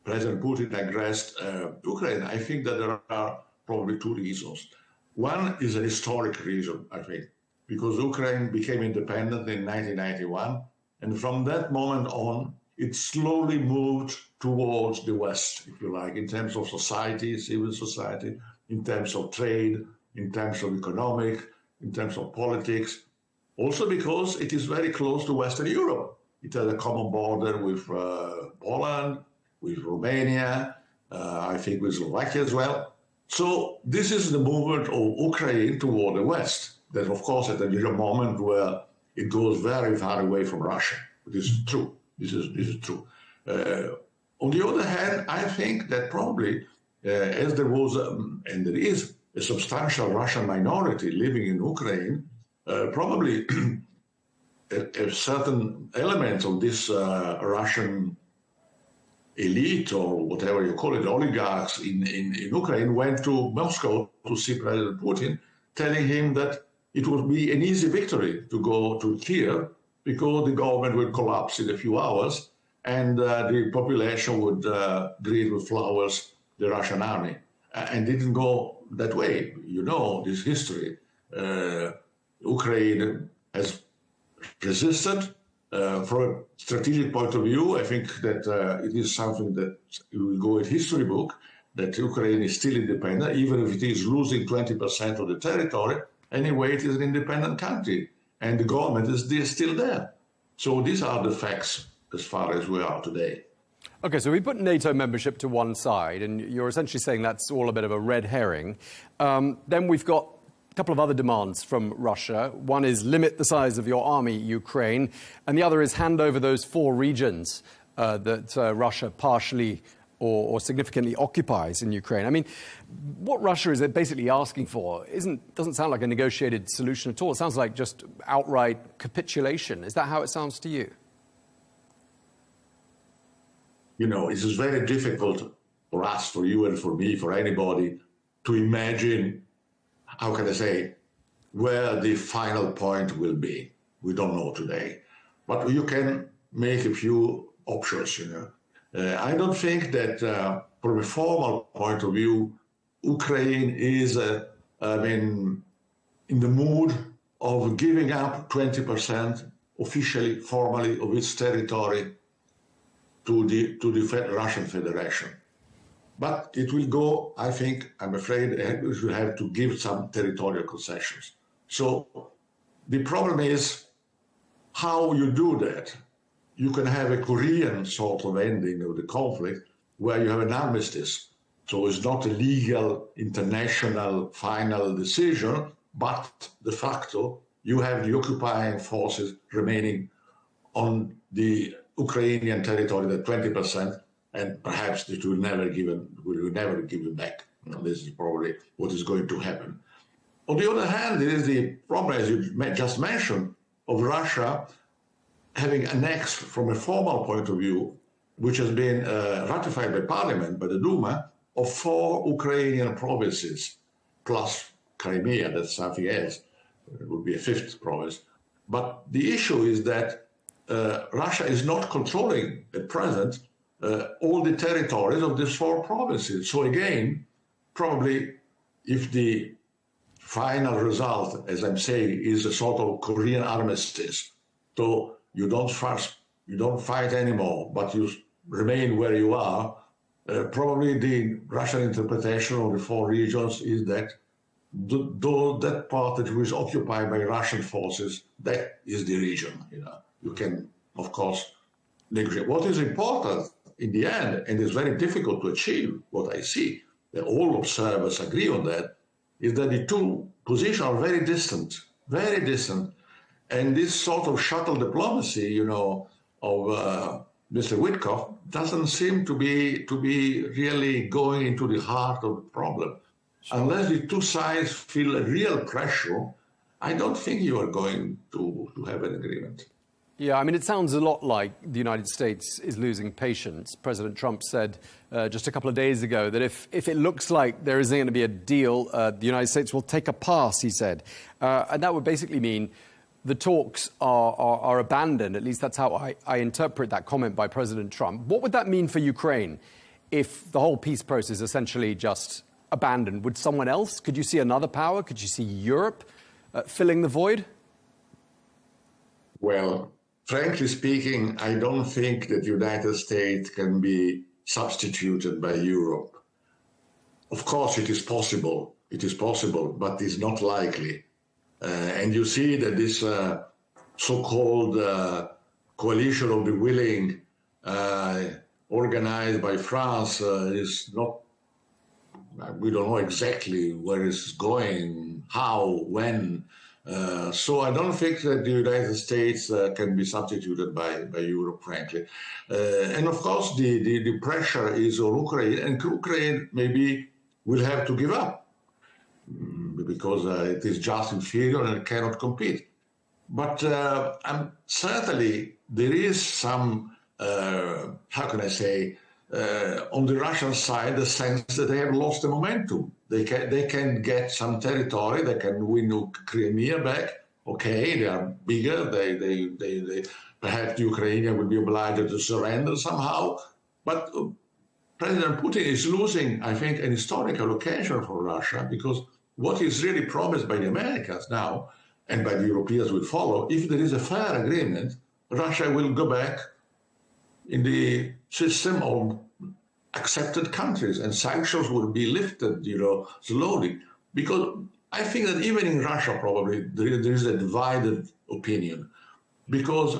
President Putin aggressed Ukraine, I think that there are probably two reasons. One is a historic reason, I think, because Ukraine became independent in 1991, and from that moment on, it slowly moved towards the West, if you like, in terms of society, civil society, in terms of trade, in terms of economic, in terms of politics, also because it is very close to Western Europe. It has a common border with Poland, with Romania, I think with Slovakia as well. So this is the movement of Ukraine toward the West. That, of course, at a moment where it goes very far away from Russia. This is true. This is true. On the other hand, I think that probably, as there was, and there is, a substantial Russian minority living in Ukraine, probably a certain elements of this Russian elite, or whatever you call it, oligarchs in Ukraine, went to Moscow to see President Putin, telling him that it would be an easy victory to go to Kiev because the government will collapse in a few hours, and the population would greet with flowers the Russian army. And it didn't go that way. You know this history. Ukraine has resisted. From a strategic point of view, I think that it is something that will go in history book, that Ukraine is still independent, even if it is losing 20% of the territory. Anyway, it is an independent country, and the government is still there. So these are the facts as far as we are today. Okay, so we put NATO membership to one side, and you're essentially saying that's all a bit of a red herring. Then we've got a couple of other demands from Russia. One is limit the size of your army, Ukraine, and the other is hand over those 4 regions that Russia partially or significantly occupies in Ukraine. I mean, what Russia is basically asking for doesn't sound like a negotiated solution at all. It sounds like just outright capitulation. Is that how it sounds to you? You know, it is very difficult for us, for you and for me, for anybody, to imagine, how can I say, where the final point will be. We don't know today. But you can make a few options, you know. I don't think that from a formal point of view, Ukraine is, in the mood of giving up 20% officially, formally, of its territory to the Russian Federation. But it will go, I think, I'm afraid, it will have to give some territorial concessions. So the problem is how you do that. You can have a Korean sort of ending of the conflict where you have an armistice. So it's not a legal, international, final decision, but de facto, you have the occupying forces remaining on the Ukrainian territory, the 20%, and perhaps it will never give it back. You know, this is probably what is going to happen. On the other hand, there is the problem, as you just mentioned, of Russia having annexed, from a formal point of view, which has been ratified by Parliament, by the Duma, of 4 Ukrainian provinces, plus Crimea, that's something else. It would be a 5th province. But the issue is that Russia is not controlling at present all the territories of these 4 provinces. So again, probably if the final result, as I'm saying, is a sort of Korean armistice, so you don't fight anymore, but you remain where you are, probably the Russian interpretation of the 4 regions is that that part that was occupied by Russian forces, that is the region. You know, you can, of course, negotiate. What is important in the end, and is very difficult to achieve, what I see, that all observers agree on that, is that the 2 positions are very distant, and this sort of shuttle diplomacy, you know, of Mr. Witkoff doesn't seem to be really going into the heart of the problem. Unless the 2 sides feel a real pressure, I don't think you are going to have an agreement. Yeah, I mean, it sounds a lot like the United States is losing patience. President Trump said just a couple of days ago that if it looks like there isn't going to be a deal, the United States will take a pass, he said. And that would basically mean the talks are abandoned. At least that's how I interpret that comment by President Trump. What would that mean for Ukraine if the whole peace process essentially just abandoned? Would someone else? Could you see another power? Could you see Europe filling the void? Well, frankly speaking, I don't think that the United States can be substituted by Europe. Of course, it is possible, but it's not likely. And you see that this so-called coalition of the willing organized by France is not, we don't know exactly where it's going, how, when. So I don't think that the United States can be substituted by Europe, frankly. And of course, the pressure is on Ukraine, and Ukraine maybe will have to give up because it is just inferior and cannot compete. But certainly there is some, how can I say, on the Russian side, the sense that they have lost the momentum. They can get some territory, they can win Crimea back. Okay, they are bigger, perhaps the Ukrainians will be obliged to surrender somehow. But President Putin is losing, I think, an historical occasion for Russia, because what is really promised by the Americans now, and by the Europeans will follow, if there is a fair agreement, Russia will go back in the system of accepted countries, and sanctions will be lifted, slowly. Because I think that even in Russia, probably, there is a divided opinion, because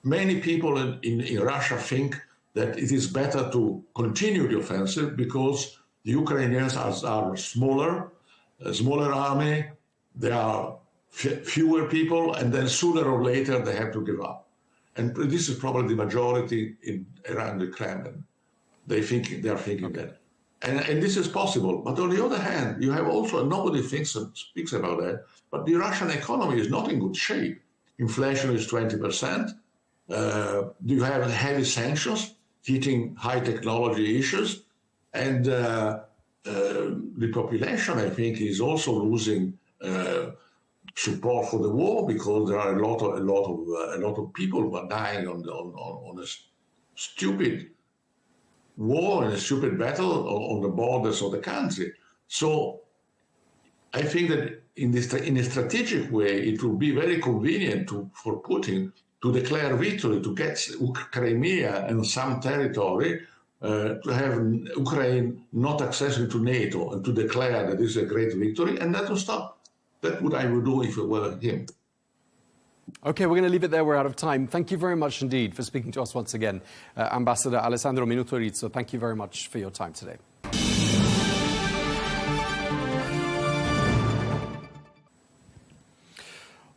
many people in Russia think that it is better to continue the offensive because the Ukrainians are smaller, a smaller army, there are fewer people, and then sooner or later they have to give up. And this is probably the majority around the Kremlin. They are thinking that. And this is possible. But on the other hand, you have also, nobody speaks about that, but the Russian economy is not in good shape. Inflation is 20%. You have heavy sanctions hitting high technology issues. And the population, I think, is also losing support for the war, because there are a lot of people who are dying on a stupid war and a stupid battle on the borders of the country. So I think that in a strategic way, it will be very convenient for Putin to declare victory, to get Crimea and some territory, to have Ukraine not accessing to NATO, and to declare that this is a great victory, and that will stop. That's what I would do if it were him. Okay, we're going to leave it there. We're out of time. Thank you very much indeed for speaking to us once again. Ambassador Alessandro Minuto Rizzo, thank you very much for your time today.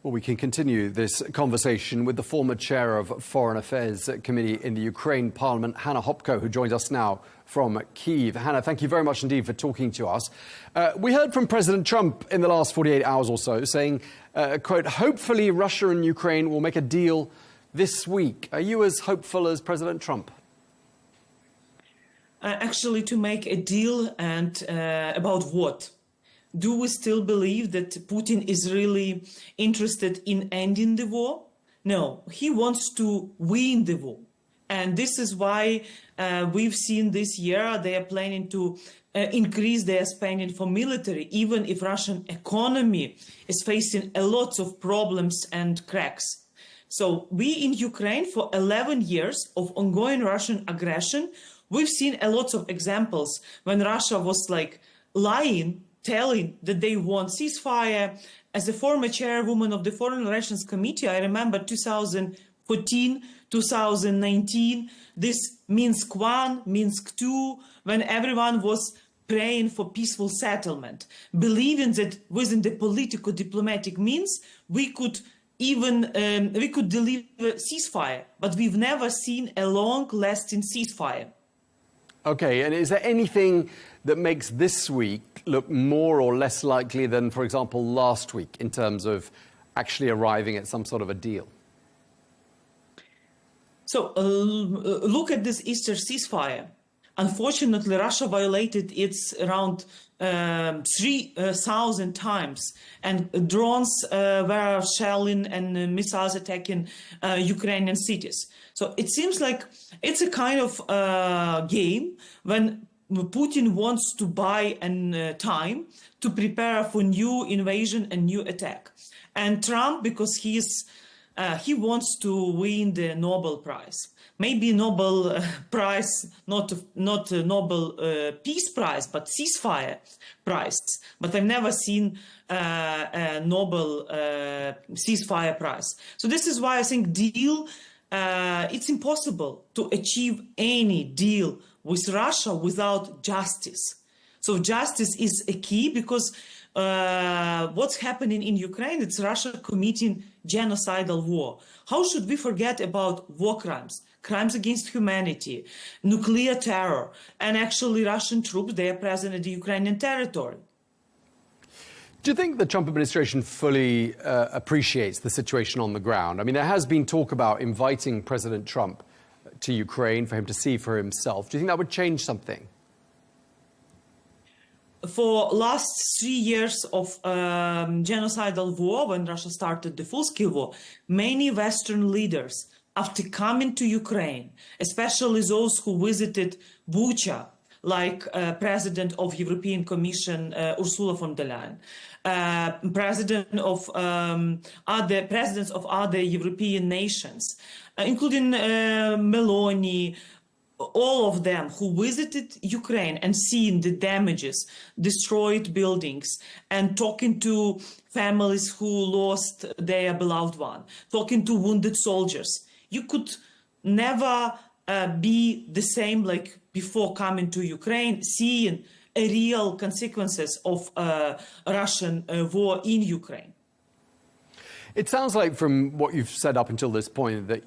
Well, we can continue this conversation with the former chair of Foreign Affairs Committee in the Ukraine Parliament, Hanna Hopko, who joins us now from Kyiv. Hanna, thank you very much indeed for talking to us. We heard from President Trump in the last 48 hours or so saying, quote, hopefully Russia and Ukraine will make a deal this week. Are you as hopeful as President Trump? Actually, to make a deal, and about what? Do we still believe that Putin is really interested in ending the war? No, he wants to win the war. And this is why we've seen this year they are planning to increase their spending for military, even if Russian economy is facing a lot of problems and cracks. So we in Ukraine, for 11 years of ongoing Russian aggression, we've seen a lot of examples when Russia was like lying, telling that they want ceasefire. As a former chairwoman of the Foreign Relations Committee, I remember 2014, 2019, this Minsk I, Minsk II, when everyone was praying for peaceful settlement, believing that within the political diplomatic means we could even we could deliver ceasefire, but we've never seen a long-lasting ceasefire. Okay, and is there anything that makes this week look more or less likely than, for example, last week in terms of actually arriving at some sort of a deal? So look at this Easter ceasefire. Unfortunately, Russia violated it around 3,000 times, and drones were shelling and missiles attacking Ukrainian cities. So it seems like it's a kind of game when Putin wants to buy time to prepare for new invasion and new attack. And Trump, because he wants to win the Nobel Prize. Maybe Nobel Prize, not a Nobel Peace Prize, but ceasefire prize. But I've never seen a Nobel ceasefire prize. So this is why I think it's impossible to achieve any deal with Russia without justice. So justice is a key, because what's happening in Ukraine, it's Russia committing genocidal war. How should we forget about war crimes, crimes against humanity, nuclear terror, and actually Russian troops, they are present in the Ukrainian territory? Do you think the Trump administration fully appreciates the situation on the ground? I mean, there has been talk about inviting President Trump to Ukraine for him to see for himself. Do you think that would change something? for last 3 years of genocidal war, when Russia started the full-scale war, many Western leaders, after coming to Ukraine, especially those who visited Bucha, like President of European Commission Ursula von der Leyen, presidents of other European nations, including Meloni, all of them who visited Ukraine and seen the damages, destroyed buildings, and talking to families who lost their beloved one, talking to wounded soldiers. You could never be the same like before coming to Ukraine, seeing real consequences of Russian war in Ukraine. It sounds like from what you've said up until this point that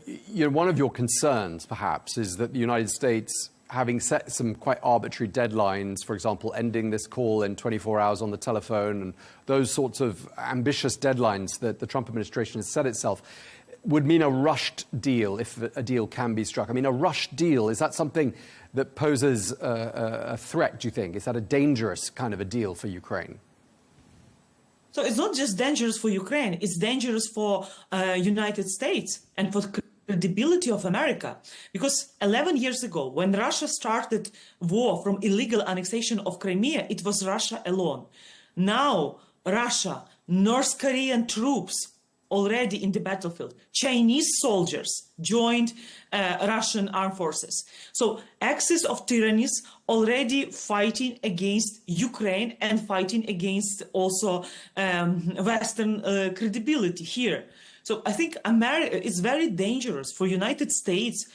one of your concerns, perhaps, is that the United States, having set some quite arbitrary deadlines, for example, ending this call in 24 hours on the telephone, and those sorts of ambitious deadlines that the Trump administration has set itself, would mean a rushed deal, if a deal can be struck. I mean, a rushed deal, is that something that poses a threat, do you think? Is that a dangerous kind of a deal for Ukraine? So it's not just dangerous for Ukraine, it's dangerous for United States and for the credibility of America. Because 11 years ago, when Russia started war from illegal annexation of Crimea, it was Russia alone. Now, Russia, North Korean troops already in the battlefield, Chinese soldiers joined Russian armed forces. So axis of tyrannies already fighting against Ukraine and fighting against also Western credibility here. So I think America is very dangerous for United States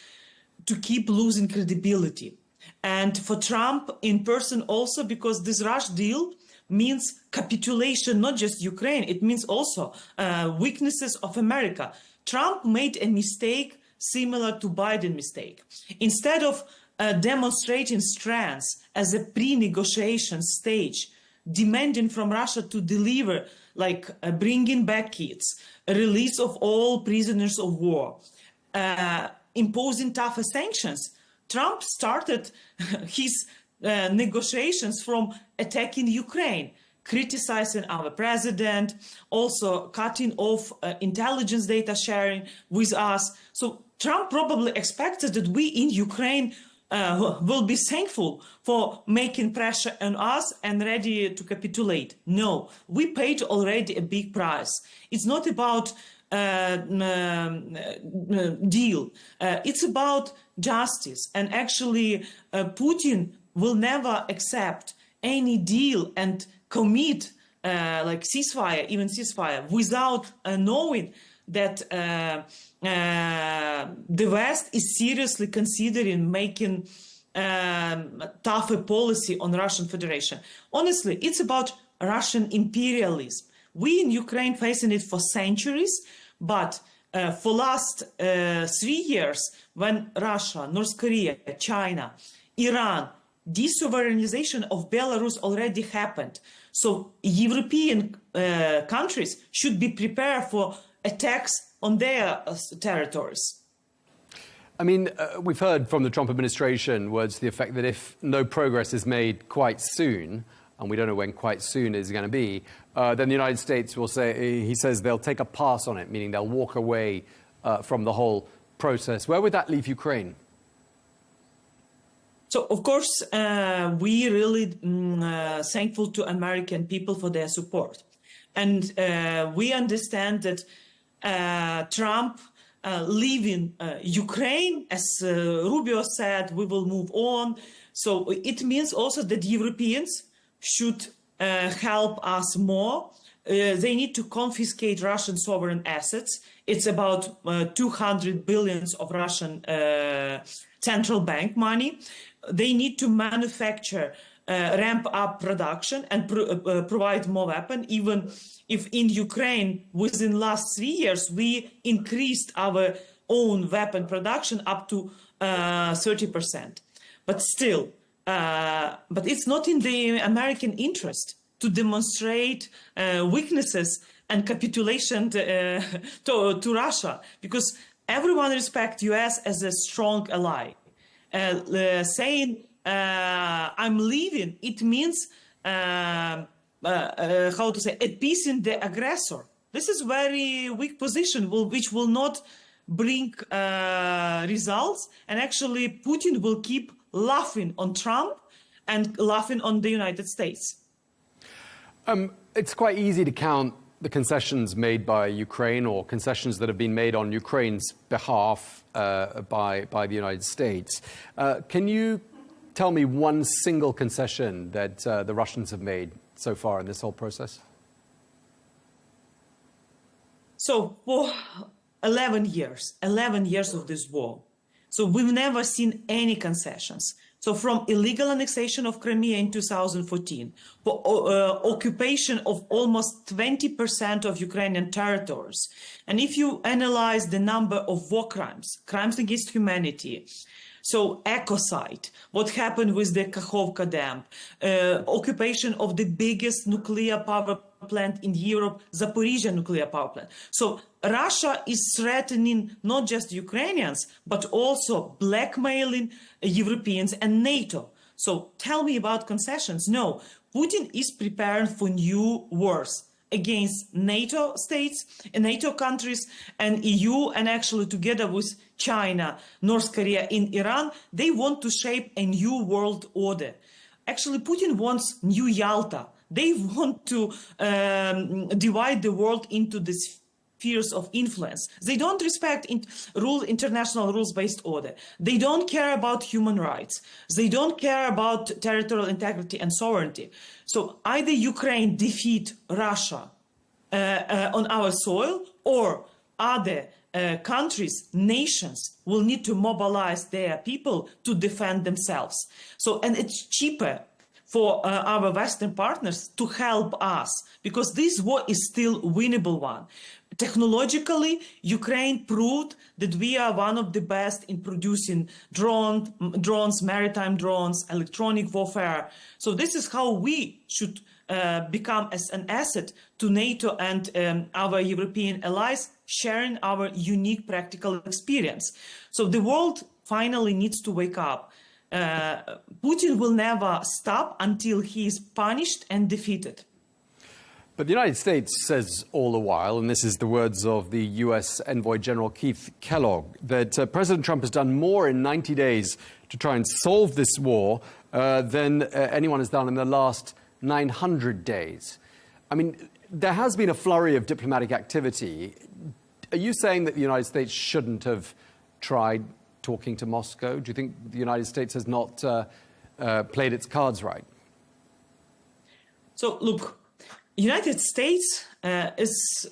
to keep losing credibility. And for Trump in person also, because this rush deal means capitulation, not just Ukraine, it means also weaknesses of America. Trump made a mistake similar to Biden's mistake. Instead of demonstrating strengths as a pre-negotiation stage, demanding from Russia to deliver, like bringing back kids, a release of all prisoners of war, imposing tougher sanctions, Trump started his negotiations from attacking Ukraine, criticizing our president, also cutting off intelligence data sharing with us. So Trump probably expected that we in Ukraine will be thankful for making pressure on us and ready to capitulate. No, we paid already a big price. It's not about deal. It's about justice. And actually, Putin will never accept any deal and commit like ceasefire, even ceasefire, without knowing that the West is seriously considering making tougher policy on Russian Federation. Honestly, it's about Russian imperialism. We in Ukraine facing it for centuries, but for last 3 years, when Russia, North Korea, China, Iran, de-sovereignization of Belarus already happened. So European countries should be prepared for attacks on their territories. I mean, we've heard from the Trump administration words to the effect that if no progress is made quite soon, and we don't know when quite soon is going to be, then the United States will say, he says they'll take a pass on it, meaning they'll walk away from the whole process. Where would that leave Ukraine? So, of course, we really thankful to American people for their support. And we understand that Trump leaving Ukraine, as Rubio said, we will move on. So it means also that Europeans should help us more. They need to confiscate Russian sovereign assets. It's about 200 billion of Russian central bank money. They need to manufacture, ramp up production and provide more weapons. Even if in Ukraine, within last 3 years, we increased our own weapon production up to 30%. But still, but it's not in the American interest to demonstrate weaknesses and capitulation to Russia, because everyone respects US as a strong ally. Saying I'm leaving, it means appeasing the aggressor. This is very weak position, which will not bring results, and actually Putin will keep laughing on Trump and laughing on the United States. It's quite easy to count the concessions made by Ukraine, or concessions that have been made on Ukraine's behalf by the United States. Can you tell me one single concession that the Russians have made so far in this whole process? So for 11 years of this war, so we've never seen any concessions. So from illegal annexation of Crimea in 2014, for occupation of almost 20% of Ukrainian territories. And if you analyze the number of war crimes, crimes against humanity, so ecocide, what happened with the Kakhovka Dam, occupation of the biggest nuclear power plant in Europe, Zaporizhzhia nuclear power plant. So Russia is threatening not just Ukrainians, but also blackmailing Europeans and NATO. So tell me about concessions. No, Putin is preparing for new wars against NATO states, NATO countries, and EU, and actually together with China, North Korea, and Iran, they want to shape a new world order. Actually, Putin wants new Yalta. They want to divide the world into the spheres of influence. They don't respect international rules-based order. They don't care about human rights. They don't care about territorial integrity and sovereignty. So either Ukraine defeat Russia on our soil, or other countries, nations will need to mobilize their people to defend themselves. So, and it's cheaper for our Western partners to help us, because this war is still a winnable one. Technologically, Ukraine proved that we are one of the best in producing drones, maritime drones, electronic warfare. So this is how we should become as an asset to NATO and our European allies, sharing our unique practical experience. So the world finally needs to wake up. Putin will never stop until he is punished and defeated. But the United States says all the while, and this is the words of the US Envoy General Keith Kellogg, that President Trump has done more in 90 days to try and solve this war than anyone has done in the last 900 days. I mean, there has been a flurry of diplomatic activity. Are you saying that the United States shouldn't have tried talking to Moscow? Do you think the United States has not played its cards right? So, look, United States is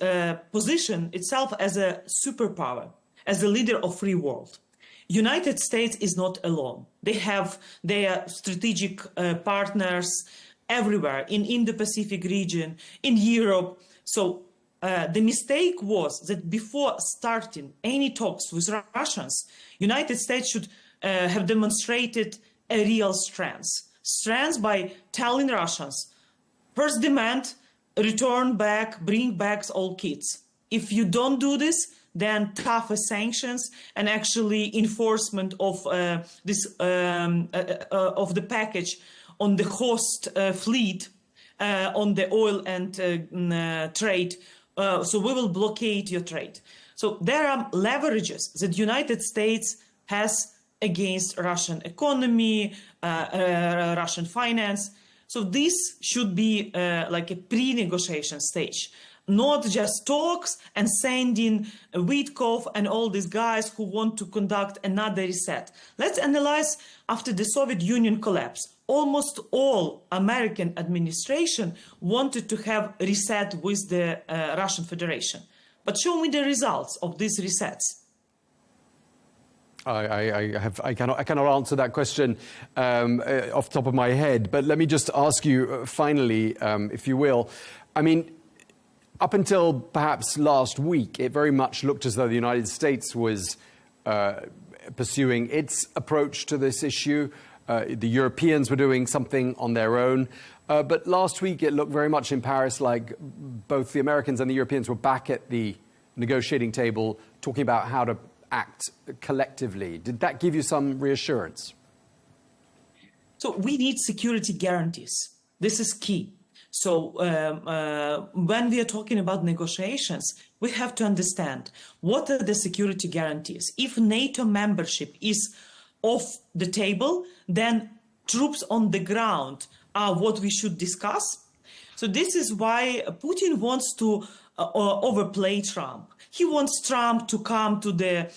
positioned itself as a superpower, as a leader of free world. United States is not alone. They have their strategic partners everywhere, in Indo-Pacific region, in Europe. So the mistake was that before starting any talks with Russians, United States should have demonstrated a real strength by telling Russians, first demand, return back, bring back all kids. If you don't do this, then tougher sanctions and actually enforcement of the package on the host fleet, on the oil and trade. So we will blockade your trade. So there are leverages that the United States has against Russian economy, Russian finance. So this should be like a pre-negotiation stage, not just talks and sending Witkov and all these guys who want to conduct another reset. Let's analyze after the Soviet Union collapse. Almost all American administration wanted to have reset with the Russian Federation. But show me the results of these resets. I cannot answer that question off the top of my head. But let me just ask you finally, if you will. I mean, up until perhaps last week, it very much looked as though the United States was pursuing its approach to this issue. The Europeans were doing something on their own. But last week, it looked very much in Paris like both the Americans and the Europeans were back at the negotiating table talking about how to act collectively. Did that give you some reassurance? So we need security guarantees. This is key. So when we are talking about negotiations, we have to understand what are the security guarantees. If NATO membership is off the table, then troops on the ground are what we should discuss. So this is why Putin wants to overplay Trump. He wants Trump to come to the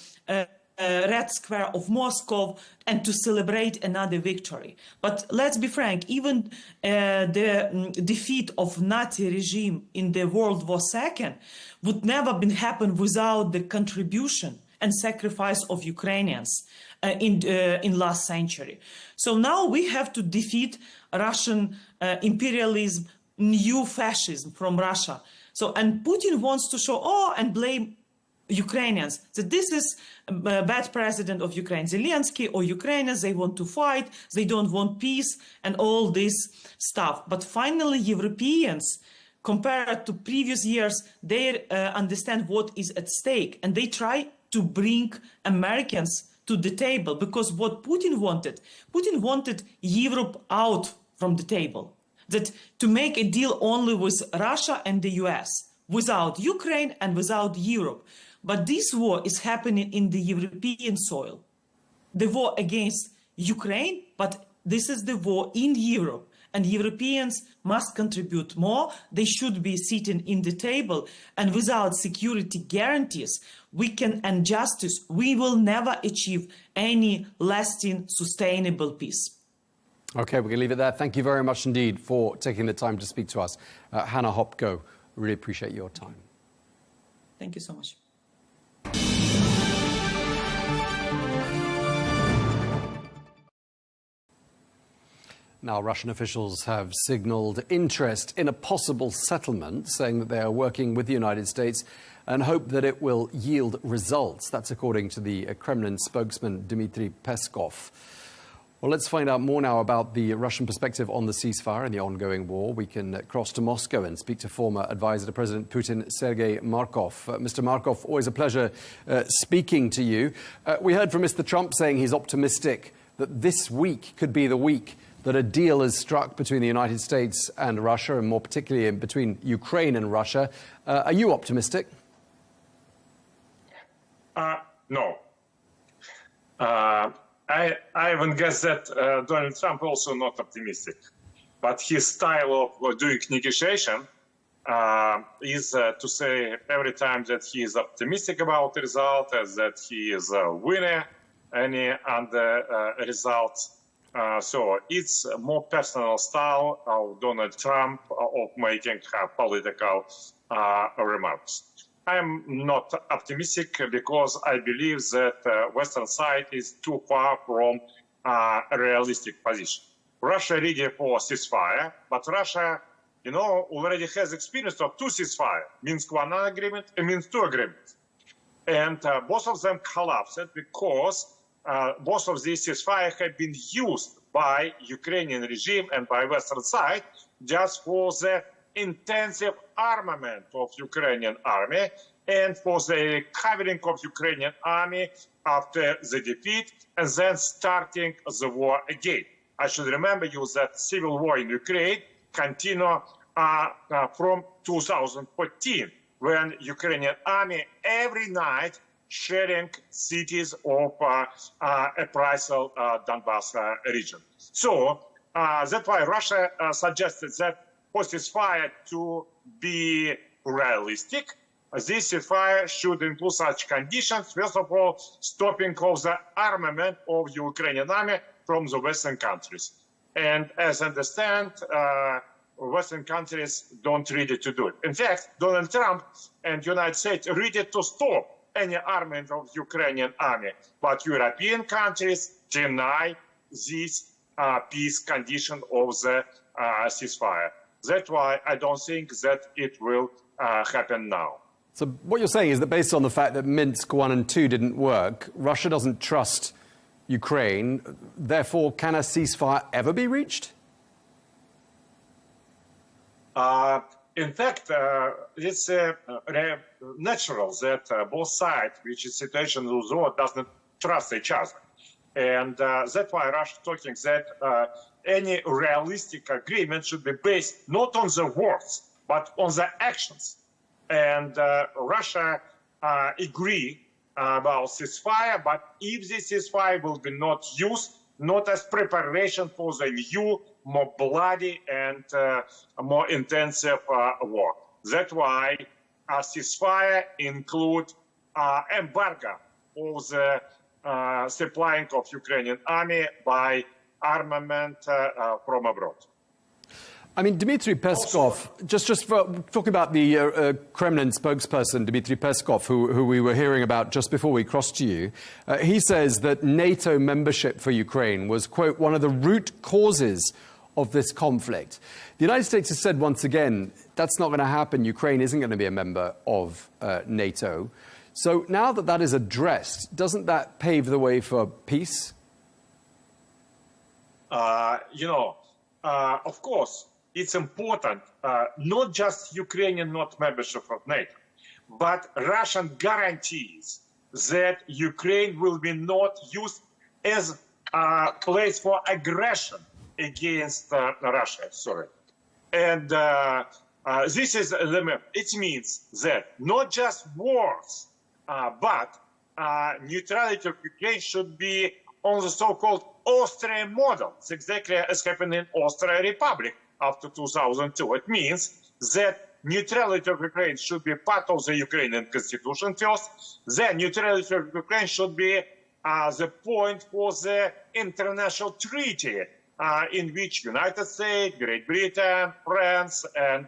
Red Square of Moscow and to celebrate another victory. But let's be frank, even the defeat of Nazi regime in the World War II would never happen without the contribution and sacrifice of Ukrainians in last century. So now we have to defeat Russian imperialism, new fascism from Russia. So, and Putin wants to show, and blame Ukrainians, that this is a bad president of Ukraine, Zelensky, or Ukrainians, they want to fight, they don't want peace, and all this stuff. But finally, Europeans, compared to previous years, they understand what is at stake, and they try to bring Americans to the table, because what Putin wanted Europe out from the table, that to make a deal only with Russia and the US, without Ukraine and without Europe. But this war is happening in the European soil. The war against Ukraine, but this is the war in Europe. And Europeans must contribute more. They should be sitting in the table. And without security guarantees, and justice, we will never achieve any lasting, sustainable peace. Okay, we're going to leave it there. Thank you very much indeed for taking the time to speak to us. Hannah Hopko, really appreciate your time. Thank you so much. Now, Russian officials have signalled interest in a possible settlement, saying that they are working with the United States and hope that it will yield results. That's according to the Kremlin spokesman Dmitry Peskov. Well, let's find out more now about the Russian perspective on the ceasefire and the ongoing war. We can cross to Moscow and speak to former advisor to President Putin, Sergei Markov. Mr. Markov, always a pleasure speaking to you. We heard from Mr. Trump saying he's optimistic that this week could be the week that a deal is struck between the United States and Russia, and more particularly between Ukraine and Russia. Are you optimistic? No. I even guess that Donald Trump also not optimistic. But his style of doing negotiation is to say every time that he is optimistic about the result, as that he is a winner, any other results. So it's a more personal style of Donald Trump of making political remarks. I'm not optimistic because I believe that Western side is too far from a realistic position. Russia ready for ceasefire, but Russia, already has experience of 2 ceasefire, Minsk 1 agreement and Minsk 2 agreement. And both of them collapsed because both of these ceasefire have been used by Ukrainian regime and by Western side just for the intensive armament of Ukrainian army and for the recovering of Ukrainian army after the defeat and then starting the war again. I should remember you that civil war in Ukraine continued from 2014 when Ukrainian army every night sharing cities of April Donbass region. So that's why Russia suggested that for ceasefire to be realistic, this ceasefire should include such conditions. First of all, stopping of the armament of the Ukrainian army from the Western countries. And as I understand, Western countries don't ready to do it. In fact, Donald Trump and the United States are ready to stop any armament of Ukrainian army, but European countries deny this peace condition of the ceasefire. That's why I don't think that it will happen now. So what you're saying is that based on the fact that Minsk 1 and 2 didn't work, Russia doesn't trust Ukraine, therefore can a ceasefire ever be reached? In fact, it's natural that both sides, which is situation with war, doesn't trust each other. And that's why Russia is talking that any realistic agreement should be based not on the words, but on the actions. And Russia agree about ceasefire, but if this ceasefire will be not used, not as preparation for the new, more bloody and more intensive war. That's why a ceasefire include embargo of the supplying of Ukrainian army by armament from abroad. I mean, Dmitry Peskov, just for talking about the Kremlin spokesperson, Dmitry Peskov, who we were hearing about just before we crossed to you, he says that NATO membership for Ukraine was, quote, one of the root causes of this conflict. The United States has said once again, that's not going to happen. Ukraine isn't going to be a member of NATO. So now that that is addressed, doesn't that pave the way for peace? Of course, it's important, not just Ukrainian not membership of NATO, but Russian guarantees that Ukraine will be not used as a place for aggression against Russia. Sorry. And this is it means that not just wars, but neutrality of Ukraine should be on the so-called Austrian model. It's exactly as happened in Austrian Republic after 2002. It means that neutrality of Ukraine should be part of the Ukrainian constitution first. Then neutrality of Ukraine should be the point for the international treaty in which United States, Great Britain, France, and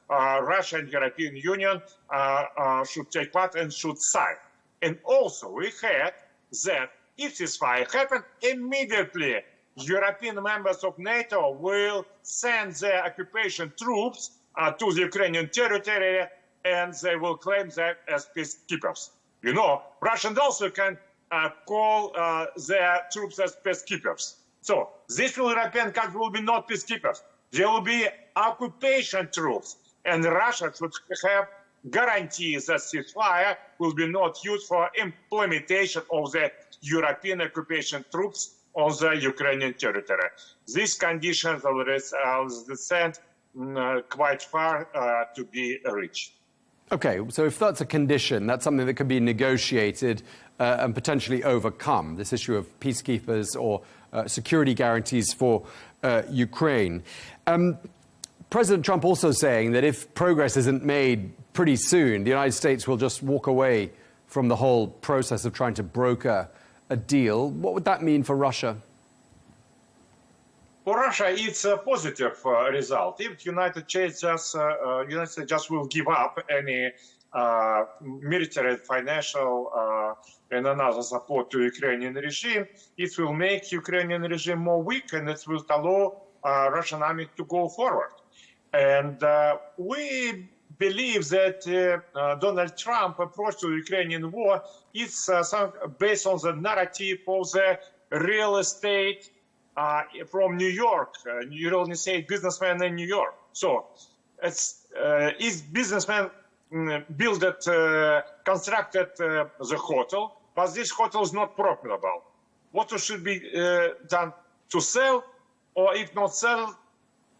Russia and European Union should take part and should sign. And also we had that if ceasefire happens, immediately European members of NATO will send their occupation troops to the Ukrainian territory, and they will claim that as peacekeepers. You know, Russians also can call their troops as peacekeepers. So this European country will be not peacekeepers. There will be occupation troops, and Russia should have guarantees that ceasefire will be not used for implementation of the European occupation troops on the Ukrainian territory. These conditions will descend quite far to be reached. Okay, so if that's a condition, that's something that could be negotiated and potentially overcome, this issue of peacekeepers or security guarantees for Ukraine. President Trump also saying that if progress isn't made pretty soon, the United States will just walk away from the whole process of trying to broker a deal. What would that mean for Russia? For Russia, it's a positive result. If United States just will give up any military, financial, and another support to Ukrainian regime, it will make Ukrainian regime more weak, and it will allow Russian army to go forward. And we believe that Donald Trump approach to the Ukrainian war is based on the narrative of the real estate from New York, real estate businessman in New York. So it's his businessman constructed the hotel, but this hotel is not profitable. What should be done to sell, or if not sell,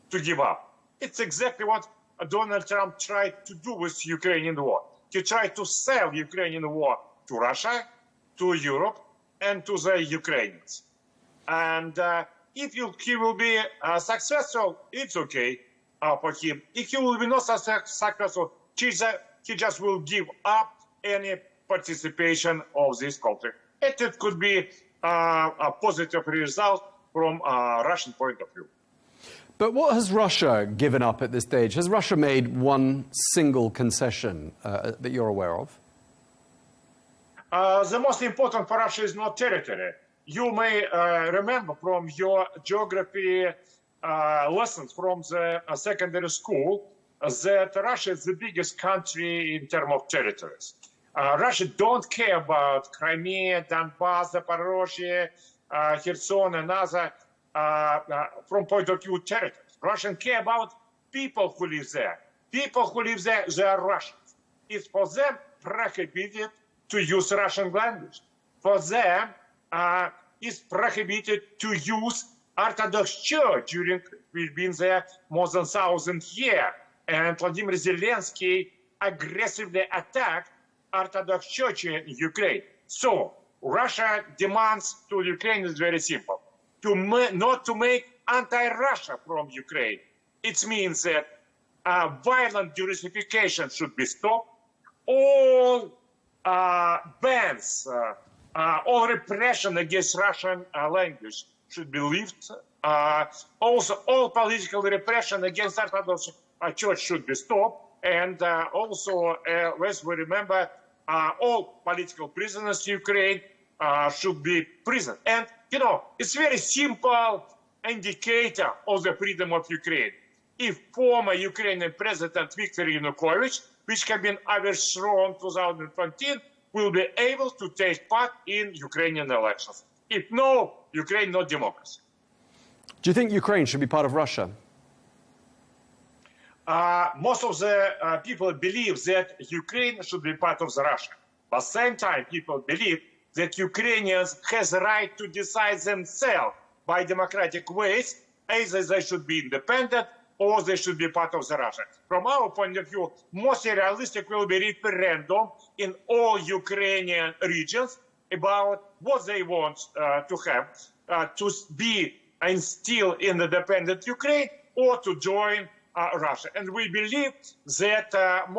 to give up? It's exactly what Donald Trump tried to do with Ukrainian war. He tried to sell Ukrainian war to Russia, to Europe, and to the Ukrainians. And if he will be successful, it's okay for him. If he will be not successful, he just will give up any participation of this conflict. It could be a positive result from a Russian point of view. But what has Russia given up at this stage? Has Russia made one single concession that you're aware of? The most important for Russia is not territory. You may remember from your geography lessons from the secondary school that Russia is the biggest country in terms of territories. Russia don't care about Crimea, Donbass, Zaporozhye, Kherson, and other from point of view territories. Russians care about people who live there. People who live there, they are Russians. It's for them prohibited to use Russian language. For them, is prohibited to use Orthodox Church during we've been there more than 1,000 years. And Vladimir Zelensky aggressively attacked Orthodox Church in Ukraine. So Russia demands to Ukraine is very simple: not to make anti-Russia from Ukraine. It means that violent derussification should be stopped. All bans, all repression against Russian language should be lifted. Also, all political repression against Orthodox Church should be stopped. And also, as we remember, all political prisoners in Ukraine should be imprisoned. And, you know, it's very simple indicator of the freedom of Ukraine. If former Ukrainian President Viktor Yanukovych, which had been overthrown in 2014, will be able to take part in Ukrainian elections. If no, Ukraine not democracy. Do you think Ukraine should be part of Russia? Most of the people believe that Ukraine should be part of Russia. But at the same time, people believe that Ukrainians has the right to decide themselves by democratic ways. Either they should be independent or they should be part of Russia. From our point of view, most realistic will be referendum in all Ukrainian regions about what they want to have, to be instilled in independent Ukraine or to join Russia. And we believe that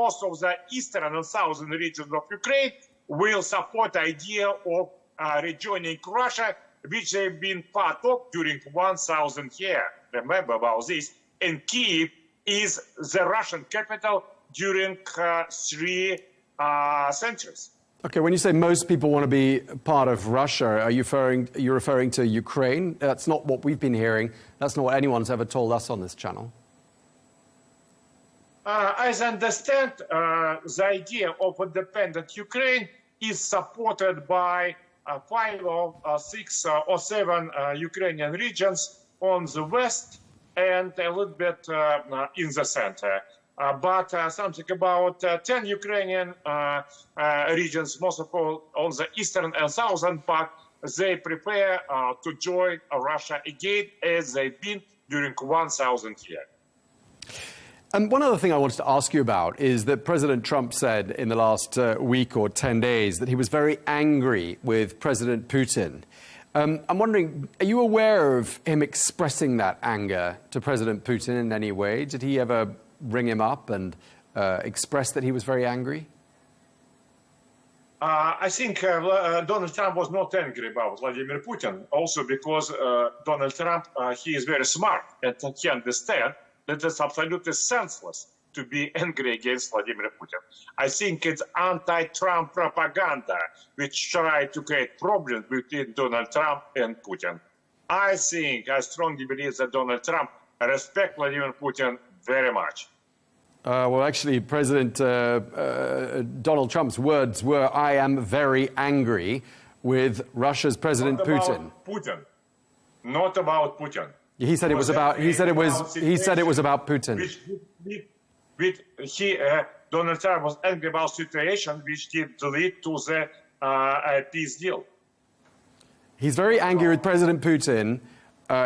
most of the eastern and southern regions of Ukraine will support the idea of rejoining Russia, which they've been part of during 1,000 years. Remember about this. And Kyiv is the Russian capital during 3 centuries. Okay, when you say most people want to be part of Russia, are you referring to Ukraine? That's not what we've been hearing. That's not what anyone's ever told us on this channel. As I understand, the idea of independent Ukraine is supported by 5 or 6 or 7 Ukrainian regions on the west and a little bit in the center. But something about 10 Ukrainian regions, most of all on the eastern and southern part, they prepare to join Russia again as they've been during 1,000 years. And one other thing I wanted to ask you about is that President Trump said in the last week or 10 days that he was very angry with President Putin. I'm wondering, are you aware of him expressing that anger to President Putin in any way? Did he ever ring him up and express that he was very angry? I think Donald Trump was not angry about Vladimir Putin, also because Donald Trump, he is very smart and he understands that it's absolutely senseless to be angry against Vladimir Putin. I think it's anti-Trump propaganda which tries to create problems between Donald Trump and Putin. I strongly believe that Donald Trump respects Vladimir Putin very much. Well, actually, President Donald Trump's words were, "I am very angry with Russia's President Putin." Not about Putin. He said it was about. He said it was about Putin. Donald Trump was angry about situation which did lead to the peace deal. He's very angry with President Putin.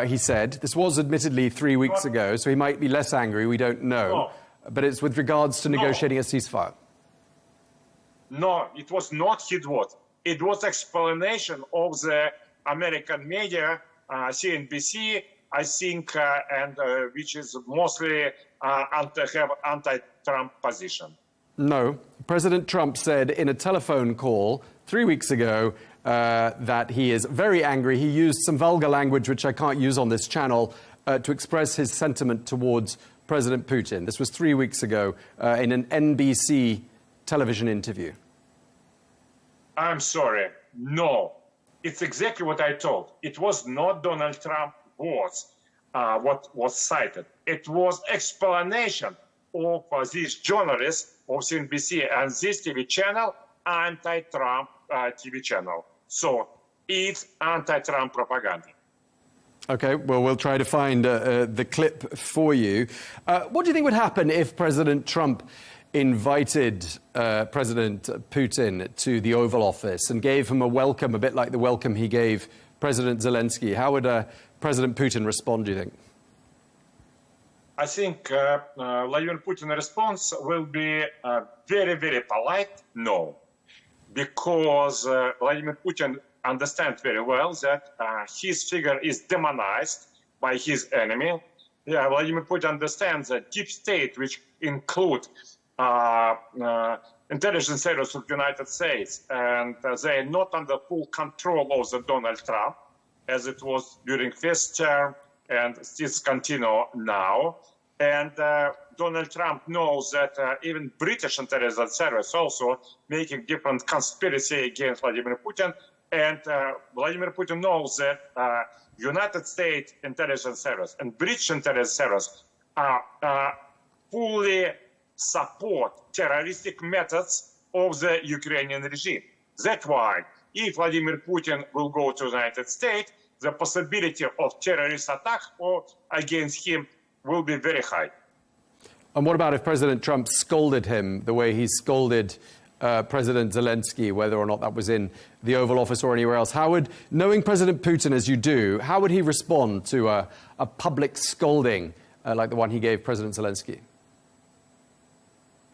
He said this was admittedly 3 weeks ago, so he might be less angry. We don't know, but it's with regards to negotiating a ceasefire. No, it was not his word. It was explanation of the American media, CNBC. I think, and which is mostly have anti-Trump position. No. President Trump said in a telephone call 3 weeks ago that he is very angry. He used some vulgar language, which I can't use on this channel, to express his sentiment towards President Putin. This was 3 weeks ago in an NBC television interview. I'm sorry. No. It's exactly what I told. It was not Donald Trump words what was cited. It was explanation of this journalist of CNBC and this TV channel, anti-Trump TV channel. So it's anti-Trump propaganda. Okay, well, we'll try to find the clip for you. What do you think would happen if President Trump invited President Putin to the Oval Office and gave him a welcome, a bit like the welcome he gave President Zelensky? How would President Putin respond, do you think? I think Vladimir Putin's response will be very, very polite, no. Because Vladimir Putin understands very well that his figure is demonized by his enemy. Yeah, Vladimir Putin understands that deep state, which include intelligence service of the United States, and they are not under full control of the Donald Trump, as it was during first term, and still continue now. And Donald Trump knows that even British intelligence service also making different conspiracy against Vladimir Putin. And Vladimir Putin knows that United States intelligence service and British intelligence service fully support terroristic methods of the Ukrainian regime. That's why if Vladimir Putin will go to the United States, the possibility of terrorist attack against him will be very high. And what about if President Trump scolded him the way he scolded President Zelensky, whether or not that was in the Oval Office or anywhere else? How would, knowing President Putin as you do, how would he respond to a public scolding like the one he gave President Zelensky?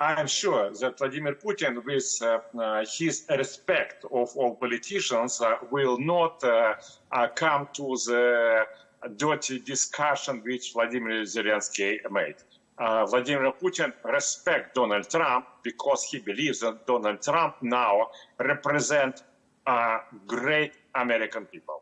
I'm sure that Vladimir Putin, with his respect of all politicians, will not come to the dirty discussion which Vladimir Zelensky made. Vladimir Putin respects Donald Trump because he believes that Donald Trump now represents great American people.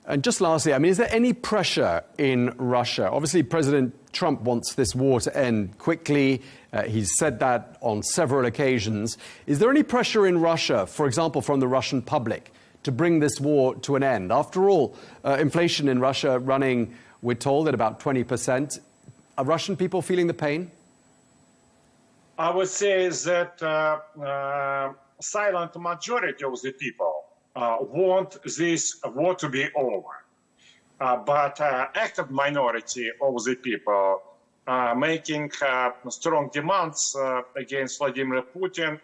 And just lastly, I mean, is there any pressure in Russia? Obviously, President Trump wants this war to end quickly. He's said that on several occasions. Is there any pressure in Russia, for example, from the Russian public, to bring this war to an end? After all, inflation in Russia running, we're told, at about 20%. Are Russian people feeling the pain? I would say that silent majority of the people want this war to be over. But active minority of the people making strong demands against Vladimir Putin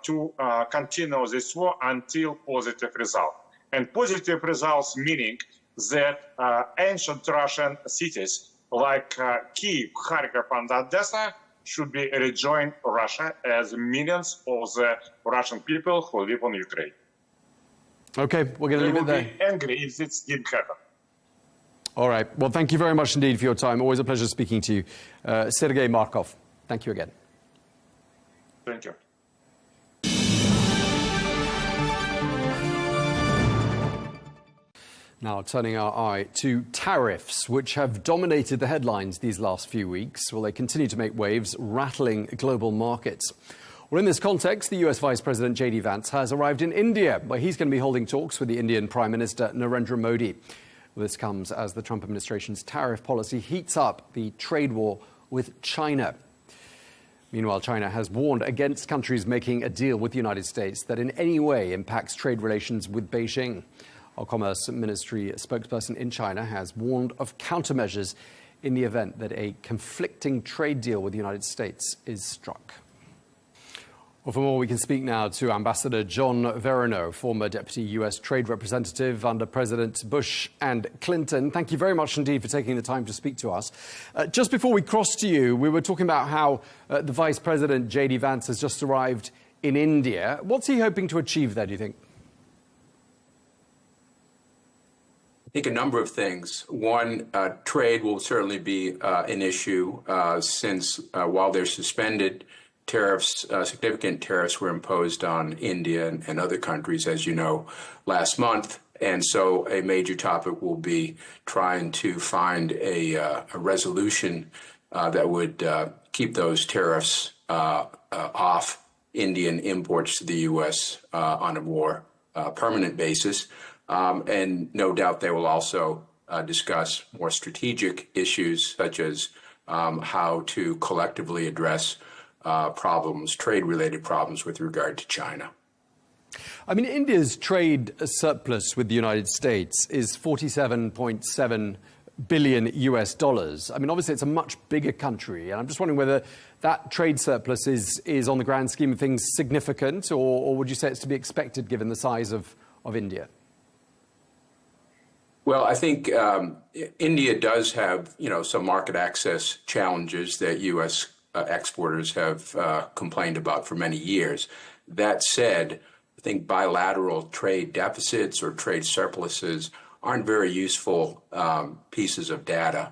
to continue this war until positive result. And positive results meaning that ancient Russian cities like Kyiv, Kharkiv, and Odessa should be rejoined Russia as millions of the Russian people who live in Ukraine. Okay, we're going to leave it there. They will be angry if this didn't happen. All right. Well, thank you very much indeed for your time. Always a pleasure speaking to you. Sergei Markov, thank you again. Thank you. Now, turning our eye to tariffs, which have dominated the headlines these last few weeks. Well, they continue to make waves, rattling global markets. Well, in this context, the US Vice President J.D. Vance has arrived in India, where he's going to be holding talks with the Indian Prime Minister Narendra Modi. Well, this comes as the Trump administration's tariff policy heats up the trade war with China. Meanwhile, China has warned against countries making a deal with the United States that in any way impacts trade relations with Beijing. Our Commerce Ministry spokesperson in China has warned of countermeasures in the event that a conflicting trade deal with the United States is struck. Well, for more, we can speak now to Ambassador John Verino, former Deputy US Trade Representative under Presidents Bush and Clinton. Thank you very much indeed for taking the time to speak to us. Just before we cross to you, we were talking about how the Vice President, J.D. Vance, has just arrived in India. What's he hoping to achieve there, do you think? I think a number of things. One, trade will certainly be an issue since while they're suspended, tariffs, significant tariffs were imposed on India and other countries, as you know, last month. And so a major topic will be trying to find a resolution that would keep those tariffs off Indian imports to the U.S. On a more permanent basis. And no doubt they will also discuss more strategic issues such as how to collectively address problems, trade-related problems with regard to China. I mean, India's trade surplus with the United States is $47.7 billion US dollars. I mean, obviously, it's a much bigger country, and I'm just wondering whether that trade surplus is on the grand scheme of things, significant, or would you say it's to be expected given the size of India? Well, I think India does have, some market access challenges that U.S. Exporters have complained about for many years. That said, I think bilateral trade deficits or trade surpluses aren't very useful pieces of data.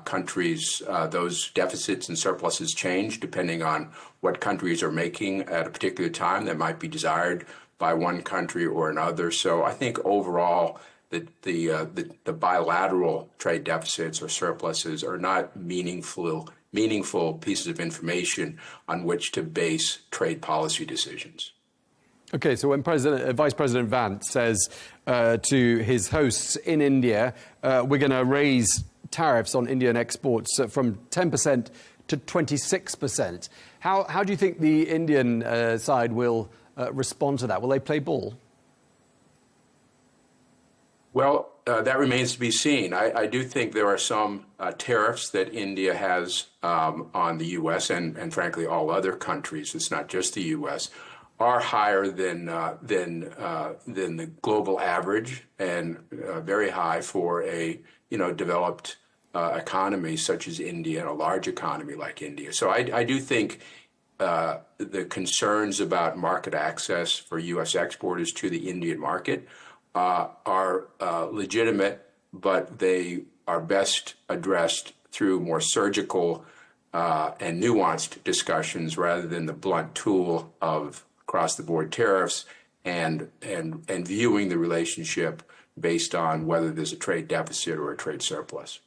Countries, those deficits and surpluses change depending on what countries are making at a particular time that might be desired by one country or another. So I think overall, the bilateral trade deficits or surpluses are not meaningful pieces of information on which to base trade policy decisions. Okay, so when Vice President Vance says to his hosts in India, we're going to raise tariffs on Indian exports from 10% to 26%, how do you think the Indian side will respond to that? Will they play ball? Well, that remains to be seen. I do think there are some tariffs that India has on the U.S. and frankly, all other countries, it's not just the U.S., are higher than the global average and very high for a developed economy such as India and a large economy like India. So I do think the concerns about market access for U.S. exporters to the Indian market are legitimate, but they are best addressed through more surgical and nuanced discussions rather than the blunt tool of across-the-board tariffs and viewing the relationship based on whether there's a trade deficit or a trade surplus.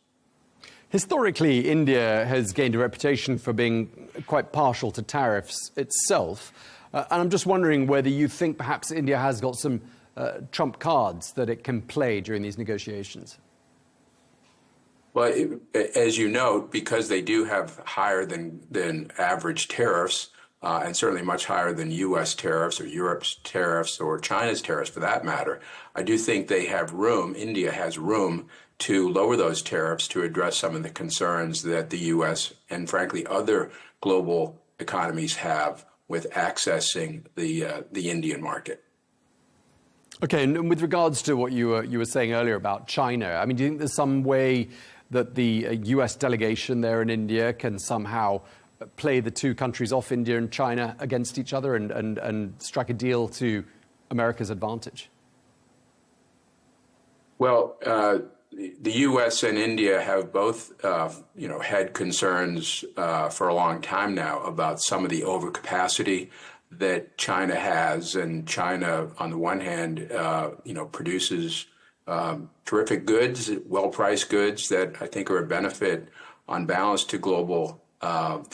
Historically, India has gained a reputation for being quite partial to tariffs itself. And I'm just wondering whether you think perhaps India has got some trump cards that it can play during these negotiations. Well, as you note, because they do have higher than average tariffs, and certainly much higher than U.S. tariffs or Europe's tariffs or China's tariffs for that matter, I do think they have room, India has room to lower those tariffs to address some of the concerns that the U.S. and frankly other global economies have with accessing the Indian market. Okay, and with regards to what you were saying earlier about China, I mean, do you think there's some way that the U.S. delegation there in India can somehow play the two countries off, India and China, against each other and strike a deal to America's advantage? Well, the U.S. and India have both, had concerns for a long time now about some of the overcapacity that China has, and China, on the one hand, produces terrific goods, well-priced goods that I think are a benefit on balance to global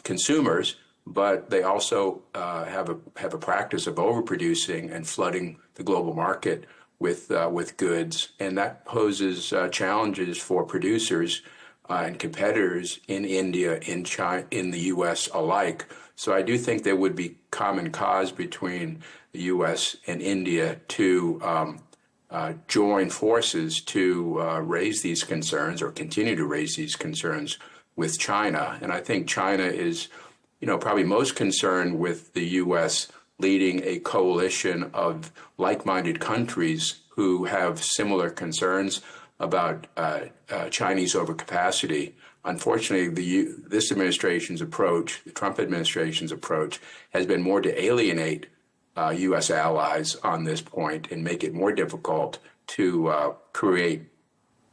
consumers, but they also have a practice of overproducing and flooding the global market with goods, and that poses challenges for producers and competitors in India, in China, in the U.S. alike. So I do think there would be common cause between the U.S. and India to join forces to raise these concerns or continue to raise these concerns with China. And I think China is, probably most concerned with the U.S. leading a coalition of like-minded countries who have similar concerns about Chinese overcapacity. Unfortunately, this administration's approach, the Trump administration's approach, has been more to alienate U.S. allies on this point and make it more difficult to create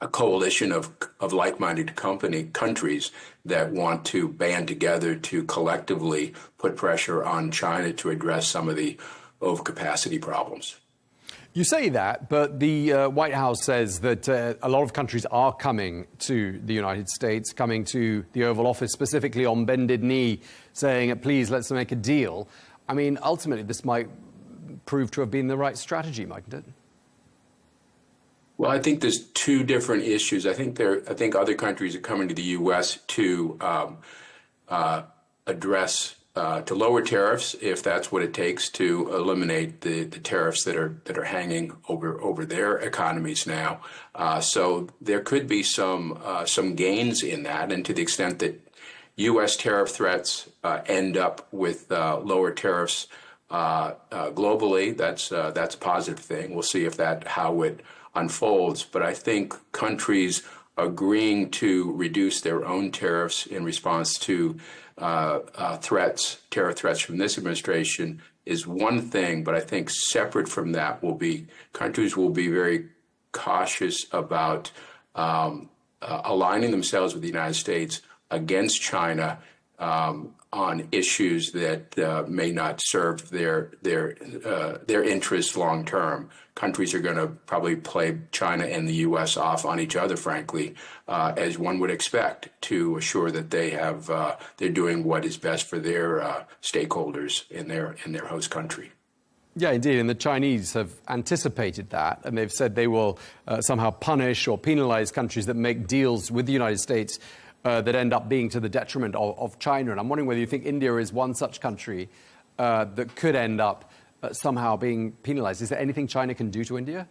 a coalition of like-minded countries that want to band together to collectively put pressure on China to address some of the overcapacity problems. You say that, but the White House says that a lot of countries are coming to the United States, coming to the Oval Office, specifically on bended knee, saying, please, let's make a deal. I mean, ultimately, this might prove to have been the right strategy, mightn't it? Well, I think there's two different issues. I think other countries are coming to the U.S. to address to lower tariffs, if that's what it takes to eliminate the tariffs that are hanging over their economies now. So there could be some gains in that, and to the extent that U.S. tariff threats end up with lower tariffs globally, that's a positive thing. We'll see how it unfolds. But I think countries agreeing to reduce their own tariffs in response to tariff threats from this administration is one thing, but I think separate from that will be countries will be very cautious about aligning themselves with the United States against China on issues that may not serve their interests long term. Countries are going to probably play China and the U.S. off on each other, frankly, as one would expect, to assure that they're doing what is best for their stakeholders in their host country. Yeah, indeed. And the Chinese have anticipated that, and they've said they will somehow punish or penalize countries that make deals with the United States that end up being to the detriment of China. And I'm wondering whether you think India is one such country that could end up somehow being penalized. Is there anything China can do to India?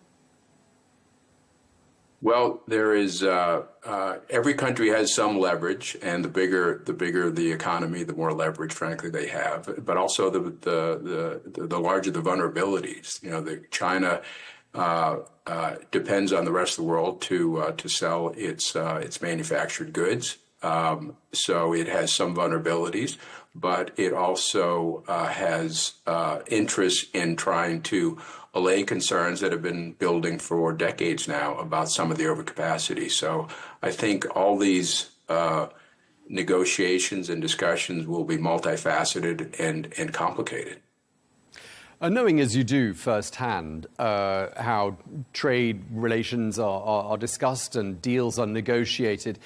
Well, there is. Every country has some leverage, and the bigger the economy, the more leverage, frankly, they have. But also the larger the vulnerabilities. You know, China depends on the rest of the world to sell its manufactured goods. So it has some vulnerabilities, but it also has interest in trying to allay concerns that have been building for decades now about some of the overcapacity. So I think all these negotiations and discussions will be multifaceted and complicated. Knowing as you do firsthand how trade relations are discussed and deals are negotiated,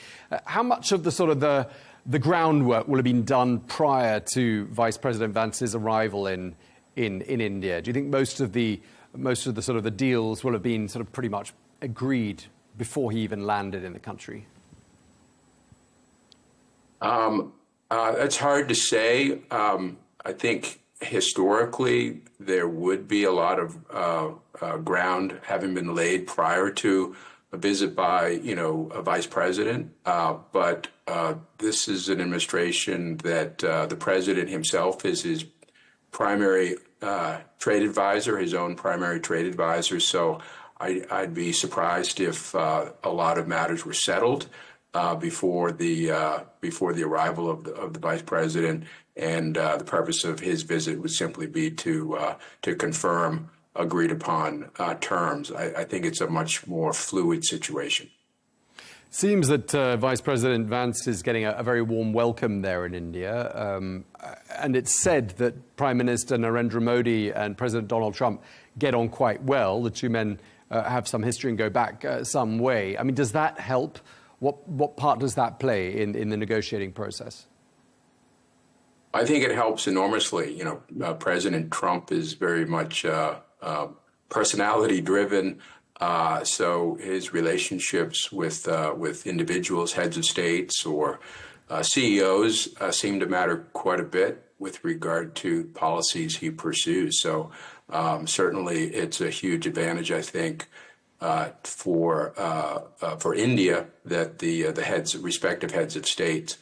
how much of the groundwork will have been done prior to Vice President Vance's arrival in India? Do you think most of the the deals will have been pretty much agreed before he even landed in the country? It's hard to say. I think historically there would be a lot of ground having been laid prior to a visit by a vice president. But this is an administration that the president himself is his primary trade advisor, his own primary trade advisor. So I'd be surprised if a lot of matters were settled before the arrival of the vice president, and the purpose of his visit would simply be to confirm agreed upon terms. I think it's a much more fluid situation. Seems that Vice President Vance is getting a very warm welcome there in India. And it's said that Prime Minister Narendra Modi and President Donald Trump get on quite well. The two men have some history and go back some way. I mean, does that help? What part does that play in the negotiating process? I think it helps enormously. President Trump is very much personality driven. So his relationships with individuals, heads of states, or CEOs seem to matter quite a bit with regard to policies he pursues. So certainly, it's a huge advantage, I think, for India that the respective heads of states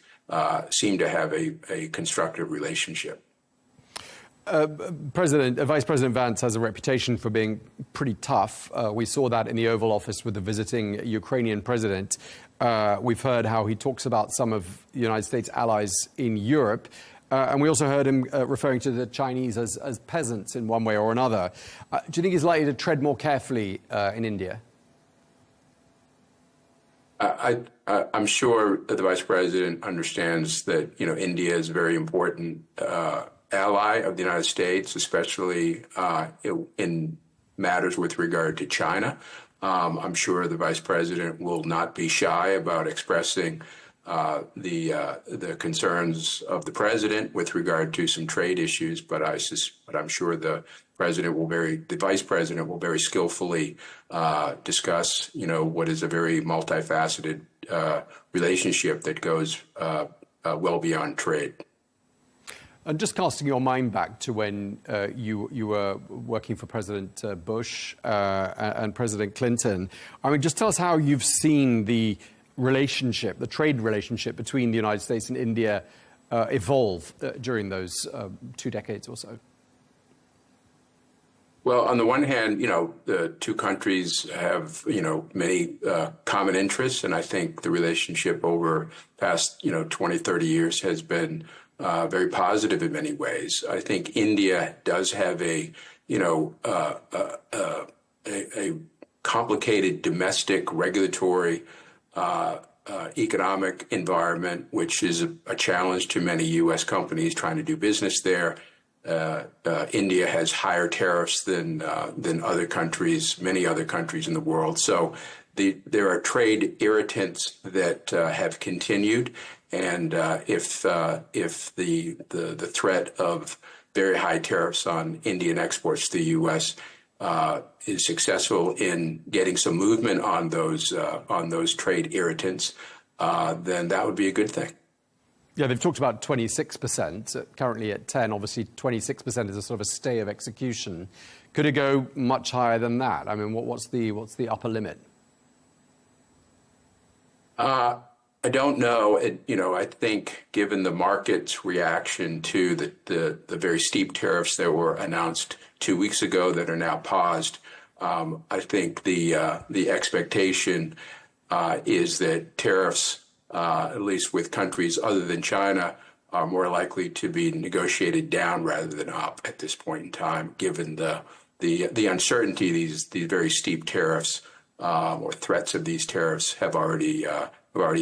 seem to have a constructive relationship. Vice President Vance has a reputation for being pretty tough. We saw that in the Oval Office with the visiting Ukrainian president. We've heard how he talks about some of the United States allies in Europe. And we also heard him referring to the Chinese as peasants in one way or another. Do you think he's likely to tread more carefully in India? I'm sure that the vice president understands that India is a very important ally of the United States, especially in matters with regard to China. I'm sure the vice president will not be shy about expressing the concerns of the president with regard to some trade issues, but I'm sure the vice president will very skillfully discuss, what is a very multifaceted relationship that goes well beyond trade. And just casting your mind back to when you were working for President Bush and President Clinton, I mean, just tell us how you've seen the trade relationship between the United States and India evolve during those 2 decades or so. Well, on the one hand, the two countries have, many common interests, and I think the relationship over past, 20, 30 years has been very positive in many ways. I think India does have a complicated domestic regulatory economic environment, which is a challenge to many U.S. companies trying to do business there. India has higher tariffs than other countries, many other countries in the world. So there are trade irritants that have continued, and if the threat of very high tariffs on Indian exports to the U.S. Is successful in getting some movement on those trade irritants, then that would be a good thing. Yeah, they've talked about 26%, currently at 10. Obviously, 26% is a sort of a stay of execution. Could it go much higher than that? I mean, what's the upper limit? I don't know. I think given the market's reaction to the very steep tariffs that were announced 2 weeks ago that are now paused, I think the expectation is that tariffs, at least with countries other than China, are more likely to be negotiated down rather than up at this point in time, given the uncertainty these very steep tariffs or threats of these tariffs have already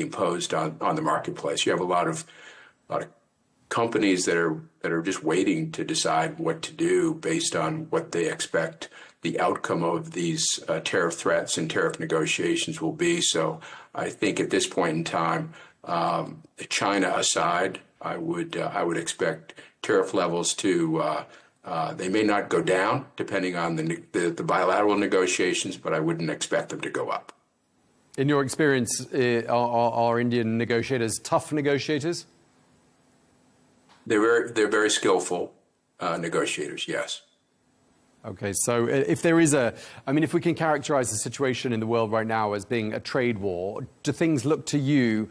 imposed on the marketplace. You have a lot of companies that are just waiting to decide what to do based on what they expect the outcome of these tariff threats and tariff negotiations will be. So I think at this point in time, China aside, I would expect tariff levels to they may not go down depending on the bilateral negotiations, but I wouldn't expect them to go up. In your experience, are Indian negotiators tough negotiators? They're very skillful negotiators, yes. Okay, so if there is if we can characterize the situation in the world right now as being a trade war, do things look to you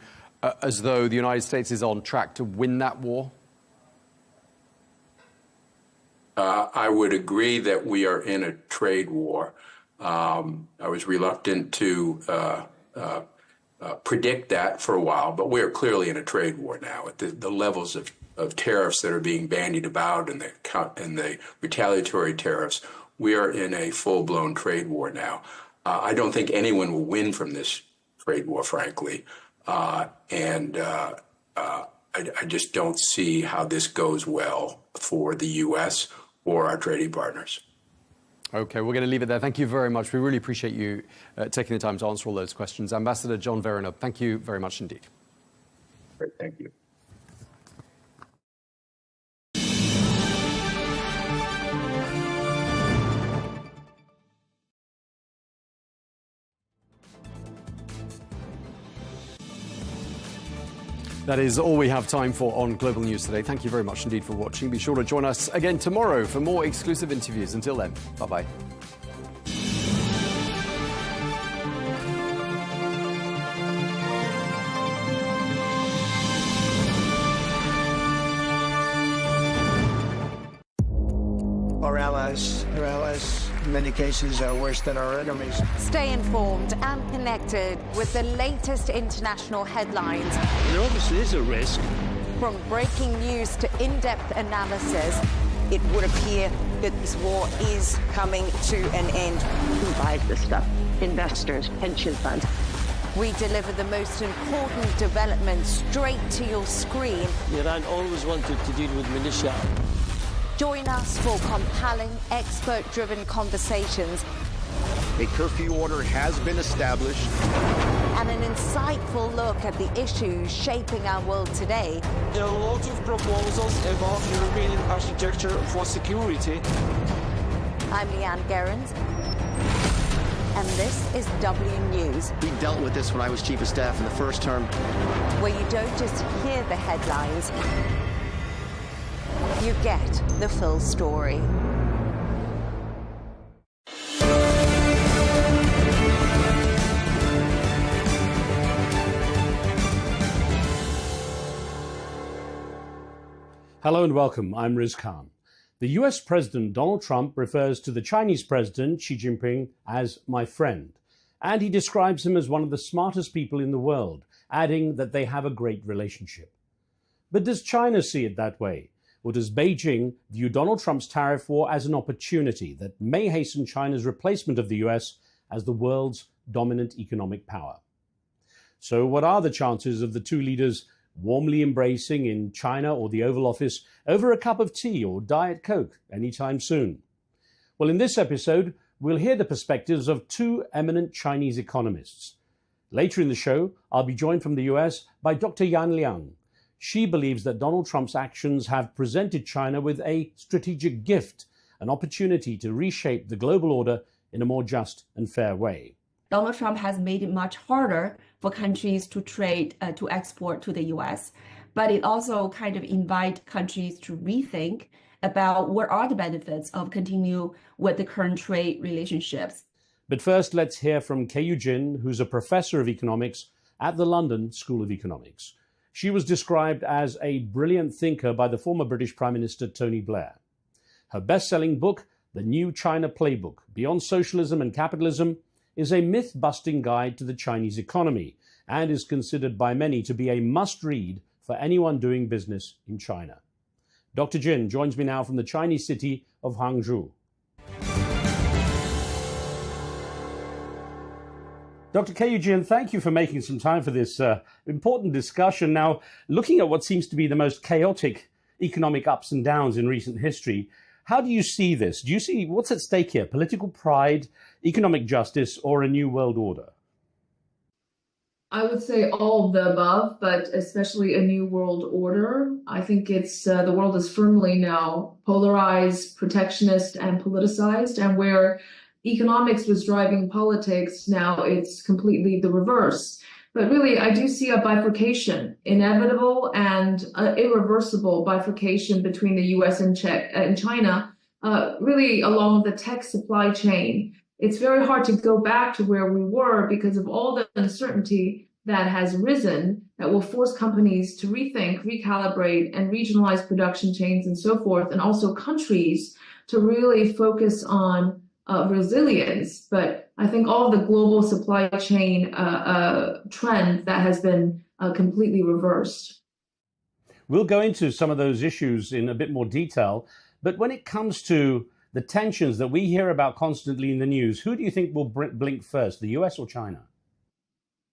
as though the United States is on track to win that war? I would agree that we are in a trade war. I was reluctant to predict that for a while, but we are clearly in a trade war now at the levels of tariffs that are being bandied about and the retaliatory tariffs. We are in a full-blown trade war now. I don't think anyone will win from this trade war, frankly, and I just don't see how this goes well for the U.S. or our trading partners. Okay, we're going to leave it there. Thank you very much. We really appreciate you taking the time to answer all those questions. Ambassador John Verenow, thank you very much indeed. Great, thank you. That is all we have time for on Global News today. Thank you very much indeed for watching. Be sure to join us again tomorrow for more exclusive interviews. Until then, bye-bye. Our allies, their allies, in many cases, are worse than our enemies. Stay informed and connected with the latest international headlines. There obviously is a risk. From breaking news to in-depth analysis, it would appear that this war is coming to an end. Who buys this stuff? Investors, pension funds. We deliver the most important developments straight to your screen. Iran always wanted to deal with militia. Join us for compelling, expert-driven conversations. A curfew order has been established. And an insightful look at the issues shaping our world today. There are lots of proposals about European architecture for security. I'm Leigh Ann Gerrans, and this is W News. We dealt with this when I was Chief of Staff in the first term. Where you don't just hear the headlines, you get the full story. Hello and welcome. I'm Riz Khan. The US President Donald Trump refers to the Chinese President Xi Jinping as my friend, and he describes him as one of the smartest people in the world, adding that they have a great relationship. But does China see it that way? Or does Beijing view Donald Trump's tariff war as an opportunity that may hasten China's replacement of the US as the world's dominant economic power? So what are the chances of the two leaders warmly embracing in China or the Oval Office over a cup of tea or Diet Coke anytime soon? Well, in this episode, we'll hear the perspectives of two eminent Chinese economists. Later in the show, I'll be joined from the US by Dr. Yan Liang. She believes that Donald Trump's actions have presented China with a strategic gift, an opportunity to reshape the global order in a more just and fair way. Donald Trump has made it much harder for countries to trade, to export to the US, but it also kind of invites countries to rethink about what are the benefits of continue with the current trade relationships. But first, let's hear from Keiyu Jin, who's a professor of economics at the London School of Economics. She was described as a brilliant thinker by the former British Prime Minister Tony Blair. Her best-selling book, The New China Playbook, Beyond Socialism and Capitalism, is a myth-busting guide to the Chinese economy and is considered by many to be a must-read for anyone doing business in China. Dr. Jin joins me now from the Chinese city of Hangzhou. Dr. Keiyu Jin, thank you for making some time for this important discussion. Now, looking at what seems to be the most chaotic economic ups and downs in recent history, how do you see this? Do you see what's at stake here? Political pride, economic justice, or a new world order? I would say all of the above, but especially a new world order. I think it's the world is firmly now polarized, protectionist, and politicized, and where economics was driving politics, now it's completely the reverse. But really, I do see a bifurcation, inevitable and irreversible bifurcation between the US and China, really along the tech supply chain. It's very hard to go back to where we were because of all the uncertainty that has risen that will force companies to rethink, recalibrate, and regionalize production chains and so forth, and also countries to really focus on resilience. But I think all the global supply chain trend that has been completely reversed. We'll go into some of those issues in a bit more detail. But when it comes to the tensions that we hear about constantly in the news, who do you think will blink first, the US or China?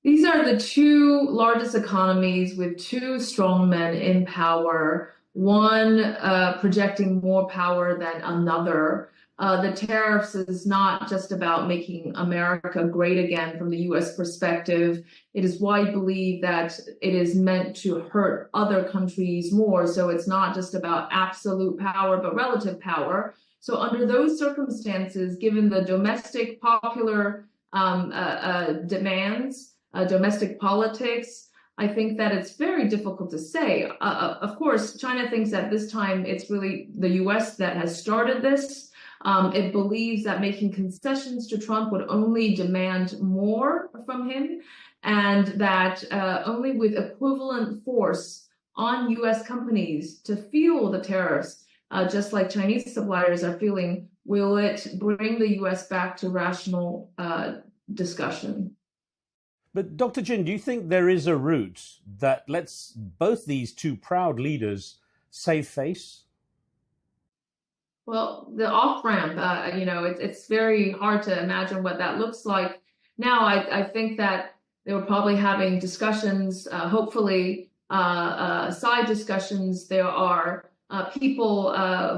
These are the two largest economies with two strong men in power, one projecting more power than another. The tariffs is not just about making America great again from the US perspective. It is why I believe that it is meant to hurt other countries more. So it's not just about absolute power, but relative power. So under those circumstances, given the domestic popular demands, domestic politics, I think that it's very difficult to say. Of course, China thinks at this time it's really the US that has started this. It believes that making concessions to Trump would only demand more from him, and that only with equivalent force on US companies to fuel the tariffs, just like Chinese suppliers are feeling, will it bring the US back to rational discussion. But Dr. Jin, do you think there is a route that lets both these two proud leaders save face? Well, the off-ramp, it's very hard to imagine what that looks like. Now, I think that they were probably having discussions, hopefully side discussions. There are people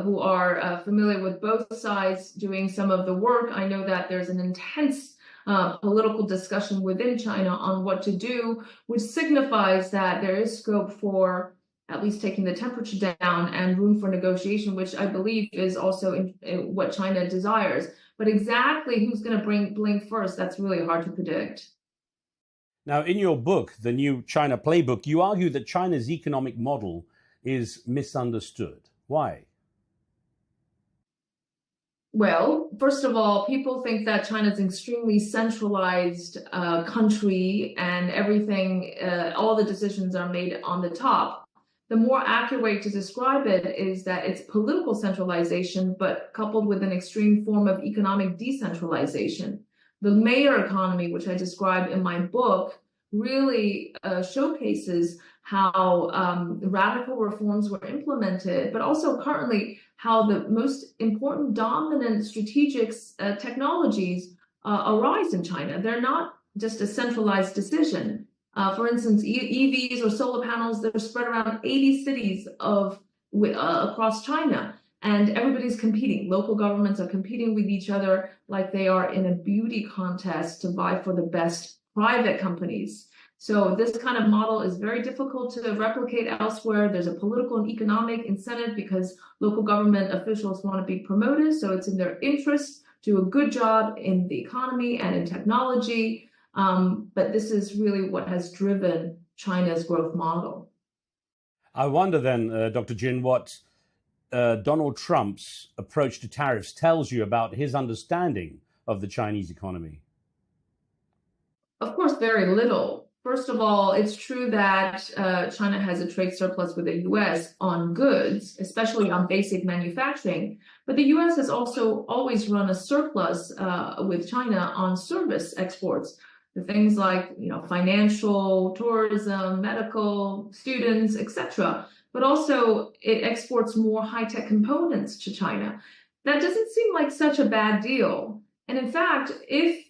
who are familiar with both sides doing some of the work. I know that there's an intense political discussion within China on what to do, which signifies that there is scope for at least taking the temperature down and room for negotiation, which I believe is also in what China desires. But exactly who's going to blink first, that's really hard to predict. Now, in your book, The New China Playbook, you argue that China's economic model is misunderstood. Why? Well, first of all, people think that China's an extremely centralized country and everything, all the decisions are made on the top. the more accurate way to describe it is that it's political centralization, but coupled with an extreme form of economic decentralization. The mayor economy, which I describe in my book, really showcases how radical reforms were implemented, but also currently how the most important dominant strategic technologies arise in China. They're not just a centralized decision. For instance, EVs or solar panels, they're spread around 80 cities across China, and everybody's competing. Local governments are competing with each other like they are in a beauty contest to vie for the best private companies. So this kind of model is very difficult to replicate elsewhere. There's a political and economic incentive because local government officials want to be promoted, so it's in their interest to do a good job in the economy and in technology. But this is really what has driven China's growth model. I wonder then, Dr. Jin, what Donald Trump's approach to tariffs tells you about his understanding of the Chinese economy. Of course, very little. First of all, it's true that China has a trade surplus with the U.S. on goods, especially on basic manufacturing. But the U.S. has also always run a surplus with China on service exports. The things like, financial, tourism, medical, students, etc. But also it exports more high-tech components to China. That doesn't seem like such a bad deal. And in fact, if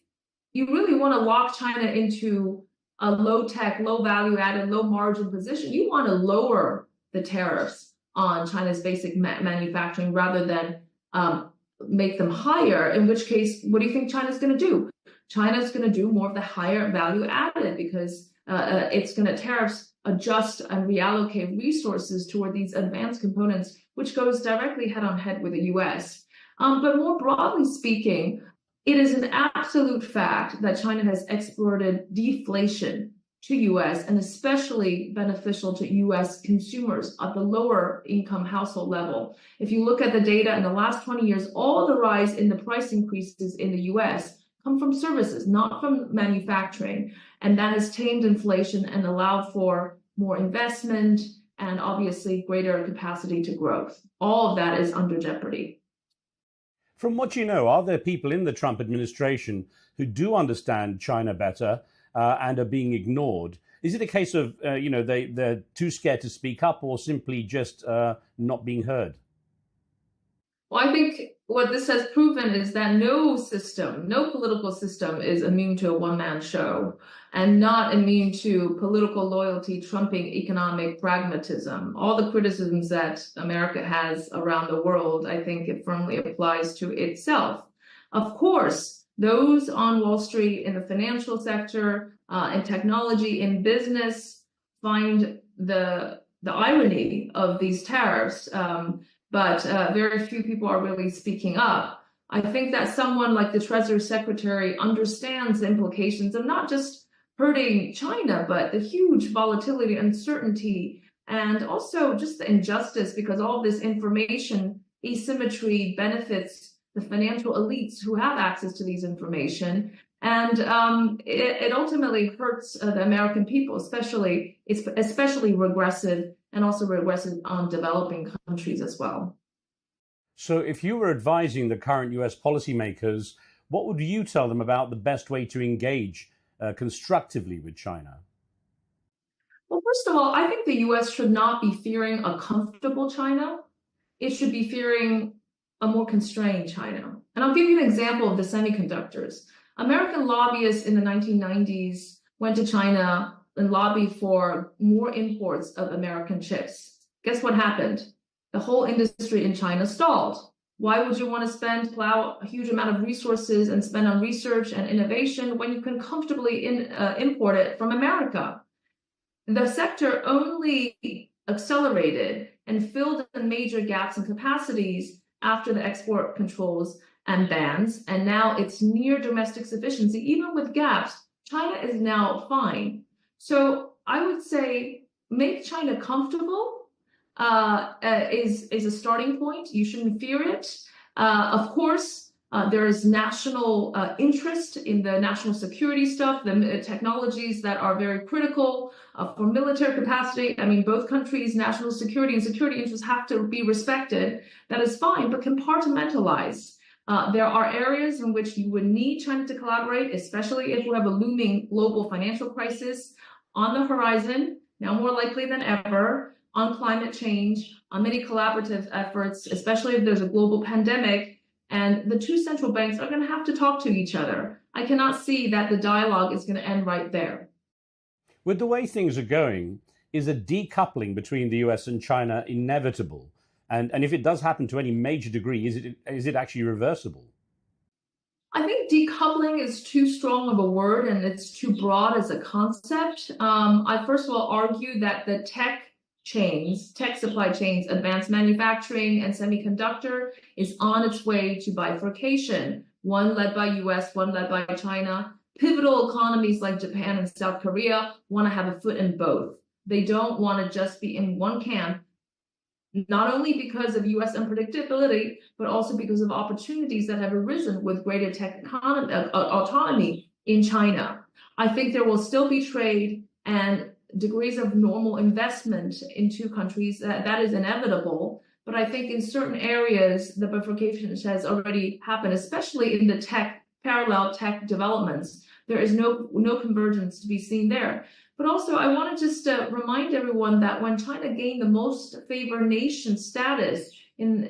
you really want to lock China into a low-tech, low-value-added, low-margin position, you want to lower the tariffs on China's basic manufacturing rather than make them higher, in which case, what do you think China's going to do? China's going to do more of the higher value added because it's going to tariffs adjust and reallocate resources toward these advanced components, which goes directly head-on-head with the U.S. But more broadly speaking, it is an absolute fact that China has exported deflation to U.S. and especially beneficial to U.S. consumers at the lower income household level. If you look at the data in the last 20 years, all the rise in the price increases in the U.S. come from services, not from manufacturing. And that has tamed inflation and allowed for more investment and obviously greater capacity to growth. All of that is under jeopardy. From what you know, are there people in the Trump administration who do understand China better and are being ignored? Is it a case of, they're too scared to speak up or simply just not being heard? Well, I think what this has proven is that no political system is immune to a one-man show and not immune to political loyalty trumping economic pragmatism. All the criticisms that America has around the world, I think it firmly applies to itself. Of course, those on Wall Street in the financial sector, in technology, in business, find the irony of these tariffs. But very few people are really speaking up. I think that someone like the Treasury Secretary understands the implications of not just hurting China, but the huge volatility, uncertainty, and also just the injustice because all this information asymmetry benefits the financial elites who have access to these information. And it ultimately hurts the American people, it's especially regressive and also regressive on developing countries as well. So if you were advising the current US policymakers, what would you tell them about the best way to engage constructively with China? Well, first of all, I think the US should not be fearing a comfortable China. It should be fearing a more constrained China. And I'll give you an example of the semiconductors. American lobbyists in the 1990s went to China and lobbied for more imports of American chips. Guess what happened? The whole industry in China stalled. Why would you want to plow a huge amount of resources and spend on research and innovation when you can comfortably import it from America? The sector only accelerated and filled in major gaps and capacities after the export controls and bans, and now it's near domestic sufficiency. Even with gaps, China is now fine. So I would say make China comfortable is a starting point. You shouldn't fear it. Of course, There is national interest in the national security stuff, the technologies that are very critical for military capacity. I mean, both countries' national security and security interests have to be respected. That is fine, but compartmentalized. There are areas in which you would need China to collaborate, especially if we have a looming global financial crisis on the horizon, now more likely than ever, on climate change, on many collaborative efforts, especially if there's a global pandemic. And the two central banks are going to have to talk to each other. I cannot see that the dialogue is going to end right there. With the way things are going, is a decoupling between the US and China inevitable? And if it does happen to any major degree, is it actually reversible? I think decoupling is too strong of a word and it's too broad as a concept. I first of all argue that the tech supply chains, advanced manufacturing and semiconductor is on its way to bifurcation, one led by US, one led by China. Pivotal economies like Japan and South Korea want to have a foot in both. They don't want to just be in one camp, not only because of US unpredictability, but also because of opportunities that have arisen with greater tech autonomy in China. I think there will still be trade and degrees of normal investment in two countries. That is inevitable. But I think in certain areas, the bifurcation has already happened, especially in the parallel tech developments. There is no convergence to be seen there. But also, I want to just remind everyone that when China gained the most favored nation status in the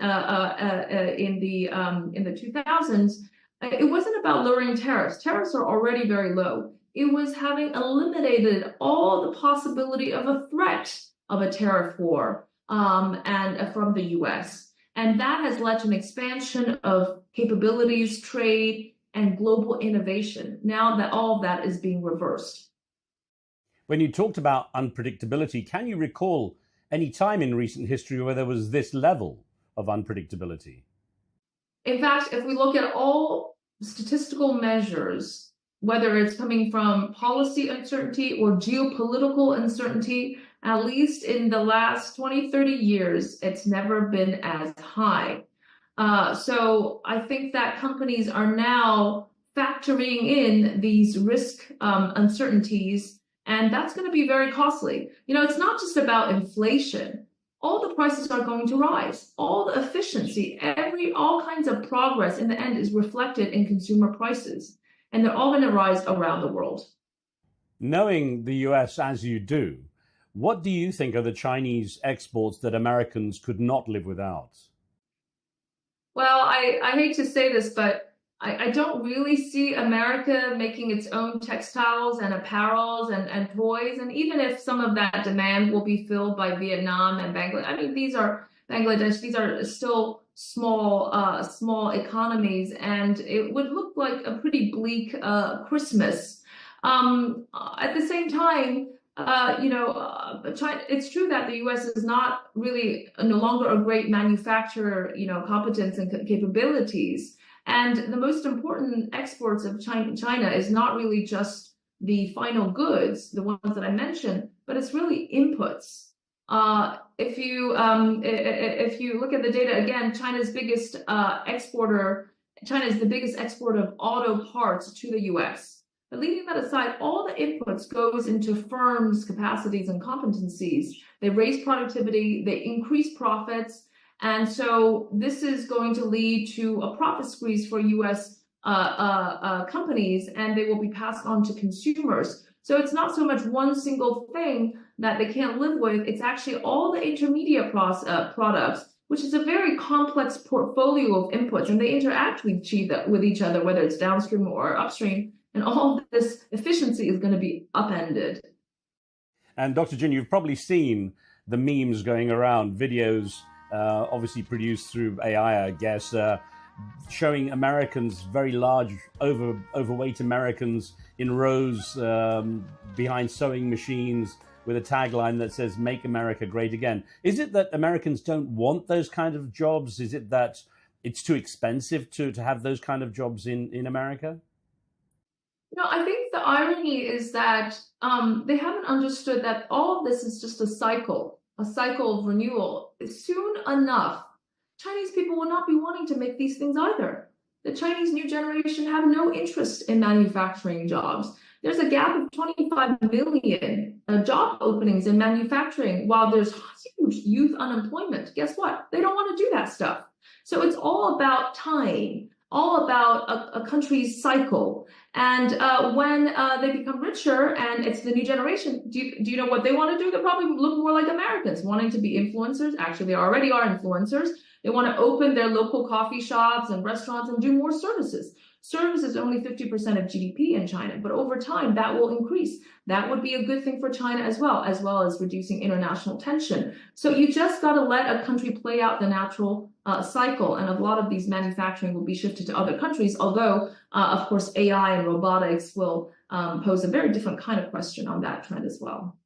2000s, it wasn't about lowering tariffs. Tariffs are already very low. It was having eliminated all the possibility of a threat of a tariff war and from the US. And that has led to an expansion of capabilities, trade, and global innovation. Now that all of that is being reversed. When you talked about unpredictability, can you recall any time in recent history where there was this level of unpredictability? In fact, if we look at all statistical measures, whether it's coming from policy uncertainty or geopolitical uncertainty, at least in the last 20, 30 years, it's never been as high. So I think that companies are now factoring in these risk uncertainties, and that's going to be very costly. You know, it's not just about inflation. All the prices are going to rise. All the efficiency, all kinds of progress in the end is reflected in consumer prices. And they're all going to rise around the world. Knowing the US as you do, what do you think are the Chinese exports that Americans could not live without? Well, I hate to say this, but I don't really see America making its own textiles and apparels and toys. And even if some of that demand will be filled by Vietnam and Bangladesh, I mean, these are still small economies, and it would look like a pretty bleak Christmas. At the same time, China, it's true that the U.S. is not really no longer a great manufacturer, competence and capabilities. And the most important exports of China is not really just the final goods, the ones that I mentioned, but it's really inputs. If you look at the data again, China is the biggest exporter of auto parts to the U.S. But leaving that aside, all the inputs goes into firms' capacities and competencies. They raise productivity, they increase profits, and so this is going to lead to a profit squeeze for U.S. Companies, and they will be passed on to consumers. So it's not so much one single thing that they can't live with. It's actually all the intermediate products, which is a very complex portfolio of inputs, and they interact with each other, whether it's downstream or upstream. And all of this efficiency is going to be upended. And Dr. Jin, you've probably seen the memes going around, videos obviously produced through AI, I guess, showing Americans, very large, overweight Americans in rows behind sewing machines with a tagline that says, "Make America Great Again." Is it that Americans don't want those kind of jobs? Is it that it's too expensive to have those kind of jobs in America? No, I think the irony is that they haven't understood that all of this is just a cycle of renewal. Soon enough, Chinese people will not be wanting to make these things either. the Chinese new generation have no interest in manufacturing jobs. There's a gap of 25 million job openings in manufacturing while there's huge youth unemployment. Guess what? They don't want to do that stuff. So it's all about time, all about a country's cycle. And when they become richer and it's the new generation, do you know what they want to do? They probably look more like Americans, wanting to be influencers. Actually, they already are influencers. They want to open their local coffee shops and restaurants and do more services. Service is only 50% of GDP in China, but over time that will increase. That would be a good thing for China as well as reducing international tension. So you just got to let a country play out the natural cycle, and a lot of these manufacturing will be shifted to other countries, although, of course, AI and robotics will pose a very different kind of question on that trend as well.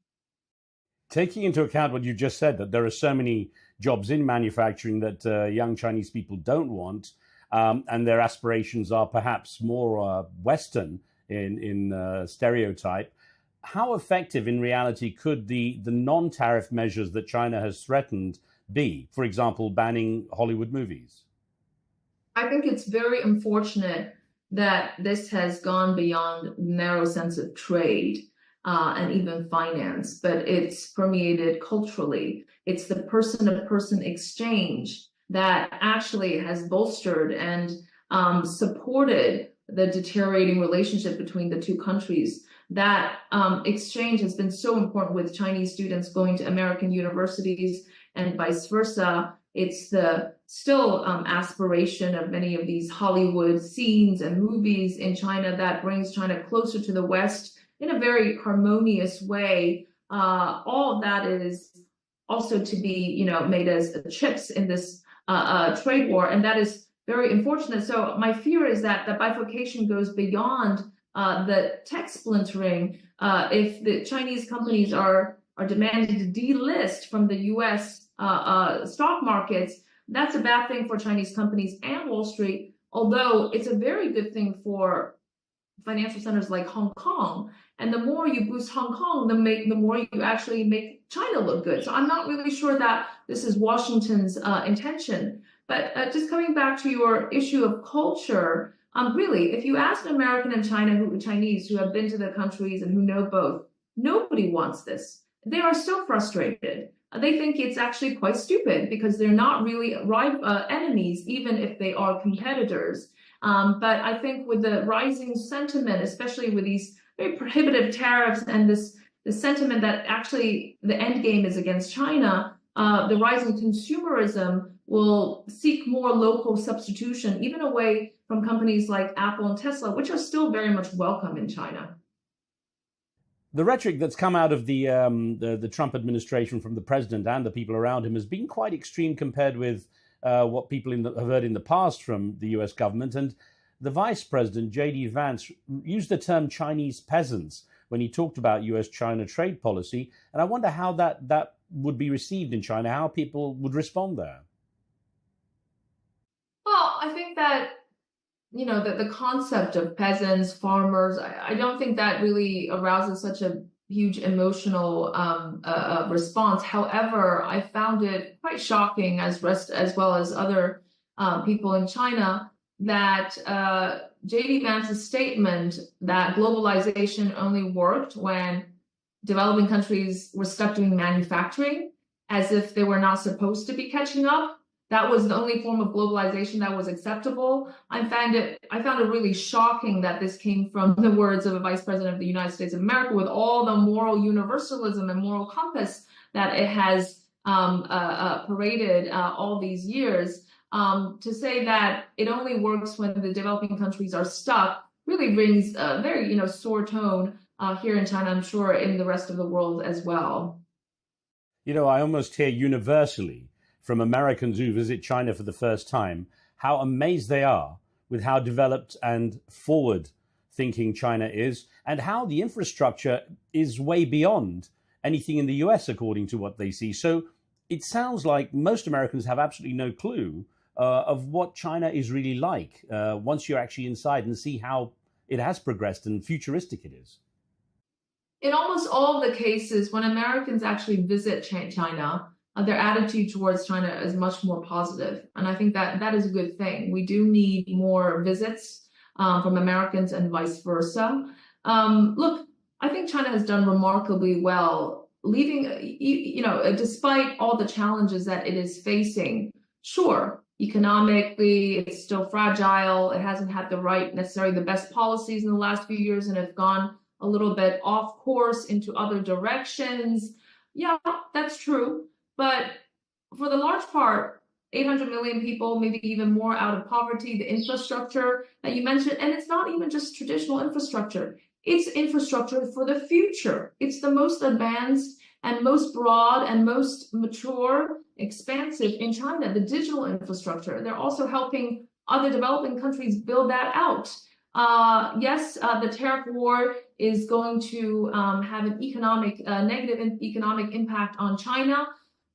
Taking into account what you just said, that there are so many jobs in manufacturing that young Chinese people don't want, and their aspirations are perhaps more Western in stereotype, how effective in reality could the non-tariff measures that China has threatened be? For example, banning Hollywood movies? I think it's very unfortunate that this has gone beyond narrow sense of trade and even finance, but it's permeated culturally. It's the person-to-person exchange that actually has bolstered and supported the deteriorating relationship between the two countries. That exchange has been so important with Chinese students going to American universities and vice versa. It's the still aspiration of many of these Hollywood scenes and movies in China that brings China closer to the West in a very harmonious way. All of that is also to be, made as chips in this trade war, and that is very unfortunate. So my fear is that the bifurcation goes beyond the tech splintering. If the Chinese companies are demanded to delist from the U.S. Stock markets, that's a bad thing for Chinese companies and Wall Street, although it's a very good thing for financial centers like Hong Kong. And the more you boost Hong Kong, the more you actually make China look good. So I'm not really sure that this is Washington's intention. But just coming back to your issue of culture, really, if you ask an American and Chinese who have been to the countries and who know both, nobody wants this. They are so frustrated. They think it's actually quite stupid because they're not really enemies, even if they are competitors. But I think with the rising sentiment, especially with these very prohibitive tariffs and the sentiment that actually the end game is against China, the rising consumerism will seek more local substitution, even away from companies like Apple and Tesla, which are still very much welcome in China. The rhetoric that's come out of the Trump administration from the president and the people around him has been quite extreme compared with what people have heard in the past from the US government. And the vice president, J.D. Vance, used the term Chinese peasants when he talked about US-China trade policy. And I wonder how that would be received in China, how people would respond there. Well, I think that, the concept of peasants, farmers, I don't think that really arouses such a huge emotional response. However, I found it quite shocking, as well as other people in China, that J.D. Vance's statement that globalization only worked when developing countries were stuck doing manufacturing, as if they were not supposed to be catching up. That was the only form of globalization that was acceptable. I found it really shocking that this came from the words of a vice president of the United States of America, with all the moral universalism and moral compass that it has paraded all these years. To say that it only works when the developing countries are stuck really rings a very, sore tone here in China, I'm sure in the rest of the world as well. I almost hear universally from Americans who visit China for the first time how amazed they are with how developed and forward-thinking China is, and how the infrastructure is way beyond anything in the US, according to what they see. So it sounds like most Americans have absolutely no clue of what China is really like once you're actually inside and see how it has progressed and futuristic it is. In almost all of the cases, when Americans actually visit China, their attitude towards China is much more positive. And I think that that is a good thing. We do need more visits from Americans and vice versa. Look, I think China has done remarkably well, despite all the challenges that it is facing. Sure, economically, it's still fragile. It hasn't had necessarily the best policies in the last few years and have gone a little bit off course into other directions. Yeah, that's true. But for the large part, 800 million people, maybe even more out of poverty, the infrastructure that you mentioned, and it's not even just traditional infrastructure. It's infrastructure for the future. It's the most advanced and most broad and most mature, expansive in China, the digital infrastructure. They're also helping other developing countries build that out. Yes, the tariff war is going to have an negative economic impact on China.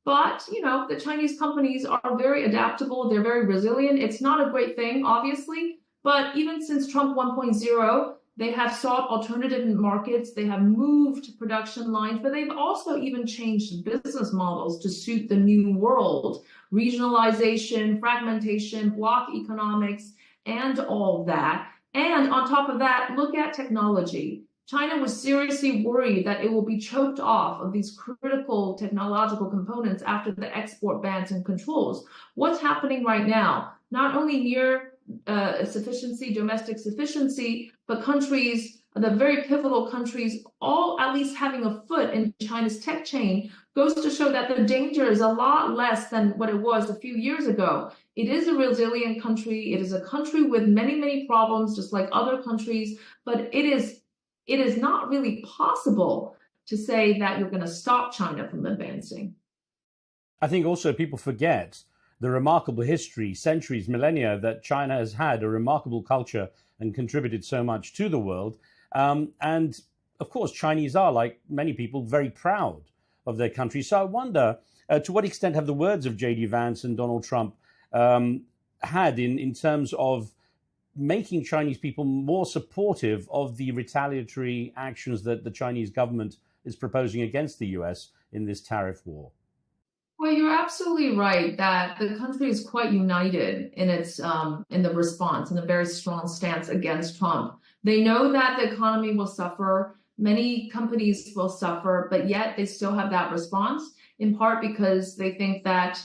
But, the Chinese companies are very adaptable. They're very resilient. It's not a great thing, obviously. But even since Trump 1.0, they have sought alternative markets. They have moved production lines, but they've also even changed business models to suit the new world. Regionalization, fragmentation, block economics, and all that. And on top of that, look at technology. China was seriously worried that it will be choked off of these critical technological components after the export bans and controls. What's happening right now? Not only near domestic sufficiency, but countries, the very pivotal countries, all at least having a foot in China's tech chain, goes to show that the danger is a lot less than what it was a few years ago. It is a resilient country. It is a country with many, many problems, just like other countries, but it is not really possible to say that you're going to stop China from advancing. I think also people forget the remarkable history, centuries, millennia, that China has had a remarkable culture and contributed so much to the world. And of course, Chinese are, like many people, very proud of their country. So I wonder, to what extent have the words of J.D. Vance and Donald Trump had in terms of making Chinese people more supportive of the retaliatory actions that the Chinese government is proposing against the U.S. in this tariff war? Well, you're absolutely right that the country is quite united in its in the response, in a very strong stance against Trump. They know that the economy will suffer, many companies will suffer, but yet they still have that response, in part because they think that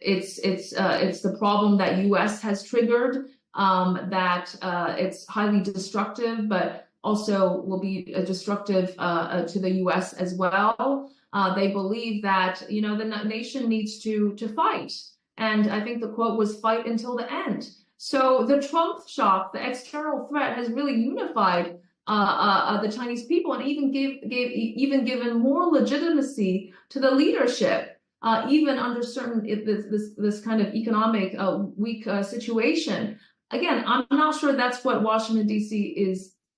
it's the problem that U.S. has triggered, that it's highly destructive, but also will be destructive to the U.S. as well. They believe that, the nation needs to fight. And I think the quote was fight until the end. So the Trump shock, the external threat, has really unified the Chinese people and even given more legitimacy to the leadership, even under certain this kind of economic weak situation. Again, I'm not sure that's what Washington, D.C.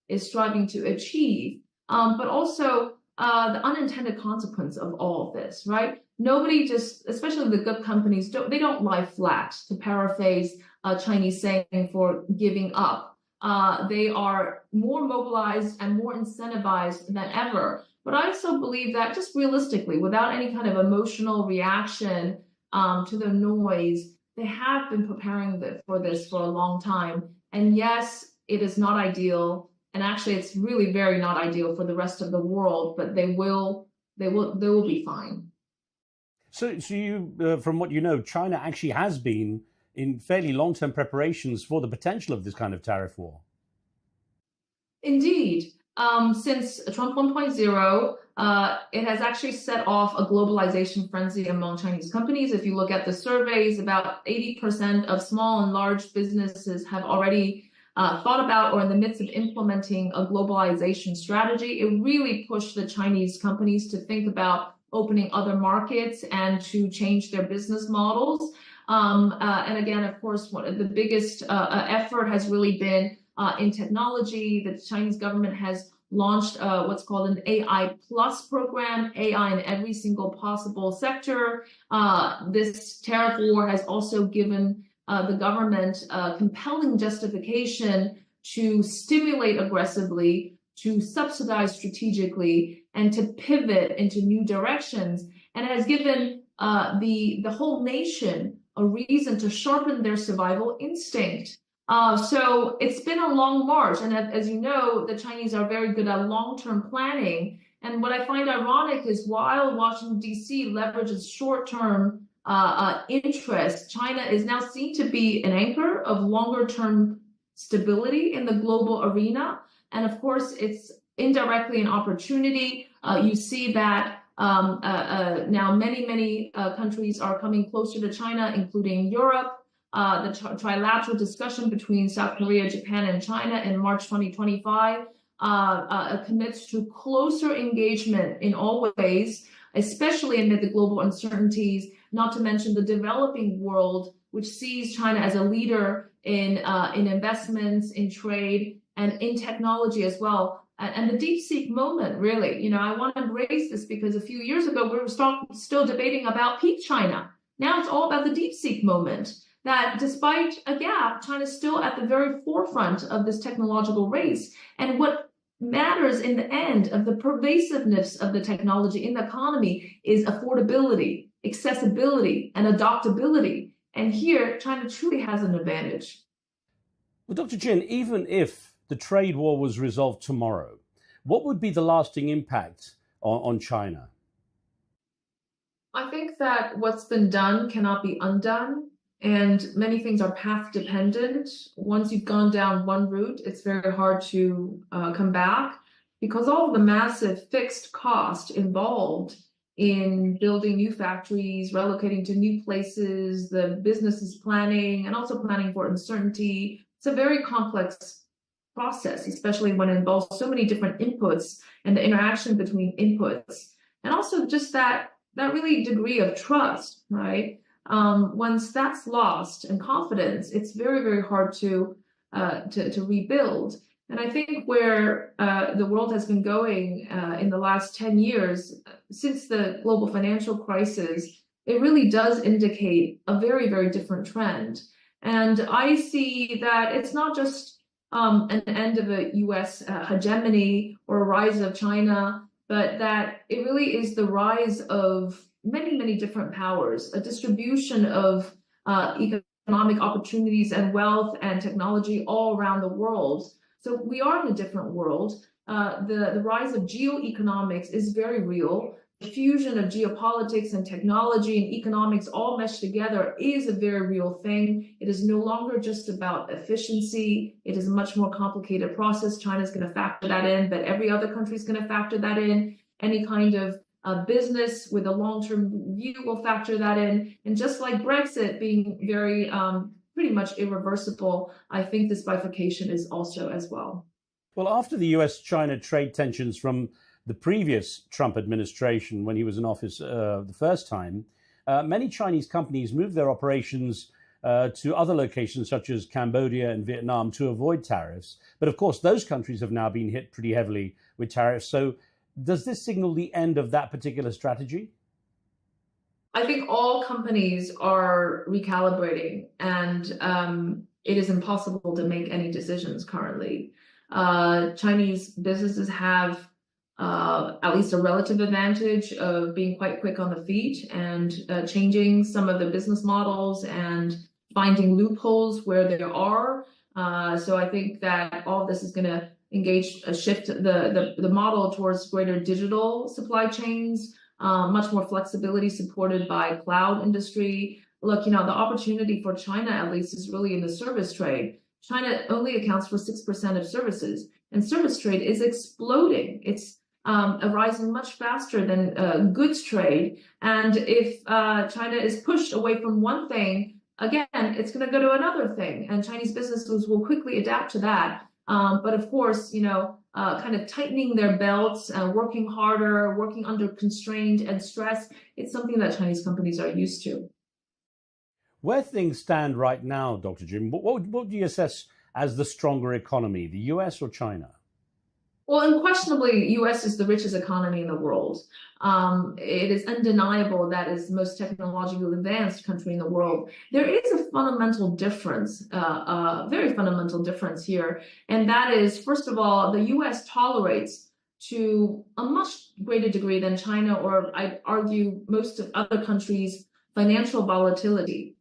is striving to achieve, but also the unintended consequence of all of this, right? Nobody especially the good companies, they don't lie flat, to paraphrase a Chinese saying for giving up. They are more mobilized and more incentivized than ever. But I also believe that just realistically, without any kind of emotional reaction to the noise, they have been preparing for this for a long time. And yes, it is not ideal. And actually, it's really very not ideal for the rest of the world, but they will be fine. So you, from what you know, China actually has been in fairly long-term preparations for the potential of this kind of tariff war. Indeed. Since Trump 1.0, it has actually set off a globalization frenzy among Chinese companies. If you look at the surveys, about 80% of small and large businesses have already thought about or in the midst of implementing a globalization strategy. It really pushed the Chinese companies to think about opening other markets and to change their business models. And again, of course, one of the biggest effort has really been in technology. The Chinese government has launched what's called an AI Plus program, AI in every single possible sector. This tariff war has also given the government compelling justification to stimulate aggressively, to subsidize strategically, and to pivot into new directions. and it has given the whole nation a reason to sharpen their survival instinct. So it's been a long march, and as you know, the Chinese are very good at long-term planning. And what I find ironic is while Washington, D.C. leverages short-term interest, China is now seen to be an anchor of longer-term stability in the global arena. And of course, it's indirectly an opportunity. You see that now many countries are coming closer to China, including Europe. The trilateral discussion between South Korea, Japan, and China in March 2025 commits to closer engagement in all ways, especially amid the global uncertainties, not to mention the developing world, which sees China as a leader in investments, in trade, and in technology as well. And the DeepSeek moment, really, I want to raise this because a few years ago, we were still debating about peak China. Now it's all about the DeepSeek moment, that despite a gap, China's still at the very forefront of this technological race. And what matters in the end of the pervasiveness of the technology in the economy is affordability, accessibility, and adoptability. And here, China truly has an advantage. Well, Dr. Jin, even if the trade war was resolved tomorrow, what would be the lasting impact on China? I think that what's been done cannot be undone, and many things are path dependent. Once you've gone down one route, it's very hard to come back, because all of the massive fixed cost involved in building new factories, relocating to new places, the businesses planning, and also planning for uncertainty. It's a very complex process, especially when it involves so many different inputs and the interaction between inputs, and also just that really degree of trust, right? Once that's lost and confidence, it's very, very hard to rebuild. And I think where the world has been going in the last 10 years, since the global financial crisis, it really does indicate a very, very different trend. And I see that it's not just an end of a U.S. hegemony or a rise of China, but that it really is the rise of many, many different powers, a distribution of economic opportunities and wealth and technology all around the world. So we are in a different world. The rise of geoeconomics is very real. The fusion of geopolitics and technology and economics all meshed together is a very real thing. It is no longer just about efficiency. It is a much more complicated process. China's going to factor that in, but every other country is going to factor that in. Any kind of business with a long-term view will factor that in. And just like Brexit being very pretty much irreversible, I think this bifurcation is also as well. Well, after the US-China trade tensions from the previous Trump administration, when he was in office the first time, many Chinese companies moved their operations to other locations such as Cambodia and Vietnam to avoid tariffs. But of course, those countries have now been hit pretty heavily with tariffs. So does this signal the end of that particular strategy? I think all companies are recalibrating, and it is impossible to make any decisions currently. Chinese businesses have at least a relative advantage of being quite quick on the feet and changing some of the business models and finding loopholes where there are. So I think that all of this is going to shift the model towards greater digital supply chains, much more flexibility supported by cloud industry. Look, the opportunity for China, at least, is really in the service trade. China only accounts for 6% of services, and service trade is exploding. It's rising much faster than goods trade. And if China is pushed away from one thing, again, it's going to go to another thing, and Chinese businesses will quickly adapt to that. But of course, kind of tightening their belts, working harder, working under constraint and stress, it's something that Chinese companies are used to. Where things stand right now, Dr. Jin, what do you assess as the stronger economy, the US or China? Well, unquestionably, U.S. is the richest economy in the world. It is undeniable that is the most technologically advanced country in the world. There is a fundamental difference, a very fundamental difference here, and that is, first of all, the U.S. tolerates to a much greater degree than China, or I'd argue most of other countries, financial volatility,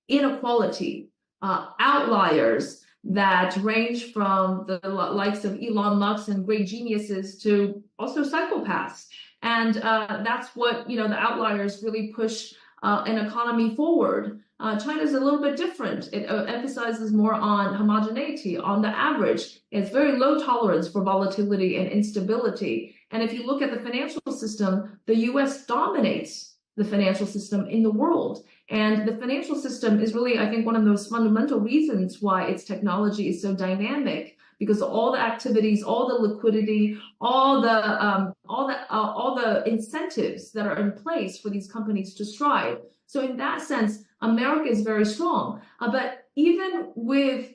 inequality, outliers that range from the likes of Elon Musk and great geniuses to also psychopaths. And that's what, the outliers really push an economy forward. China's a little bit different. It emphasizes more on homogeneity, on the average. It's very low tolerance for volatility and instability. And if you look at the financial system, the US dominates the financial system in the world. And the financial system is really, I think, one of those fundamental reasons why its technology is so dynamic, because all the activities, all the liquidity, all the incentives that are in place for these companies to strive. So in that sense, America is very strong. But even with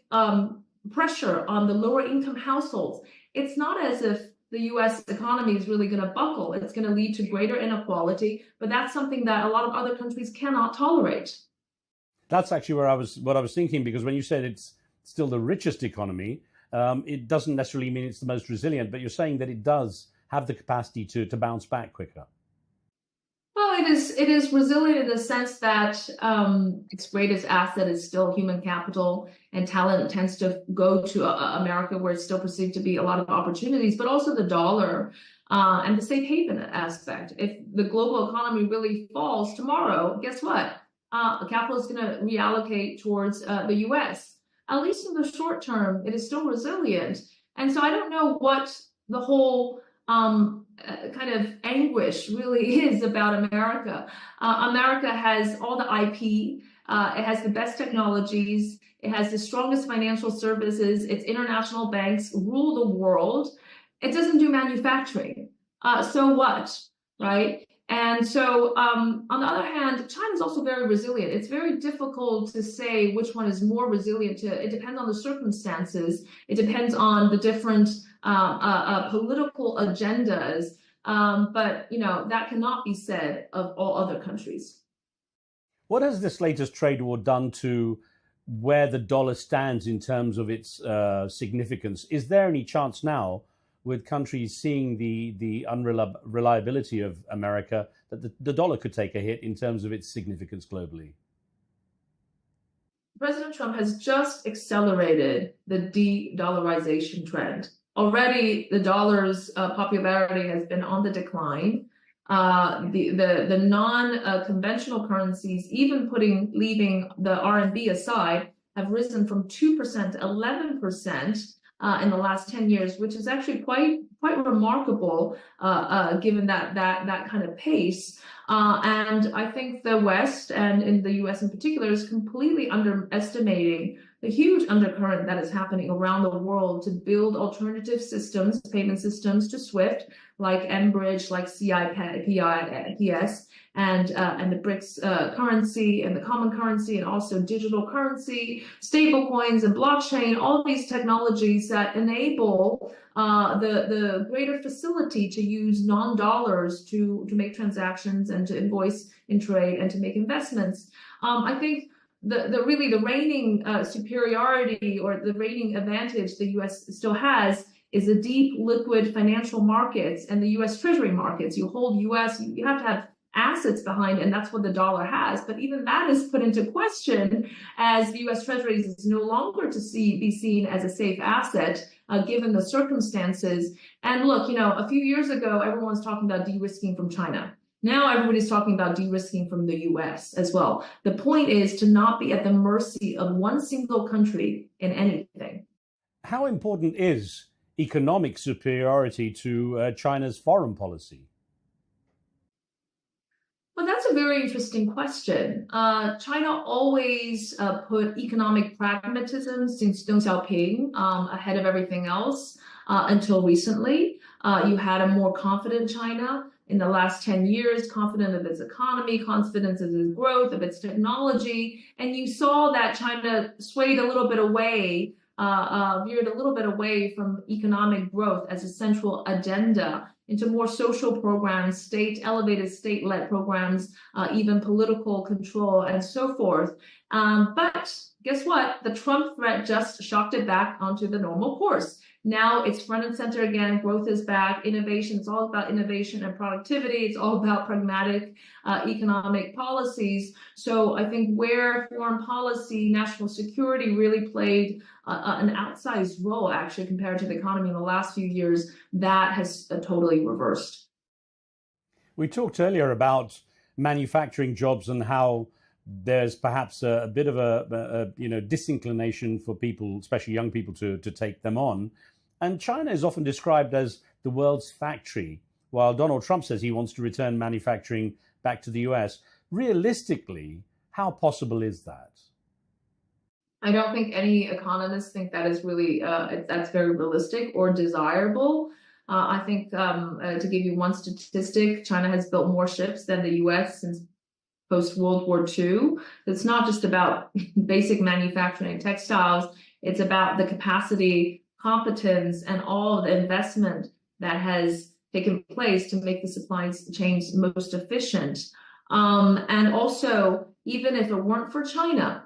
pressure on the lower income households, it's not as if the U.S. economy is really going to buckle. It's going to lead to greater inequality, but that's something that a lot of other countries cannot tolerate. That's actually what I was thinking, because when you said it's still the richest economy, it doesn't necessarily mean it's the most resilient, but you're saying that it does have the capacity to bounce back quicker. Well, it is resilient in the sense that its greatest asset is still human capital, and talent tends to go to America, where it's still perceived to be a lot of opportunities, but also the dollar and the safe haven aspect. If the global economy really falls tomorrow, guess what? Capital is going to reallocate towards the U.S. At least in the short term, it is still resilient. And so I don't know what the whole kind of anguish really is about America. America has all the IP, it has the best technologies, it has the strongest financial services, its international banks rule the world. It doesn't do manufacturing. So what, right? And so on the other hand, China is also very resilient. It's very difficult to say which one is more resilient. It depends on the circumstances. It depends on the different political agendas. But, that cannot be said of all other countries. What has this latest trade war done to where the dollar stands in terms of its significance? Is there any chance now, with countries seeing the unreliability of America, that the dollar could take a hit in terms of its significance globally? President Trump has just accelerated the de-dollarization trend. Already, the dollar's popularity has been on the decline. The non-conventional currencies, even leaving the RMB aside, have risen from 2% to 11% in the last 10 years, which is actually quite remarkable given that kind of pace. And I think the West, and in the US in particular, is completely underestimating the huge undercurrent that is happening around the world to build alternative systems, payment systems to SWIFT, like Bridge, like CIPS, and the BRICS currency and the common currency, and also digital currency, stable coins and blockchain, all these technologies that enable the greater facility to use non-dollars to make transactions and to invoice in trade and to make investments. I think the reigning superiority, or the reigning advantage the U.S. still has, is the deep liquid financial markets and the U.S. Treasury markets. You hold U.S., you have to have assets behind, and that's what the dollar has. But even that is put into question as the U.S. Treasuries is no longer be seen as a safe asset, given the circumstances. And look, a few years ago, everyone was talking about de-risking from China. Now everybody's talking about de-risking from the U.S. as well. The point is to not be at the mercy of one single country in anything. How important is economic superiority to China's foreign policy? Well, that's a very interesting question. China always put economic pragmatism since Deng Xiaoping ahead of everything else until recently. You had a more confident China in the last 10 years, confident of its economy, confident of its growth, of its technology. And you saw that China swayed a little bit away, veered a little bit away from economic growth as a central agenda into more social programs, elevated state-led programs, even political control, and so forth. But guess what? The Trump threat just shocked it back onto the normal course. Now it's front and center again. Growth is back. Innovation, it's all about innovation and productivity. It's all about pragmatic economic policies. So I think where foreign policy, national security really played an outsized role, actually, compared to the economy in the last few years, that has totally reversed. We talked earlier about manufacturing jobs and how there's perhaps a bit of a disinclination for people, especially young people, to take them on. And China is often described as the world's factory, while Donald Trump says he wants to return manufacturing back to the US. Realistically, how possible is that? I don't think any economists think that is really that's very realistic or desirable. I think to give you one statistic, China has built more ships than the US since post-World War II. It's not just about basic manufacturing and textiles. It's about the capacity, competence, and all of the investment that has taken place to make the supply chains most efficient. And also, even if it weren't for China,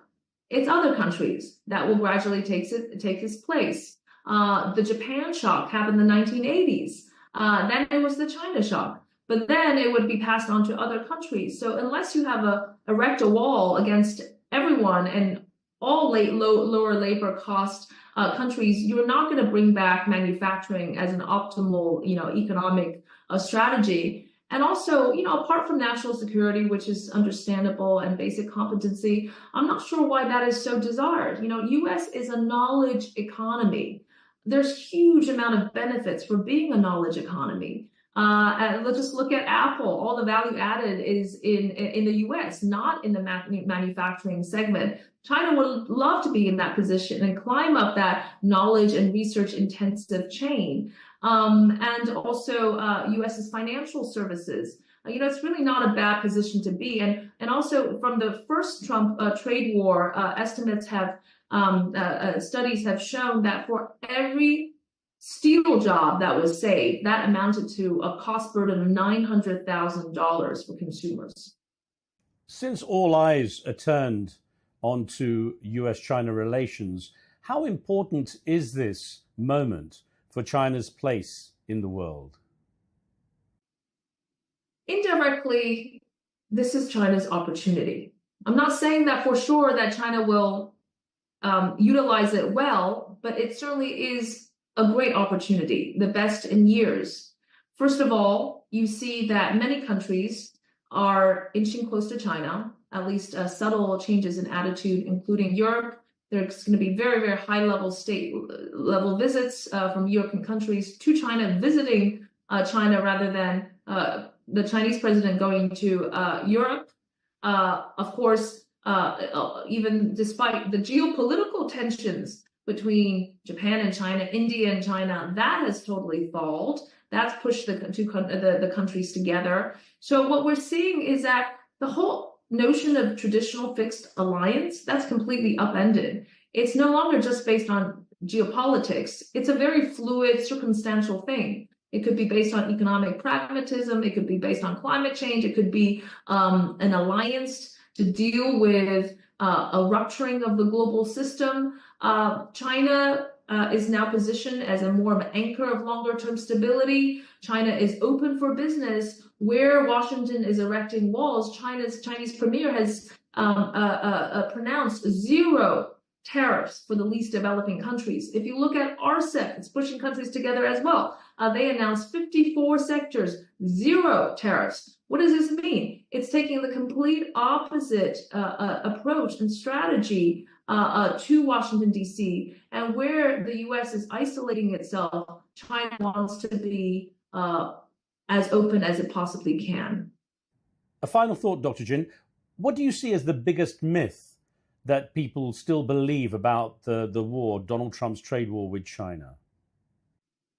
it's other countries that will gradually take its place. The Japan shock happened in the 1980s. Then it was the China shock. But then it would be passed on to other countries. So unless you have erect a wall against everyone and all lower labor cost countries, you're not going to bring back manufacturing as an optimal, economic strategy. And also, apart from national security, which is understandable, and basic competency, I'm not sure why that is so desired. U.S. is a knowledge economy. There's huge amount of benefits for being a knowledge economy. And let's just look at Apple. All the value added is in the U.S., not in the manufacturing segment. China would love to be in that position and climb up that knowledge and research intensive chain. And also U.S.'s financial services. It's really not a bad position to be. And also from the first Trump trade war, estimates have, studies have shown that for every steel job that was saved, that amounted to a cost burden of $900,000 for consumers. Since all eyes are turned onto US-China relations, how important is this moment for China's place in the world? Indirectly, this is China's opportunity. I'm not saying that for sure that China will utilize it well, but it certainly is a great opportunity, the best in years. First of all, you see that many countries are inching close to China, at least subtle changes in attitude, including Europe. There's going to be very, very high-level state-level visits from European countries to China, visiting China rather than the Chinese president going to Europe. Of course, even despite the geopolitical tensions between Japan and China, India and China, that has totally stalled. That's pushed the countries together. So what we're seeing is that the whole notion of traditional fixed alliance, that's completely upended. It's no longer just based on geopolitics. It's a very fluid, circumstantial thing. It could be based on economic pragmatism. It could be based on climate change. It could be an alliance to deal with a rupturing of the global system. China is now positioned as a more of an anchor of longer-term stability. China is open for business. Where Washington is erecting walls, Chinese premier has pronounced 0 tariffs for the least developing countries. If you look at RCEP, it's pushing countries together as well. They announced 54 sectors, 0 tariffs. What does this mean? It's taking the complete opposite approach and strategy to Washington, D.C. And where the U.S. is isolating itself, China wants to be as open as it possibly can. A final thought, Dr. Jin. What do you see as the biggest myth that people still believe about the war, Donald Trump's trade war with China?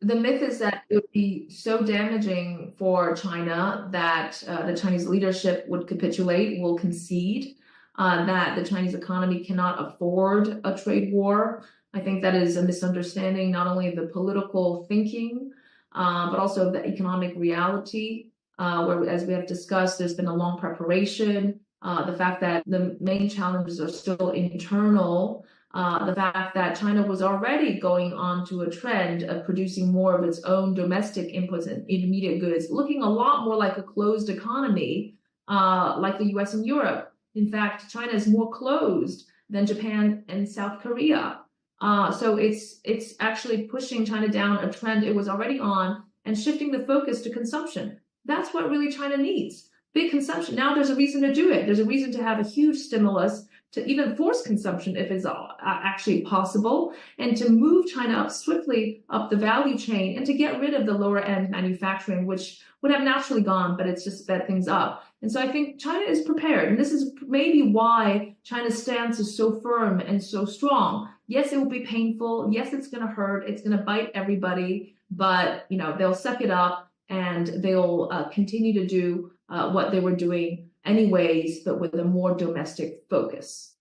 The myth is that it would be so damaging for China that the Chinese leadership would capitulate, will concede, that the Chinese economy cannot afford a trade war. I think that is a misunderstanding, not only of the political thinking, but also of the economic reality, where, as we have discussed, there's been a long preparation. The fact that the main challenges are still internal, the fact that China was already going on to a trend of producing more of its own domestic inputs and intermediate goods, looking a lot more like a closed economy, like the US and Europe. In fact, China is more closed than Japan and South Korea. So it's actually pushing China down a trend it was already on and shifting the focus to consumption. That's what really China needs. Big consumption. Now there's a reason to do it. There's a reason to have a huge stimulus to even force consumption if it's actually possible, and to move China up swiftly up the value chain and to get rid of the lower end manufacturing, which would have naturally gone, but it's just sped things up. And so I think China is prepared. And this is maybe why China's stance is so firm and so strong. Yes, it will be painful. Yes, it's going to hurt. It's going to bite everybody, but they'll suck it up and they'll continue to do what they were doing anyways, but with a more domestic focus.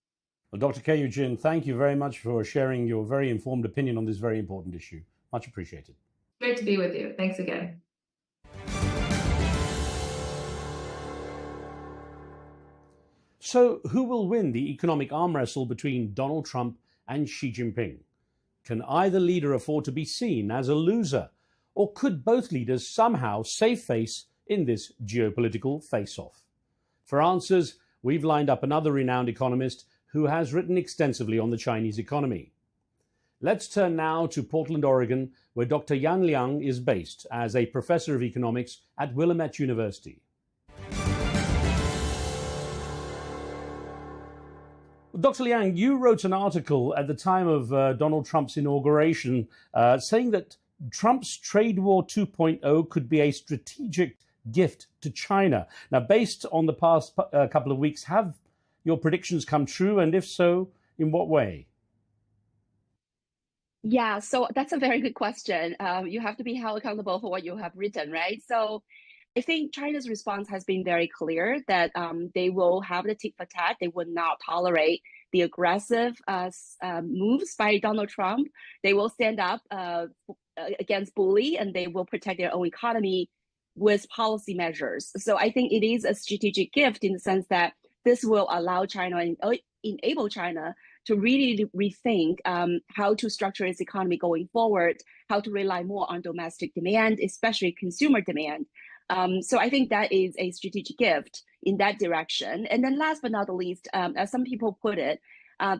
Well, Dr. Kei Eugene, thank you very much for sharing your very informed opinion on this very important issue. Much appreciated. Great to be with you. Thanks again. So, who will win the economic arm wrestle between Donald Trump and Xi Jinping? Can either leader afford to be seen as a loser? Or could both leaders somehow save face in this geopolitical face-off? For answers, we've lined up another renowned economist who has written extensively on the Chinese economy. Let's turn now to Portland, Oregon, where Dr. Yan Liang is based as a professor of economics at Willamette University. Dr. Liang, you wrote an article at the time of Donald Trump's inauguration saying that Trump's trade war 2.0 could be a strategic gift to China. Now, based on the past couple of weeks, have your predictions come true? And if so, in what way? Yeah, so that's a very good question. You have to be held accountable for what you have written, right? So I think China's response has been very clear that they will have the tit for tat. They would not tolerate the aggressive moves by Donald Trump. They will stand up against bully, and they will protect their own economy with policy measures. So I think it is a strategic gift in the sense that this will allow China and enable China to really rethink how to structure its economy going forward, how to rely more on domestic demand, especially consumer demand. So I think that is a strategic gift in that direction. And then last but not the least, as some people put it,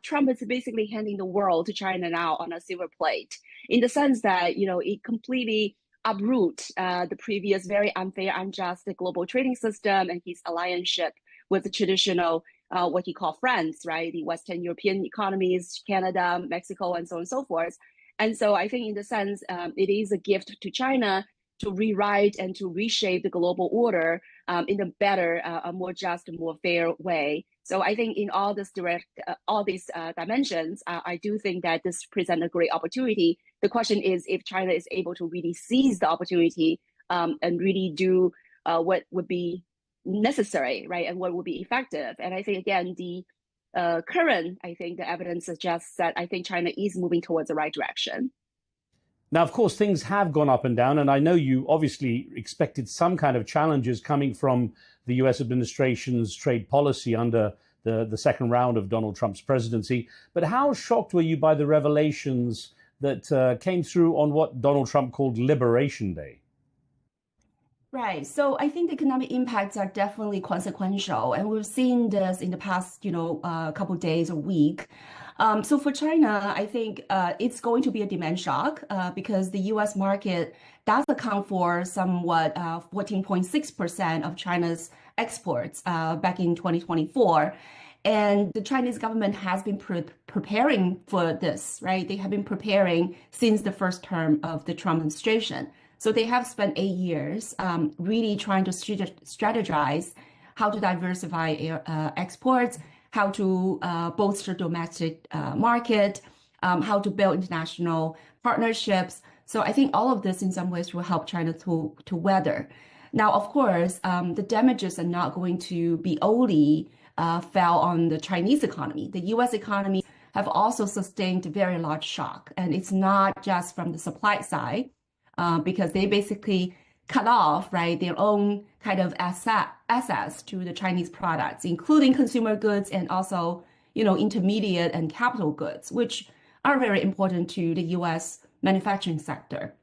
Trump is basically handing the world to China now on a silver plate, in the sense that, it completely uproot the previous very unfair, unjust global trading system and his alliance-ship with the traditional, what he called friends, right? The Western European economies, Canada, Mexico, and so on and so forth. And so I think in the sense, it is a gift to China to rewrite and to reshape the global order in a better, a more just, more fair way. So I think in all these dimensions, I do think that this presents a great opportunity. The question is if China is able to really seize the opportunity and really do what would be necessary, right, and what would be effective. And I think, again, the the evidence suggests that I think China is moving towards the right direction. Now, of course, things have gone up and down, and I know you obviously expected some kind of challenges coming from the US administration's trade policy under the second round of Donald Trump's presidency. But how shocked were you by the revelations that came through on what Donald Trump called Liberation Day? Right. So I think the economic impacts are definitely consequential. And we've seen this in the past, couple of days or week. So for China, I think it's going to be a demand shock because the US market does account for somewhat 14.6% of China's exports back in 2024. And the Chinese government has been preparing for this, right? They have been preparing since the first term of the Trump administration. So they have spent 8 years really trying to strategize how to diversify exports, how to bolster domestic market, how to build international partnerships. So I think all of this in some ways will help China to weather. Now, of course, the damages are not going to be only fell on the Chinese economy. The US economy have also sustained a very large shock. And it's not just from the supply side, because they basically cut off, right, their own kind of access to the Chinese products, including consumer goods and also, intermediate and capital goods, which are very important to the U.S. manufacturing sector.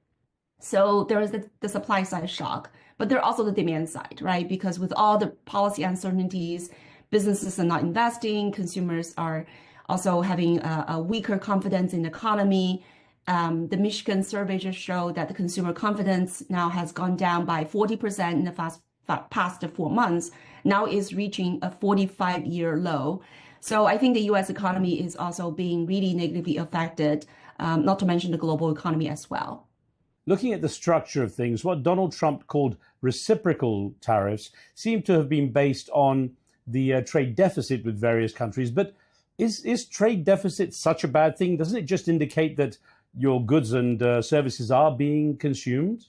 So there is the supply side shock, but there are also the demand side, right? Because with all the policy uncertainties, businesses are not investing, consumers are also having a weaker confidence in the economy. The Michigan survey just showed that the consumer confidence now has gone down by 40% in the past 4 months, now is reaching a 45-year low. So I think the U.S. economy is also being really negatively affected, not to mention the global economy as well. Looking at the structure of things, what Donald Trump called reciprocal tariffs seem to have been based on the trade deficit with various countries. But is trade deficit such a bad thing? Doesn't it just indicate that your goods and services are being consumed?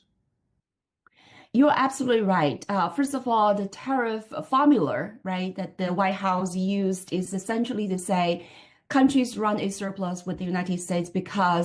You're absolutely right. First of all, the tariff formula, right, that the White House used is essentially to say countries run a surplus with the United States because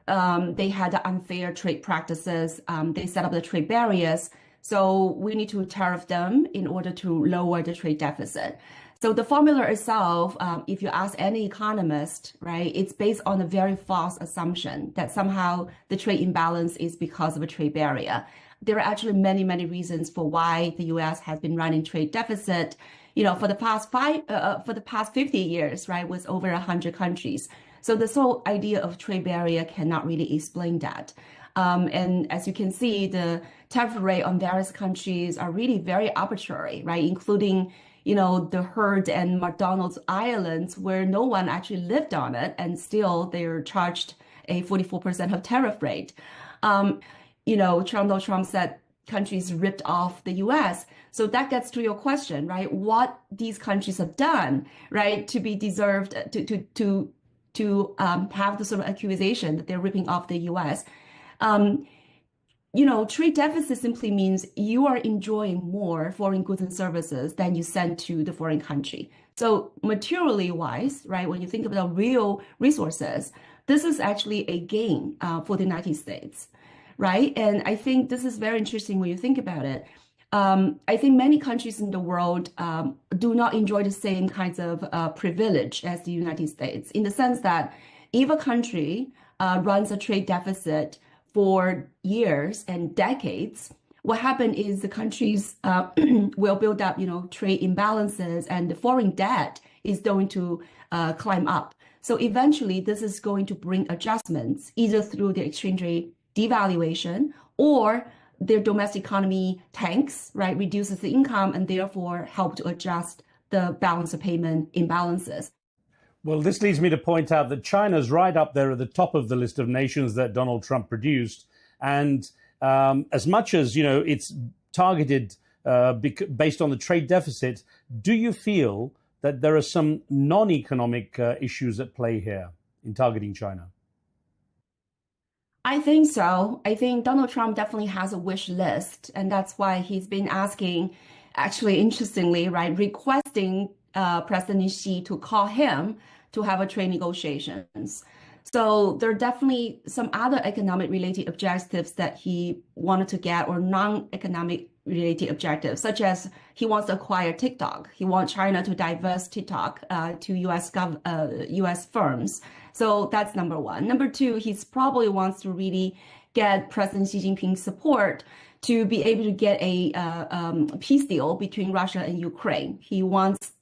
they had unfair trade practices. They set up the trade barriers. So we need to tariff them in order to lower the trade deficit. So the formula itself, if you ask any economist, right, it's based on a very false assumption that somehow the trade imbalance is because of a trade barrier. There are actually many, many reasons for why the U.S. has been running trade deficit, for the past 50 years, right, with over 100 countries. So this whole idea of trade barrier cannot really explain that. And as you can see, the tariff rate on various countries are really very arbitrary, right, including the Herd and McDonald's Islands, where no one actually lived on it, and still they're charged a 44% of tariff rate. Donald Trump said countries ripped off the U.S. So that gets to your question, right? What these countries have done, right, to be deserved to have the sort of accusation that they're ripping off the U.S. Trade deficit simply means you are enjoying more foreign goods and services than you send to the foreign country. So materially wise, right, when you think about real resources, this is actually a gain for the United States, right? And I think this is very interesting when you think about it. I think many countries in the world do not enjoy the same kinds of privilege as the United States, in the sense that if a country runs a trade deficit for years and decades, what happens is the countries will build up, trade imbalances, and the foreign debt is going to climb up. So eventually, this is going to bring adjustments, either through the exchange rate devaluation or their domestic economy tanks, right, reduces the income and therefore help to adjust the balance of payment imbalances. Well, this leads me to point out that China's right up there at the top of the list of nations that Donald Trump produced. And as much as, it's targeted based on the trade deficit, do you feel that there are some non-economic issues at play here in targeting China? I think so. I think Donald Trump definitely has a wish list, and that's why he's been asking, actually, interestingly, right, requesting President Xi to call him to have a trade negotiations. So there are definitely some other economic related objectives that he wanted to get, or non-economic related objectives, such as he wants to acquire TikTok. He wants China to divest TikTok to US firms. So that's number one. Number two, he probably wants to really get President Xi Jinping's support to be able to get a peace deal between Russia and Ukraine. He wants,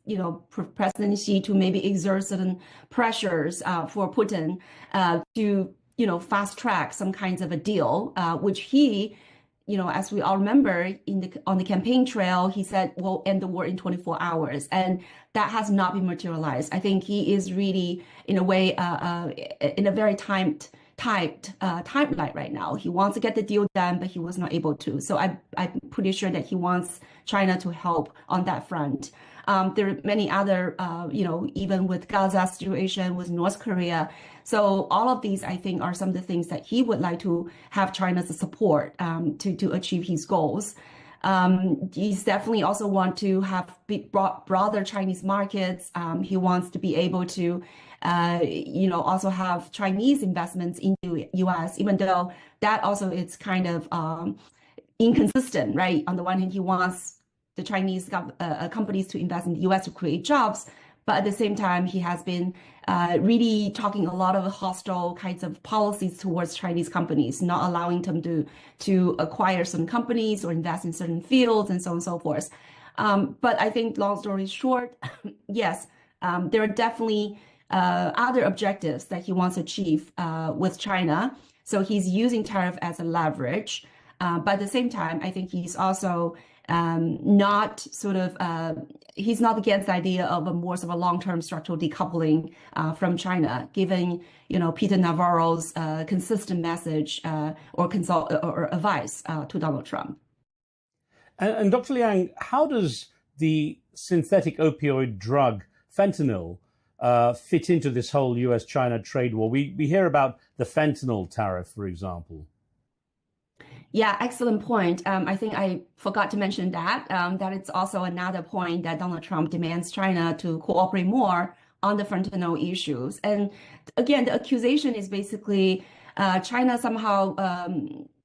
President Xi to maybe exert certain pressures for Putin to, fast track some kinds of a deal, which he, as we all remember, on the campaign trail, he said, we'll end the war in 24 hours. And that has not been materialized. I think he is really, in a way, in a very timed timeline right now. He wants to get the deal done, but he was not able to. So I'm pretty sure that he wants China to help on that front. There are many other, even with Gaza situation, with North Korea. So all of these, I think, are some of the things that he would like to have China's support to achieve his goals. He's definitely also want to have broader Chinese markets. He wants to be able to, also have Chinese investments into U.S., even though that also is kind of inconsistent, right? On the one hand, he wants the Chinese companies to invest in the U.S. to create jobs, But at the same time, he has been really talking a lot of hostile kinds of policies towards Chinese companies, not allowing them to acquire certain companies or invest in certain fields and so on and so forth. But I think, long story short, yes, there are definitely other objectives that he wants to achieve with China. So he's using tariff as a leverage. But at the same time, I think he's also not sort of, he's not against the idea of a more sort of a long-term structural decoupling from China, given, Peter Navarro's consistent message or advice to Donald Trump. And Dr. Liang, how does the synthetic opioid drug fentanyl fit into this whole US-China trade war? We hear about the fentanyl tariff, for example. Yeah, excellent point. I think I forgot to mention that it's also another point that Donald Trump demands China to cooperate more on the fentanyl issues. And again, the accusation is basically China somehow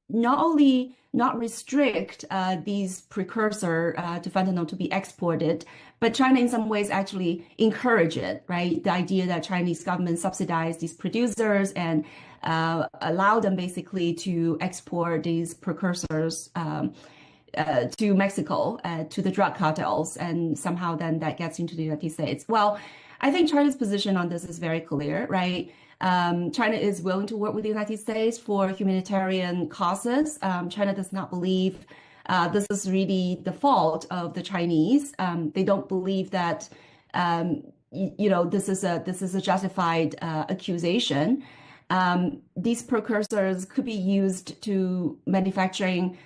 not only not restrict these precursor to fentanyl to be exported, but China in some ways actually encourage it, right? The idea that Chinese government subsidize these producers and allow them basically to export these precursors to Mexico, to the drug cartels, and somehow then that gets into the United States. Well, I think China's position on this is very clear, right? China is willing to work with the United States for humanitarian causes. China does not believe this is really the fault of the Chinese. They don't believe that this is a justified accusation. These precursors could be used to manufacturing,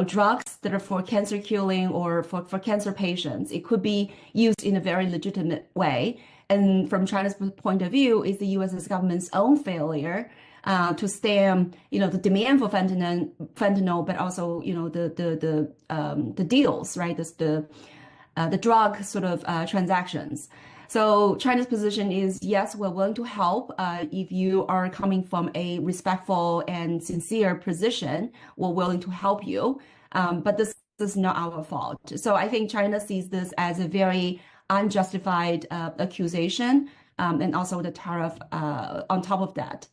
drugs that are for cancer killing or for cancer patients. It could be used in a very legitimate way. And from China's point of view, is the U.S. government's own failure to stem, the demand for fentanyl, but also, the deals, right? The drug sort of transactions. So China's position is, yes, we're willing to help if you are coming from a respectful and sincere position. We're willing to help you, but this is not our fault. So I think China sees this as a very unjustified accusation, and also the tariff on top of that.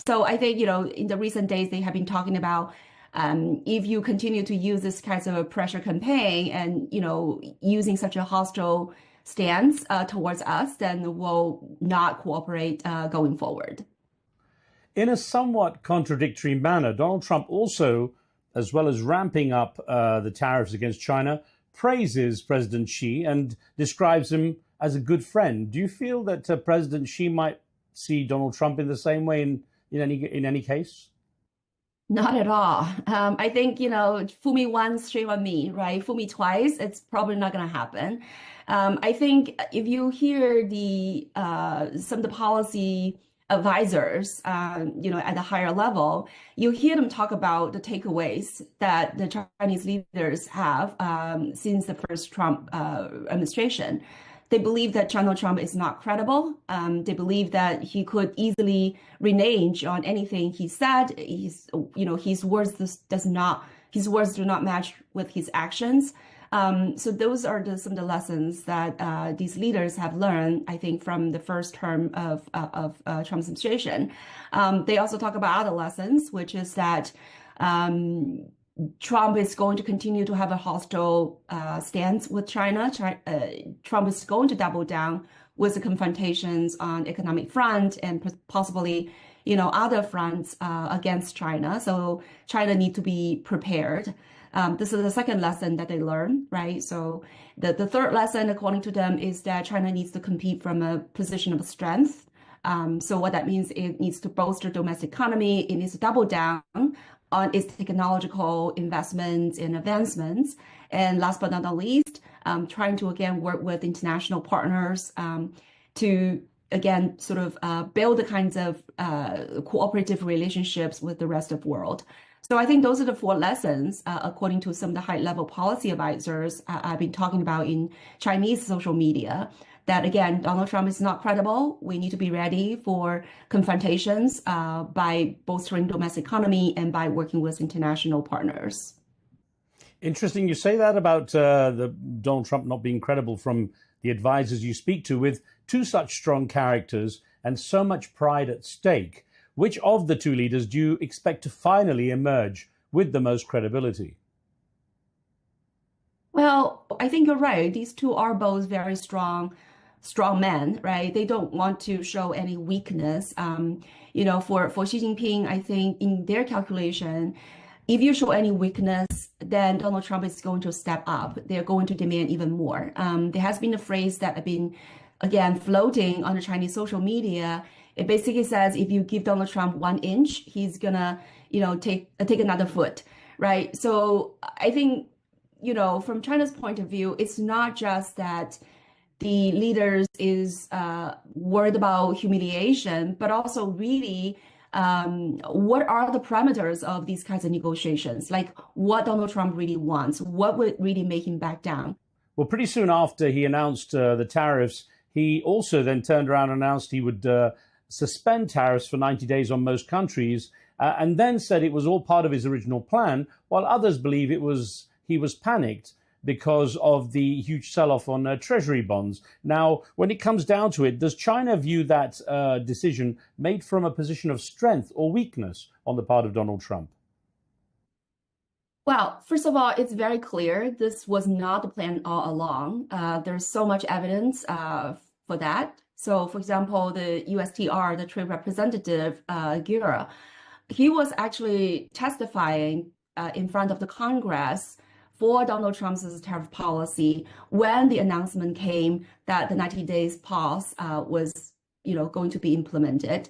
So I think, in the recent days, they have been talking about if you continue to use this kind of a pressure campaign and, using such a hostile stance towards us, then we'll not cooperate going forward. In a somewhat contradictory manner, Donald Trump also, as well as ramping up the tariffs against China, praises President Xi and describes him as a good friend. Do you feel that President Xi might see Donald Trump in the same way in any case? Not at all. I think, fool me once, shame on me, right? Fool me twice, it's probably not going to happen. I think if you hear some of the policy advisors, at a higher level, you hear them talk about the takeaways that the Chinese leaders have since the first Trump administration. They believe that Donald Trump is not credible. They believe that he could easily renege on anything he said. His words do not match with his actions. So those are some of the lessons that these leaders have learned, I think, from the first term of Trump's administration. They also talk about other lessons, which is that Trump is going to continue to have a hostile stance with China. Trump is going to double down with the confrontations on economic front and possibly, other fronts against China. So China needs to be prepared. This is the second lesson that they learn, right? So the third lesson, according to them, is that China needs to compete from a position of strength. So what that means, it needs to bolster domestic economy. It needs to double down on its technological investments and advancements. And last but not least, trying to, again, work with international partners to, again, sort of build the kinds of cooperative relationships with the rest of the world. So I think those are the four lessons, according to some of the high-level policy advisors I've been talking about in Chinese social media, that, again, Donald Trump is not credible. We need to be ready for confrontations by bolstering domestic economy and by working with international partners. Interesting you say that about the Donald Trump not being credible from The advisors you speak to, with two such strong characters and so much pride at stake, which of the two leaders do you expect to finally emerge with the most credibility? Well, I think you're right. These two are both very strong men, right? They don't want to show any weakness. For Xi Jinping, I think in their calculation, if you show any weakness, then Donald Trump is going to step up. They're going to demand even more. There has been a phrase that has been, again, floating on the Chinese social media. It basically says if you give Donald Trump 1 inch, he's gonna, take another foot, right? So I think, from China's point of view, it's not just that the leaders is worried about humiliation, but also really what are the parameters of these kinds of negotiations? Like what Donald Trump really wants, what would really make him back down? Well, pretty soon after he announced the tariffs, he also then turned around and announced he would suspend tariffs for 90 days on most countries, and then said it was all part of his original plan, while others believe he was panicked because of the huge sell-off on treasury bonds. Now, when it comes down to it, does China view that decision made from a position of strength or weakness on the part of Donald Trump? Well, first of all, it's very clear this was not the plan all along. There's so much evidence for that. So, for example, the USTR, the Trade Representative, Gerrans, he was actually testifying in front of the Congress for Donald Trump's tariff policy when the announcement came that the 90 days pause was, going to be implemented.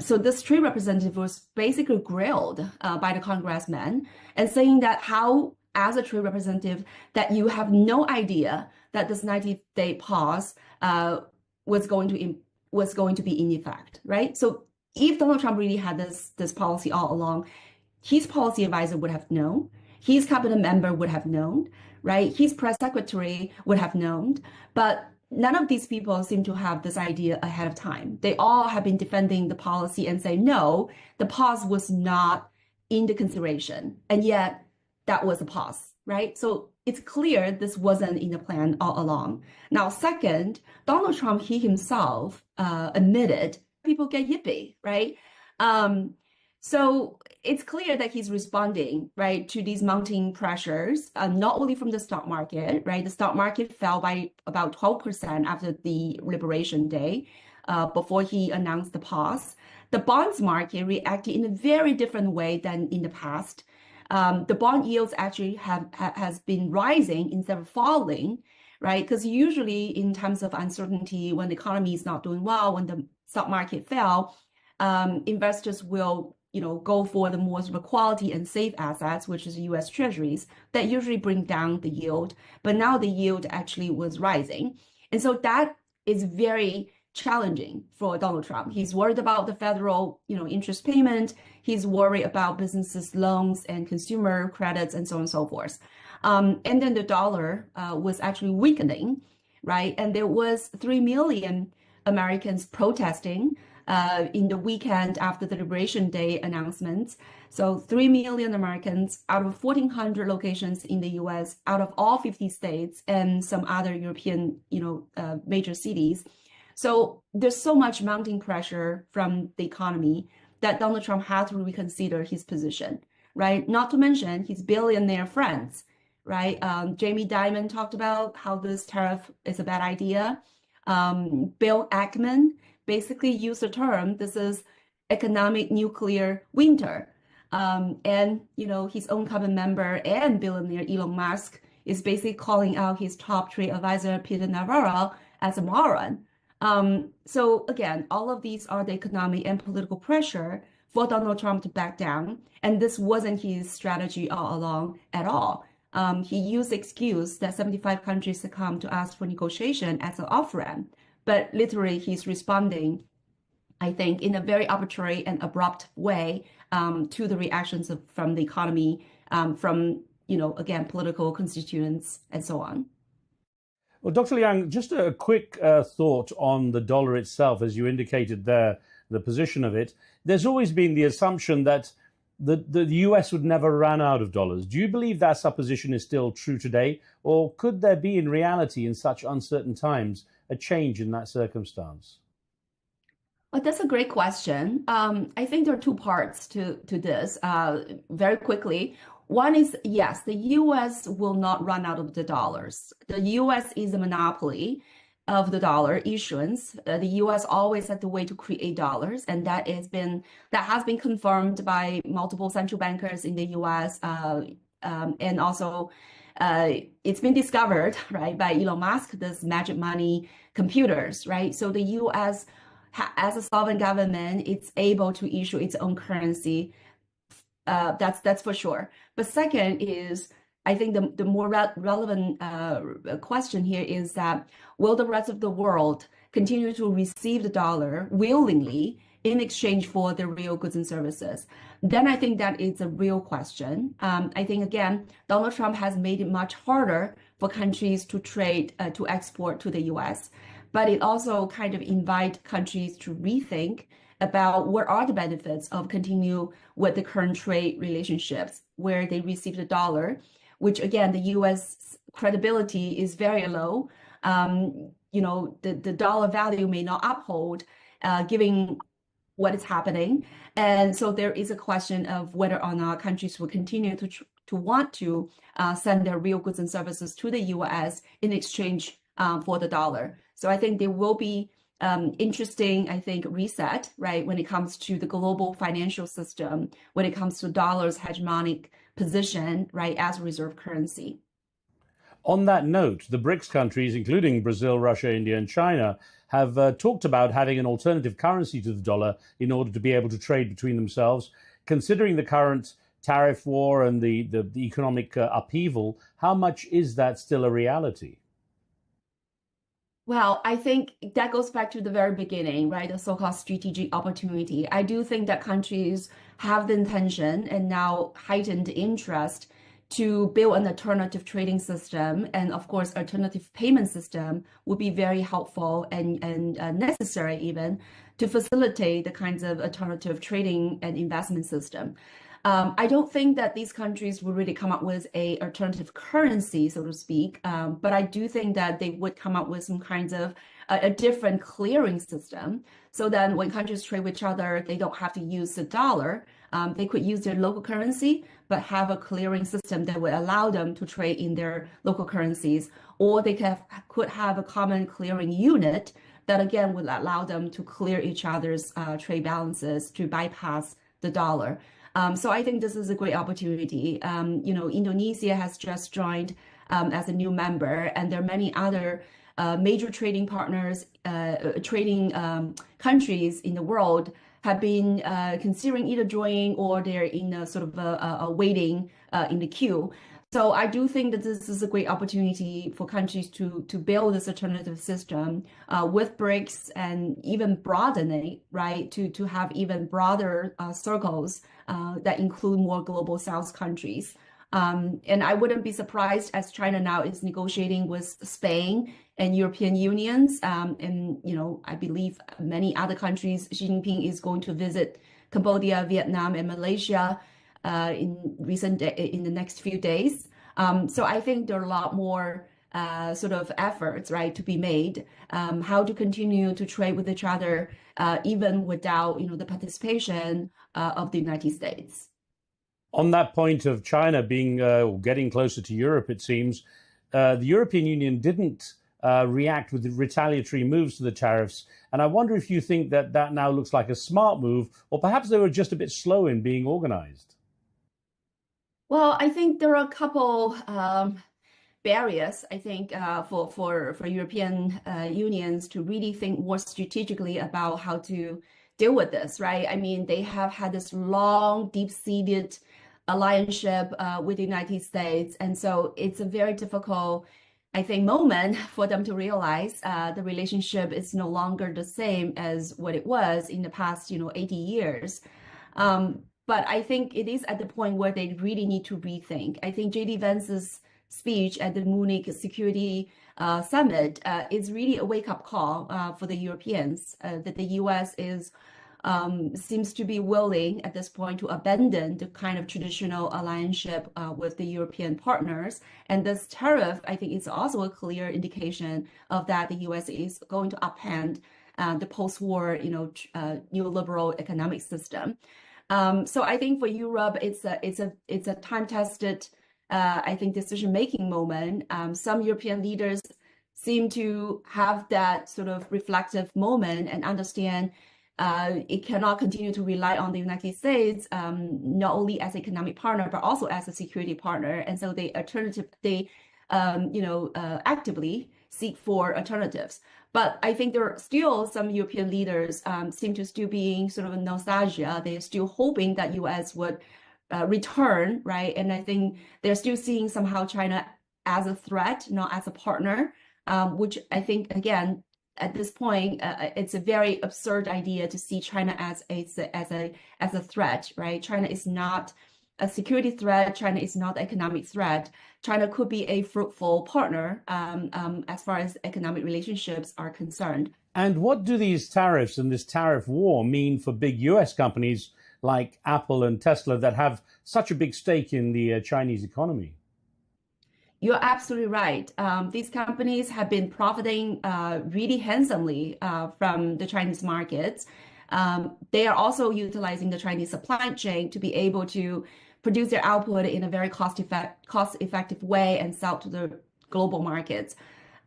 So this trade representative was basically grilled by the congressman and saying that how, as a trade representative, that you have no idea that this 90-day pause was going to be in effect, right? So if Donald Trump really had this policy all along, his policy advisor would have known. His cabinet member would have known, right? His press secretary would have known, but none of these people seem to have this idea ahead of time. They all have been defending the policy and say, no, the pause was not in the consideration. And yet that was a pause, right? So it's clear this wasn't in the plan all along. Now, second, Donald Trump, he himself admitted people get yippee, right? So it's clear that he's responding, right, to these mounting pressures, not only from the stock market, right? The stock market fell by about 12% after the Liberation Day, before he announced the pause. The bonds market reacted in a very different way than in the past. The bond yields actually has been rising instead of falling, right? Because usually in times of uncertainty, when the economy is not doing well, when the stock market fell, investors will go for the more sort of quality and safe assets, which is U.S. Treasuries, that usually bring down the yield. But now the yield actually was rising. And so that is very challenging for Donald Trump. He's worried about the federal, interest payment. He's worried about businesses' loans and consumer credits and so on and so forth. And then the dollar was actually weakening, right? And there was 3 million Americans protesting in the weekend after the Liberation Day announcements. So 3 million Americans out of 1,400 locations in the US, out of all 50 states and some other European, major cities. So there's so much mounting pressure from the economy that Donald Trump had to reconsider his position, right? Not to mention his billionaire friends, right? Jamie Dimon talked about how this tariff is a bad idea. Bill Ackman basically used the term, this is economic nuclear winter. And, his own cabinet member and billionaire Elon Musk is basically calling out his top trade advisor, Peter Navarro, as a moron. So again, all of these are the economic and political pressure for Donald Trump to back down. And this wasn't his strategy all along at all. He used the excuse that 75 countries succumbed to ask for negotiation as an off-ramp. But literally, he's responding, I think, in a very arbitrary and abrupt way to the reactions from the economy, from, again, political constituents and so on. Well, Dr. Liang, just a quick thought on the dollar itself, as you indicated there, the position of it. There's always been the assumption that the US would never run out of dollars. Do you believe that supposition is still true today? Or could there be, in reality, in such uncertain times, a change in that circumstance? Well, that's a great question. I think there are two parts to this. Very quickly, one is, yes, the US will not run out of the dollars. The US is a monopoly of the dollar issuance. The US always had the way to create dollars, and that has been confirmed by multiple central bankers in the US, and also it's been discovered, right, by Elon Musk, this magic money computers, right? So the US, as a sovereign government, it's able to issue its own currency. That's for sure. But second is, I think the more relevant question here is that will the rest of the world continue to receive the dollar willingly in exchange for the real goods and services? Then I think that is a real question. I think, again, Donald Trump has made it much harder for countries to trade, to export to the US. But it also kind of invites countries to rethink about what are the benefits of continue with the current trade relationships where they receive the dollar, which again, the US credibility is very low. The dollar value may not uphold given what is happening. And so there is a question of whether or not countries will continue to want to send their real goods and services to the US in exchange for the dollar. So I think there will be interesting, I think, reset, right, when it comes to the global financial system, when it comes to dollar's hegemonic position, right, as a reserve currency. On that note, the BRICS countries, including Brazil, Russia, India, and China, have talked about having an alternative currency to the dollar in order to be able to trade between themselves. Considering the current tariff war and the economic upheaval, how much is that still a reality? Well, I think that goes back to the very beginning, right? The so-called strategic opportunity. I do think that countries have the intention and now heightened interest to build an alternative trading system. And of course, alternative payment system would be very helpful and necessary even to facilitate the kinds of alternative trading and investment system. I don't think that these countries will really come up with a alternative currency, so to speak, but I do think that they would come up with some kinds of a different clearing system. So then when countries trade with each other, they don't have to use the dollar. They could use their local currency, but have a clearing system that would allow them to trade in their local currencies, or they could have a common clearing unit that again would allow them to clear each other's trade balances to bypass the dollar. So I think this is a great opportunity. Indonesia has just joined as a new member, and there are many other major trading partners, trading countries in the world have been considering either joining or they're in a sort of a waiting in the queue. So I do think that this is a great opportunity for countries to build this alternative system with BRICS and even broadening, right, to have even broader circles that include more global South countries. And I wouldn't be surprised as China now is negotiating with Spain and European unions. I believe many other countries, Xi Jinping is going to visit Cambodia, Vietnam, and Malaysia in the next few days. So I think there are a lot more sort of efforts, right, to be made, how to continue to trade with each other, even without, the participation of the United States. On that point of China being getting closer to Europe, it seems, the European Union didn't react with the retaliatory moves to the tariffs. And I wonder if you think that that now looks like a smart move, or perhaps they were just a bit slow in being organized. Well, I think there are a couple barriers, I think, for European unions to really think more strategically about how to deal with this, right? I mean, they have had this long, deep-seated alliance-ship with the United States. And so it's a very difficult, I think, moment for them to realize the relationship is no longer the same as what it was in the past, 80 years. But I think it is at the point where they really need to rethink. I think J.D. Vance's speech at the Munich Security Summit is really a wake-up call for the Europeans, that the U.S. is seems to be willing at this point to abandon the kind of traditional alliance with the European partners. And this tariff, I think, is also a clear indication of that the U.S. is going to upend the post-war, neoliberal economic system. So I think for Europe, it's a time-tested, I think, decision-making moment. Some European leaders seem to have that sort of reflective moment and understand it cannot continue to rely on the United States, not only as an economic partner, but also as a security partner. And so they actively seek for alternatives. But I think there are still some European leaders seem to still being sort of a nostalgia. They're still hoping that U.S. would return, right? And I think they're still seeing somehow China as a threat, not as a partner, which I think, again, at this point, it's a very absurd idea to see China as a threat, right? China is not a security threat. China is not an economic threat. China could be a fruitful partner as far as economic relationships are concerned. And what do these tariffs and this tariff war mean for big US companies like Apple and Tesla that have such a big stake in the Chinese economy? You're absolutely right. These companies have been profiting really handsomely from the Chinese markets. They are also utilizing the Chinese supply chain to be able to produce their output in a very cost-effective way and sell to the global markets.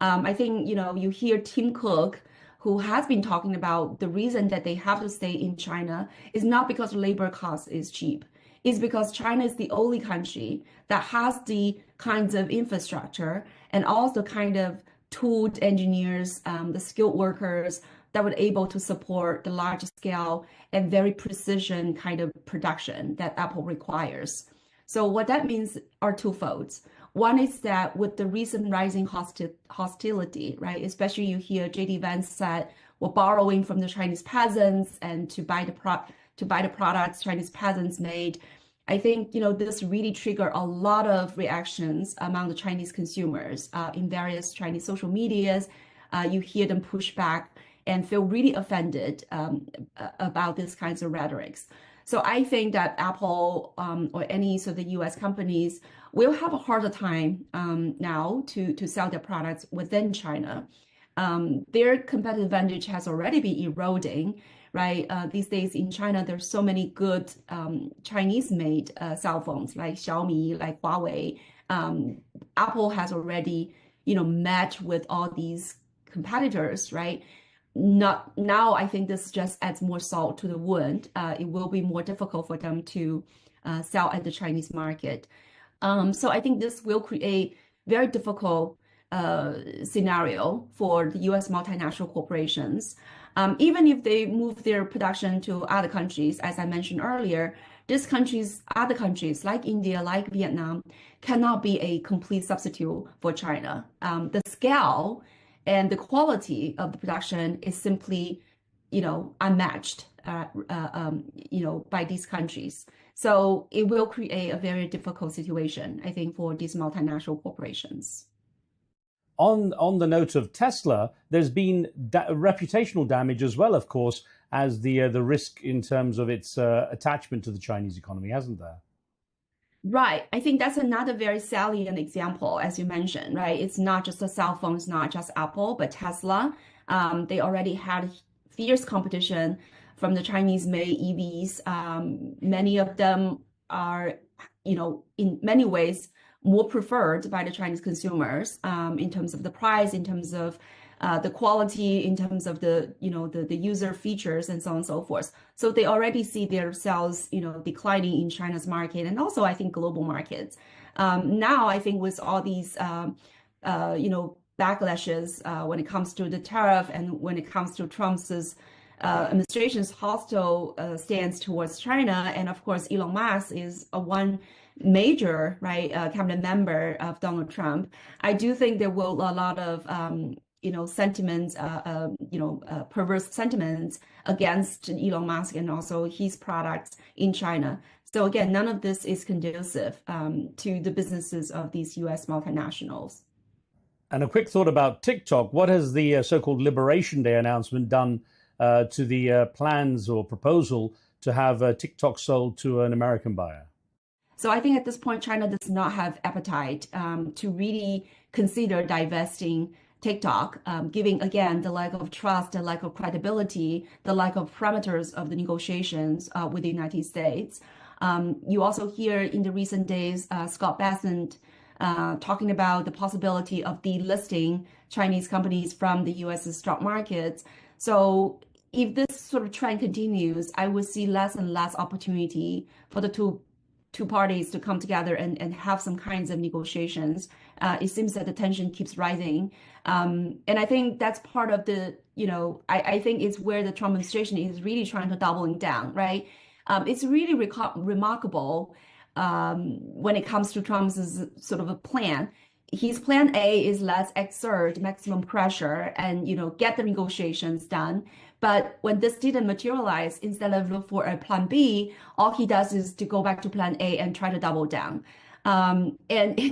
I think, you hear Tim Cook, who has been talking about the reason that they have to stay in China is not because labor cost is cheap. It's because China is the only country that has the kinds of infrastructure and also kind of tooled engineers, the skilled workers that would able to support the large scale and very precision kind of production that Apple requires. So what that means are twofold. One is that with the recent rising hostility, right, especially you hear J.D. Vance said, we're borrowing from the Chinese peasants and to buy the products Chinese peasants made. I think, this really triggered a lot of reactions among the Chinese consumers in various Chinese social medias. You hear them push back and feel really offended about these kinds of rhetorics. So I think that Apple or any sort of the US companies will have a harder time now to sell their products within China. Their competitive advantage has already been eroding, right? These days in China, there's so many good Chinese-made cell phones like Xiaomi, like Huawei. Apple has already, met with all these competitors, right? Now, I think this just adds more salt to the wound. It will be more difficult for them to sell at the Chinese market. So I think this will create very difficult scenario for the U.S. multinational corporations. Even if they move their production to other countries, as I mentioned earlier, other countries like India, like Vietnam, cannot be a complete substitute for China. The scale and the quality of the production is simply, unmatched, by these countries. So it will create a very difficult situation, I think, for these multinational corporations. On the note of Tesla, there's been reputational damage as well, of course, as the risk in terms of its attachment to the Chinese economy, hasn't there? Right. I think that's another very salient example, as you mentioned, right? It's not just the cell phones, not just Apple, but Tesla. They already had fierce competition from the Chinese-made EVs. Many of them are, in many ways, more preferred by the Chinese consumers in terms of the price, in terms of the quality, in terms of the user features and so on and so forth. So they already see their sales, declining in China's market and also I think global markets. Now I think with all these, backlashes when it comes to the tariff and when it comes to Trump's administration's hostile stance towards China, and of course Elon Musk is one major cabinet member of Donald Trump. I do think there will a lot of sentiments, perverse sentiments against Elon Musk and also his products in China. So again, none of this is conducive to the businesses of these U.S. multinationals. And a quick thought about TikTok. What has the so-called Liberation Day announcement done to the plans or proposal to have TikTok sold to an American buyer? So I think at this point, China does not have appetite to really consider divesting TikTok, giving, again, the lack of trust, the lack of credibility, the lack of parameters of the negotiations with the United States. You also hear in the recent days, Scott Bessent talking about the possibility of delisting Chinese companies from the U.S. stock markets. So if this sort of trend continues, I would see less and less opportunity for the two parties to come together and have some kinds of negotiations. It seems that the tension keeps rising. And I think that's part of the, I think it's where the Trump administration is really trying to doubling down, right? It's really remarkable when it comes to Trump's sort of a plan. His plan A is let's exert maximum pressure and, get the negotiations done. But when this didn't materialize, instead of look for a plan B, all he does is to go back to plan A and try to double down. And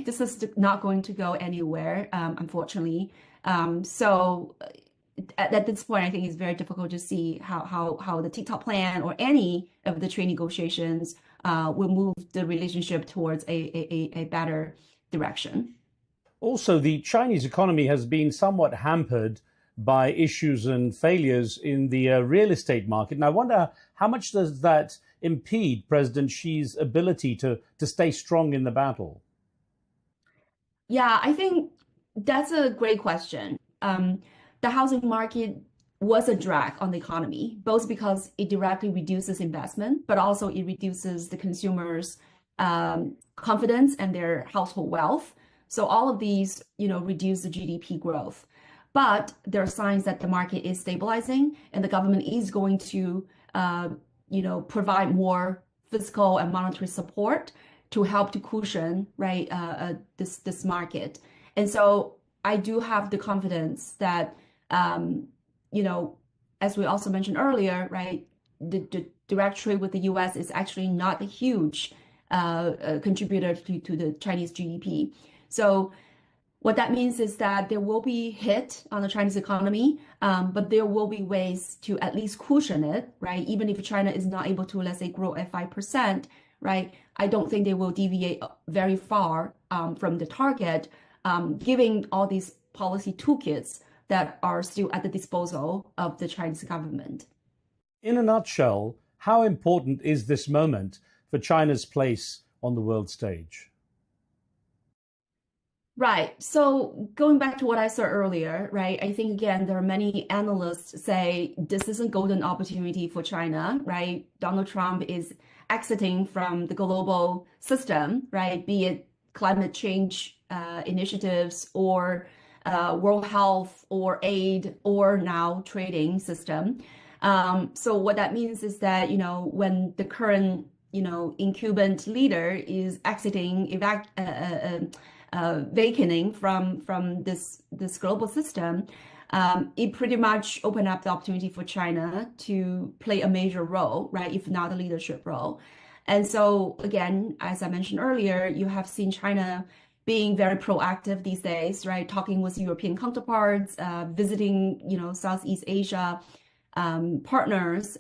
this is not going to go anywhere, unfortunately. So at this point, I think it's very difficult to see how the TikTok plan or any of the trade negotiations will move the relationship towards a better direction. Also, the Chinese economy has been somewhat hampered by issues and failures in the real estate market. And I wonder, how much does that impede President Xi's ability to stay strong in the battle? Yeah, I think that's a great question. The housing market was a drag on the economy, both because it directly reduces investment, but also it reduces the consumers' confidence and their household wealth. So all of these, reduce the GDP growth. But there are signs that the market is stabilizing and the government is going to, provide more fiscal and monetary support to help to cushion, right, this market. And so I do have the confidence that, as we also mentioned earlier, right, the direct trade with the U.S. is actually not a huge contributor to the Chinese GDP. So what that means is that there will be hit on the Chinese economy, but there will be ways to at least cushion it, right? Even if China is not able to, let's say, grow at 5%, right? I don't think they will deviate very far from the target, giving all these policy toolkits that are still at the disposal of the Chinese government. In a nutshell, how important is this moment for China's place on the world stage? Right. So going back to what I said earlier, right, I think, again, there are many analysts say this is a golden opportunity for China, right? Donald Trump is exiting from the global system, right, be it climate change initiatives or World Health or aid or now trading system. So what that means is that, when the current, incumbent leader is exiting, vacating from this global system, it pretty much opened up the opportunity for China to play a major role, right, if not a leadership role. And so, again, as I mentioned earlier, you have seen China being very proactive these days, right, talking with European counterparts, visiting, Southeast Asia partners,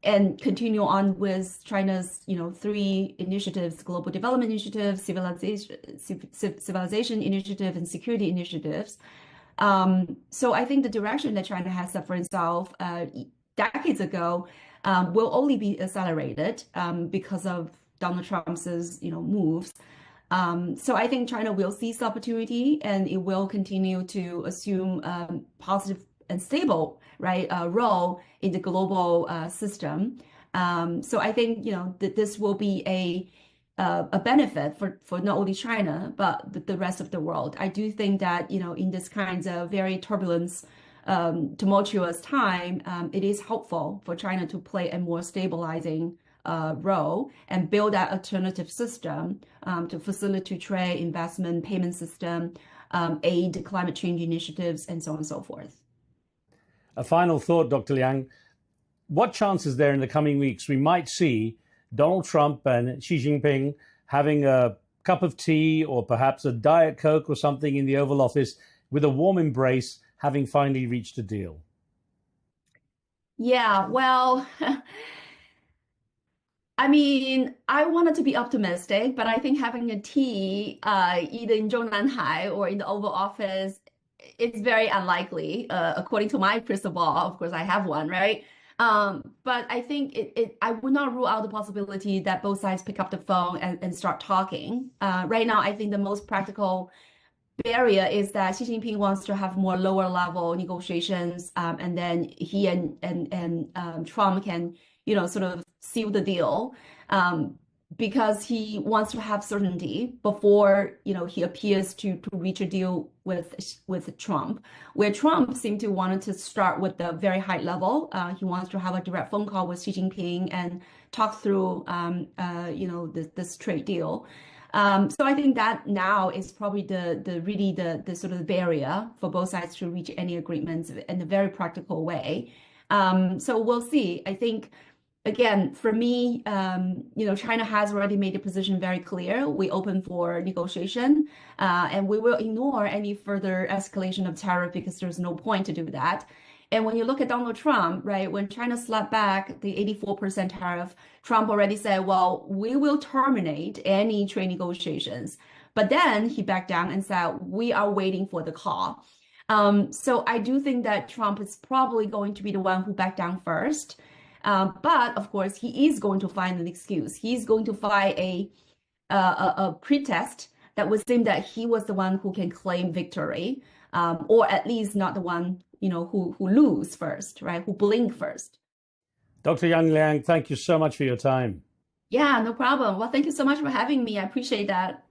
and continue on with China's, 3 initiatives: global development initiative, civilization initiative, and security initiatives. So I think the direction that China has set for itself decades ago will only be accelerated because of Donald Trump's, moves. So I think China will seize the opportunity and it will continue to assume positive and stable, right, role in the global system. So I think, that this will be a benefit for not only China, but the rest of the world. I do think that, in this kinds of very turbulent, tumultuous time, it is helpful for China to play a more stabilizing role and build that alternative system to facilitate trade, investment, payment system, aid, climate change initiatives, and so on and so forth. A final thought, Dr. Liang. What chance is there in the coming weeks we might see Donald Trump and Xi Jinping having a cup of tea or perhaps a Diet Coke or something in the Oval Office with a warm embrace, having finally reached a deal? Yeah, well, I mean, I wanted to be optimistic, but I think having a tea either in Zhongnanhai or in the Oval Office, it's very unlikely, according to my crystal ball. Of course, I have one, right? But I think I would not rule out the possibility that both sides pick up the phone and start talking. Right now, I think the most practical barrier is that Xi Jinping wants to have more lower level negotiations, and then he and Trump can, sort of seal the deal, because he wants to have certainty before, he appears to reach a deal with Trump, where Trump seemed to want to start with the very high level. He wants to have a direct phone call with Xi Jinping and talk through, this trade deal. So I think that now is probably the sort of barrier for both sides to reach any agreements in a very practical way. So we'll see. I think, again, for me, China has already made a position very clear. We open for negotiation, and we will ignore any further escalation of tariff because there's no point to do that. And when you look at Donald Trump, right, when China slapped back the 84% tariff, Trump already said, well, we will terminate any trade negotiations. But then he backed down and said, we are waiting for the call. So I do think that Trump is probably going to be the one who backed down first. But of course, he is going to find an excuse. He's going to find a pretext that would seem that he was the one who can claim victory, or at least not the one who lose first, right? Who blink first. Dr. Yang Liang, thank you so much for your time. Yeah, no problem. Well, thank you so much for having me. I appreciate that.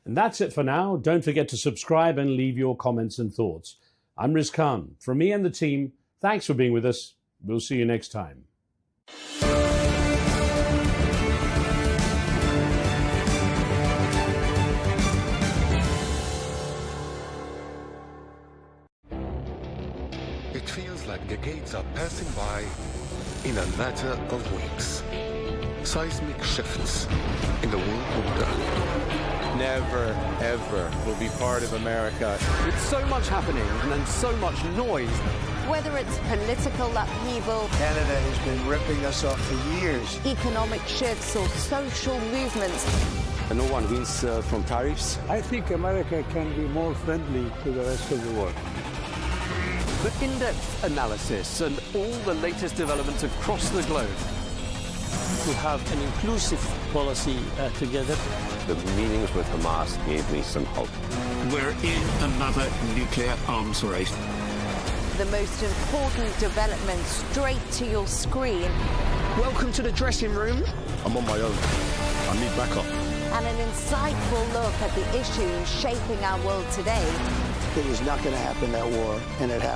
And that's it for now. Don't forget to subscribe and leave your comments and thoughts. I'm Riz Khan. From me and the team, thanks for being with us. We'll see you next time. It feels like decades are passing by in a matter of weeks. Seismic shifts in the world order. Never, ever will be part of America. With so much happening and so much noise. Whether it's political upheaval, Canada has been ripping us off for years. economic shifts or social movements. And no one wins from tariffs. I think America can be more friendly to the rest of the world. The in-depth analysis and all the latest developments across the globe. To have an inclusive policy together. The meetings with Hamas gave me some hope. We're in another nuclear arms race. The most important development straight to your screen. Welcome to the dressing room. I'm on my own. I need backup. And an insightful look at the issues shaping our world today. It was not going to happen, that war, and it happened.